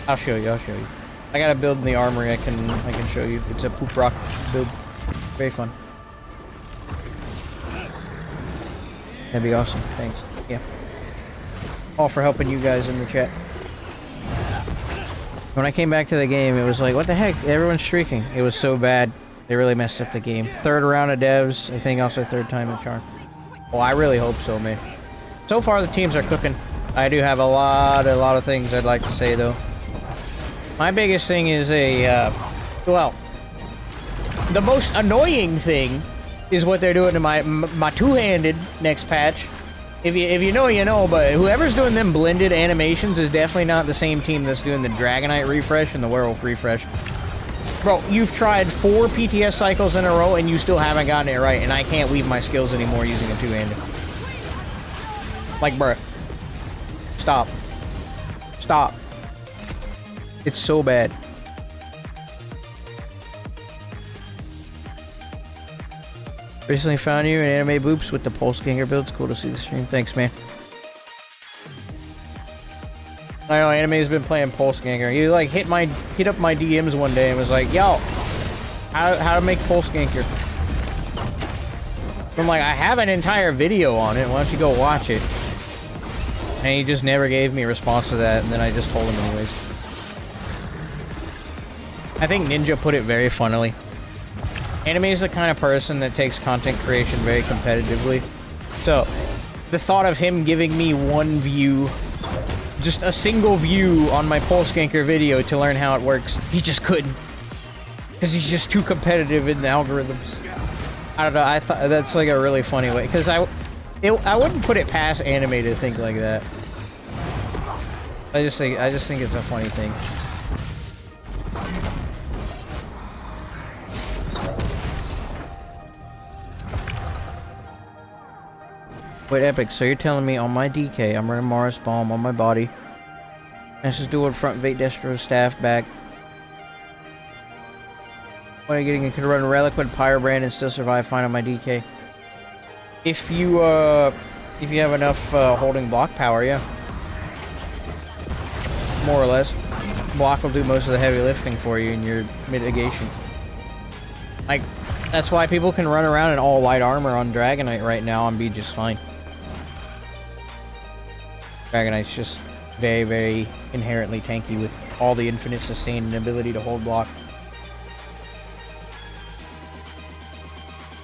I'll show you. I got a build in the armory I can show you. It's a poop rock build. Very fun. That'd be awesome. Thanks. Yeah. All for helping you guys in the chat. When I came back to the game, it was like, what the heck? Everyone's streaking. It was so bad. They really messed up the game. Third round of devs, I think also third time in charm. Well, I really hope so, man. So far, the teams are cooking. I do have a lot of things I'd like to say, though. My biggest thing is well, the most annoying thing is what they're doing to my two-handed next patch. If you know, you know, but whoever's doing them blended animations is definitely not the same team that's doing the Dragonite refresh and the Werewolf refresh. Bro, you've tried 4 PTS cycles in a row and you still haven't gotten it right, and I can't weave my skills anymore using a two-handed. Like, bruh. Stop. Stop. It's so bad. Recently found you in Anime Boops with the 𝙁𝙧𝙚𝙀𝙀 builds. Cool to see the stream. Thanks, man. I know Anime's been playing 𝙁𝙧𝙚𝙀𝙀. He like hit up my DMs one day and was like, "Yo, how to make 𝙁𝙧𝙚𝙀𝙀." I'm like, I have an entire video on it. Why don't you go watch it? And he just never gave me a response to that, and then I just told him anyways. I think Ninja put it very funnily. Anime is the kind of person that takes content creation very competitively. So, the thought of him giving me one view, just a single view on my 𝙁𝙧𝙚𝙀𝙀 video to learn how it works, he just couldn't. Because he's just too competitive in the algorithms. I don't know, I thought that's like a really funny way. Because I wouldn't put it past Anime to think like that. I just think it's a funny thing. Wait, Epic, so you're telling me on my DK, I'm running Mars Bomb on my body. Let's just do it front Vate Destro staff back. What are you getting? You could run Reliquid, Pyrobrand, and still survive fine on my DK. If you have enough holding block power, yeah. More or less. Block will do most of the heavy lifting for you in your mitigation. Like, that's why people can run around in all light armor on Dragonite right now and be just fine. Dragonite's just very, very inherently tanky with all the infinite sustain and ability to hold block.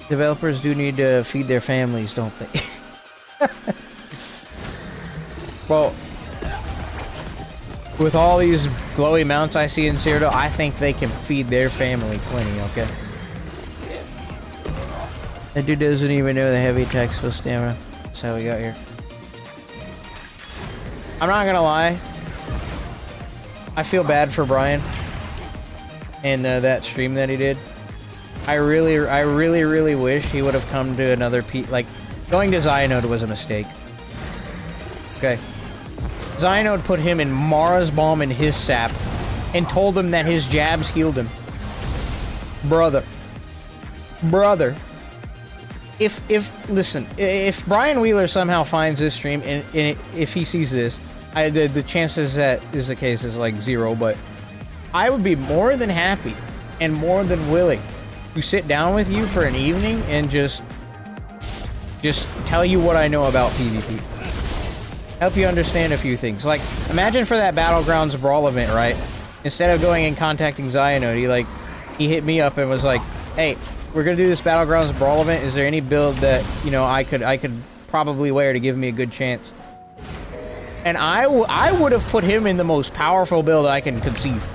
Developers do need to feed their families, don't they? Well, with all these glowy mounts I see in Cyrodiil, I think they can feed their family plenty, okay? That dude doesn't even know the heavy attacks with stamina. That's how we got here. I'm not gonna lie. I feel bad for Brian and that stream that he did. I really wish he would have come to another like, going to Xyonode was a mistake. Okay. Xyonode put him in Mara's Bomb and his sap and told him that his jabs healed him. Brother. Listen, if Brian Wheeler somehow finds this stream and if he sees this, the chances that is the case is like 0, but I would be more than happy and more than willing to sit down with you for an evening and just tell you what I know about PvP. Help you understand a few things. Like, imagine for that Battlegrounds Brawl event, right? Instead of going and contacting Xyonode, he hit me up and was like, "Hey, we're gonna do this Battlegrounds Brawl event. Is there any build that, you know, I could probably wear to give me a good chance?" And I would have put him in the most powerful build I can conceive.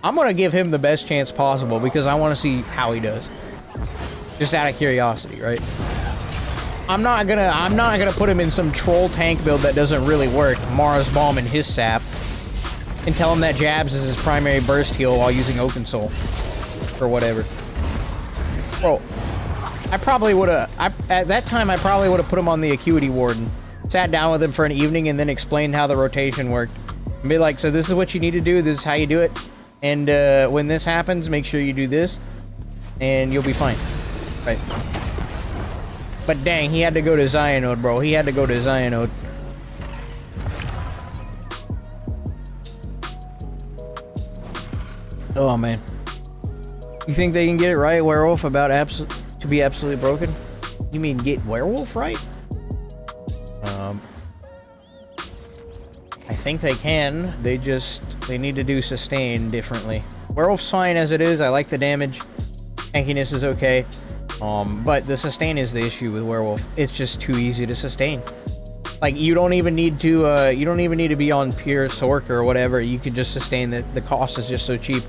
I'm gonna give him the best chance possible because I want to see how he does. Just out of curiosity, right? I'm not gonna put him in some troll tank build that doesn't really work, Mara's Bomb and his sap, and tell him that Jabs is his primary burst heal while using Oaken Soul or whatever. Bro, I probably would have, at that time I probably would have put him on the Acuity Warden, sat down with him for an evening and then explained how the rotation worked. And be like, so this is what you need to do, this is how you do it, and when this happens, make sure you do this, and you'll be fine. Right. But dang, he had to go to Xyonode, bro. He had to go to Xyonode. Oh, man. You think they can get it right, Werewolf, about to be absolutely broken? You mean get Werewolf right? I think they can. They need to do sustain differently. Werewolf's fine as it is. I like the damage. Tankiness is okay. But the sustain is the issue with werewolf. It's just too easy to sustain. Like, you don't even need to be on pure Sork or whatever. You can just sustain it. The cost is just so cheap.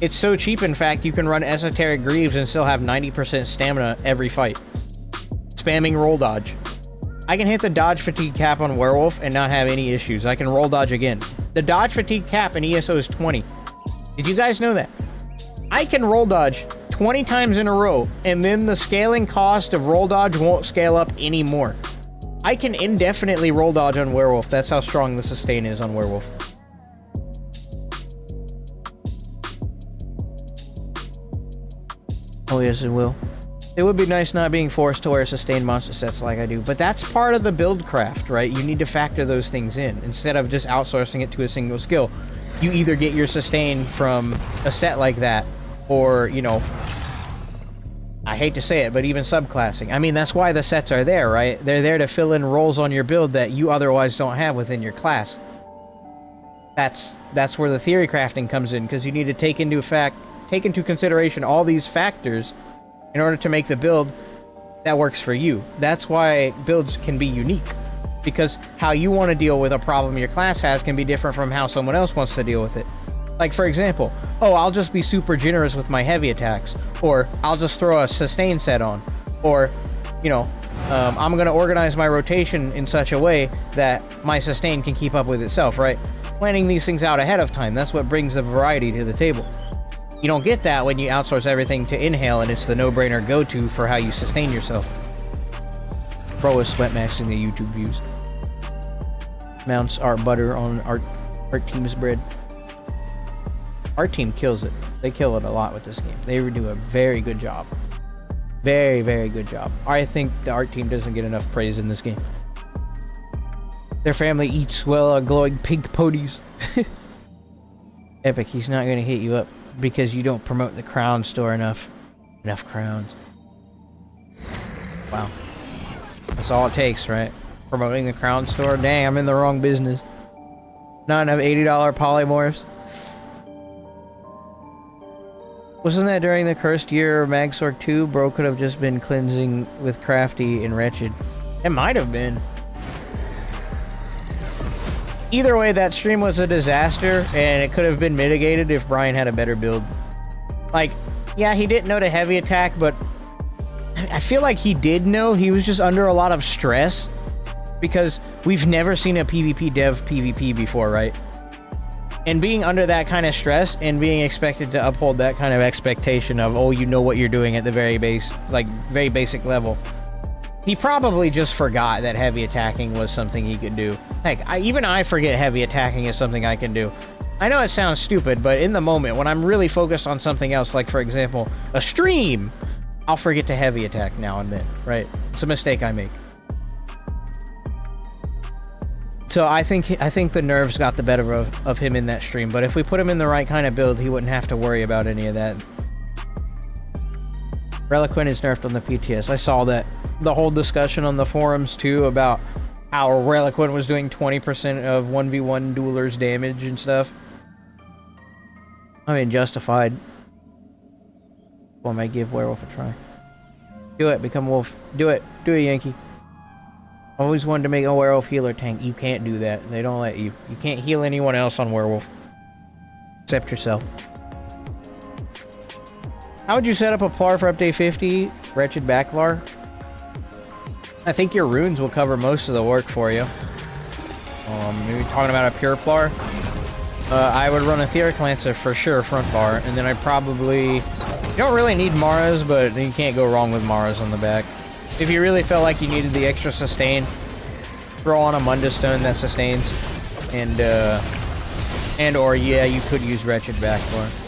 It's so cheap, in fact, you can run Esoteric Greaves and still have 90% stamina every fight. Spamming roll dodge. I can hit the dodge fatigue cap on werewolf and not have any issues. I can roll dodge again. The dodge fatigue cap in ESO is 20. Did you guys know that? I can roll dodge 20 times in a row, and then the scaling cost of roll dodge won't scale up anymore. I can indefinitely roll dodge on werewolf. That's how strong the sustain is on werewolf. Oh yes, it will. It would be nice not being forced to wear sustained monster sets like I do, but that's part of the build craft, right? You need to factor those things in instead of just outsourcing it to a single skill. You either get your sustain from a set like that, or, you know, I hate to say it, but even subclassing. I mean, that's why the sets are there, right? They're there to fill in roles on your build that you otherwise don't have within your class. That's where the theory crafting comes in, because you need to take into consideration all these factors in order to make the build that works for you. That's why builds can be unique, because how you want to deal with a problem your class has can be different from how someone else wants to deal with it. Like, for example, oh, I'll just be super generous with my heavy attacks, or I'll just throw a sustain set on, or, you know, I'm going to organize my rotation in such a way that my sustain can keep up with itself, right? Planning these things out ahead of time, that's what brings the variety to the table. You don't get that when you outsource everything to Inhale, and it's the no-brainer go-to for how you sustain yourself. Bro is sweatmaxing the YouTube views. Mounts are butter on our team's bread. Our team kills it. They kill it a lot with this game. They do a very good job. Very, very good job. I think the art team doesn't get enough praise in this game. Their family eats well glowing pink ponies. Epic, he's not going to hit you up because you don't promote the crown store enough. Enough crowns. Wow. That's all it takes, right? Promoting the crown store? Dang, I'm in the wrong business. Not enough $80 polymorphs. Wasn't that during the cursed year of Magsork 2? Bro could have just been cleansing with Crafty and Wretched. It might have been. Either way, that stream was a disaster, and it could have been mitigated if Brian had a better build. Like, yeah, he didn't know to heavy attack, but I feel like he did know. He was just under a lot of stress, because we've never seen a PvP dev PvP before, right? And being under that kind of stress and being expected to uphold that kind of expectation of, oh, you know what you're doing at the very basic level. He probably just forgot that heavy attacking was something he could do. Heck, even I forget heavy attacking is something I can do. I know it sounds stupid, but in the moment, when I'm really focused on something else, like, for example, a stream, I'll forget to heavy attack now and then, right? It's a mistake I make. So I think the nerves got the better of him in that stream, but if we put him in the right kind of build, he wouldn't have to worry about any of that. Reliquant is nerfed on the PTS. I saw that. The whole discussion on the forums, too, about how Reliquant was doing 20% of 1v1 duelers damage and stuff. I mean, justified. Well, I might give Werewolf a try. Do it, become Wolf. Do it. Do it, Yankee. Always wanted to make a Werewolf healer tank. You can't do that. They don't let you. You can't heal anyone else on Werewolf. Except yourself. How would you set up a Plar for update 50? Wretched Backlar? I think your runes will cover most of the work for you. Maybe talking about a pure Plar. I would run Etheric Lancer for sure, front bar, and then I probably... You don't really need Maras, but you can't go wrong with Maras on the back. If you really felt like you needed the extra sustain, throw on a Mundus Stone that sustains, and or yeah, you could use Wretched Backbar.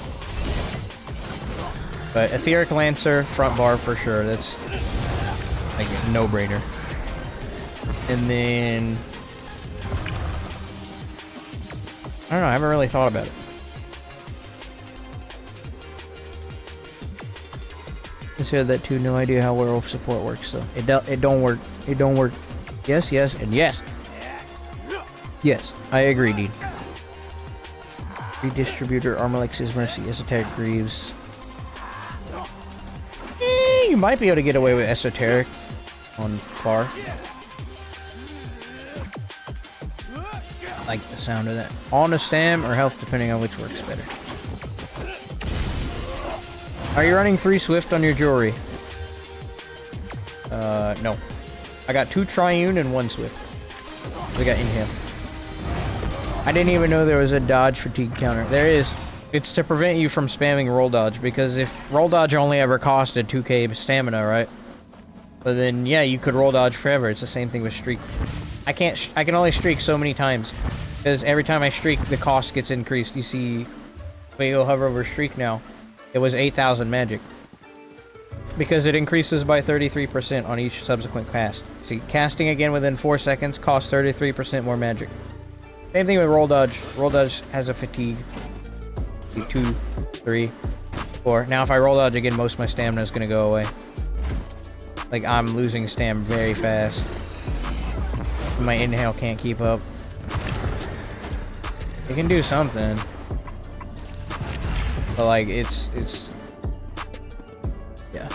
But Etheric Lancer, front bar for sure. That's like a no-brainer. And then I don't know. I haven't really thought about it. I said that too. No idea how werewolf support works, so it don't work. It don't work. Yes, yes, and yes. Yes, I agree, dude. Redistributor, Armor Lex's Mercy, Esoteric Greaves. you might be able to get away with esoteric on par. Like the sound of that. On a stam or health, depending on which works better. Are you running 3 Swift on your jewelry? No. I got 2 Triune and 1 Swift. We got Inhale. I didn't even know there was a dodge fatigue counter. There is. It's to prevent you from spamming roll dodge, because if roll dodge only ever costed 2k stamina, right? But then, yeah, you could roll dodge forever. It's the same thing with streak. I can only streak so many times, because every time I streak, the cost gets increased. You see, when you go hover over streak now, it was 8,000 magic. Because it increases by 33% on each subsequent cast. See, casting again within 4 seconds costs 33% more magic. Same thing with roll dodge. Roll dodge has a fatigue. 2, 3, 4. Now if I roll dodge again, most of my stamina is going to go away. Like, I'm losing stam very fast. My inhale can't keep up. It can do something. But like, it's... yeah.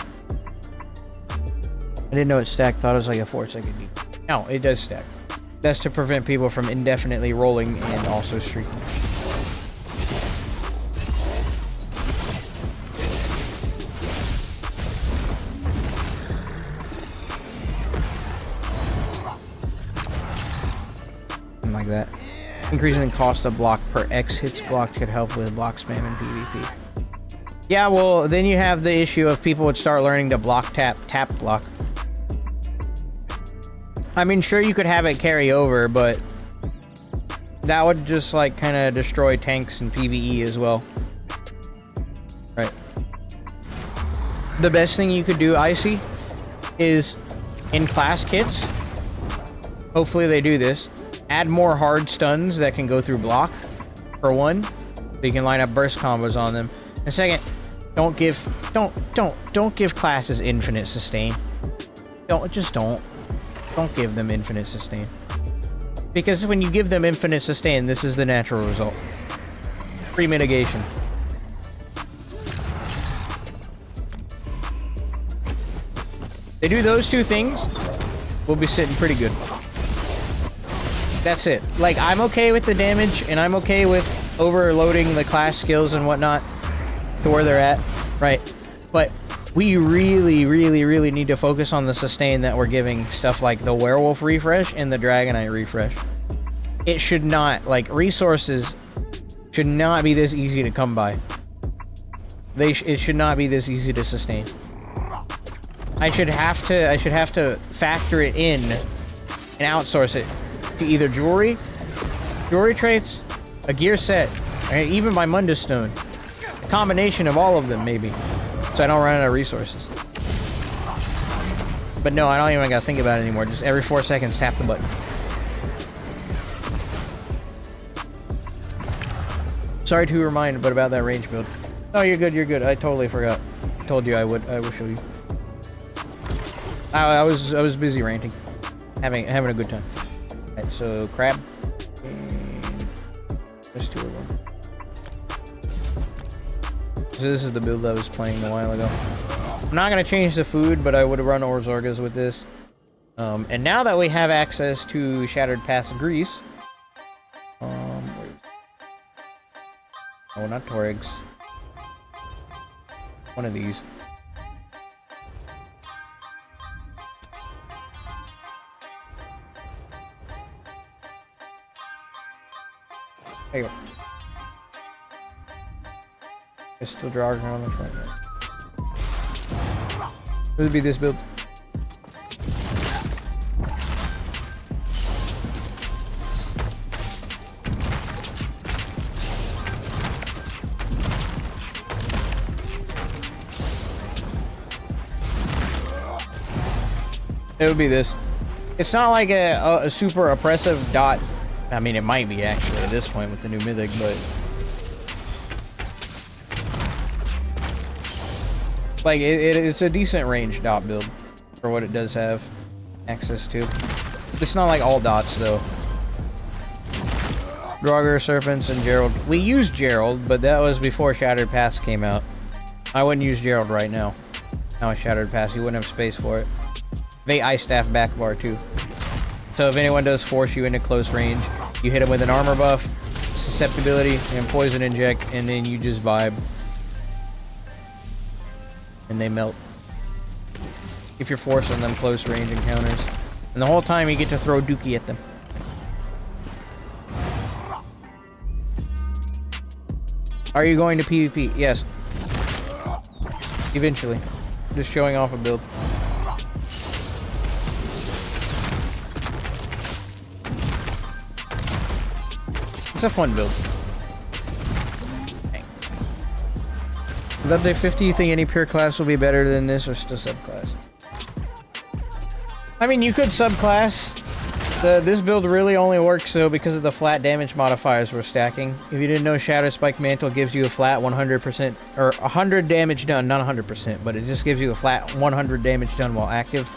I didn't know it stacked. Thought it was like a 4-second deep. No, it does stack. That's to prevent people from indefinitely rolling and also streaking. Like that. Increasing the cost of block per X hits blocked could help with block spam in PvP. Yeah, well, then you have the issue of people would start learning to block tap block. I mean, sure, you could have it carry over, but that would just like kind of destroy tanks in PvE as well. Right. The best thing you could do, Icy, is in class kits, hopefully they do this, add more hard stuns that can go through block, for one, so you can line up burst combos on them. And second, don't give classes infinite sustain. Don't give them infinite sustain. Because when you give them infinite sustain, this is the natural result. Free mitigation. They do those 2 things, we'll be sitting pretty good. That's it. Like, I'm okay with the damage, and I'm okay with overloading the class skills and whatnot to where they're at, right? But we really need to focus on the sustain that we're giving stuff like the Werewolf refresh and the Dragonite refresh. It should not, like, resources should not be this easy to come by. It should not be this easy to sustain. I should have to factor it in and outsource it to either jewelry traits, a gear set, or even my Mundus Stone. A combination of all of them, maybe, so I don't run out of resources. But no, I don't even gotta think about it anymore. Just every 4 seconds, tap the button. Sorry to remind, but about that range build. Oh, you're good, you're good. I totally forgot. I told you I would show you. I was busy ranting, having a good time. Alright, so crab. And there's 2 of them. So this is the build I was playing a while ago. I'm not gonna change the food, but I would run Orzorgas with this. And now that we have access to Shattered Paths Grease, oh, not Torix. One of these. There you go. I still draw around the front. It would be this build. It would be this. It's not like a super oppressive dot. I mean, it might be actually at this point with the new mythic, but like it's a decent range dot build for what it does have access to. It's not like all dots though. Draugr, Serpents, and Gerald. We used Gerald, but that was before Shattered Paths came out. I wouldn't use Gerald right now. Now a Shattered Pass, you wouldn't have space for it. Ice Staff back bar too. So if anyone does force you into close range, you hit them with an armor buff, susceptibility, and poison inject, and then you just vibe. And they melt. If you're forcing them close range encounters. And the whole time you get to throw dookie at them. Are you going to PvP? Yes. Eventually. Just showing off a build. It's a fun build. Dang. With update 50, you think any pure class will be better than this or still subclass? I mean, you could subclass. This build really only works though because of the flat damage modifiers we're stacking. If you didn't know, Shadow Spike Mantle gives you a flat 100% or 100 damage done, not 100%, but it just gives you a flat 100 damage done while active.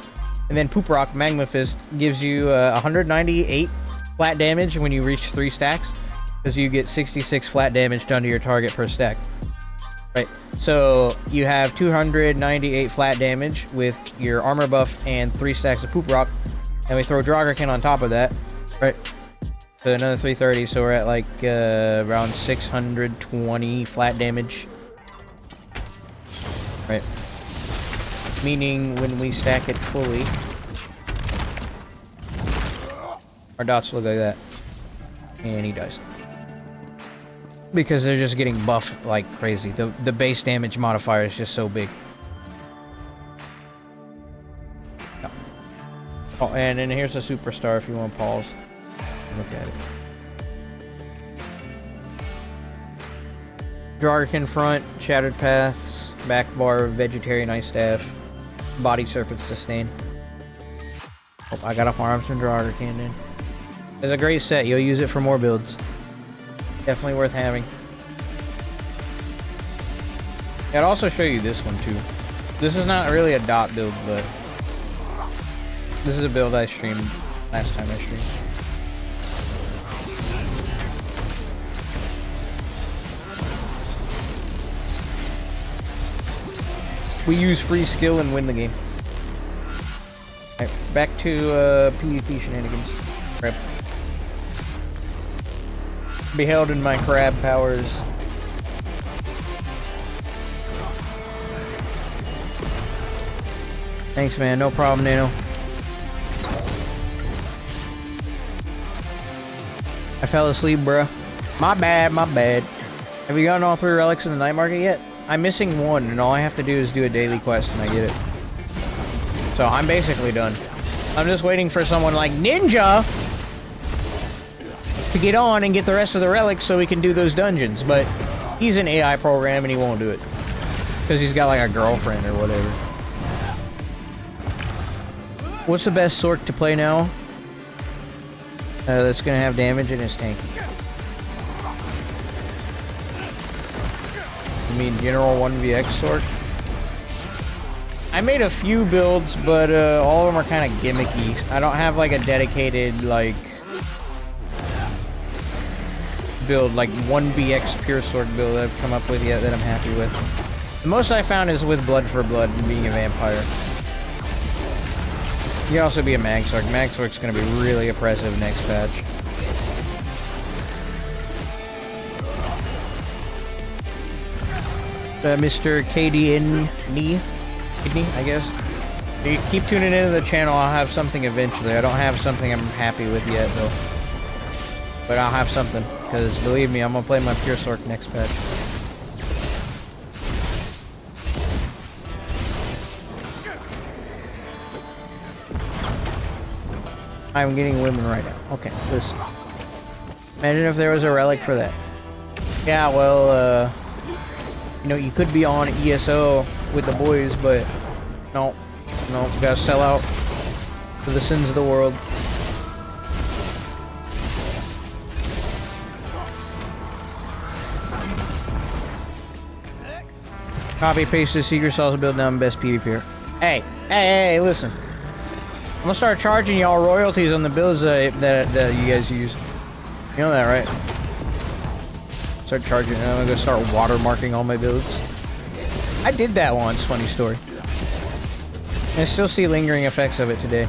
And then Poop Rock Magma Fist gives you 198 flat damage when you reach 3 stacks, because you get 66 flat damage done to your target per stack. Right, so you have 298 flat damage with your armor buff and 3 stacks of Poop Rock. And we throw Draugr on top of that, right? So another 330, so we're at like around 620 flat damage. Right. Meaning when we stack it fully, our dots look like that. And he dies. Because they're just getting buffed like crazy. The base damage modifier is just so big. Oh, and then here's a superstar if you want to pause and look at it. Draugr front, Shattered Paths, back bar, Vegetarian Ice Staff, Body Serpent Sustain. Oh, I got a farms from Draugr then. It's a great set, you'll use it for more builds. Definitely worth having. I'd also show you this one too. This is not really a dot build, but this is a build I streamed last time I streamed. We use free skill and win the game. Alright, back to PvP shenanigans. Crap. Beheld in my crab powers. Thanks, man. No problem, Nano. I fell asleep, bruh. My bad, my bad. Have you gotten all 3 relics in the night market yet? I'm missing 1, and all I have to do is do a daily quest and I get it. So I'm basically done. I'm just waiting for someone like Ninja to get on and get the rest of the relics so we can do those dungeons, but he's an AI program and he won't do it. Because he's got like a girlfriend or whatever. What's the best Sork to play now? That's gonna have damage and is tanky. You mean general 1vx Sork? I made a few builds, but all of them are kind of gimmicky. I don't have like a dedicated like build, like 1vx pure Sork build I've come up with yet that I'm happy with. The most I found is with Blood for Blood and being a vampire. You can also be a Mag Sork. Mag Sork's gonna be really oppressive next patch. Mr. KDN Kidney, I guess. If you keep tuning into the channel, I'll have something eventually. I don't have something I'm happy with yet, though. But I'll have something, because believe me, I'm gonna play my pure Sork next patch. I'm getting women right now. Okay, listen. Imagine if there was a relic for that. Yeah, well, you know, you could be on ESO with the boys, but no, you gotta sell out for the sins of the world. Copy paste the secret sauce build down best PvPer. Hey, listen. I'm gonna start charging y'all royalties on the builds that you guys use. You know that, right? Start charging. I'm gonna start watermarking all my builds. I did that once. Funny story. I still see lingering effects of it today.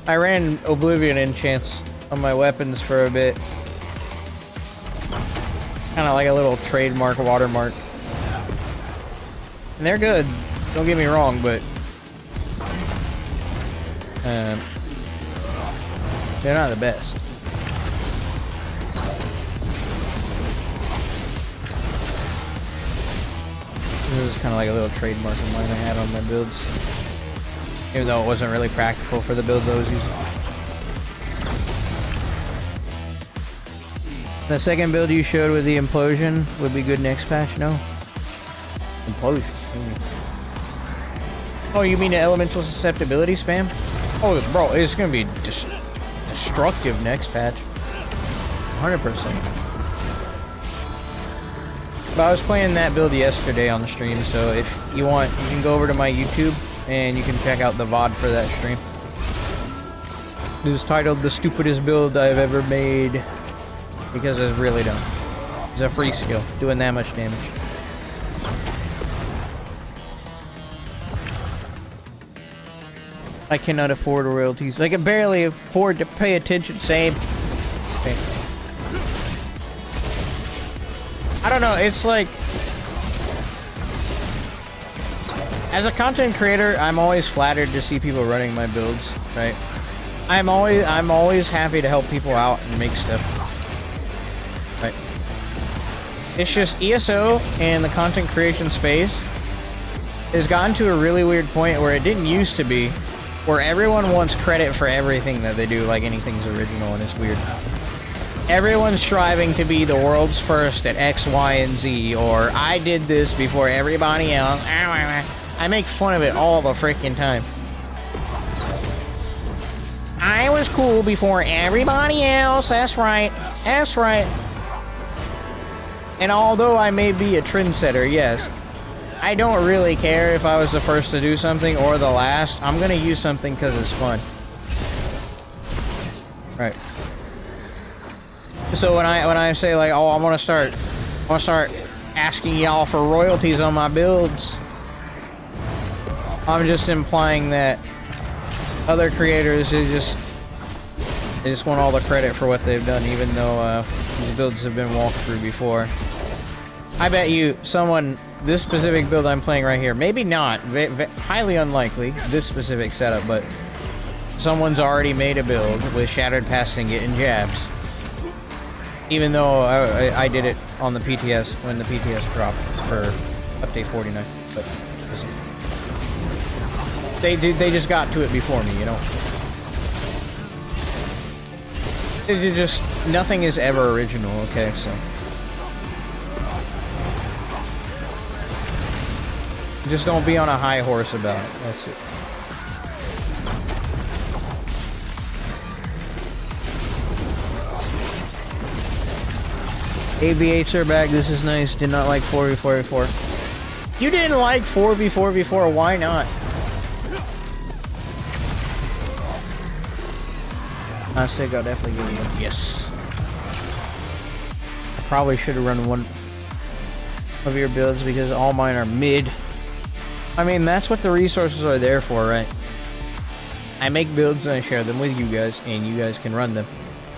I ran Oblivion enchants on my weapons for a bit. Kind of like a little trademark watermark. And they're good, don't get me wrong, but they're not the best. This is kind of like a little trademark of mine I had on my builds. Even though it wasn't really practical for the builds I was using. The second build you showed with the implosion would be good next patch, no? Implosion. Oh, you mean the elemental susceptibility spam? Oh, bro, it's gonna be destructive next patch. 100%. But I was playing that build yesterday on the stream, so if you want, you can go over to my YouTube and you can check out the VOD for that stream. It was titled "The Stupidest Build I've Ever Made," because it's really dumb. It's a free skill, doing that much damage. I cannot afford royalties. I can barely afford to pay attention. Same. Okay. I don't know, it's like, as a content creator, I'm always flattered to see people running my builds, right? I'm always happy to help people out and make stuff. Right? It's just ESO and the content creation space has gotten to a really weird point where it didn't used to be, where everyone wants credit for everything that they do, like anything's original, and it's weird. Everyone's striving to be the world's first at X, Y, and Z, or I did this before everybody else. I make fun of it all the freaking time. I was cool before everybody else, that's right, that's right. And although I may be a trendsetter, yes, I don't really care if I was the first to do something or the last. I'm gonna use something because it's fun. Right. So when I say like, oh, I want to start asking y'all for royalties on my builds, I'm just implying that other creators they just want all the credit for what they've done, even though these builds have been walked through before. I bet you someone, this specific build I'm playing right here, maybe not, highly unlikely, this specific setup, but someone's already made a build with Shattered Passing It and JABS. Even though I did it on the PTS when the PTS dropped for update 49, but listen, they just got to it before me, you know. It just nothing is ever original, okay? So just don't be on a high horse about it. That's it. ABHs are back. This is nice. Did not like 4v4v4. You didn't like 4v4v4. Why not? I think I'll definitely give you one. Yes. I probably should have run one of your builds because all mine are mid. I mean, that's what the resources are there for, right? I make builds and I share them with you guys, and you guys can run them.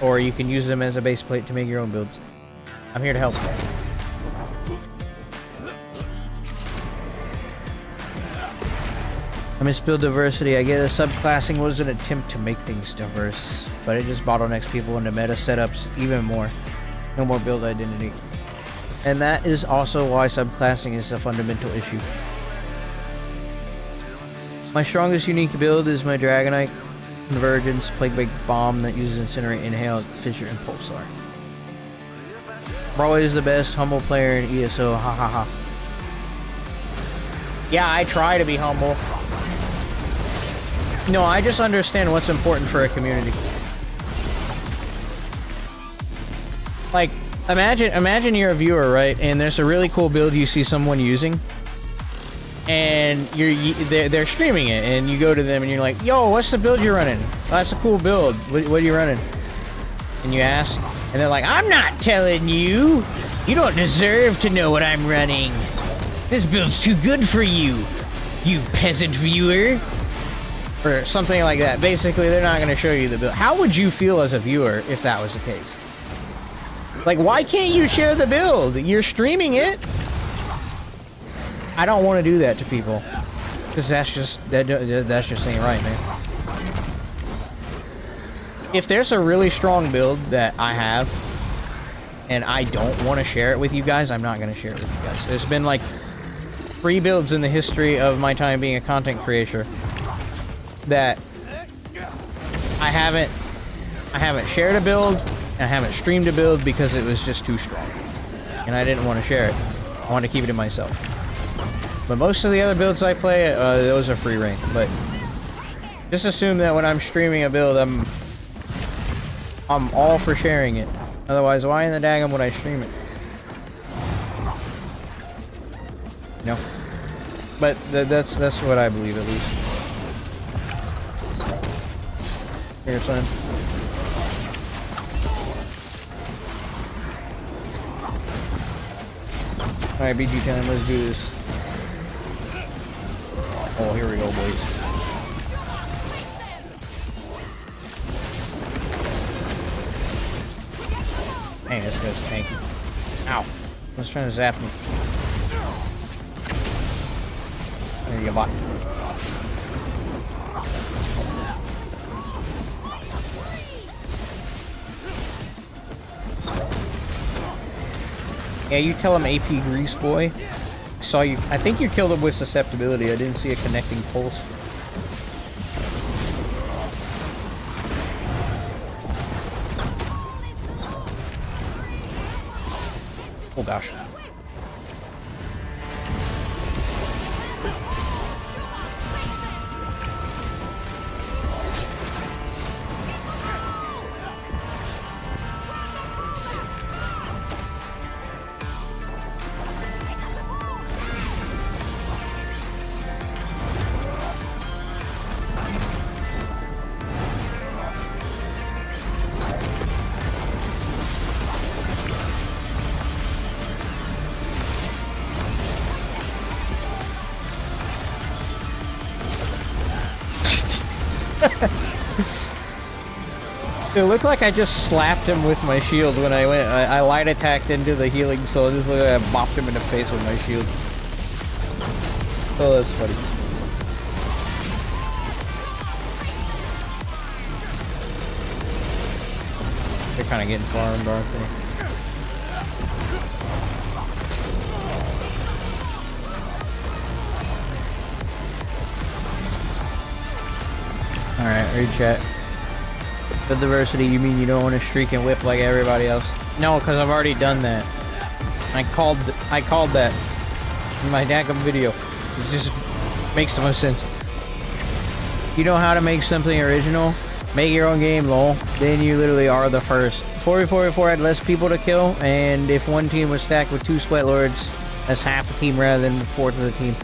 Or you can use them as a base plate to make your own builds. I'm here to help. I miss build diversity. I get that subclassing was an attempt to make things diverse, but it just bottlenecks people into meta setups even more. No more build identity. And that is also why subclassing is a fundamental issue. My strongest unique build is my Dragonite Convergence Plague Bait Bomb that uses Incinerate, Inhale, Fissure, and Pulsar. Bro is the best humble player in ESO, ha ha ha. Yeah, I try to be humble. No, I just understand what's important for a community. Like, imagine you're a viewer, right? And there's a really cool build you see someone using, and they're streaming it, and you go to them and you're like, "Yo, what's the build you're running? Oh, that's a cool build. What are you running?" And you ask. And they're like, "I'm not telling you. You don't deserve to know what I'm running. This build's too good for you." you peasant viewer, or something like that. Basically, they're not going to show you the build. How would you feel as a viewer if that was the case? Like, why can't you share the build? You're streaming it. I don't want to do that to people, because that's just ain't right, man. If there's a really strong build that I have, and I don't want to share it with you guys, I'm not going to share it with you guys. There's been like 3 builds in the history of my time being a content creator that I haven't shared a build, and I haven't streamed a build because it was just too strong, and I didn't want to share it. I wanted to keep it to myself. But most of the other builds I play, those are free reign. But just assume that when I'm streaming a build, I'm all for sharing it. Otherwise, why in the daggum would I stream it? No. But that's what I believe, at least. Here, son. Alright, BG time, let's do this. Oh, here we go, boys. Dang, this guy's tanky. Ow. I was trying to zap me. There you go, bot. Yeah, you tell him AP Grease Boy. I saw you. I think you killed him with susceptibility. I didn't see a connecting pulse. Oh gosh. It looked like I just slapped him with my shield when I light attacked into the healing soul. It just looked like I bopped him in the face with my shield. Oh, that's funny. They're kind of getting farmed, aren't they? Alright, read chat. The diversity, you mean you don't want to streak and whip like everybody else? No, because I've already done that. I called that in my daggum video. It just makes the most sense. You know how to make something original? Make your own game, lol. Then you literally are the first. 4v4 had less people to kill, and if one team was stacked with 2 sweat lords, that's half the team rather than 1/4 of the team.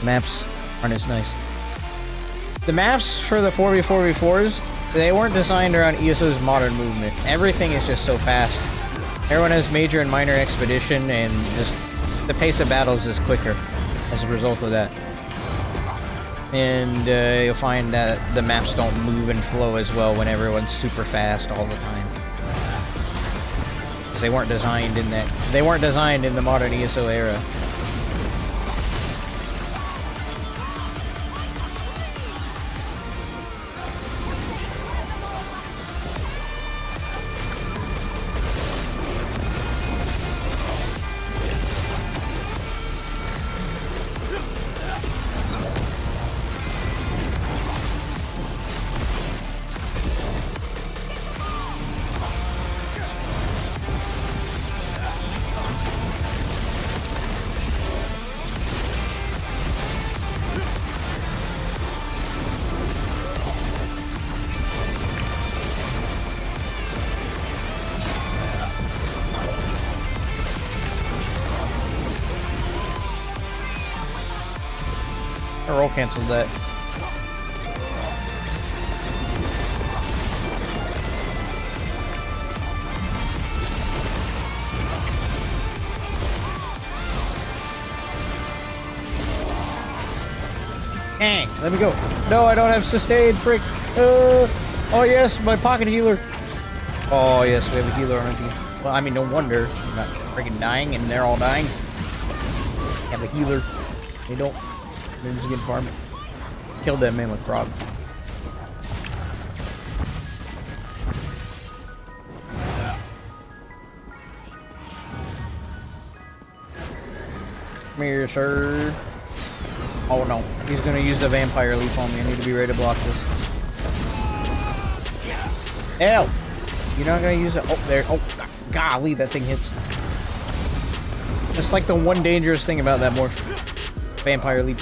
Maps aren't as nice. The maps for the 4v4v4s, they weren't designed around ESO's modern movement. Everything is just so fast. Everyone has major and minor expedition, and just the pace of battles is quicker as a result of that. And you'll find that the maps don't move and flow as well when everyone's super fast all the time. 'Cause they weren't designed in that. They weren't designed in the modern ESO era. I roll canceled that. Dang, let me go. No, I don't have sustain, frick. Oh yes, my pocket healer. Oh yes, we have a healer on our team. Well, I mean, no wonder I'm not freaking dying and they're all dying. Have a healer. They don't. They're just getting farmed. Killed that man with proc. Come here, sir. Oh no, he's gonna use the vampire leap on me. I need to be ready to block this. Ew! You're not gonna use it. Oh, there. Oh, golly, that thing hits. Just like the one dangerous thing about that morph. Vampire leap.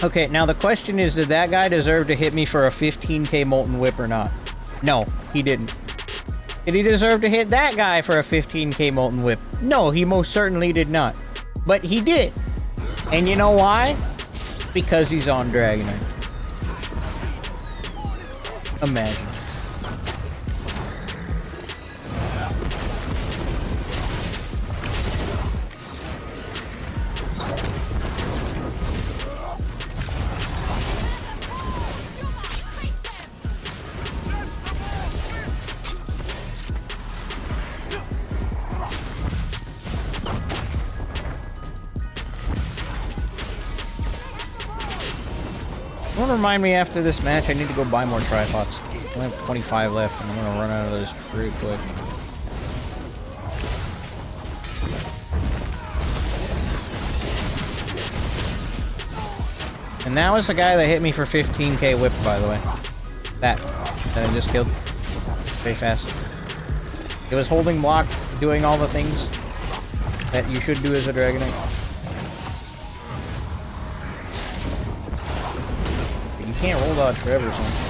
Okay, now the question is, did that guy deserve to hit me for a 15k Molten Whip or not? No, he didn't. Did he deserve to hit that guy for a 15k Molten Whip? No, he most certainly did not. But he did. And you know why? Because he's on Dragonite. Imagine. Don't remind me after this match, I need to go buy more tripods. I only have 25 left, and I'm gonna run out of those pretty quick. And that was the guy that hit me for 15k whip, by the way. That I just killed. Very fast. It was holding block, doing all the things that you should do as a Dragonite. Can't roll dodge forever, son.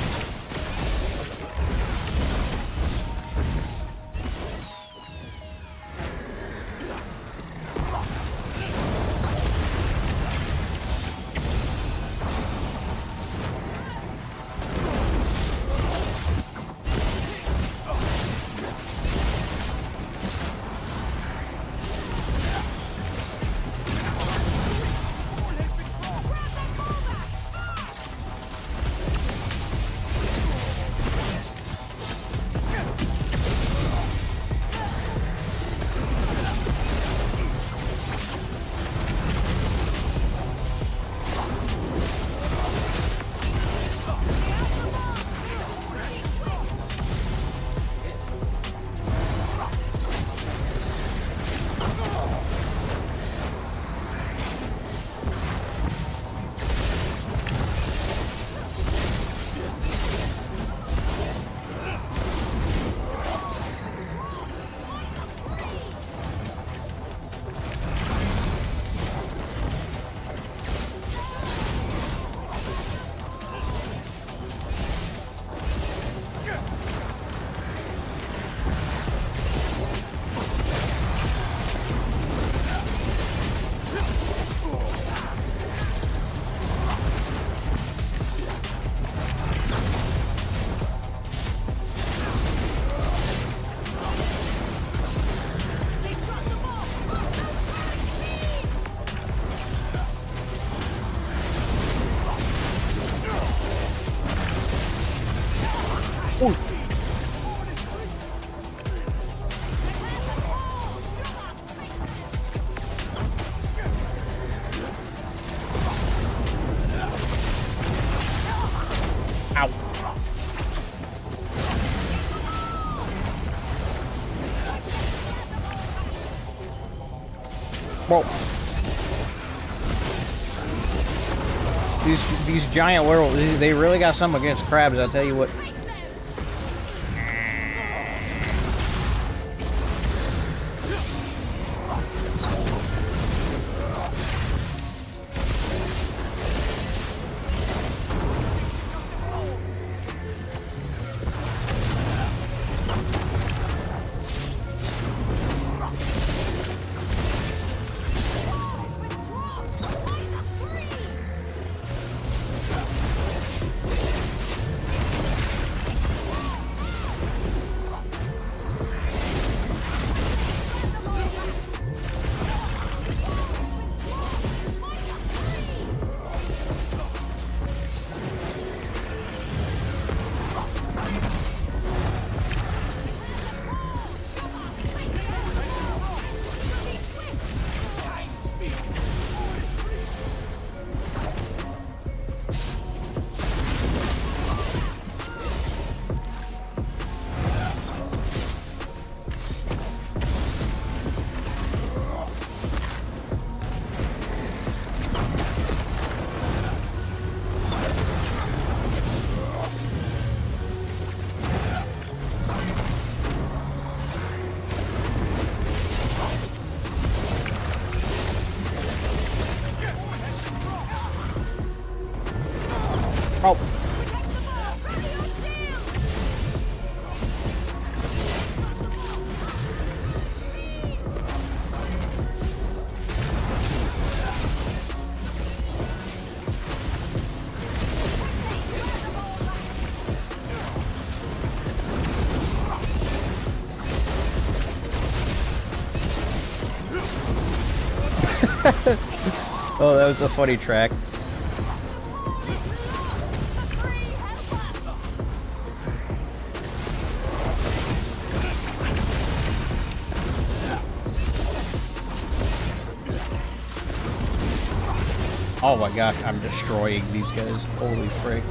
Ooh. Ow. Whoa. These giant werewolves, they really got something against crabs, I'll tell you what. Oh. Oh, that was a funny track. Oh my gosh, I'm destroying these guys. Holy frick.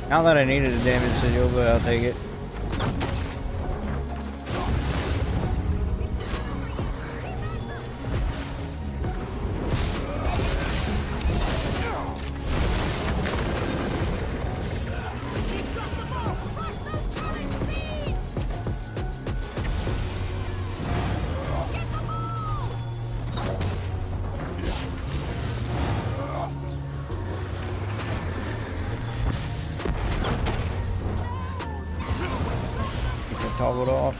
Not that I needed a damage signal, but I'll take it. Toggled off.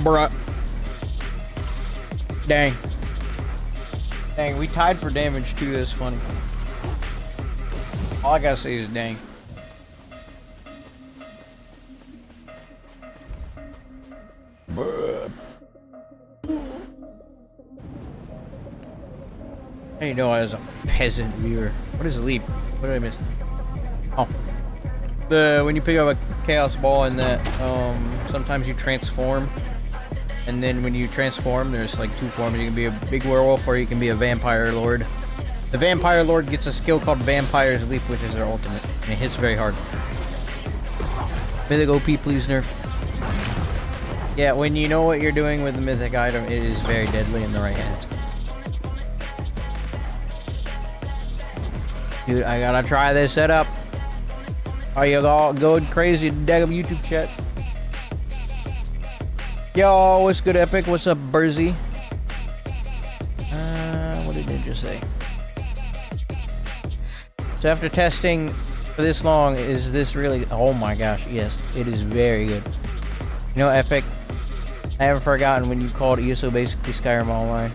Bruh. Dang. Dang, we tied for damage too. That's funny. All I gotta say is dang. Bruh. I didn't know I was a peasant viewer. What is leap? What did I miss? Oh. When you pick up a chaos ball and that, sometimes you transform. And then when you transform, there's like two forms. You can be a big werewolf or you can be a vampire lord. The vampire lord gets a skill called Vampire's Leap, which is their ultimate. And it hits very hard. Mythic OP, please nerf. Yeah, when you know what you're doing with the mythic item, it is very deadly in the right hands. Dude, I gotta try this setup. Are you all going crazy? Daggum YouTube chat. Yo, what's good, Epic? What's up, Burzy? What did Ninja say? So after testing for this long, is this really... Oh my gosh, yes. It is very good. You know, Epic, I haven't forgotten when you called ESO basically Skyrim Online.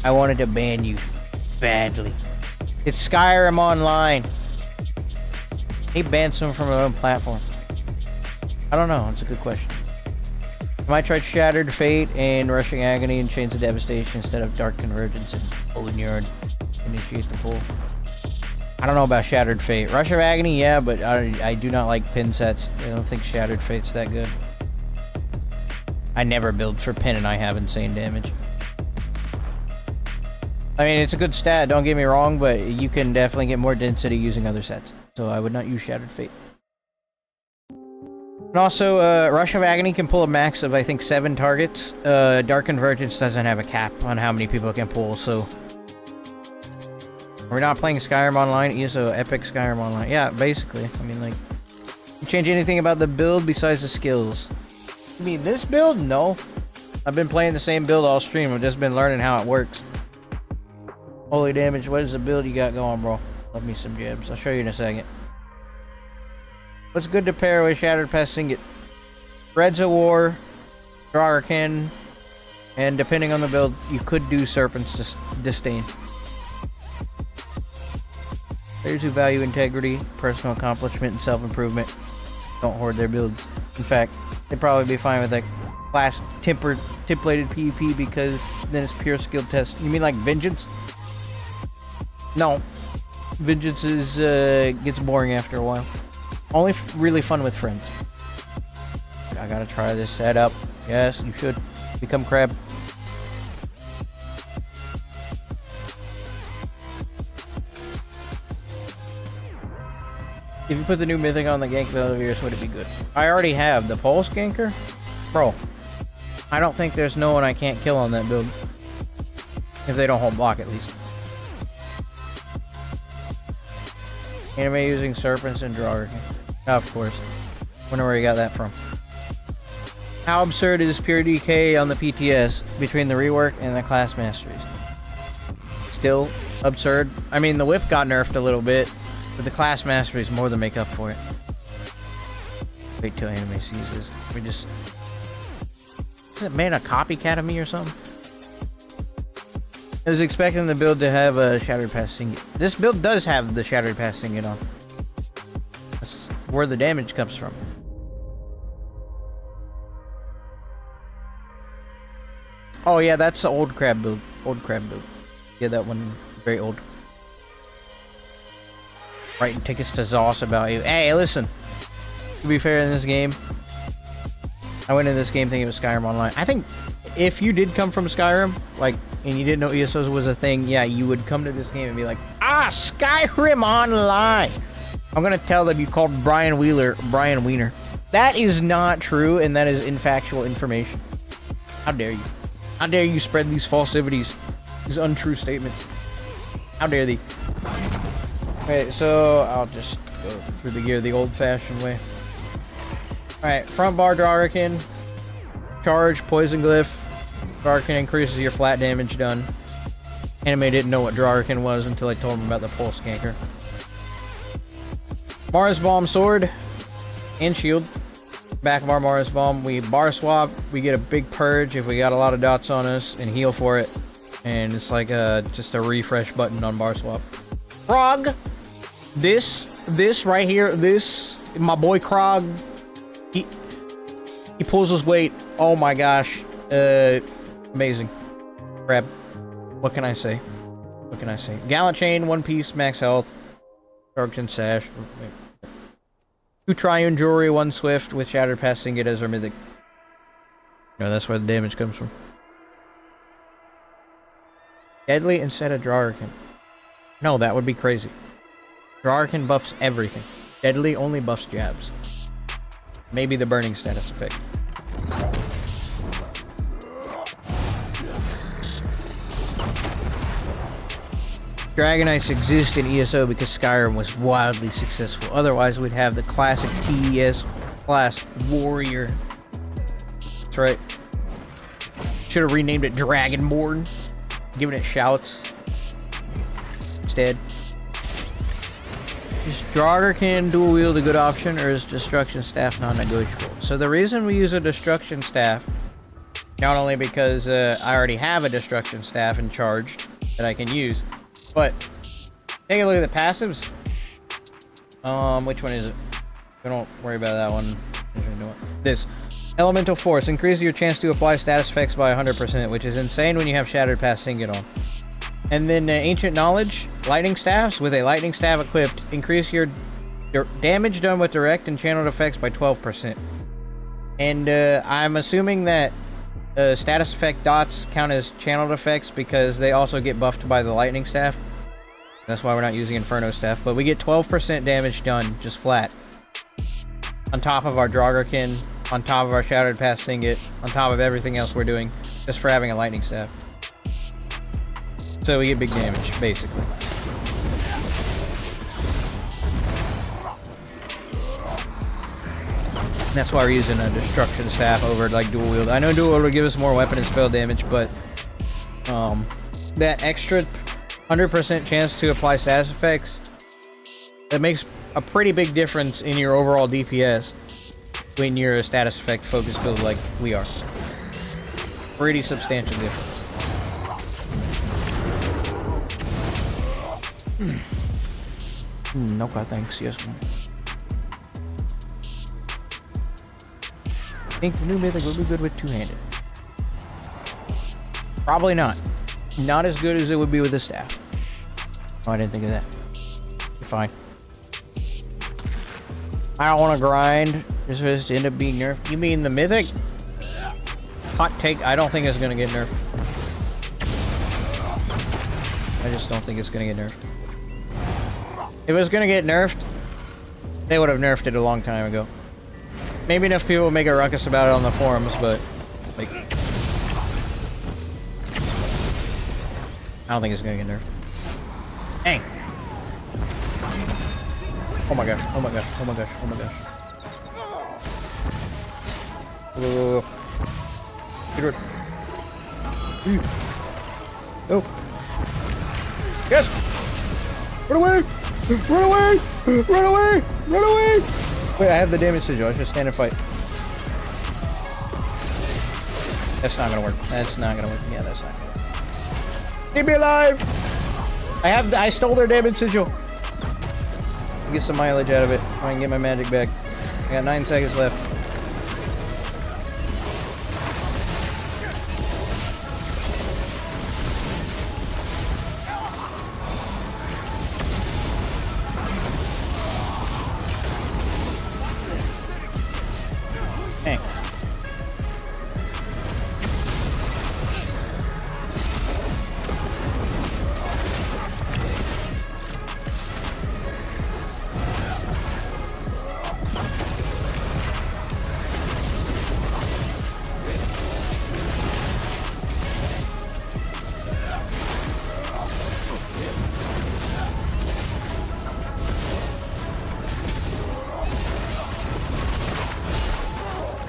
I wanted to ban you. Badly. It's Skyrim Online. He banned someone from their own platform. I don't know. It's a good question. I might try Shattered Fate and Rushing Agony and Chains of Devastation instead of Dark Convergence and Olinurd. Initiate the pull. I don't know about Shattered Fate. Rush of Agony, yeah, but I do not like pin sets. I don't think Shattered Fate's that good. I never build for pin and I have insane damage. I mean, it's a good stat, don't get me wrong, but you can definitely get more density using other sets. So I would not use Shattered Fate. And also, Rush of Agony can pull a max of, I think, 7 targets. Dark Convergence doesn't have a cap on how many people it can pull, so... We're not playing Skyrim Online, ESO Epic Skyrim Online. Yeah, basically. I mean, like... You change anything about the build besides the skills? You mean this build? No. I've been playing the same build all stream. I've just been learning how it works. Holy damage, what is the build you got going, bro? Love me some jabs. I'll show you in a second. What's good to pair with Shattered Past Signet? Threads of War, Dragarkin, and depending on the build, you could do Serpent's Disdain. Players who value integrity, personal accomplishment, and self-improvement don't hoard their builds. In fact, they'd probably be fine with like class templated PvP because then it's pure skill test. You mean like Vengeance? No. Vengeance is gets boring after a while. Only really fun with friends. I gotta try this setup. Yes, you should. Become crab. If you put the new mythic on the gank Velveers, would it be good? I already have the pulse ganker? Bro, I don't think there's no one I can't kill on that build. If they don't hold block, at least. Anime using serpents and Dragarkin. Of course. Wonder where you got that from. How absurd is pure DK on the PTS between the rework and the class masteries? Still absurd. I mean, the whip got nerfed a little bit, but the class masteries more than make up for it. Wait till anime sees this. We just... Is it man a copycat of me or something? I was expecting the build to have a Shattered Past Signet. This build does have the Shattered Past Signet on. That's where the damage comes from. Oh yeah, that's the old crab build. Old crab build. Yeah, that one, very old. Writing tickets to Zoss about you. Hey, listen. To be fair, in this game, I went in this game thinking it was Skyrim Online. I think if you did come from Skyrim, like, and you didn't know ESOs was a thing, yeah, you would come to this game and be like, ah, Skyrim Online! I'm gonna tell them you called Brian Wiener. That is not true, and that is infactual information. How dare you? How dare you spread these falsivities, these untrue statements? How dare thee? Okay, so I'll just go through the gear the old-fashioned way. Alright, front bar Dragarkin, charge, poison glyph. Dragarkin increases your flat damage done. Anime didn't know what Dragarkin was until I told him about the pulse ganker. Mars Bomb sword and shield. Back of our Mars Bomb, we bar swap, we get a big purge if we got a lot of dots on us, and heal for it. And it's like just a refresh button on bar swap. Krog! This right here, my boy Krog, he pulls his weight. Oh my gosh. Amazing. Crap. What can I say? What can I say? Gallant Chain, 1 piece, max health. Darkton Sash. 2 Triune Jewelry, 1 Swift with Shattered Past Signet as our mythic. No, that's where the damage comes from. Deadly instead of Dragarkin. No, that would be crazy. Dragarkin buffs everything. Deadly only buffs jabs. Maybe the burning status effect. Dragonites exist in ESO because Skyrim was wildly successful. Otherwise, we'd have the classic TES class warrior. That's right. Should have renamed it Dragonborn. Given it shouts. Instead. Is Dragarkin dual wield a good option, or is Destruction Staff non-negotiable? So the reason we use a Destruction Staff, not only because I already have a Destruction Staff in charge that I can use, but take a look at the passives. Which one is it? Don't worry about that one. This. Elemental Force. Increases your chance to apply status effects by 100%, which is insane when you have Shattered Past Signet on. And then Ancient Knowledge. Lightning Staffs. With a Lightning Staff equipped, increase your damage done with direct and channeled effects by 12%. And I'm assuming that status effect dots count as channeled effects because they also get buffed by the Lightning Staff. That's why we're not using Inferno Staff. But we get 12% damage done, just flat. On top of our Dragarkin, on top of our Shattered Past Signet, on top of everything else we're doing, just for having a Lightning Staff. So we get big damage, basically. And that's why we're using a Destruction Staff over like Dual Wield. I know Dual Wield will give us more weapon and spell damage, but that extra 100% chance to apply status effects, that makes a pretty big difference in your overall DPS when you're a status effect focused build like we are. Pretty substantial difference. Okay, thanks. Yes, man. I think the new mythic will be good with two-handed. Probably not. Not as good as it would be with the staff. Oh, I didn't think of that. You're fine. I don't want to grind. Just end up being nerfed. You mean the mythic? Hot take. I don't think it's gonna get nerfed. I just don't think it's gonna get nerfed. If it was gonna get nerfed, they would have nerfed it a long time ago. Maybe enough people will make a ruckus about it on the forums, but like, I don't think it's gonna get nerfed. Dang! Oh my gosh! Oh my gosh! Oh my gosh! Oh my gosh! Get rid. Oh! Yes! Run away! Run away! Run away! Run away! Wait, I have the damage sigil. I should stand and fight. That's not gonna work. That's not gonna work. Yeah, that's not gonna work. Keep me alive! I stole their damage sigil. Get some mileage out of it. I can get my magic back. I got 9 seconds left. Dang.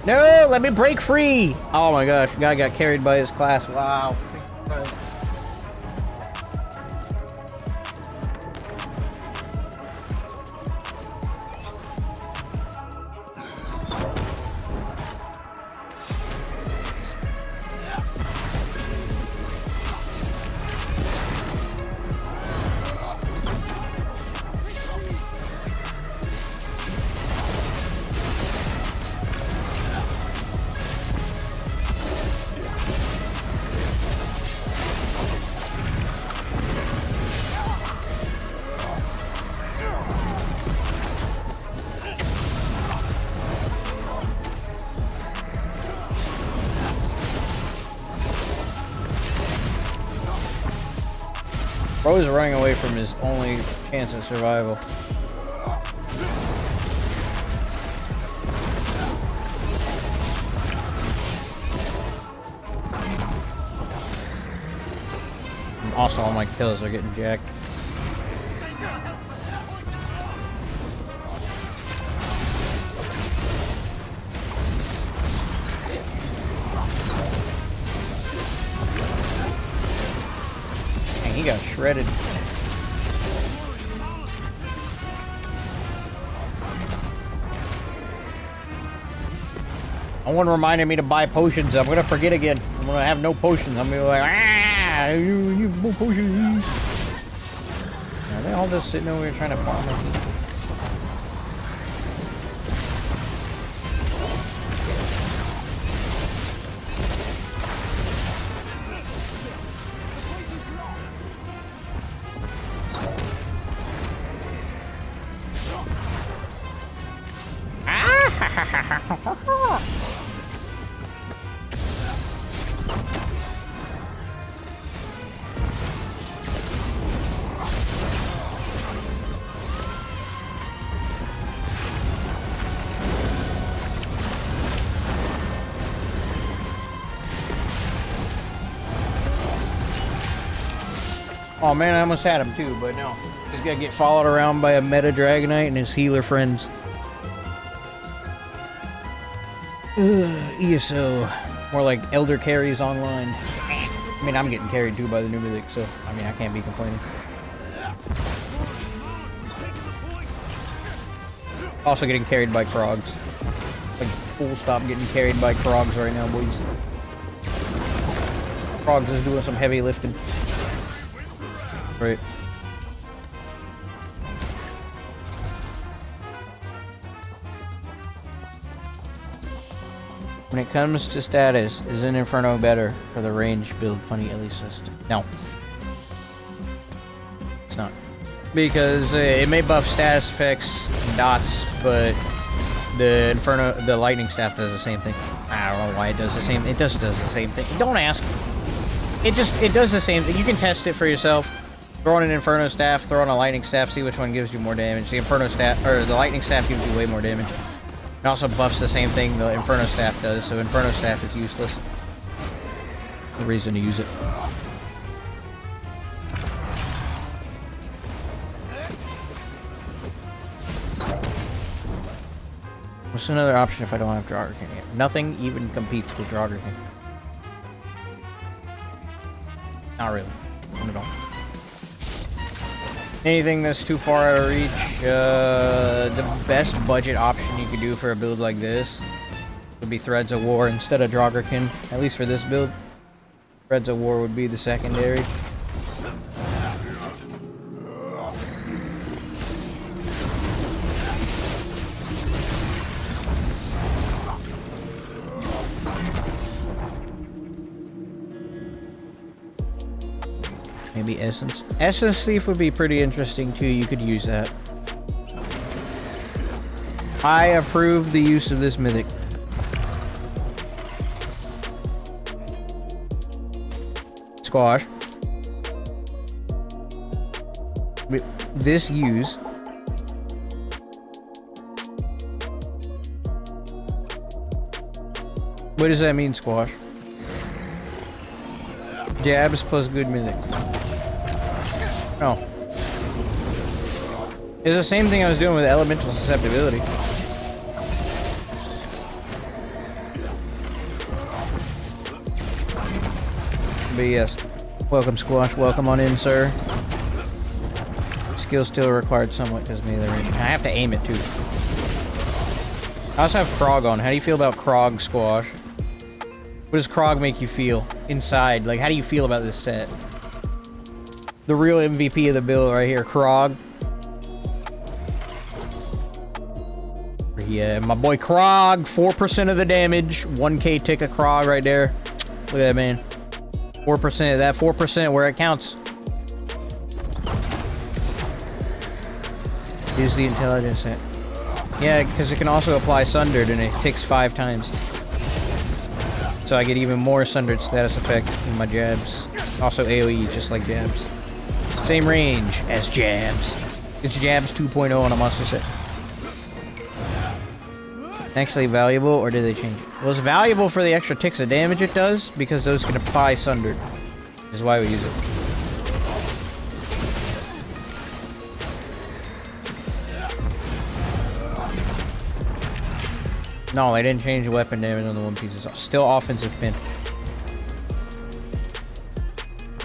No, let me break free! Oh my gosh, guy got carried by his class. Wow. Bro is running away from his only chance of survival. And also, all my kills are getting jacked. He got shredded. No one reminded me to buy potions. I'm gonna forget again. I'm gonna have no potions. I'm gonna be like, ah, you no potions. Are they all just sitting over here trying to farm it? Oh man, I almost had him too, but no. He's gonna get followed around by a meta Dragonite and his healer friends. ESO. More like Elder Carries online. I mean, I'm getting carried too by the new mythic, so I mean, I can't be complaining. Also getting carried by Krogs. Like, full stop getting carried by Krogs right now, boys. Krogs is doing some heavy lifting. Right. When it comes to status, isn't Inferno better for the range build? Funny Ellie says. No. It's not. Because it may buff status effects and dots, but the Inferno, the lightning staff does the same thing. I don't know why it does the same. It just does the same thing. Don't ask. It does the same thing. You can test it for yourself. Throw on an Inferno staff, throw on a lightning staff, see which one gives you more damage. The Inferno staff, or the lightning staff gives you way more damage. It also buffs the same thing the Inferno staff does, so Inferno staff is useless. No reason to use it. What's another option if I don't have Draugr yet? Nothing even competes with Draugr. Not really. Not at all. Anything that's too far out of reach, the best budget option you could do for a build like this would be Threads of War instead of Draugr. At least for this build. Threads of War would be the secondary. Maybe Essence. Essence Thief would be pretty interesting too. You could use that. I approve the use of this mythic. Squash. This use. What does that mean, Squash? Jabs plus good mythic. Oh. It's the same thing I was doing with elemental susceptibility. But yes. Welcome, Squash. Welcome on in, sir. Skill still required somewhat because me the range. I have to aim it too. I also have Krog on. How do you feel about Krog, Squash? What does Krog make you feel inside? Like, how do you feel about this set? The real MVP of the build right here, Krog. Yeah, my boy Krog, 4% of the damage, 1k tick of Krog right there. Look at that, man. 4% of that, 4% where it counts. Use the intelligence set. Yeah, because it can also apply Sundered and it ticks 5 times. So I get even more Sundered status effect in my jabs. Also AoE, just like jabs. Same range as JABS. It's JABS 2.0 on a monster set. Actually valuable, or did they change it? Well, it's valuable for the extra ticks of damage it does, because those can apply sundered. This is why we use it. No, they didn't change the weapon damage on the one piece. It's still offensive pin.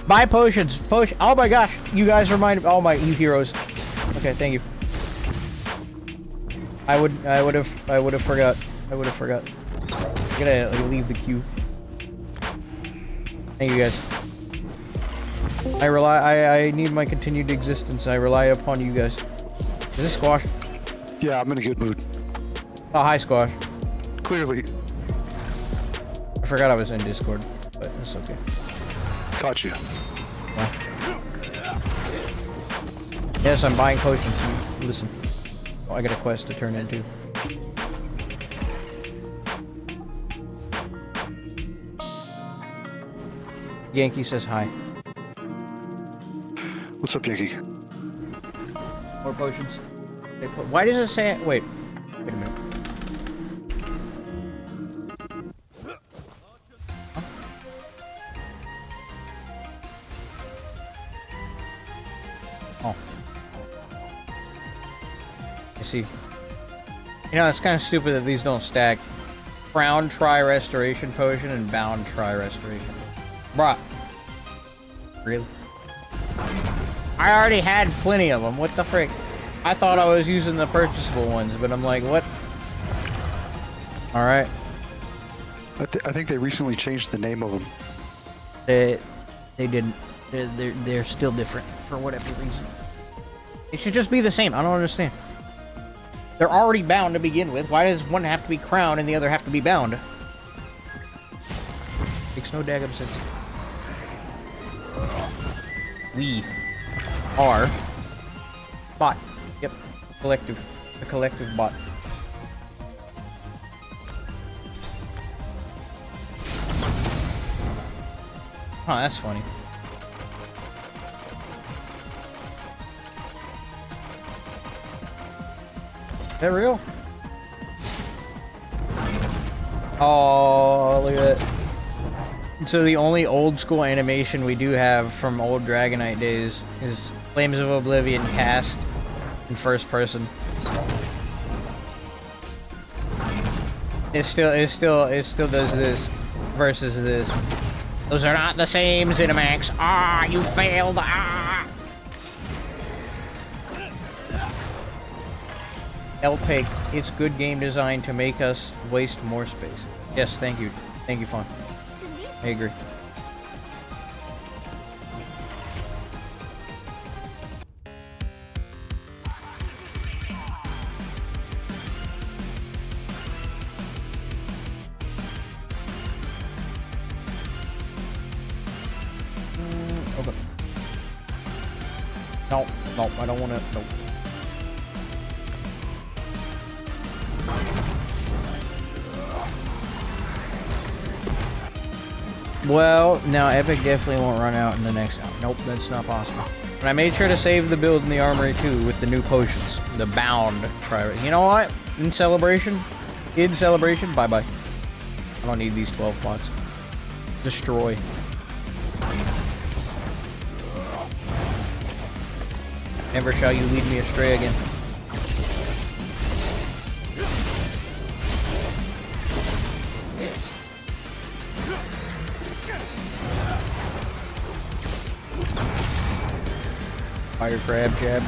Buy potions. Potion. Oh my gosh, you guys remind me. Oh my, you heroes. Okay, thank you. I would have forgot. I would have forgot. I gotta leave the queue. Thank you guys. I need my continued existence. I rely upon you guys. Is this Squash? Yeah, I'm in a good mood. Oh, hi Squash. Clearly. I forgot I was in Discord, but it's okay. Caught you. Well. Yes, I'm buying potions. Listen. Oh, I got a quest to turn into. Yankee says hi. What's up, Yankee? More potions. Why does it say it? Wait a minute. Oh. I see. You know, it's kind of stupid that these don't stack. Crown Try Restoration Potion and Bound Try Restoration. Bruh. Really? I already had plenty of them. What the frick? I thought I was using the purchasable ones, but I'm like, what? Alright. I think they recently changed the name of them. They didn't. They're still different for whatever reason. It should just be the same. I don't understand. They're already bound to begin with. Why does one have to be crowned and the other have to be bound? Makes no daggum sense. We are bot. Yep. Collective. A collective bot. Huh, that's funny. Is that real? Oh, look at that. So the only old school animation we do have from old Dragonite days is Flames of Oblivion cast in first person. It still does this versus this. Those are not the same, Zenimax. Ah, you failed. Ah. L-Take, it's good game design to make us waste more space. Yes, thank you. Thank you, Fawn. I agree. Okay. No, I don't want to. Nope. Well, now Epic definitely won't run out in the next hour. Nope, that's not possible. And I made sure to save the build in the armory too with the new potions. The bound try. You know what? In celebration, bye-bye. I don't need these 12 pots. Destroy. Never shall you lead me astray again. Fire crab, jab.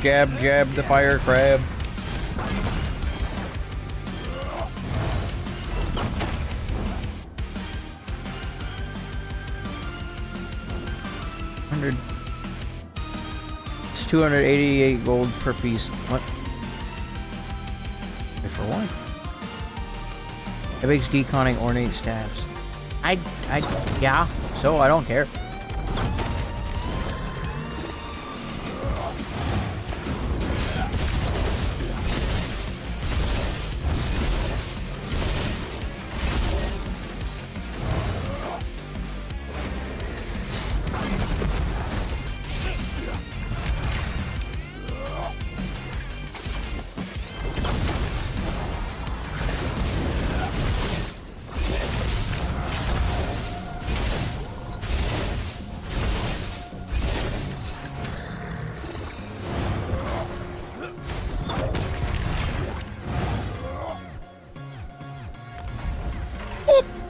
Jab, jab the fire crab. It's 288 gold per piece. What? Wait, for what? Epic's deconning ornate staves. Yeah, so I don't care.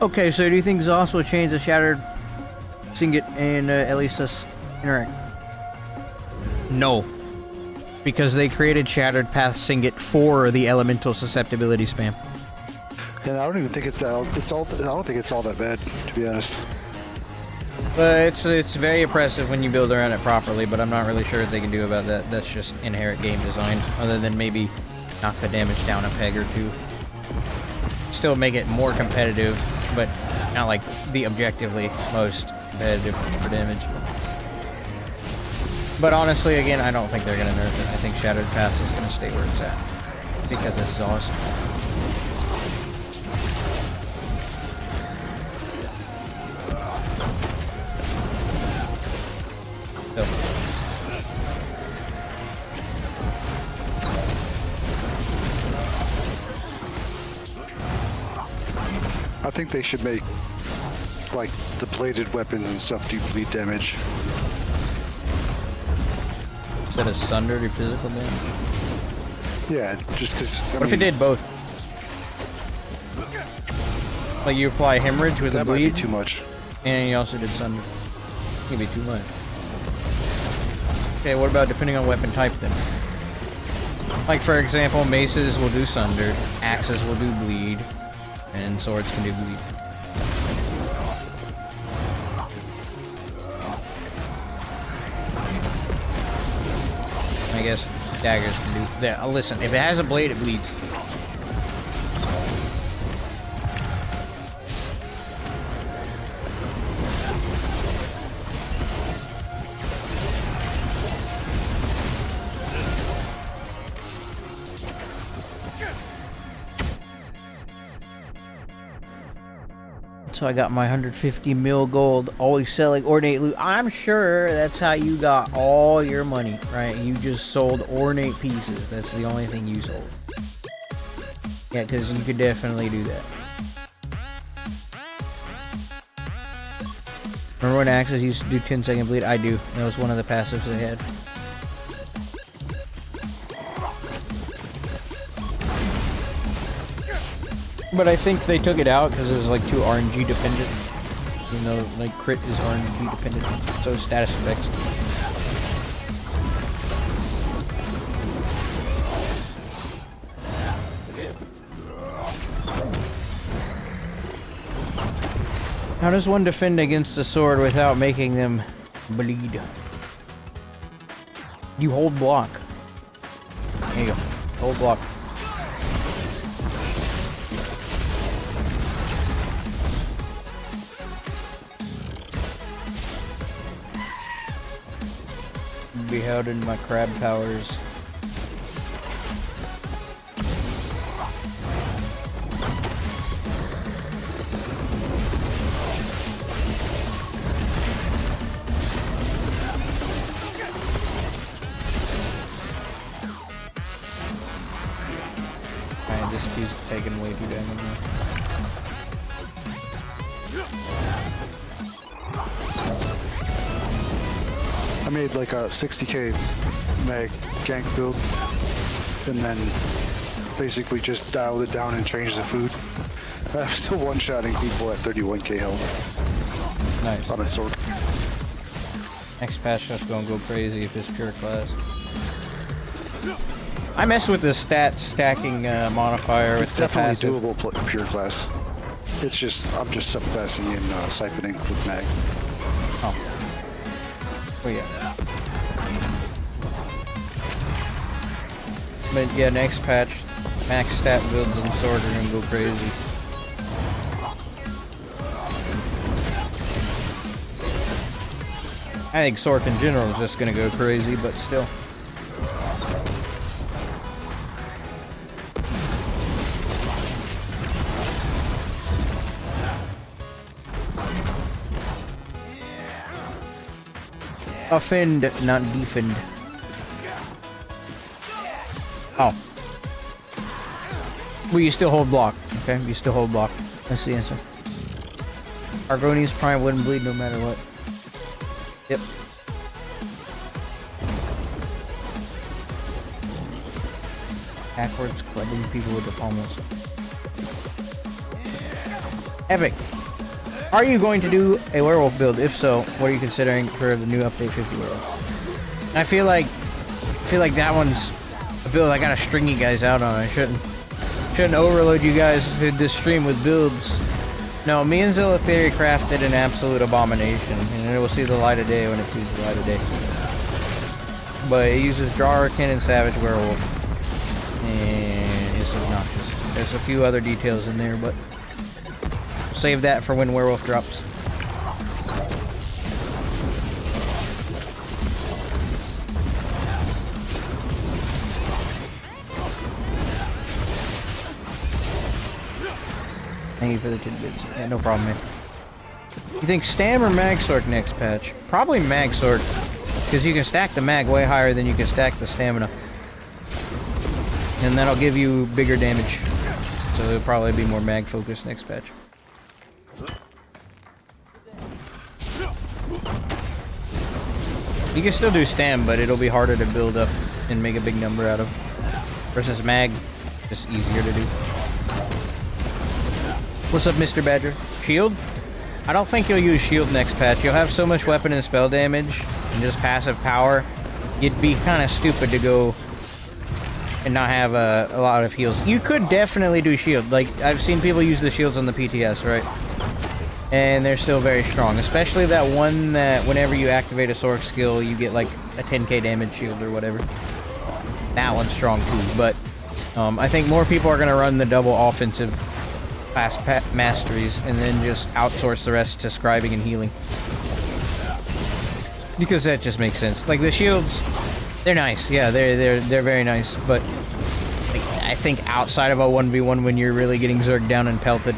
Okay, so do you think 𝙁will change the Shattered, Signet, and Elysis interact? No. Because they created Shattered Path Signet for the elemental susceptibility spam. And I don't even think it's that. I don't think it's all that bad, to be honest. But it's very impressive when you build around it properly, but I'm not really sure what they can do about that. That's just inherent game design, other than maybe knock the damage down a peg or two. Still make it more competitive, but not like the objectively most competitive for damage. But honestly, again, I don't think they're going to nerf it. I think Shattered Paths is going to stay where it's at. Because it's awesome. So. I think they should make, like, the bladed weapons and stuff do bleed damage. Instead of sundered or physical damage? Yeah, just because. What if it did both? Like you apply hemorrhage with a That might bleed, be too much. and you also did sunder. It'd be too much. Okay, what about depending on weapon type then? Like for example, maces will do sunder, axes will do bleed, and swords can do bleed. I guess daggers can do that. Listen, if it has a blade, it bleeds. So I got my 150 mil gold, always selling ornate loot. I'm sure that's how you got all your money, right? You just sold ornate pieces. That's the only thing you sold. Yeah, because you could definitely do that. Remember when Axes used to do 10-second bleed? I do. That was one of the passives they had. But I think they took it out because it was like too RNG dependent. You know, like crit is RNG dependent, so status effects. How does one defend against a sword without making them bleed? You hold block. There you go. Hold block. Beheld in my crab powers. Alright, this Q's taking way too damage now. I made like a 60k mag gank build, and then basically just dialed it down and changed the food. I'm still one-shotting people at 31k health. Nice. On a sword. Next patch just gonna go crazy if it's pure class. I mess with the stat stacking modifier It's with the passive. definitely doable pure class. It's just, I'm just subclassing in siphoning with mag. Oh. Oh yeah. But yeah, next patch, max stat builds and sword are gonna go crazy. I think sword in general is just gonna go crazy, but still. Offend, not defend. Oh. Well, you still hold block. Okay, you still hold block. That's the answer. Argonius Prime wouldn't bleed no matter what. Yep. Backwards clubbing people with the pommels. Epic. Are you going to do a werewolf build? If so, what are you considering for the new update 50 werewolf? I feel like that one's a build I gotta string you guys out on. I shouldn't overload you guys with this stream with builds. No, me and Zilla Theory crafted an absolute abomination, and it will see the light of day when it sees the light of day. But it uses Drawrican and Savage Werewolf, and it's obnoxious. There's a few other details in there, but save that for when Werewolf drops. Thank you for the tidbits. Yeah, no problem, man. You think Stam or Mag Sword next patch? Probably Mag Sword, because you can stack the Mag way higher than you can stack the Stamina. And that'll give you bigger damage. So it'll probably be more Mag focused next patch. You can still do Stam, but it'll be harder to build up and make a big number out of. Versus Mag, just easier to do. What's up, Mr. Badger? Shield? I don't think you'll use shield next patch. You'll have so much weapon and spell damage and just passive power. You'd be kind of stupid to go and not have a lot of heals. You could definitely do shield. Like, I've seen people use the shields on the PTS, right? And they're still very strong. Especially that one that whenever you activate a Sorc skill, you get like a 10k damage shield or whatever. That one's strong too. But I think more people are going to run the double offensive class masteries and then just outsource the rest to scribing and healing. Because that just makes sense. Like the shields, they're nice. Yeah, they're very nice. But like, I think outside of a 1v1 when you're really getting zerged down and pelted,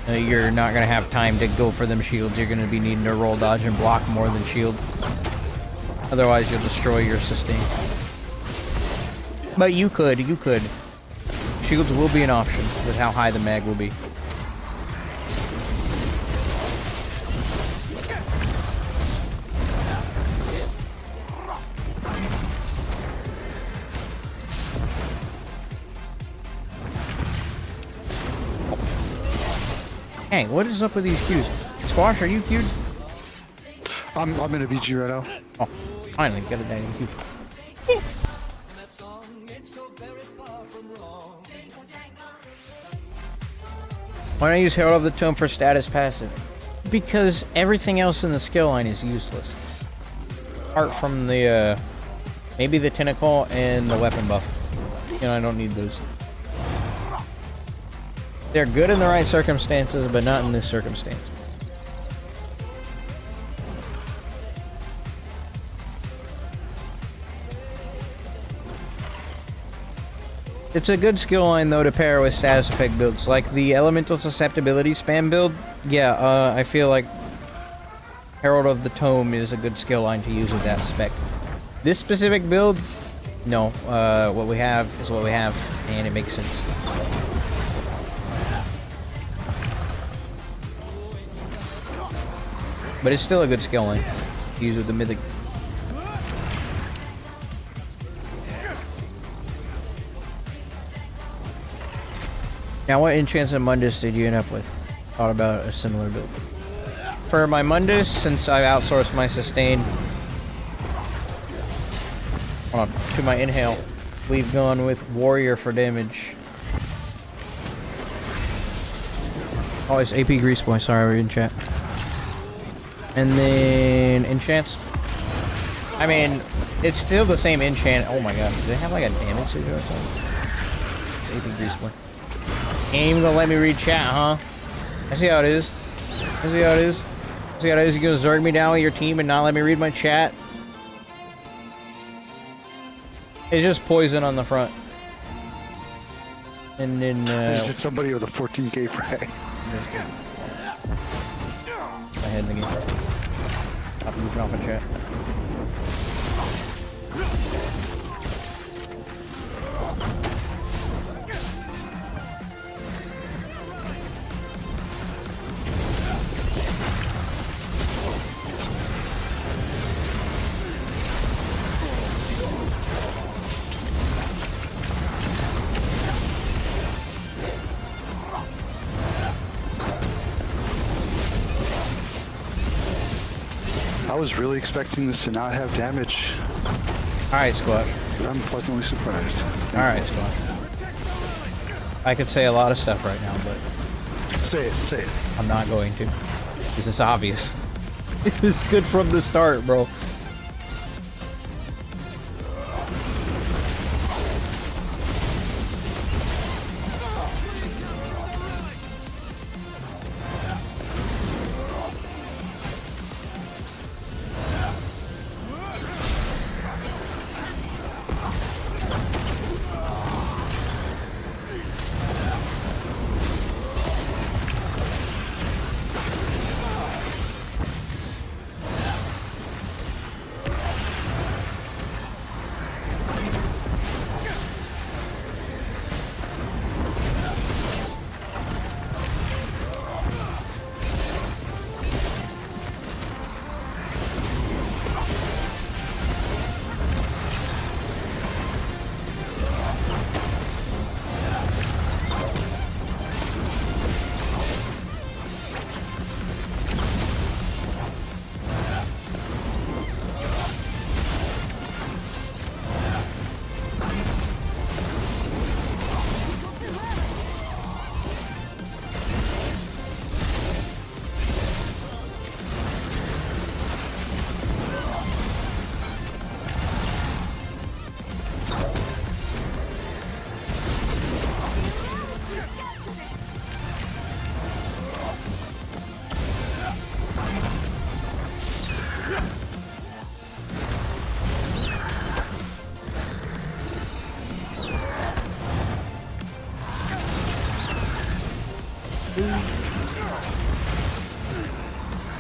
you're not going to have time to go for them shields. You're going to be needing to roll, dodge, and block more than shield. Otherwise, you'll destroy your sustain. But you could. Shields will be an option with how high the mag will be. Hey, what is up with these queues? Squash, are you queued? I'm in a BG right now. Oh, finally, got a dang queue. Why don't I use Herald of the Tomb for status passive? Because everything else in the skill line is useless. Apart from the, maybe the tentacle and the weapon buff. You know, I don't need those. They're good in the right circumstances, but not in this circumstance. It's a good skill line, though, to pair with status effect builds. Like the Elemental Susceptibility spam build, yeah, I feel like Herald of the Tome is a good skill line to use with that spec. This specific build, no. What we have is what we have, and it makes sense. But it's still a good skill line to use with the Mythic. Now, what enchants and Mundus did you end up with? Thought about a similar build. For my Mundus, since I've outsourced my sustain to my inhale, we've gone with Warrior for damage. Oh, it's AP Grease Boy. Sorry, we're in chat. And then enchants. I mean, it's still the same enchant. Oh my god, do they have like a damage signature or something? AP Grease Boy. Ain't even gonna let me read chat, huh? I see how it is. I see how it is. I see how it is. You gonna zerg me down with your team and not let me read my chat? It's just poison on the front. And then, There's just somebody with a 14k frag. My head in the game. Stop moving off in chat. I was really expecting this to not have damage. Alright, Squash. I'm pleasantly surprised. Alright, Squash. I could say a lot of stuff right now, but Say it. I'm not going to. This is obvious. It was good from the start, bro.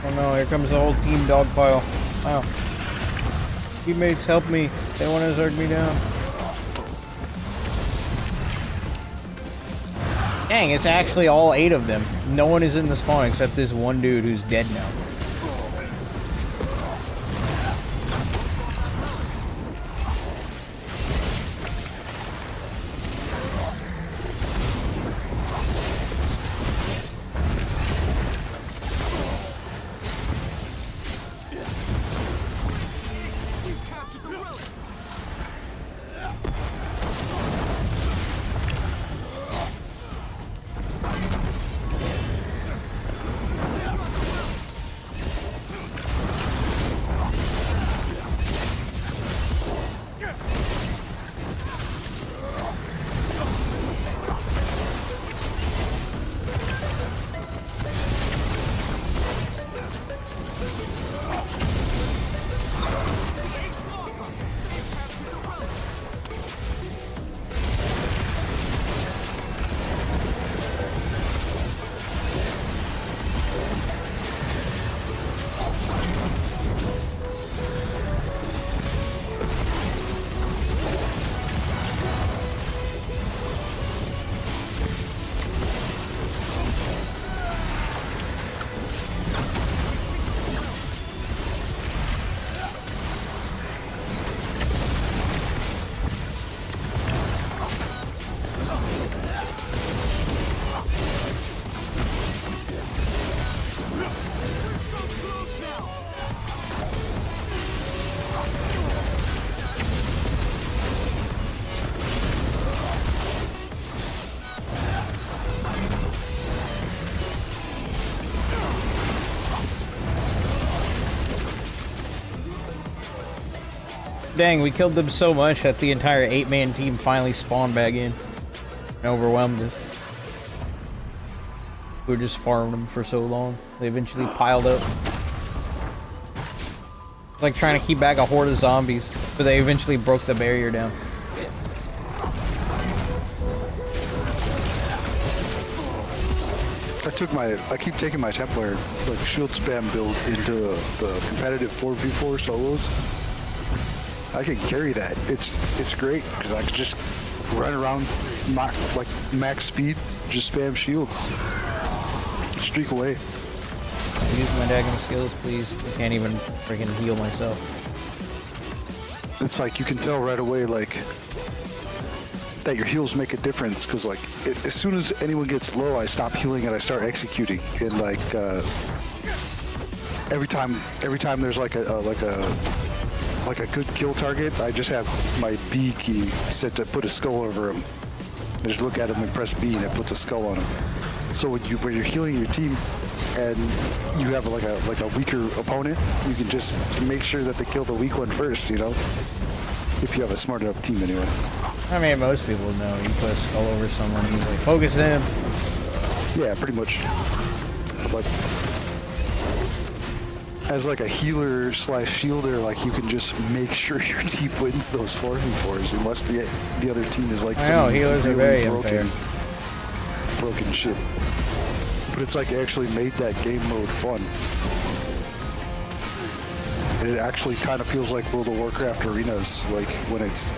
Oh no, here comes the whole team dog pile. Wow. Teammates, help me. They want to zerg me down. Dang, it's actually all 8 of them. No one is in the spawn except this one dude who's dead now. Dang, we killed them so much that the entire 8-man team finally spawned back in and overwhelmed us. We were just farming them for so long. They eventually piled up. It's like trying to keep back a horde of zombies, but they eventually broke the barrier down. I keep taking my Templar like shield spam build into the competitive 4v4 solos. I can carry that. It's great because I can just run around like max speed, just spam shields, streak away. Use my dagging skills, please. I can't even freaking heal myself. It's like you can tell right away, like that your heals make a difference because, like, as soon as anyone gets low, I stop healing and I start executing. And like, every time there's like a good kill target, I just have my B key set to put a skull over him. I just look at him and press B, and it puts a skull on him. So when you're healing your team, and you have like a weaker opponent, you can just make sure that they kill the weak one first. You know, if you have a smart enough team, anyway. I mean, most people know you put a skull over someone, he's like, focus him. Yeah, pretty much. But as like a healer slash shielder, like you can just make sure your team wins those 4v4s, unless the other team is like I know, healers are very unfair. Broken shit. But it's like actually made that game mode fun. And it actually kind of feels like World of Warcraft arenas, like when it's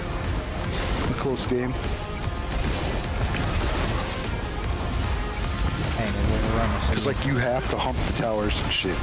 a close game. Because like you have to hump the towers and shit.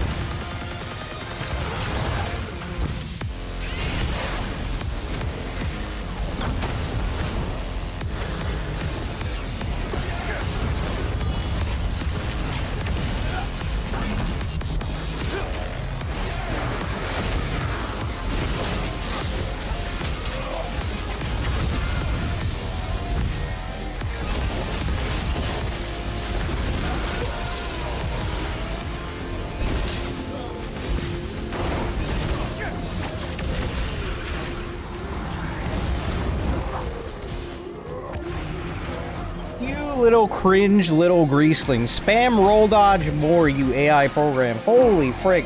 Little cringe little greasling. Spam roll dodge more, you AI program. Holy frick.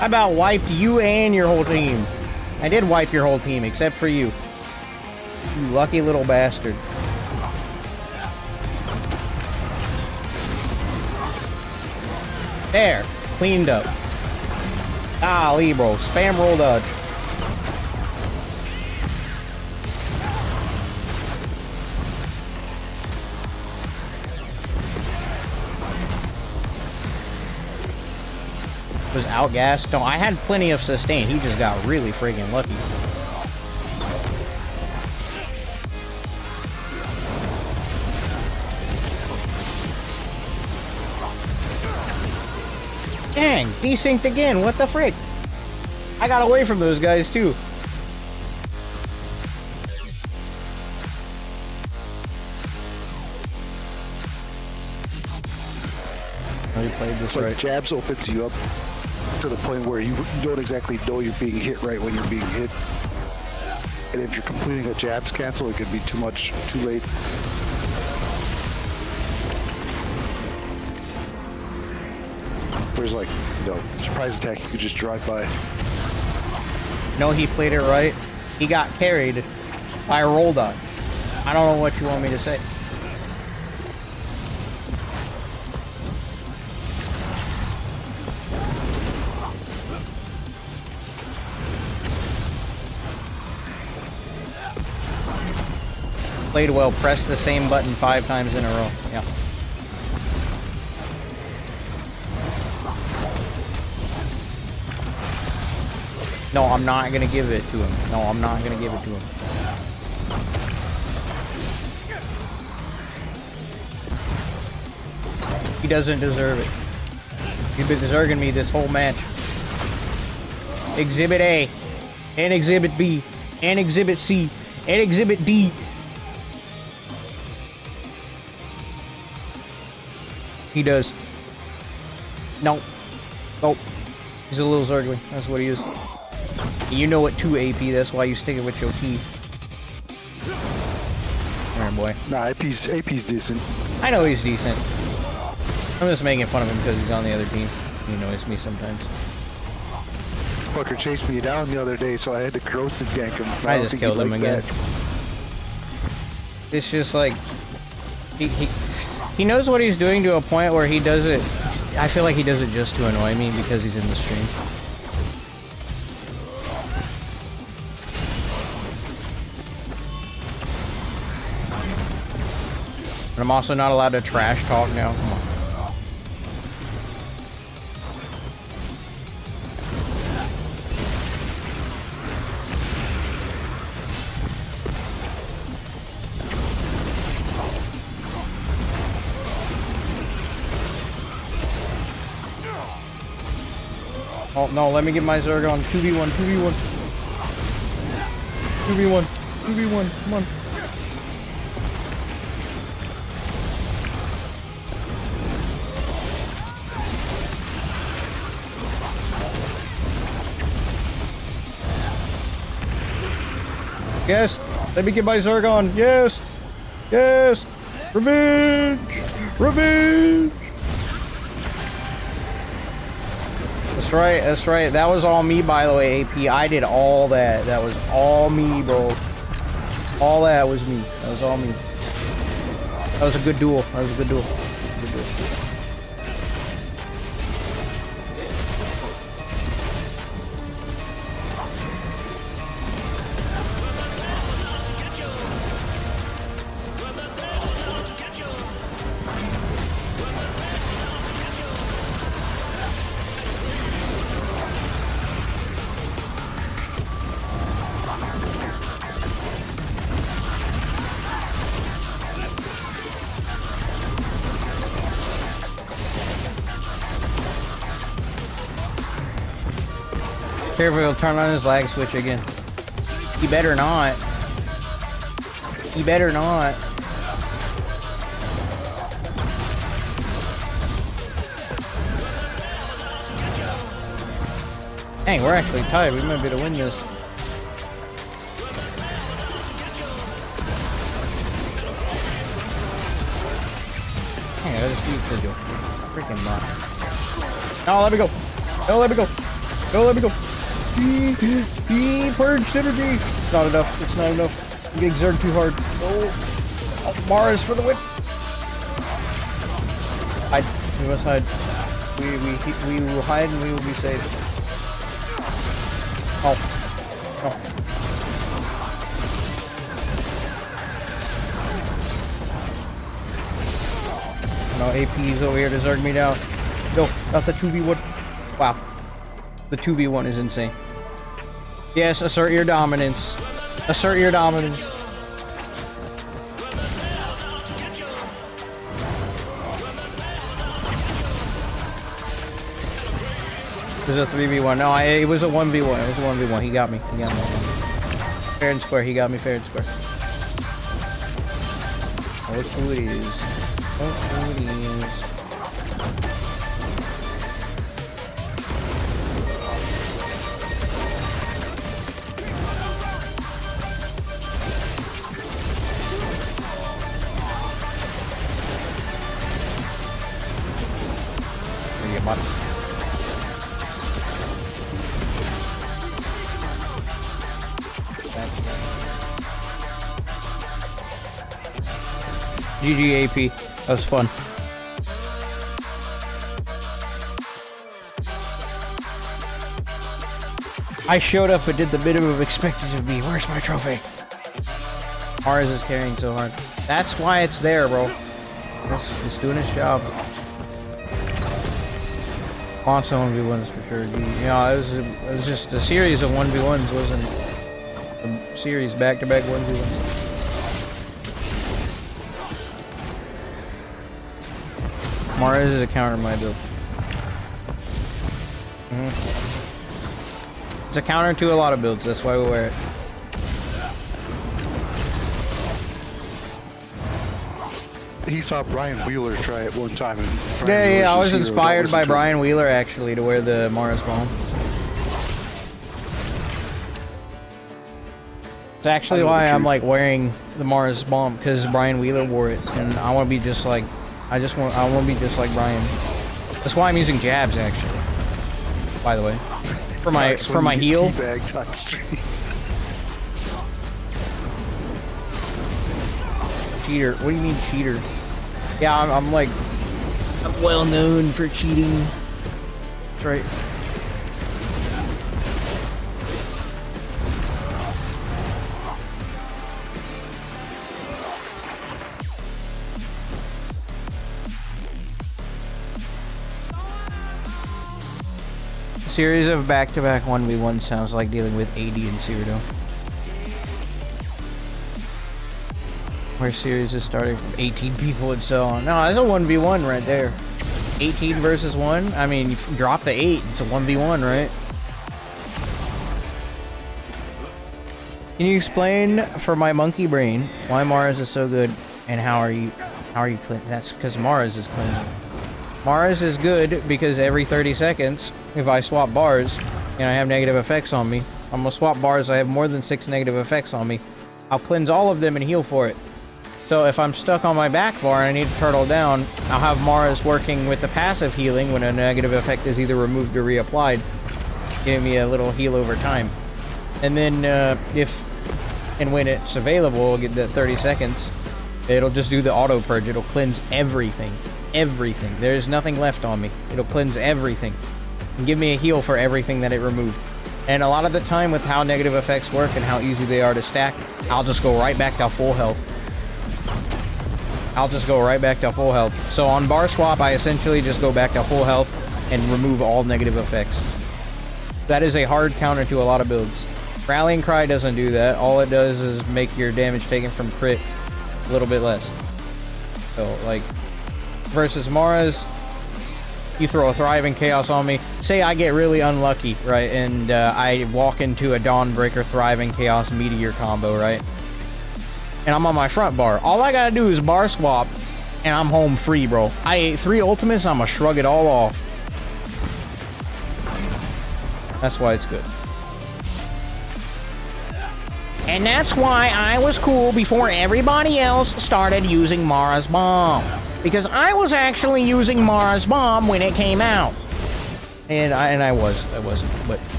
I about wiped you and your whole team. I did wipe your whole team, except for you. You lucky little bastard. There. Cleaned up. Golly, bro. Spam roll dodge. Was outgassed. No, I had plenty of sustain. He just got really friggin' lucky. Dang, desynced again. What the frick? I got away from those guys too. He played this So right. jabs opens you up to the point where you don't exactly know you're being hit right when you're being hit. And if you're completing a jabs cancel, it could be too much, too late. Whereas like, you know, surprise attack, you could just drive by. No, he played it right. He got carried by a roll dodge. I don't know what you want me to say. Played well. Press the same button 5 times in a row. Yeah. No, I'm not gonna give it to him. No, I'm not gonna give it to him. He doesn't deserve it. You've been deserving me this whole match. Exhibit A, and Exhibit B, and Exhibit C, and Exhibit D. He does. Nope. Nope. He's a little Zergling. That's what he is. You know it too, AP. That's why you stick it with your teeth. Alright, boy. Nah, AP's decent. I know he's decent. I'm just making fun of him because he's on the other team. He annoys me sometimes. Fucker chased me down the other day, so I had to corrosive gank him. I just killed him again. It's just like... He knows what he's doing to a point where he does it... I feel like he does it just to annoy me because he's in the stream. But I'm also not allowed to trash talk now. Come on. Oh no, let me get my Zergon. 2v1, 2v1. 2v1, 2v1, come on. Yes, let me get my Zergon. Yes, yes, revenge, revenge. That's right, that's right. That was all me, by the way, AP. I did all that. That was all me, bro. All that was me. That was all me. That was a good duel. That was a good duel. Good duel. Careful, he'll turn on his lag switch again. He better not. He better not. Dang, we're actually tied. We might be able to win this. Dang, I gotta see Sigil. Freaking bot. No, let me go. No, let me go. No, let me go. Purge synergy. It's not enough. It's not enough. I'm getting zerged too hard. No. Oh, Mars for the win. Hide. We must hide. We will hide and we will be safe. Oh. Oh. No, AP's over here to zerg me down. No, not the 2v1. Wow. The 2v1 is insane. Yes, assert your dominance. Assert your dominance. It was a 3v1. No, it was a 1v1. It was a 1v1. He got me. He got me. Fair and square. He got me fair and square. Oh, look who it is. Oh, who it is. GG AP. That was fun. I showed up and did the minimum expected of me. Where's my trophy? Mars is carrying so hard. That's why it's there, bro. It's doing its job. Console 1v1s for sure. Yeah, it was just a series of 1v1s, wasn't a series back-to-back 1v1s. Mars is a counter to my build. It's a counter to a lot of builds, that's why we wear it. He saw Brian Wheeler try it one time. And Yeah, I was inspired by Brian Wheeler actually to wear the Mars bomb. It's actually why I'm like wearing the Mars bomb, because Brian Wheeler wore it, and I want to be just like, I want to be just like Brian. That's why I'm using JABS actually. By the way, for my heal. Cheater? What do you mean cheater? Yeah, I'm like, I'm well known for cheating. That's right. A series of back-to-back 1v1 sounds like dealing with AD and Cyrano. Where series is starting from 18 people and so on. No, that's a 1v1 right there. 18 versus 1? I mean, you drop the 8, it's a 1v1, right? Can you explain for my monkey brain why Mars is so good and how are you cleansing? That's because Mars is cleansing. Mars is good because every 30 seconds, if I swap bars and I have negative effects on me, I'm gonna swap bars, I have more than 6 negative effects on me, I'll cleanse all of them and heal for it. So if I'm stuck on my back bar and I need to turtle down, I'll have Mars working with the passive healing when a negative effect is either removed or reapplied, giving me a little heal over time. And then if and when it's available, get that 30 seconds, it'll just do the auto purge. It'll cleanse everything. Everything. There's nothing left on me. It'll cleanse everything. And give me a heal for everything that it removed. And a lot of the time with how negative effects work and how easy they are to stack, I'll just go right back to full health. I'll just go right back to full health. So on bar swap, I essentially just go back to full health and remove all negative effects. That is a hard counter to a lot of builds. Rallying Cry doesn't do that. All it does is make your damage taken from crit a little bit less. So, like, versus Mars, you throw a Thriving Chaos on me. Say I get really unlucky, right, and I walk into a Dawnbreaker Thriving Chaos Meteor combo, right? And I'm on my front bar. All I gotta do is bar swap, and I'm home free, bro. I ate 3 ultimates, I'm gonna shrug it all off. That's why it's good. And that's why I was cool before everybody else started using Mara's Bomb. Because I was actually using Mara's Bomb when it came out. And I wasn't, but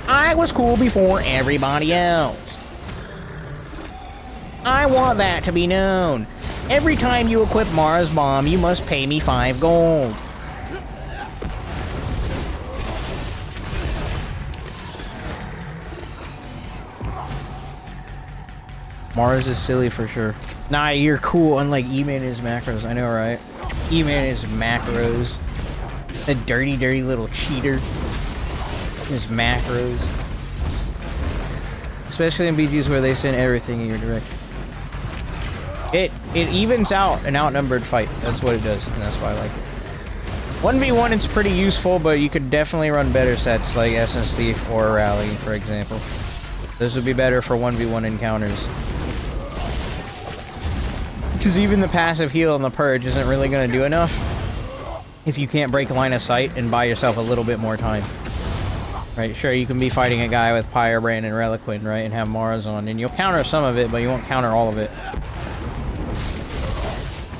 I was cool before everybody else. I want that to be known. Every time you equip Mara's Bomb, you must pay me 5 gold. Mars is silly for sure. Nah, you're cool, unlike E-Man and his macros. I know, right? E-Man and his macros. A dirty, dirty little cheater. His macros. Especially in BGs where they send everything in your direction. It evens out an outnumbered fight. That's what it does, and that's why I like it. 1v1, it's pretty useful, but you could definitely run better sets like Essence Thief or Rally, for example. This would be better for 1v1 encounters. Because even the passive heal and the purge isn't really going to do enough if you can't break line of sight and buy yourself a little bit more time. Right, sure, you can be fighting a guy with Pyrebrand and Reliquin, right, and have Mars on, and you'll counter some of it, but you won't counter all of it.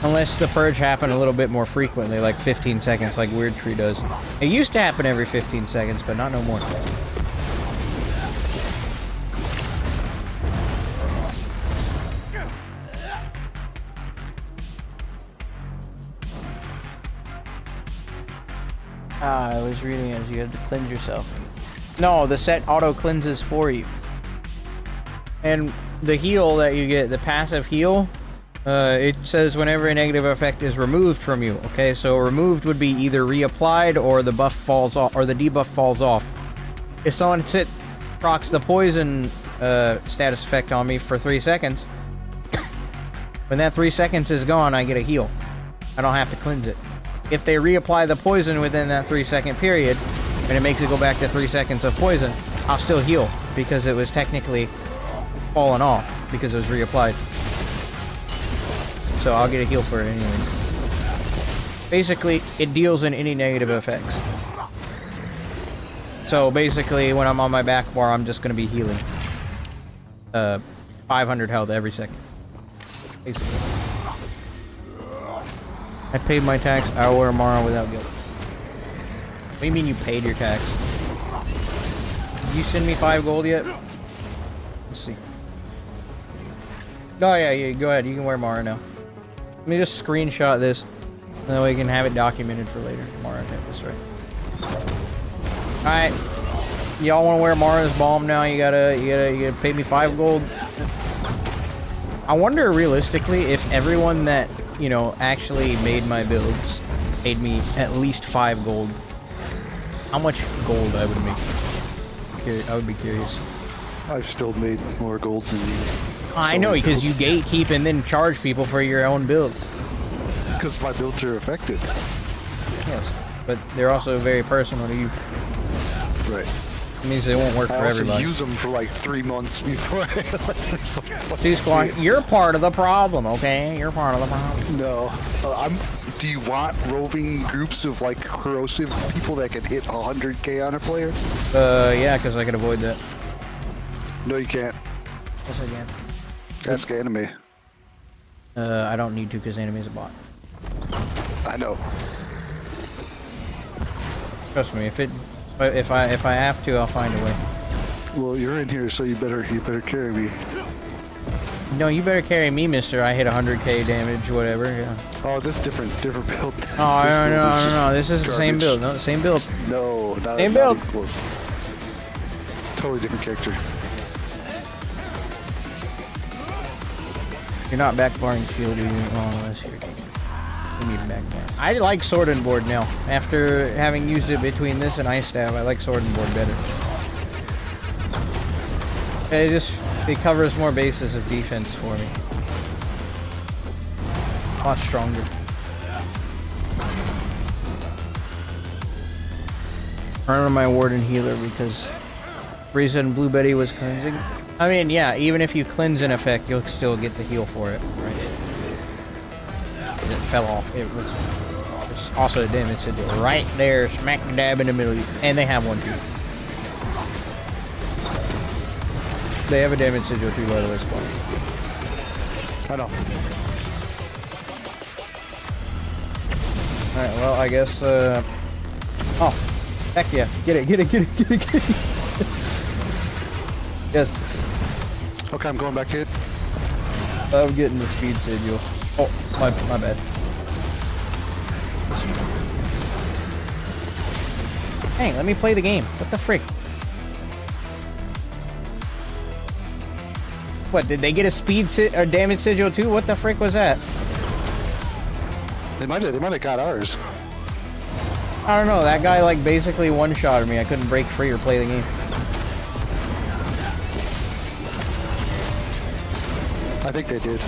Unless the purge happened a little bit more frequently, like 15 seconds, like Weird Tree does. It used to happen every 15 seconds, but not no more. I was reading it as you had to cleanse yourself. No, the set auto cleanses for you. And the heal that you get, the passive heal, it says whenever a negative effect is removed from you. Okay, so removed would be either reapplied or the buff falls off, or the debuff falls off. If someone procs the poison status effect on me for 3 seconds, when that 3 seconds is gone, I get a heal. I don't have to cleanse it. If they reapply the poison within that 3-second period, and it makes it go back to 3 seconds of poison, I'll still heal, because it was technically fallen off, because it was reapplied. So I'll get a heal for it anyway. Basically, it deals in any negative effects. So basically, when I'm on my back bar, I'm just going to be healing. 500 health every second. Basically. I paid my tax. I will wear Mara without guilt. What do you mean you paid your tax? Did you send me 5 gold yet? Let's see. Oh yeah, go ahead. You can wear Mara now. Let me just screenshot this, and then we can have it documented for later. Mara, that's right. All right, y'all want to wear Mara's bomb now? You gotta pay me 5 gold. I wonder realistically if everyone that, you know, actually made my builds paid me at least 5 gold, how much gold I would make. I would be curious. I've still made more gold than you. I know, because you gatekeep and then charge people for your own builds. Because my builds are effective. Yes, but they're also very personal to you. Right. It means they won't work I for also everybody. use them for like 3 months before I See, Squawk, you're part of the problem, okay? You're part of the problem. No. Do you want roving groups of like corrosive people that can hit 100k on a player? Yeah, because I can avoid that. No, you can't. Yes, I can. Ask anime. I don't need to because anime's a bot. I know. Trust me, if I have to, I'll find a way. Well, you're in here, so you better carry me. No, you better carry me, mister. I hit 100k damage, whatever. Yeah. Oh, this is different build. Oh, no. This is the same build. No, the same build. No, not Same build. even close. Totally different character. You're not backbarring shield, dude. Oh, unless you're taking. You need backbar. I like sword and board now. After having used it between this and ice staff, I like sword and board better. It covers more bases of defense for me. A lot stronger. Earn on my ward and healer because reason Blue Betty was cleansing. I mean, yeah, even if you cleanse an effect, you'll still get the heal for it, right? It fell off. It was also a damage sigil right there, smack dab in the middle, and they have one too. They have a damage sigil too, by the way, spawn. I know. Alright, well, I guess, oh, heck yeah. Get it. Yes. Okay, I'm going back in. I'm getting the speed sigil. Oh, my bad. Dang, let me play the game. What the frick? What, did they get a speed or damage sigil too? What the frick was that? They might have got ours. I don't know. That guy like basically one-shotted me. I couldn't break free or play the game. I think they did.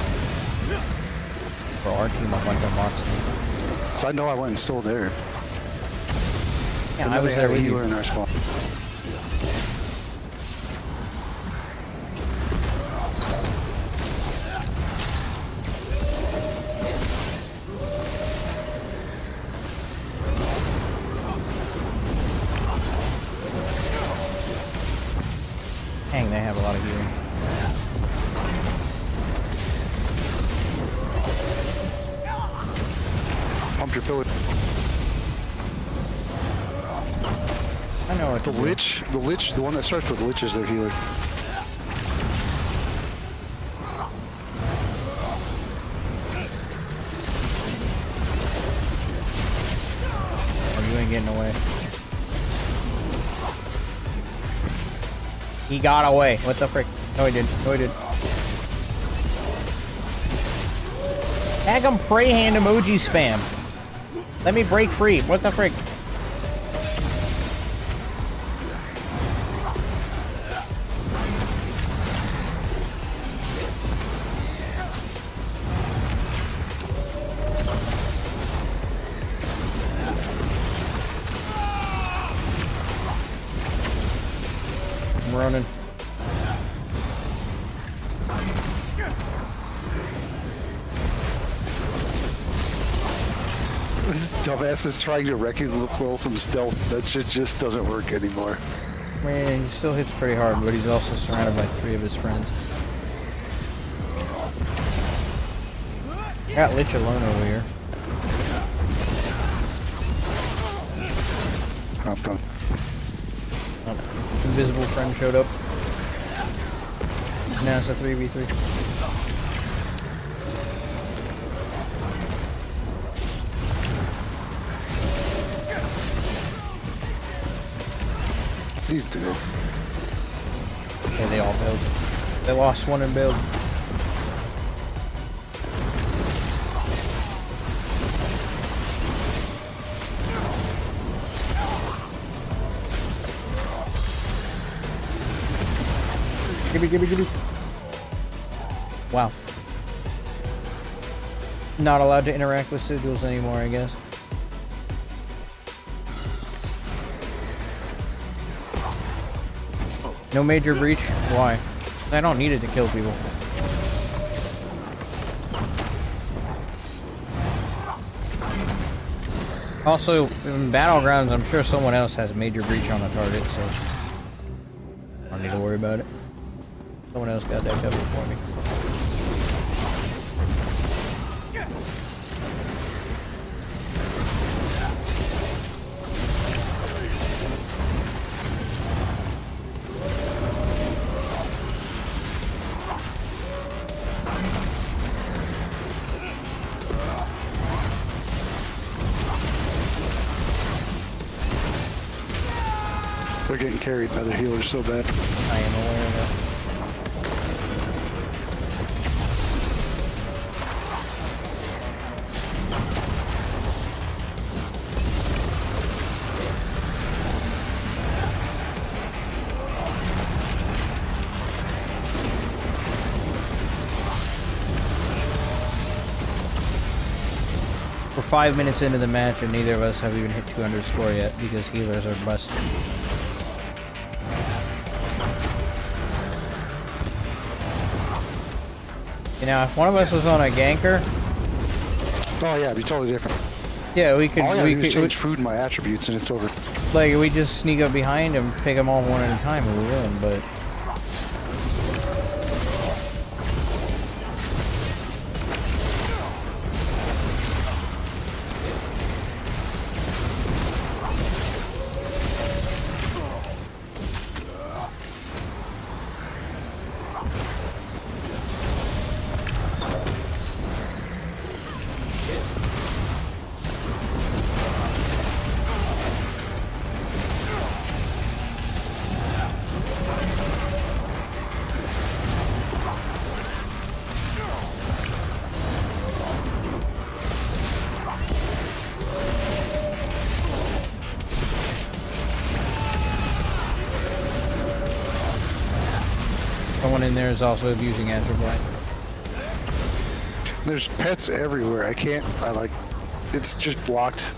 Bro, our team up like a monster. So I know I went and stole there. Yeah, And I then was they there had a with healer you. in our spawn. Dang, they have a lot of healing. Pump your pillar. I know what The to do. Lich, the one that starts with Lich is their healer. Oh, you ain't getting away. He got away. What the frick? No, he didn't. No, he didn't. Tag him pray hand emoji spam. Let me break free. What the frick? I'm running. This dumbass is trying to wreck his roll from stealth. That shit just doesn't work anymore. Man, he still hits pretty hard, but he's also surrounded by 3 of his friends. I got Lich alone over here. I'm coming. Oh, invisible friend showed up. Now it's a 3v3. He's dead. Okay, they all build. They lost one in build. Gimme. Wow. Not allowed to interact with sigils anymore, I guess. No major breach? Why? I don't need it to kill people. Also, in Battlegrounds, I'm sure someone else has major breach on the target, so I don't need to worry about it. Someone else got that covered for me. They're getting carried by their healers so bad. I am aware of that. We're 5 minutes into the match and neither of us have even hit 200 score yet because healers are busted. You know, if one of us was on a ganker, Oh yeah, it'd be totally different. yeah, we could. All I gotta We do is could. change food in my attributes and it's over. Like, we just sneak up behind and pick them off one at a time and we win, but... Someone in there is also abusing Azure Black. There's pets everywhere. It's just blocked.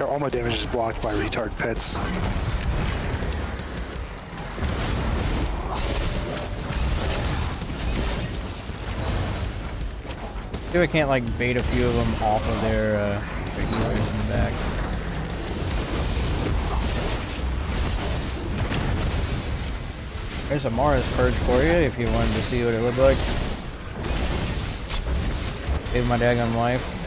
All my damage is blocked by retard pets. See if I can't, like, bait a few of them off of their healers in the back. There's a Mara's Purge for you if you wanted to see what it looked like. Save my daggone life.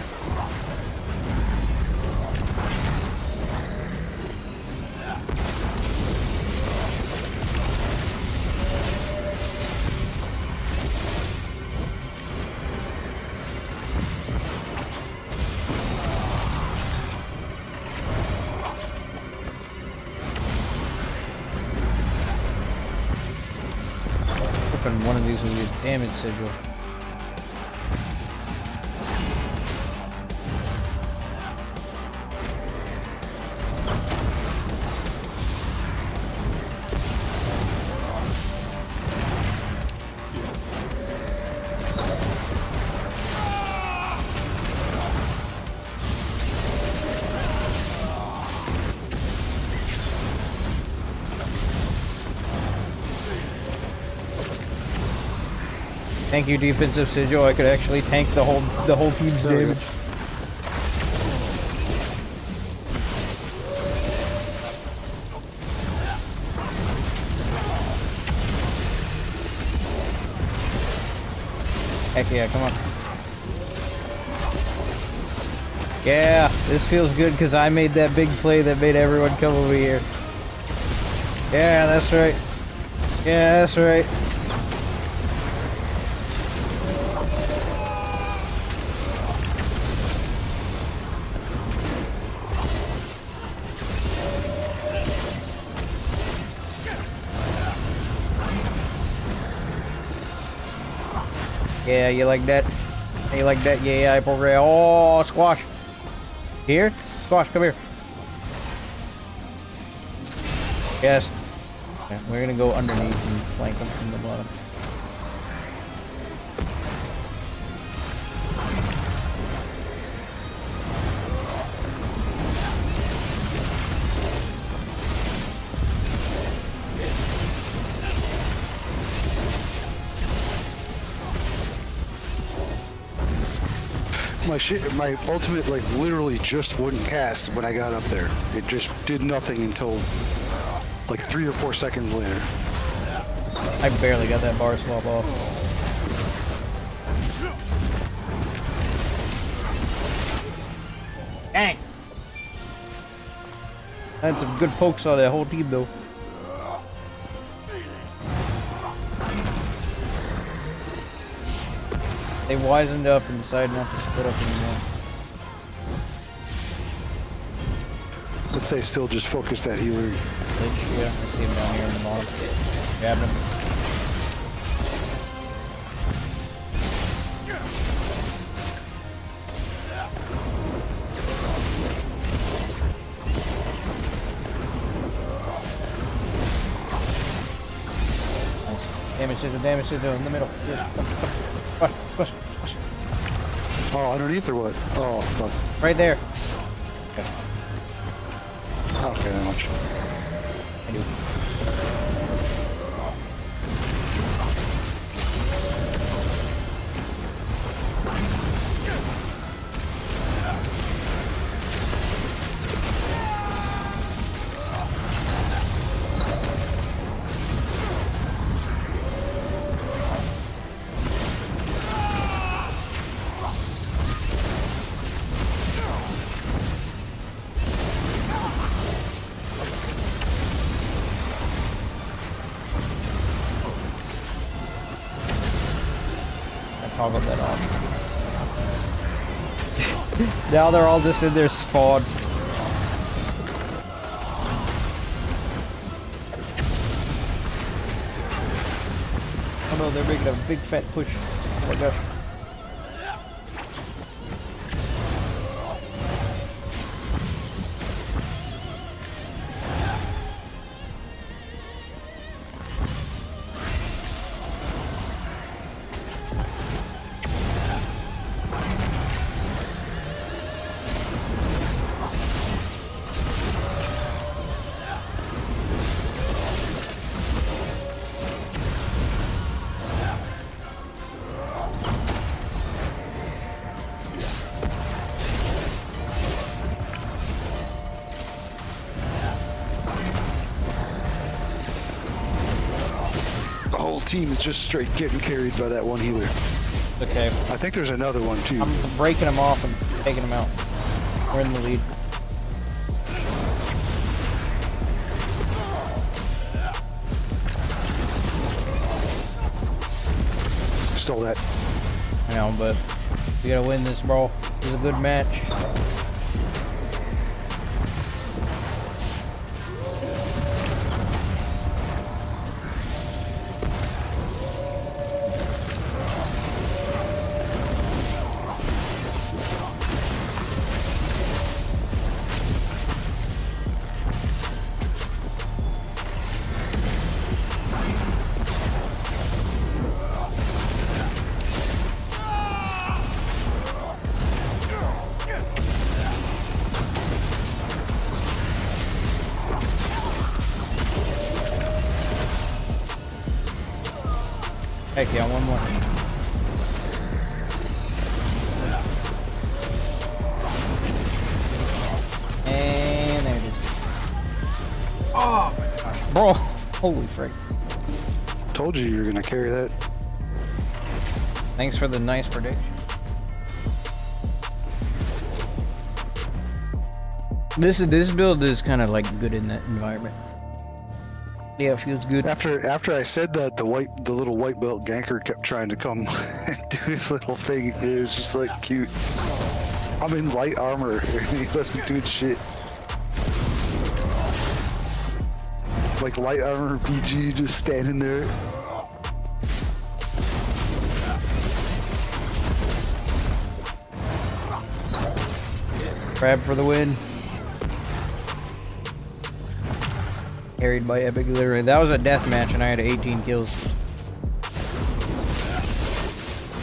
One of these will be a damage sigil. Thank you, defensive sigil. I could actually tank the whole team's damage. Heck yeah, come on. Yeah, this feels good because I made that big play that made everyone come over here. Yeah, that's right. Yeah, that's right. Yeah, you like that? You like that? Yeah, I progress. Oh, Squash. Here? Squash, come here. Yes. Okay, we're gonna go underneath and flank them from the bottom. my ultimate, like, literally just wouldn't cast when I got up there. It just did nothing until, like, 3 or 4 seconds later. I barely got that bar swap off. Dang! I had some good pokes on that whole team, though. They wisened up and decided not to split up anymore. Let's say still just focus that healer. Lich, yeah, I see him down here in the bottom. Grabbed him. Nice. Damage scissor in the middle. Here. Push. Oh, underneath or what? Oh, fuck. Right there. Okay, that much. I do. Toggled that off. Now they're all just in their spawn. Oh no, they're making a big fat push. Oh my gosh. Team is just straight getting carried by that one healer. Okay. I think there's another one too. I'm breaking them off and taking them out. We're in the lead. Stole that. I know, but we gotta win this, bro. This is a good match. Heck yeah, one more. And there it is. Oh my gosh. Bro, holy frick. Told you were gonna carry that. Thanks for the nice prediction. This build is kind of like good in that environment. Yeah, it feels good. After I said that, the little white belt ganker kept trying to come and do his little thing. It was just like cute. I'm in light armor and he wasn't doing shit. Like light armor PG just standing there. Crab for the win. Carried by epic-buttkkr. That was a death match and I had 18 kills.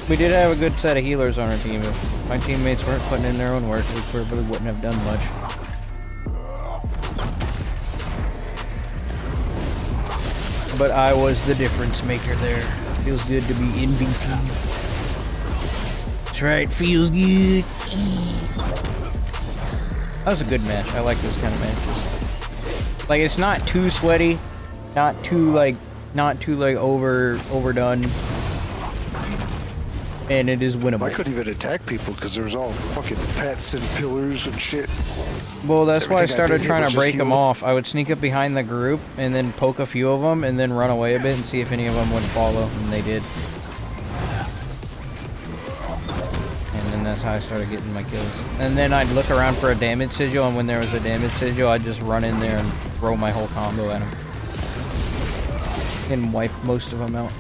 We did have a good set of healers on our team. If my teammates weren't putting in their own work, we probably wouldn't have done much. But I was the difference maker there. Feels good to be MVP. That's right, feels good. That was a good match. I like those kind of matches. Like, it's not too sweaty, not too like overdone, and it is winnable. I couldn't even attack people because there was all fucking pets and pillars and shit. Well, that's why I Everything I started did trying was to just break them heal. off. I would sneak up behind the group and then poke a few of them and then run away a bit and see if any of them would follow, and they did. And then that's how I started getting my kills. And then I'd look around for a damage sigil, and when there was a damage sigil, I'd just run in there and throw my whole combo at them. And wipe most of them out.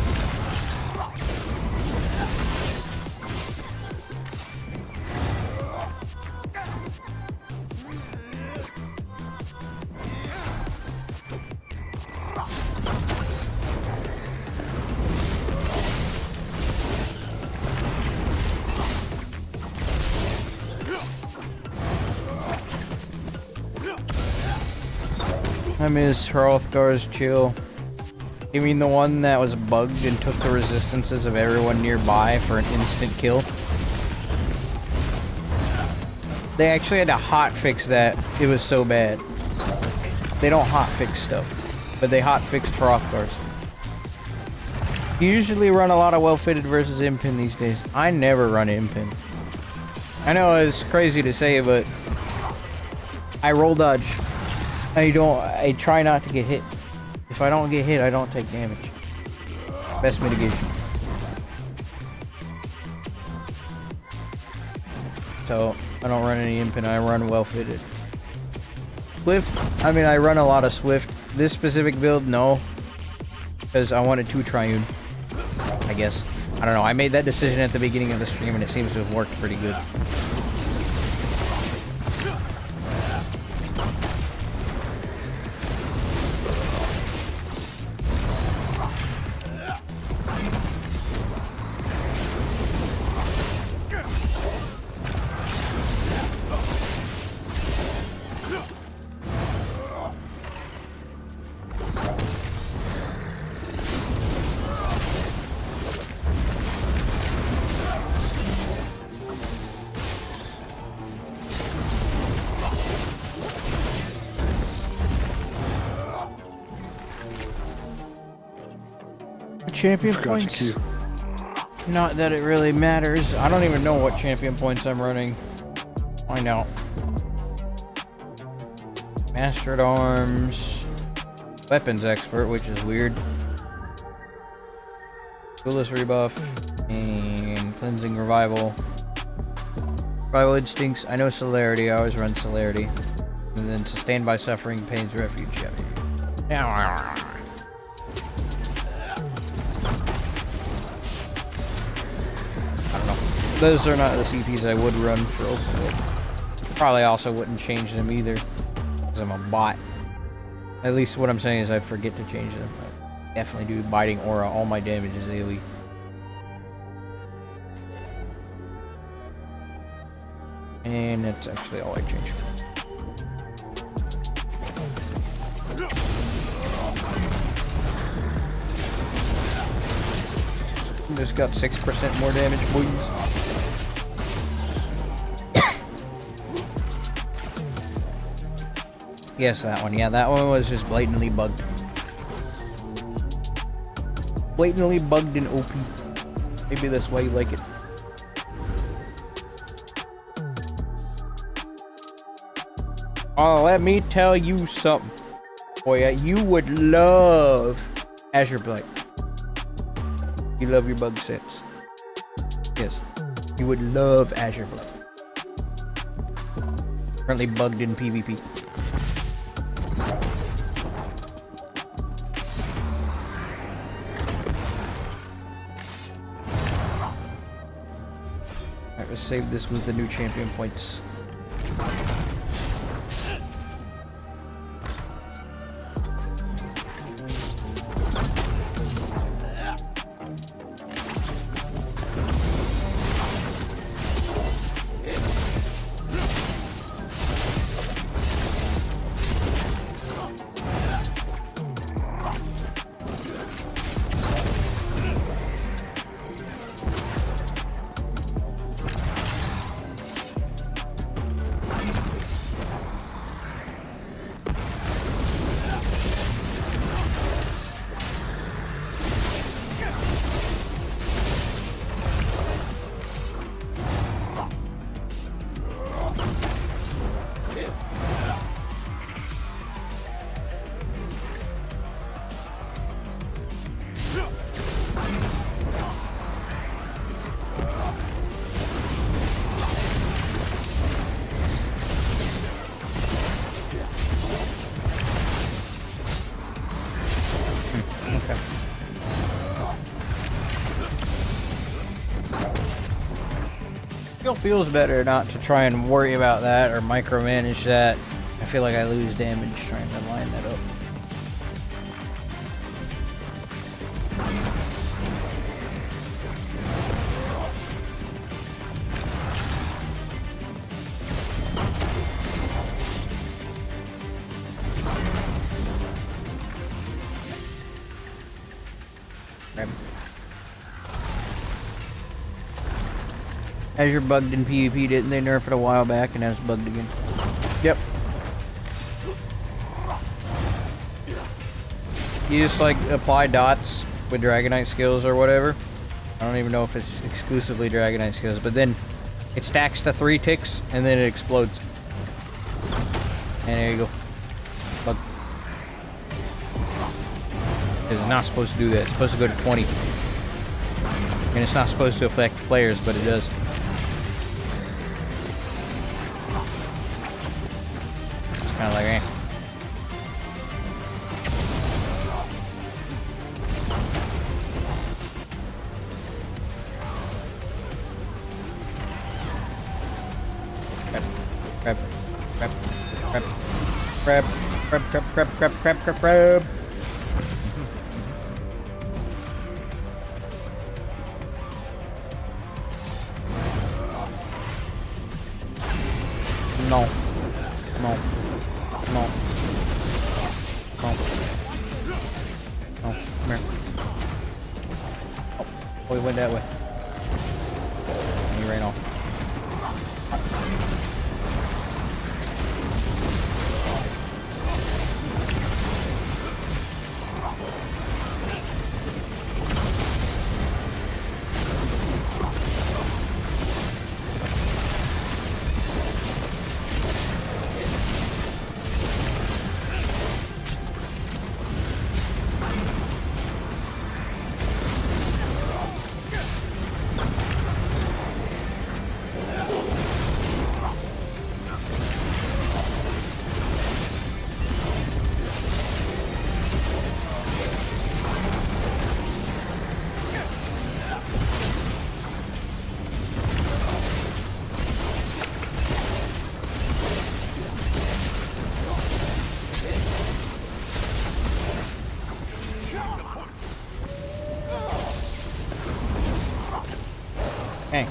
I miss Hrothgar's chill. You mean the one that was bugged and took the resistances of everyone nearby for an instant kill? They actually had to hotfix that. It was so bad. They don't hotfix stuff, but they hotfixed Hrothgar's. You usually run a lot of well-fitted versus Impin these days. I never run Impin. I know it's crazy to say, but I roll dodge. I try not to get hit. If I don't get hit, I don't take damage. Best mitigation. So, I don't run any Impin, I run well-fitted. Swift, I mean, I run a lot of Swift. This specific build, no. Because I wanted to Triune, I guess. I don't know, I made that decision at the beginning of the stream and it seems to have worked pretty good. Champion Forgot to points. queue. Not that it really matters. I don't even know what champion points I'm running. Find out. Mastered Arms. Weapons Expert, which is weird. Duelist Rebuff. And Cleansing Revival. Survival Instincts. I know Celerity. I always run Celerity. And then Sustained by Suffering, Pain's Refuge. Yeah. Those are not the CPs I would run for Ultimate. Probably also wouldn't change them either, because I'm a bot. At least what I'm saying is I'd forget to change them. I definitely do Biting Aura. All my damage is AoE. And that's actually all I change. Just got 6% more damage, boys. Yes, that one. Yeah, that one was just blatantly bugged. Blatantly bugged in OP. Maybe that's why you like it. Oh, let me tell you something. Boy, you would love Azure Blight. You love your bug sets. Yes, you would love Azure Blight. Currently bugged in PvP. Alright, let's save this with the new champion points. Okay. Still feels better not to try and worry about that or micromanage that. I feel like I lose damage trying to line that up. Azure bugged in PvP, didn't they nerf it a while back, and now it's bugged again? Yep. You just like apply dots with Dragonite skills or whatever. I don't even know if it's exclusively Dragonite skills, but then it stacks to 3 ticks and then it explodes. And there you go. Bug. Because it's not supposed to do that. It's supposed to go to 20. And it's not supposed to affect players, but it does. Kind of like, eh. Crab. No. No. No. No. No. Come here. Oh, he went that way. And he ran off. Hey.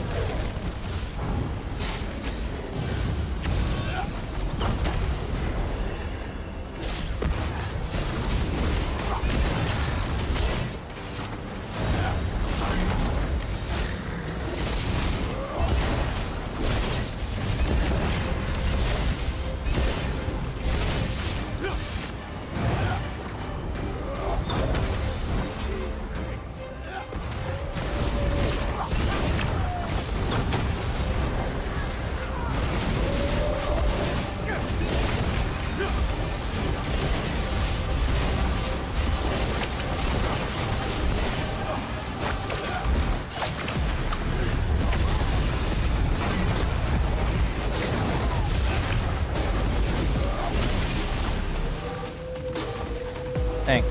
Dang.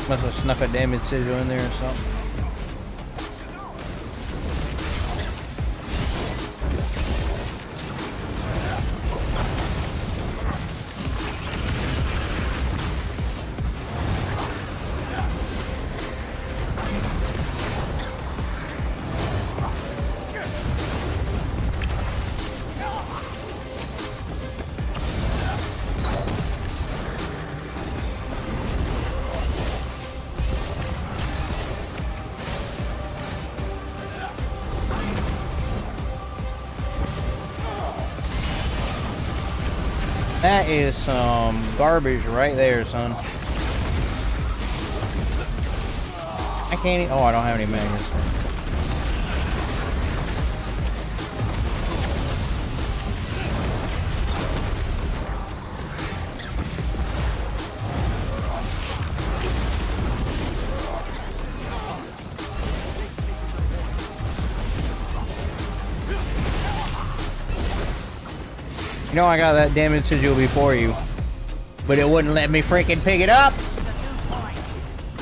Must have snuck a damage sigil in there or something. That is some garbage right there, son. I can't even, oh, I don't have any magnets. You know I got that damage sigil before you, but it wouldn't let me freaking pick it up.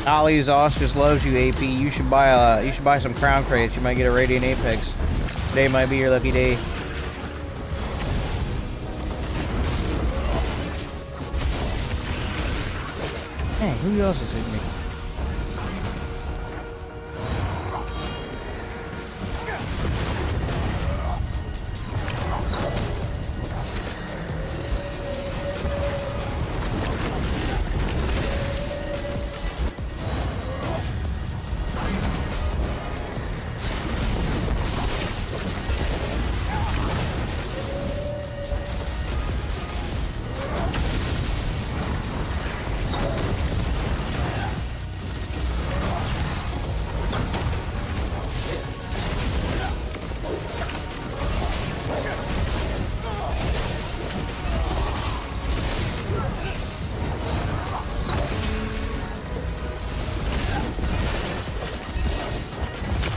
Ollie's Oss just loves you, AP. You should buy some crown crates. You might get a Radiant Apex. Today might be your lucky day. Hey, who else is hitting me?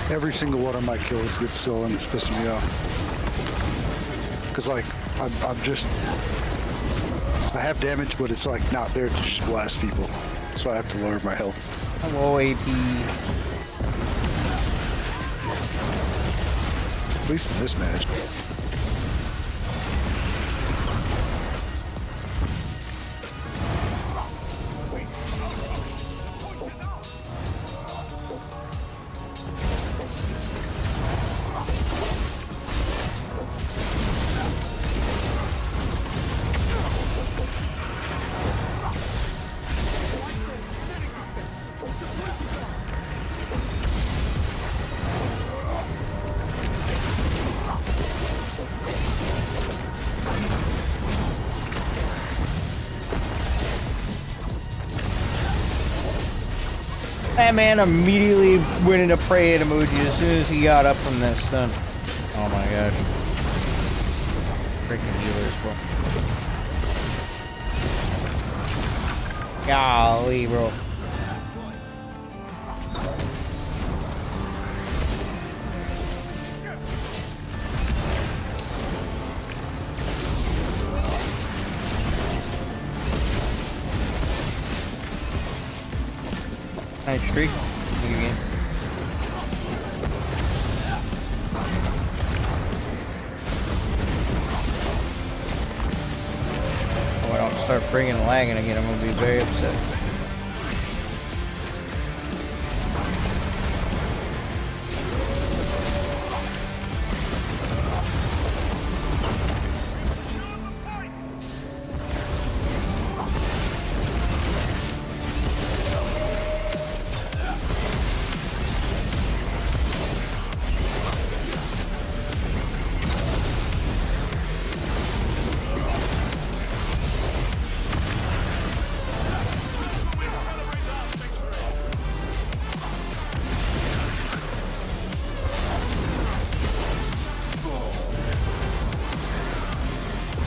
Every single one of my kills gets stolen. It's pissing me off. Cause like, I'm just, I have damage, but it's like not there to just blast people. So I have to lower my health. Hello, AP. At least in this match. That man immediately went into praying emoji as soon as he got up from that stun. Oh my gosh. Freaking healers, bro. Golly, bro. Nice streak. Good game. Oh, I don't start friggin' lagging again, I'm gonna be very upset.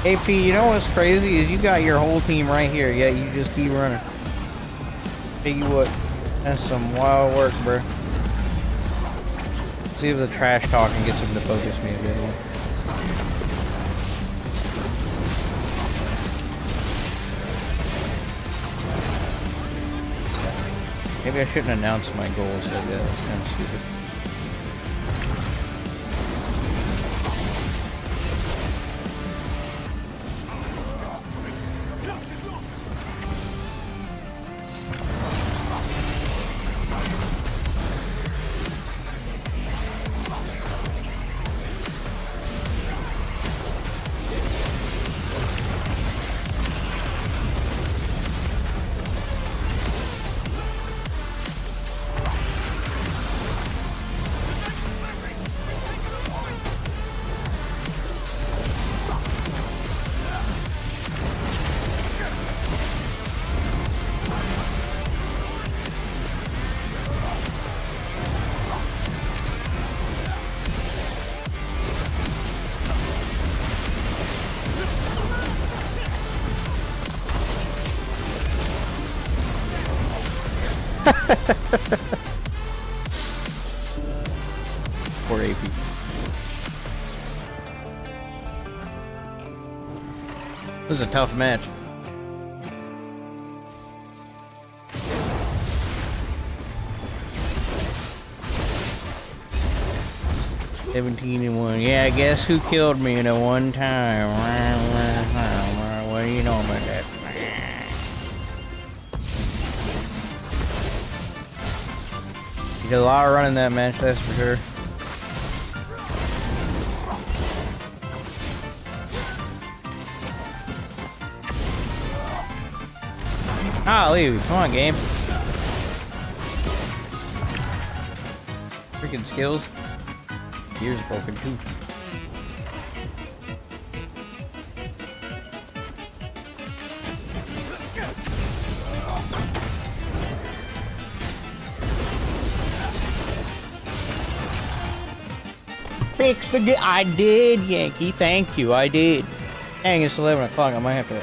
AP, you know what's crazy is you got your whole team right here, yet you just keep running. Tell you what, that's some wild work, bro. See if the trash talking gets him to focus me a bit more. Maybe I shouldn't announce my goals like that, that's kind of stupid. Poor AP. This is a tough match. 17-1. Yeah, guess who killed me in a one time? What do you know about that? You did a lot of running that match, that's for sure. Golly, come on, game. Freaking skills. Gear's broken too. Fix the I did, Yankee. Thank you. I did. Dang, it's 11 o'clock. I might have to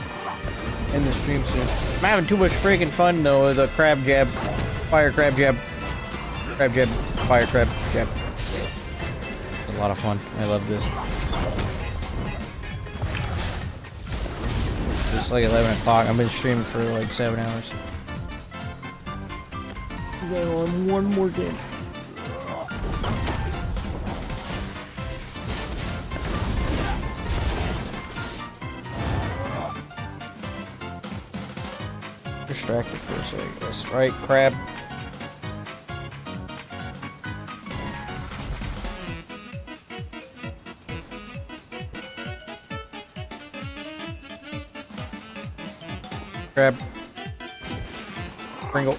end the stream soon. I'm having too much freaking fun though with a crab jab, fire crab jab, crab jab, fire crab jab. A lot of fun. I love this. Just like 11 o'clock. I've been streaming for like 7 hours. We got on one more game. Distracted for a second. That's right, crab. Crab. Pringle.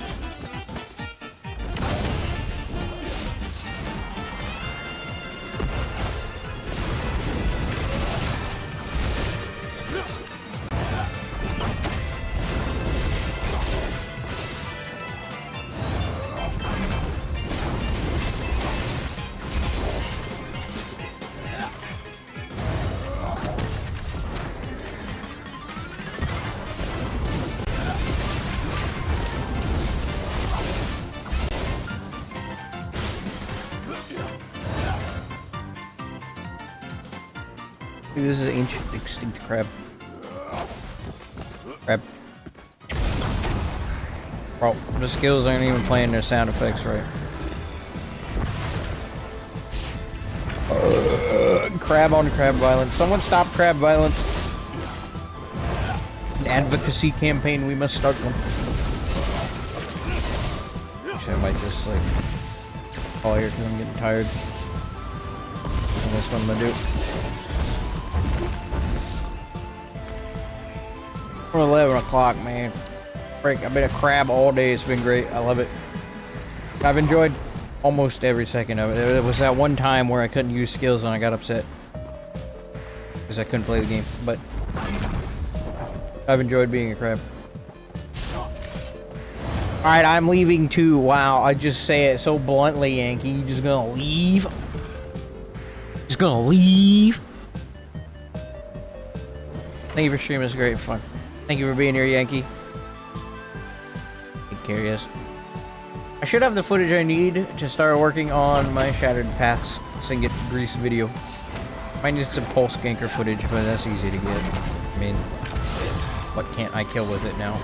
This is ancient extinct crab. Crab. Bro, the skills aren't even playing their sound effects right. Crab on crab violence. Someone stop crab violence. An advocacy campaign, we must start one. Actually, I might just like call here because I'm getting tired. And that's what I'm gonna do. For 11 o'clock, man. Break. I've been a crab all day. It's been great. I love it. I've enjoyed almost every second of it. It was that one time where I couldn't use skills and I got upset because I couldn't play the game. But I've enjoyed being a crab. Alright, I'm leaving too. Wow, I just say it so bluntly, Yankee. You just gonna leave? Just gonna leave? Thank you for streaming. It's great fun. Thank you for being here, Yankee. Take care, yes. I should have the footage I need to start working on my Shattered Paths Signet Grease video. Might need some pulse ganker footage, but that's easy to get. I mean, what can't I kill with it now?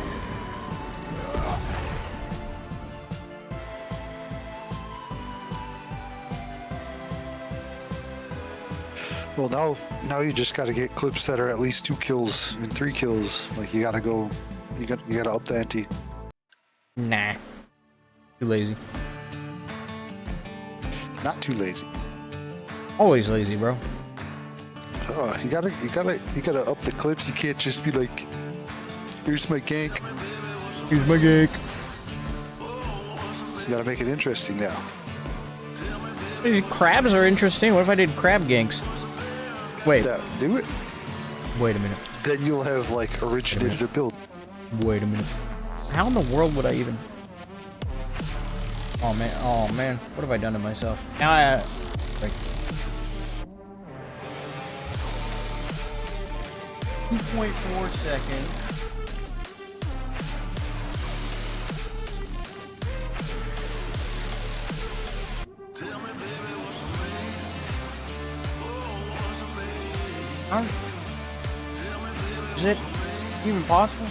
Well, now you just got to get clips that are at least 2 kills and 3 kills. Like you gotta up the ante. Nah, too lazy. Not too lazy. Always lazy, bro. Oh, you gotta up the clips. You can't just be like, here's my gank. Here's my gank. You gotta make it interesting now. Crabs are interesting. What if I did crab ganks? Wait. Do it. Wait a minute. Then you'll have like originated a build. Wait a minute. How in the world would I even? Oh man, what have I done to myself? Now I like 2.4 seconds. Is it? Even possible?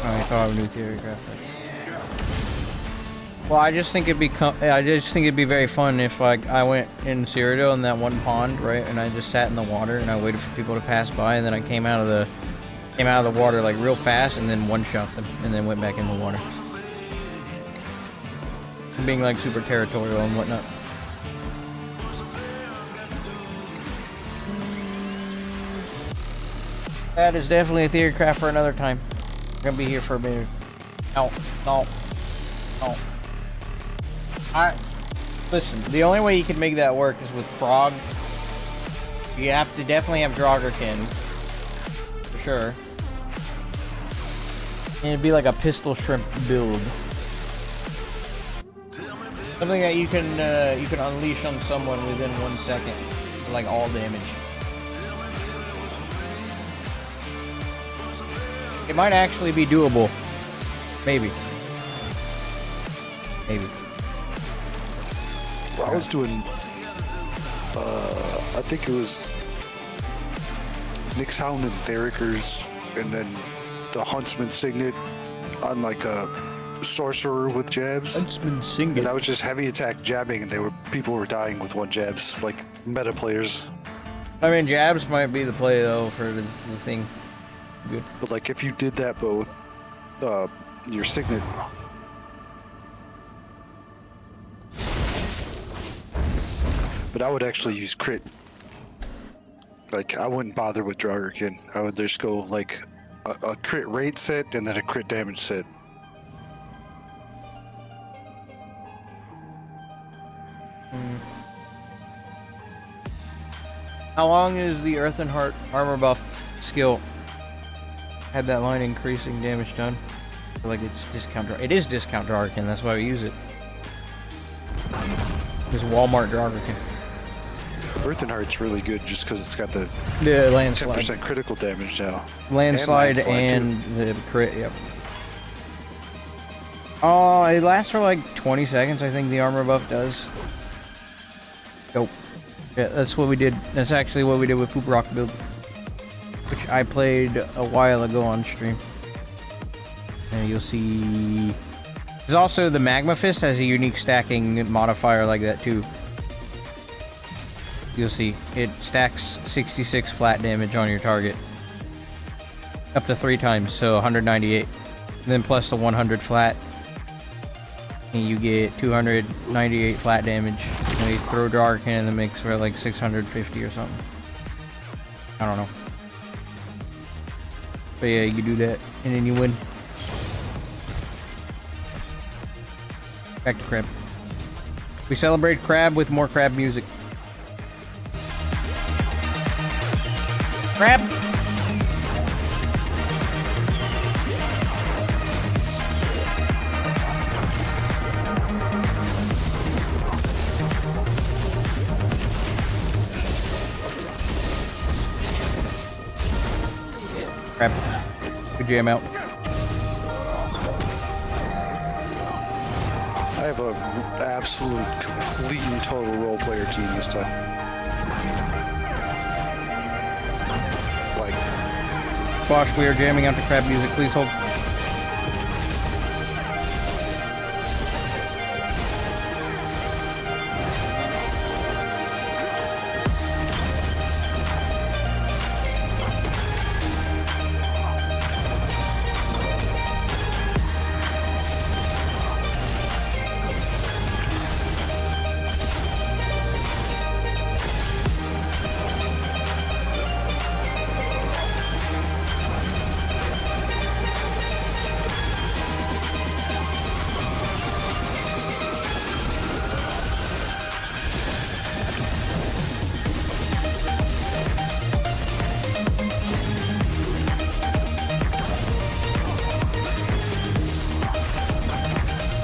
Oh, I thought of a new theory graphic. Well, I just think it'd be very fun if like I went in Cyrodiil in that one pond, right, and I just sat in the water and I waited for people to pass by, and then I came out of the water like real fast and then one-shot them and then went back in the water. Being like super territorial and whatnot. That is definitely a theory craft for another time. I'm gonna be here for a minute. No. Listen, the only way you can make that work is with prog. You have to definitely have 𝙁𝙧𝙚𝙀, for sure. And it'd be like a pistol shrimp build. Something that you can unleash on someone within 1 second, like all damage. It might actually be doable. Maybe. Well, I was doing, I think it was 𝙤𝙧𝙚𝙚 and then the Huntsman Signet on like a sorcerer with jabs. Huntsman Signet. And I was just heavy attack jabbing, and people were dying with one jabs, like meta players. I mean, jabs might be the play though for the thing. Good. But like if you did that, but with your Signet. But I would actually use crit. Like, I wouldn't bother with 𝙁𝙧𝙚𝙀. I would just go, like, a crit rate set and then a crit damage set. How long is the Earth and Heart armor buff skill? Had that line increasing damage done? I feel like it's discount. It is discount 𝙁𝙧𝙚, that's why we use it. It's Walmart 𝙁𝙧𝙚. Earth and Heart's really good just because it's got the landslide. 10% critical damage now. Landslide and the crit, yep. Oh, it lasts for like 20 seconds, I think the armor buff does. Nope. Yeah, that's what we did. That's actually what we did with Poop Rock build, which I played a while ago on stream. And you'll see. There's also the Magma Fist has a unique stacking modifier like that too. You'll see it stacks 66 flat damage on your target, up to 3 times, so 198. And then plus the 100 flat, and you get 298 flat damage. And you throw 𝙁𝙧𝙚 in the mix for like 650 or something. I don't know. But yeah, you do that, and then you win. Back to crab. We celebrate crab with more crab music. Crab! Crab. Good jam out. I have an absolute, complete, and total role player team this time. Like, Bosh, we are jamming out to crab music. Please hold.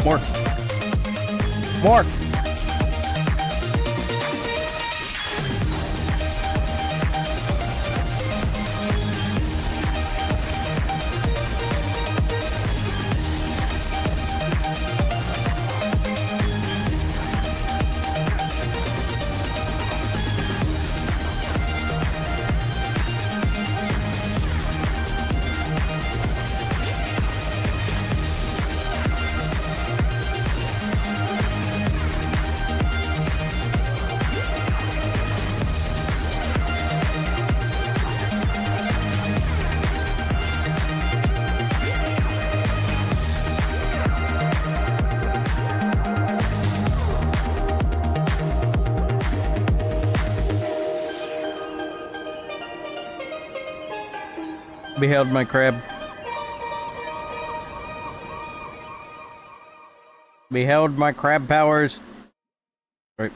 More. More. Beheld my crab. Beheld my crab powers. Right.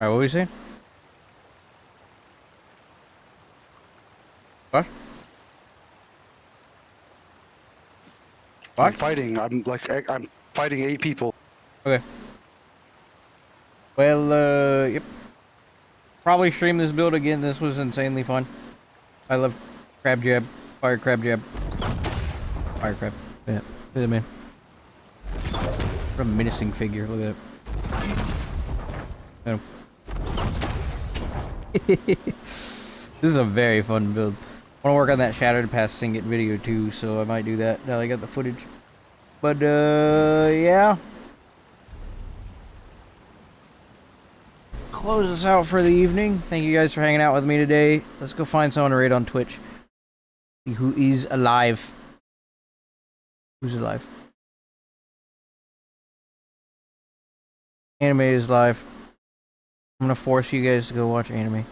Alright, what were we saying? What? What? I'm fighting. I'm fighting 8 people. Okay. Well, yep. Probably stream this build again. This was insanely fun. I love crab jab, fire crab jab, fire crab. Yeah, look at that man. What a menacing figure. Look at him. This is a very fun build. I want to work on that Shattered Past Signet video too, so I might do that now I got the footage. But yeah. Close us out for the evening. Thank you guys for hanging out with me today. Let's go find someone to raid on Twitch. Who is alive? Who's alive? Anime is live. I'm gonna force you guys to go watch anime.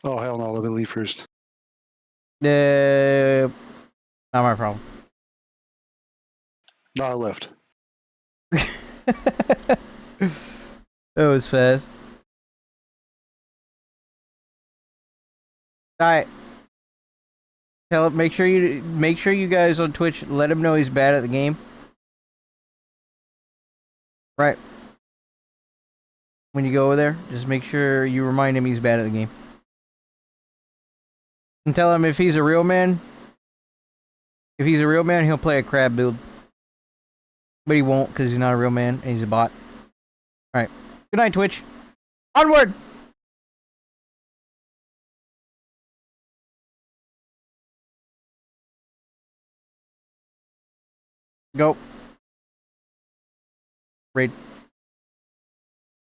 Oh hell no! Let me leave first. Not my problem. No, I left. That was fast. Alright. Tell him, make sure you guys on Twitch let him know he's bad at the game. Right. When you go over there, just make sure you remind him he's bad at the game. And tell him if he's a real man, he'll play a crab build. But he won't because he's not a real man and he's a bot. Alright. Good night, Twitch. Onward! Go. Raid.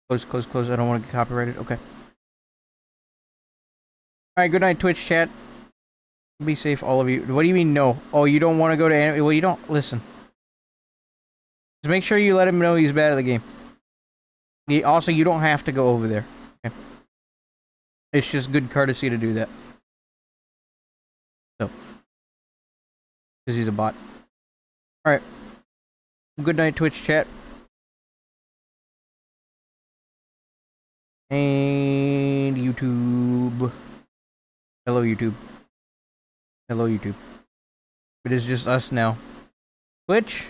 Close, close, close. I don't want to get copyrighted. Okay. Alright, good night, Twitch chat. Be safe, all of you. What do you mean, no? Oh, you don't want to go to anime? Well, you don't. Listen. Just make sure you let him know he's bad at the game. Also, you don't have to go over there. Okay? It's just good courtesy to do that. So. Because he's a bot. Alright. Good night, Twitch chat. And YouTube. Hello, YouTube. Hello, YouTube. It is just us now. Twitch?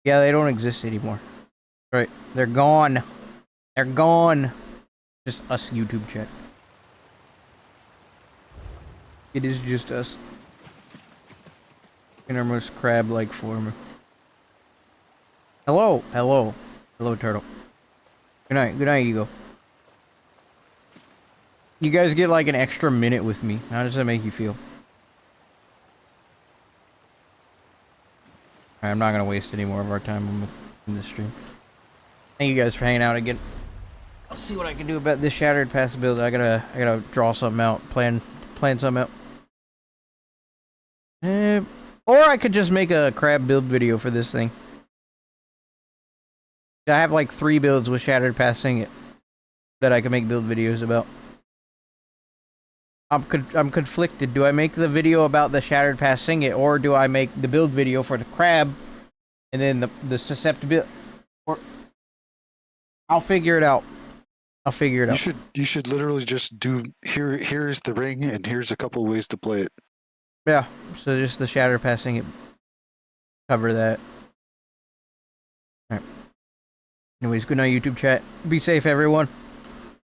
Yeah, they don't exist anymore. Right. They're gone. They're gone. Just us, YouTube chat. It is just us. In our most crab-like form. Hello. Hello. Hello, turtle. Good night. Good night, Eagle. You guys get like an extra minute with me. How does that make you feel? Alright, I'm not gonna waste any more of our time in this stream. Thank you guys for hanging out again. I'll see what I can do about this Shattered Past build. I gotta draw something out, plan something out. Or I could just make a crab build video for this thing. I have like 3 builds with Shattered Past Signet that I can make build videos about. I'm conflicted. Do I make the video about the Shattered Past Signet, or do I make the build video for the crab, and then the susceptibility? Or I'll figure it out. I'll figure it out. You should literally just do here's the ring and here's a couple ways to play it. Yeah. So just the Shattered Past Signet. Cover that. All right. Anyways, good night, YouTube chat. Be safe, everyone.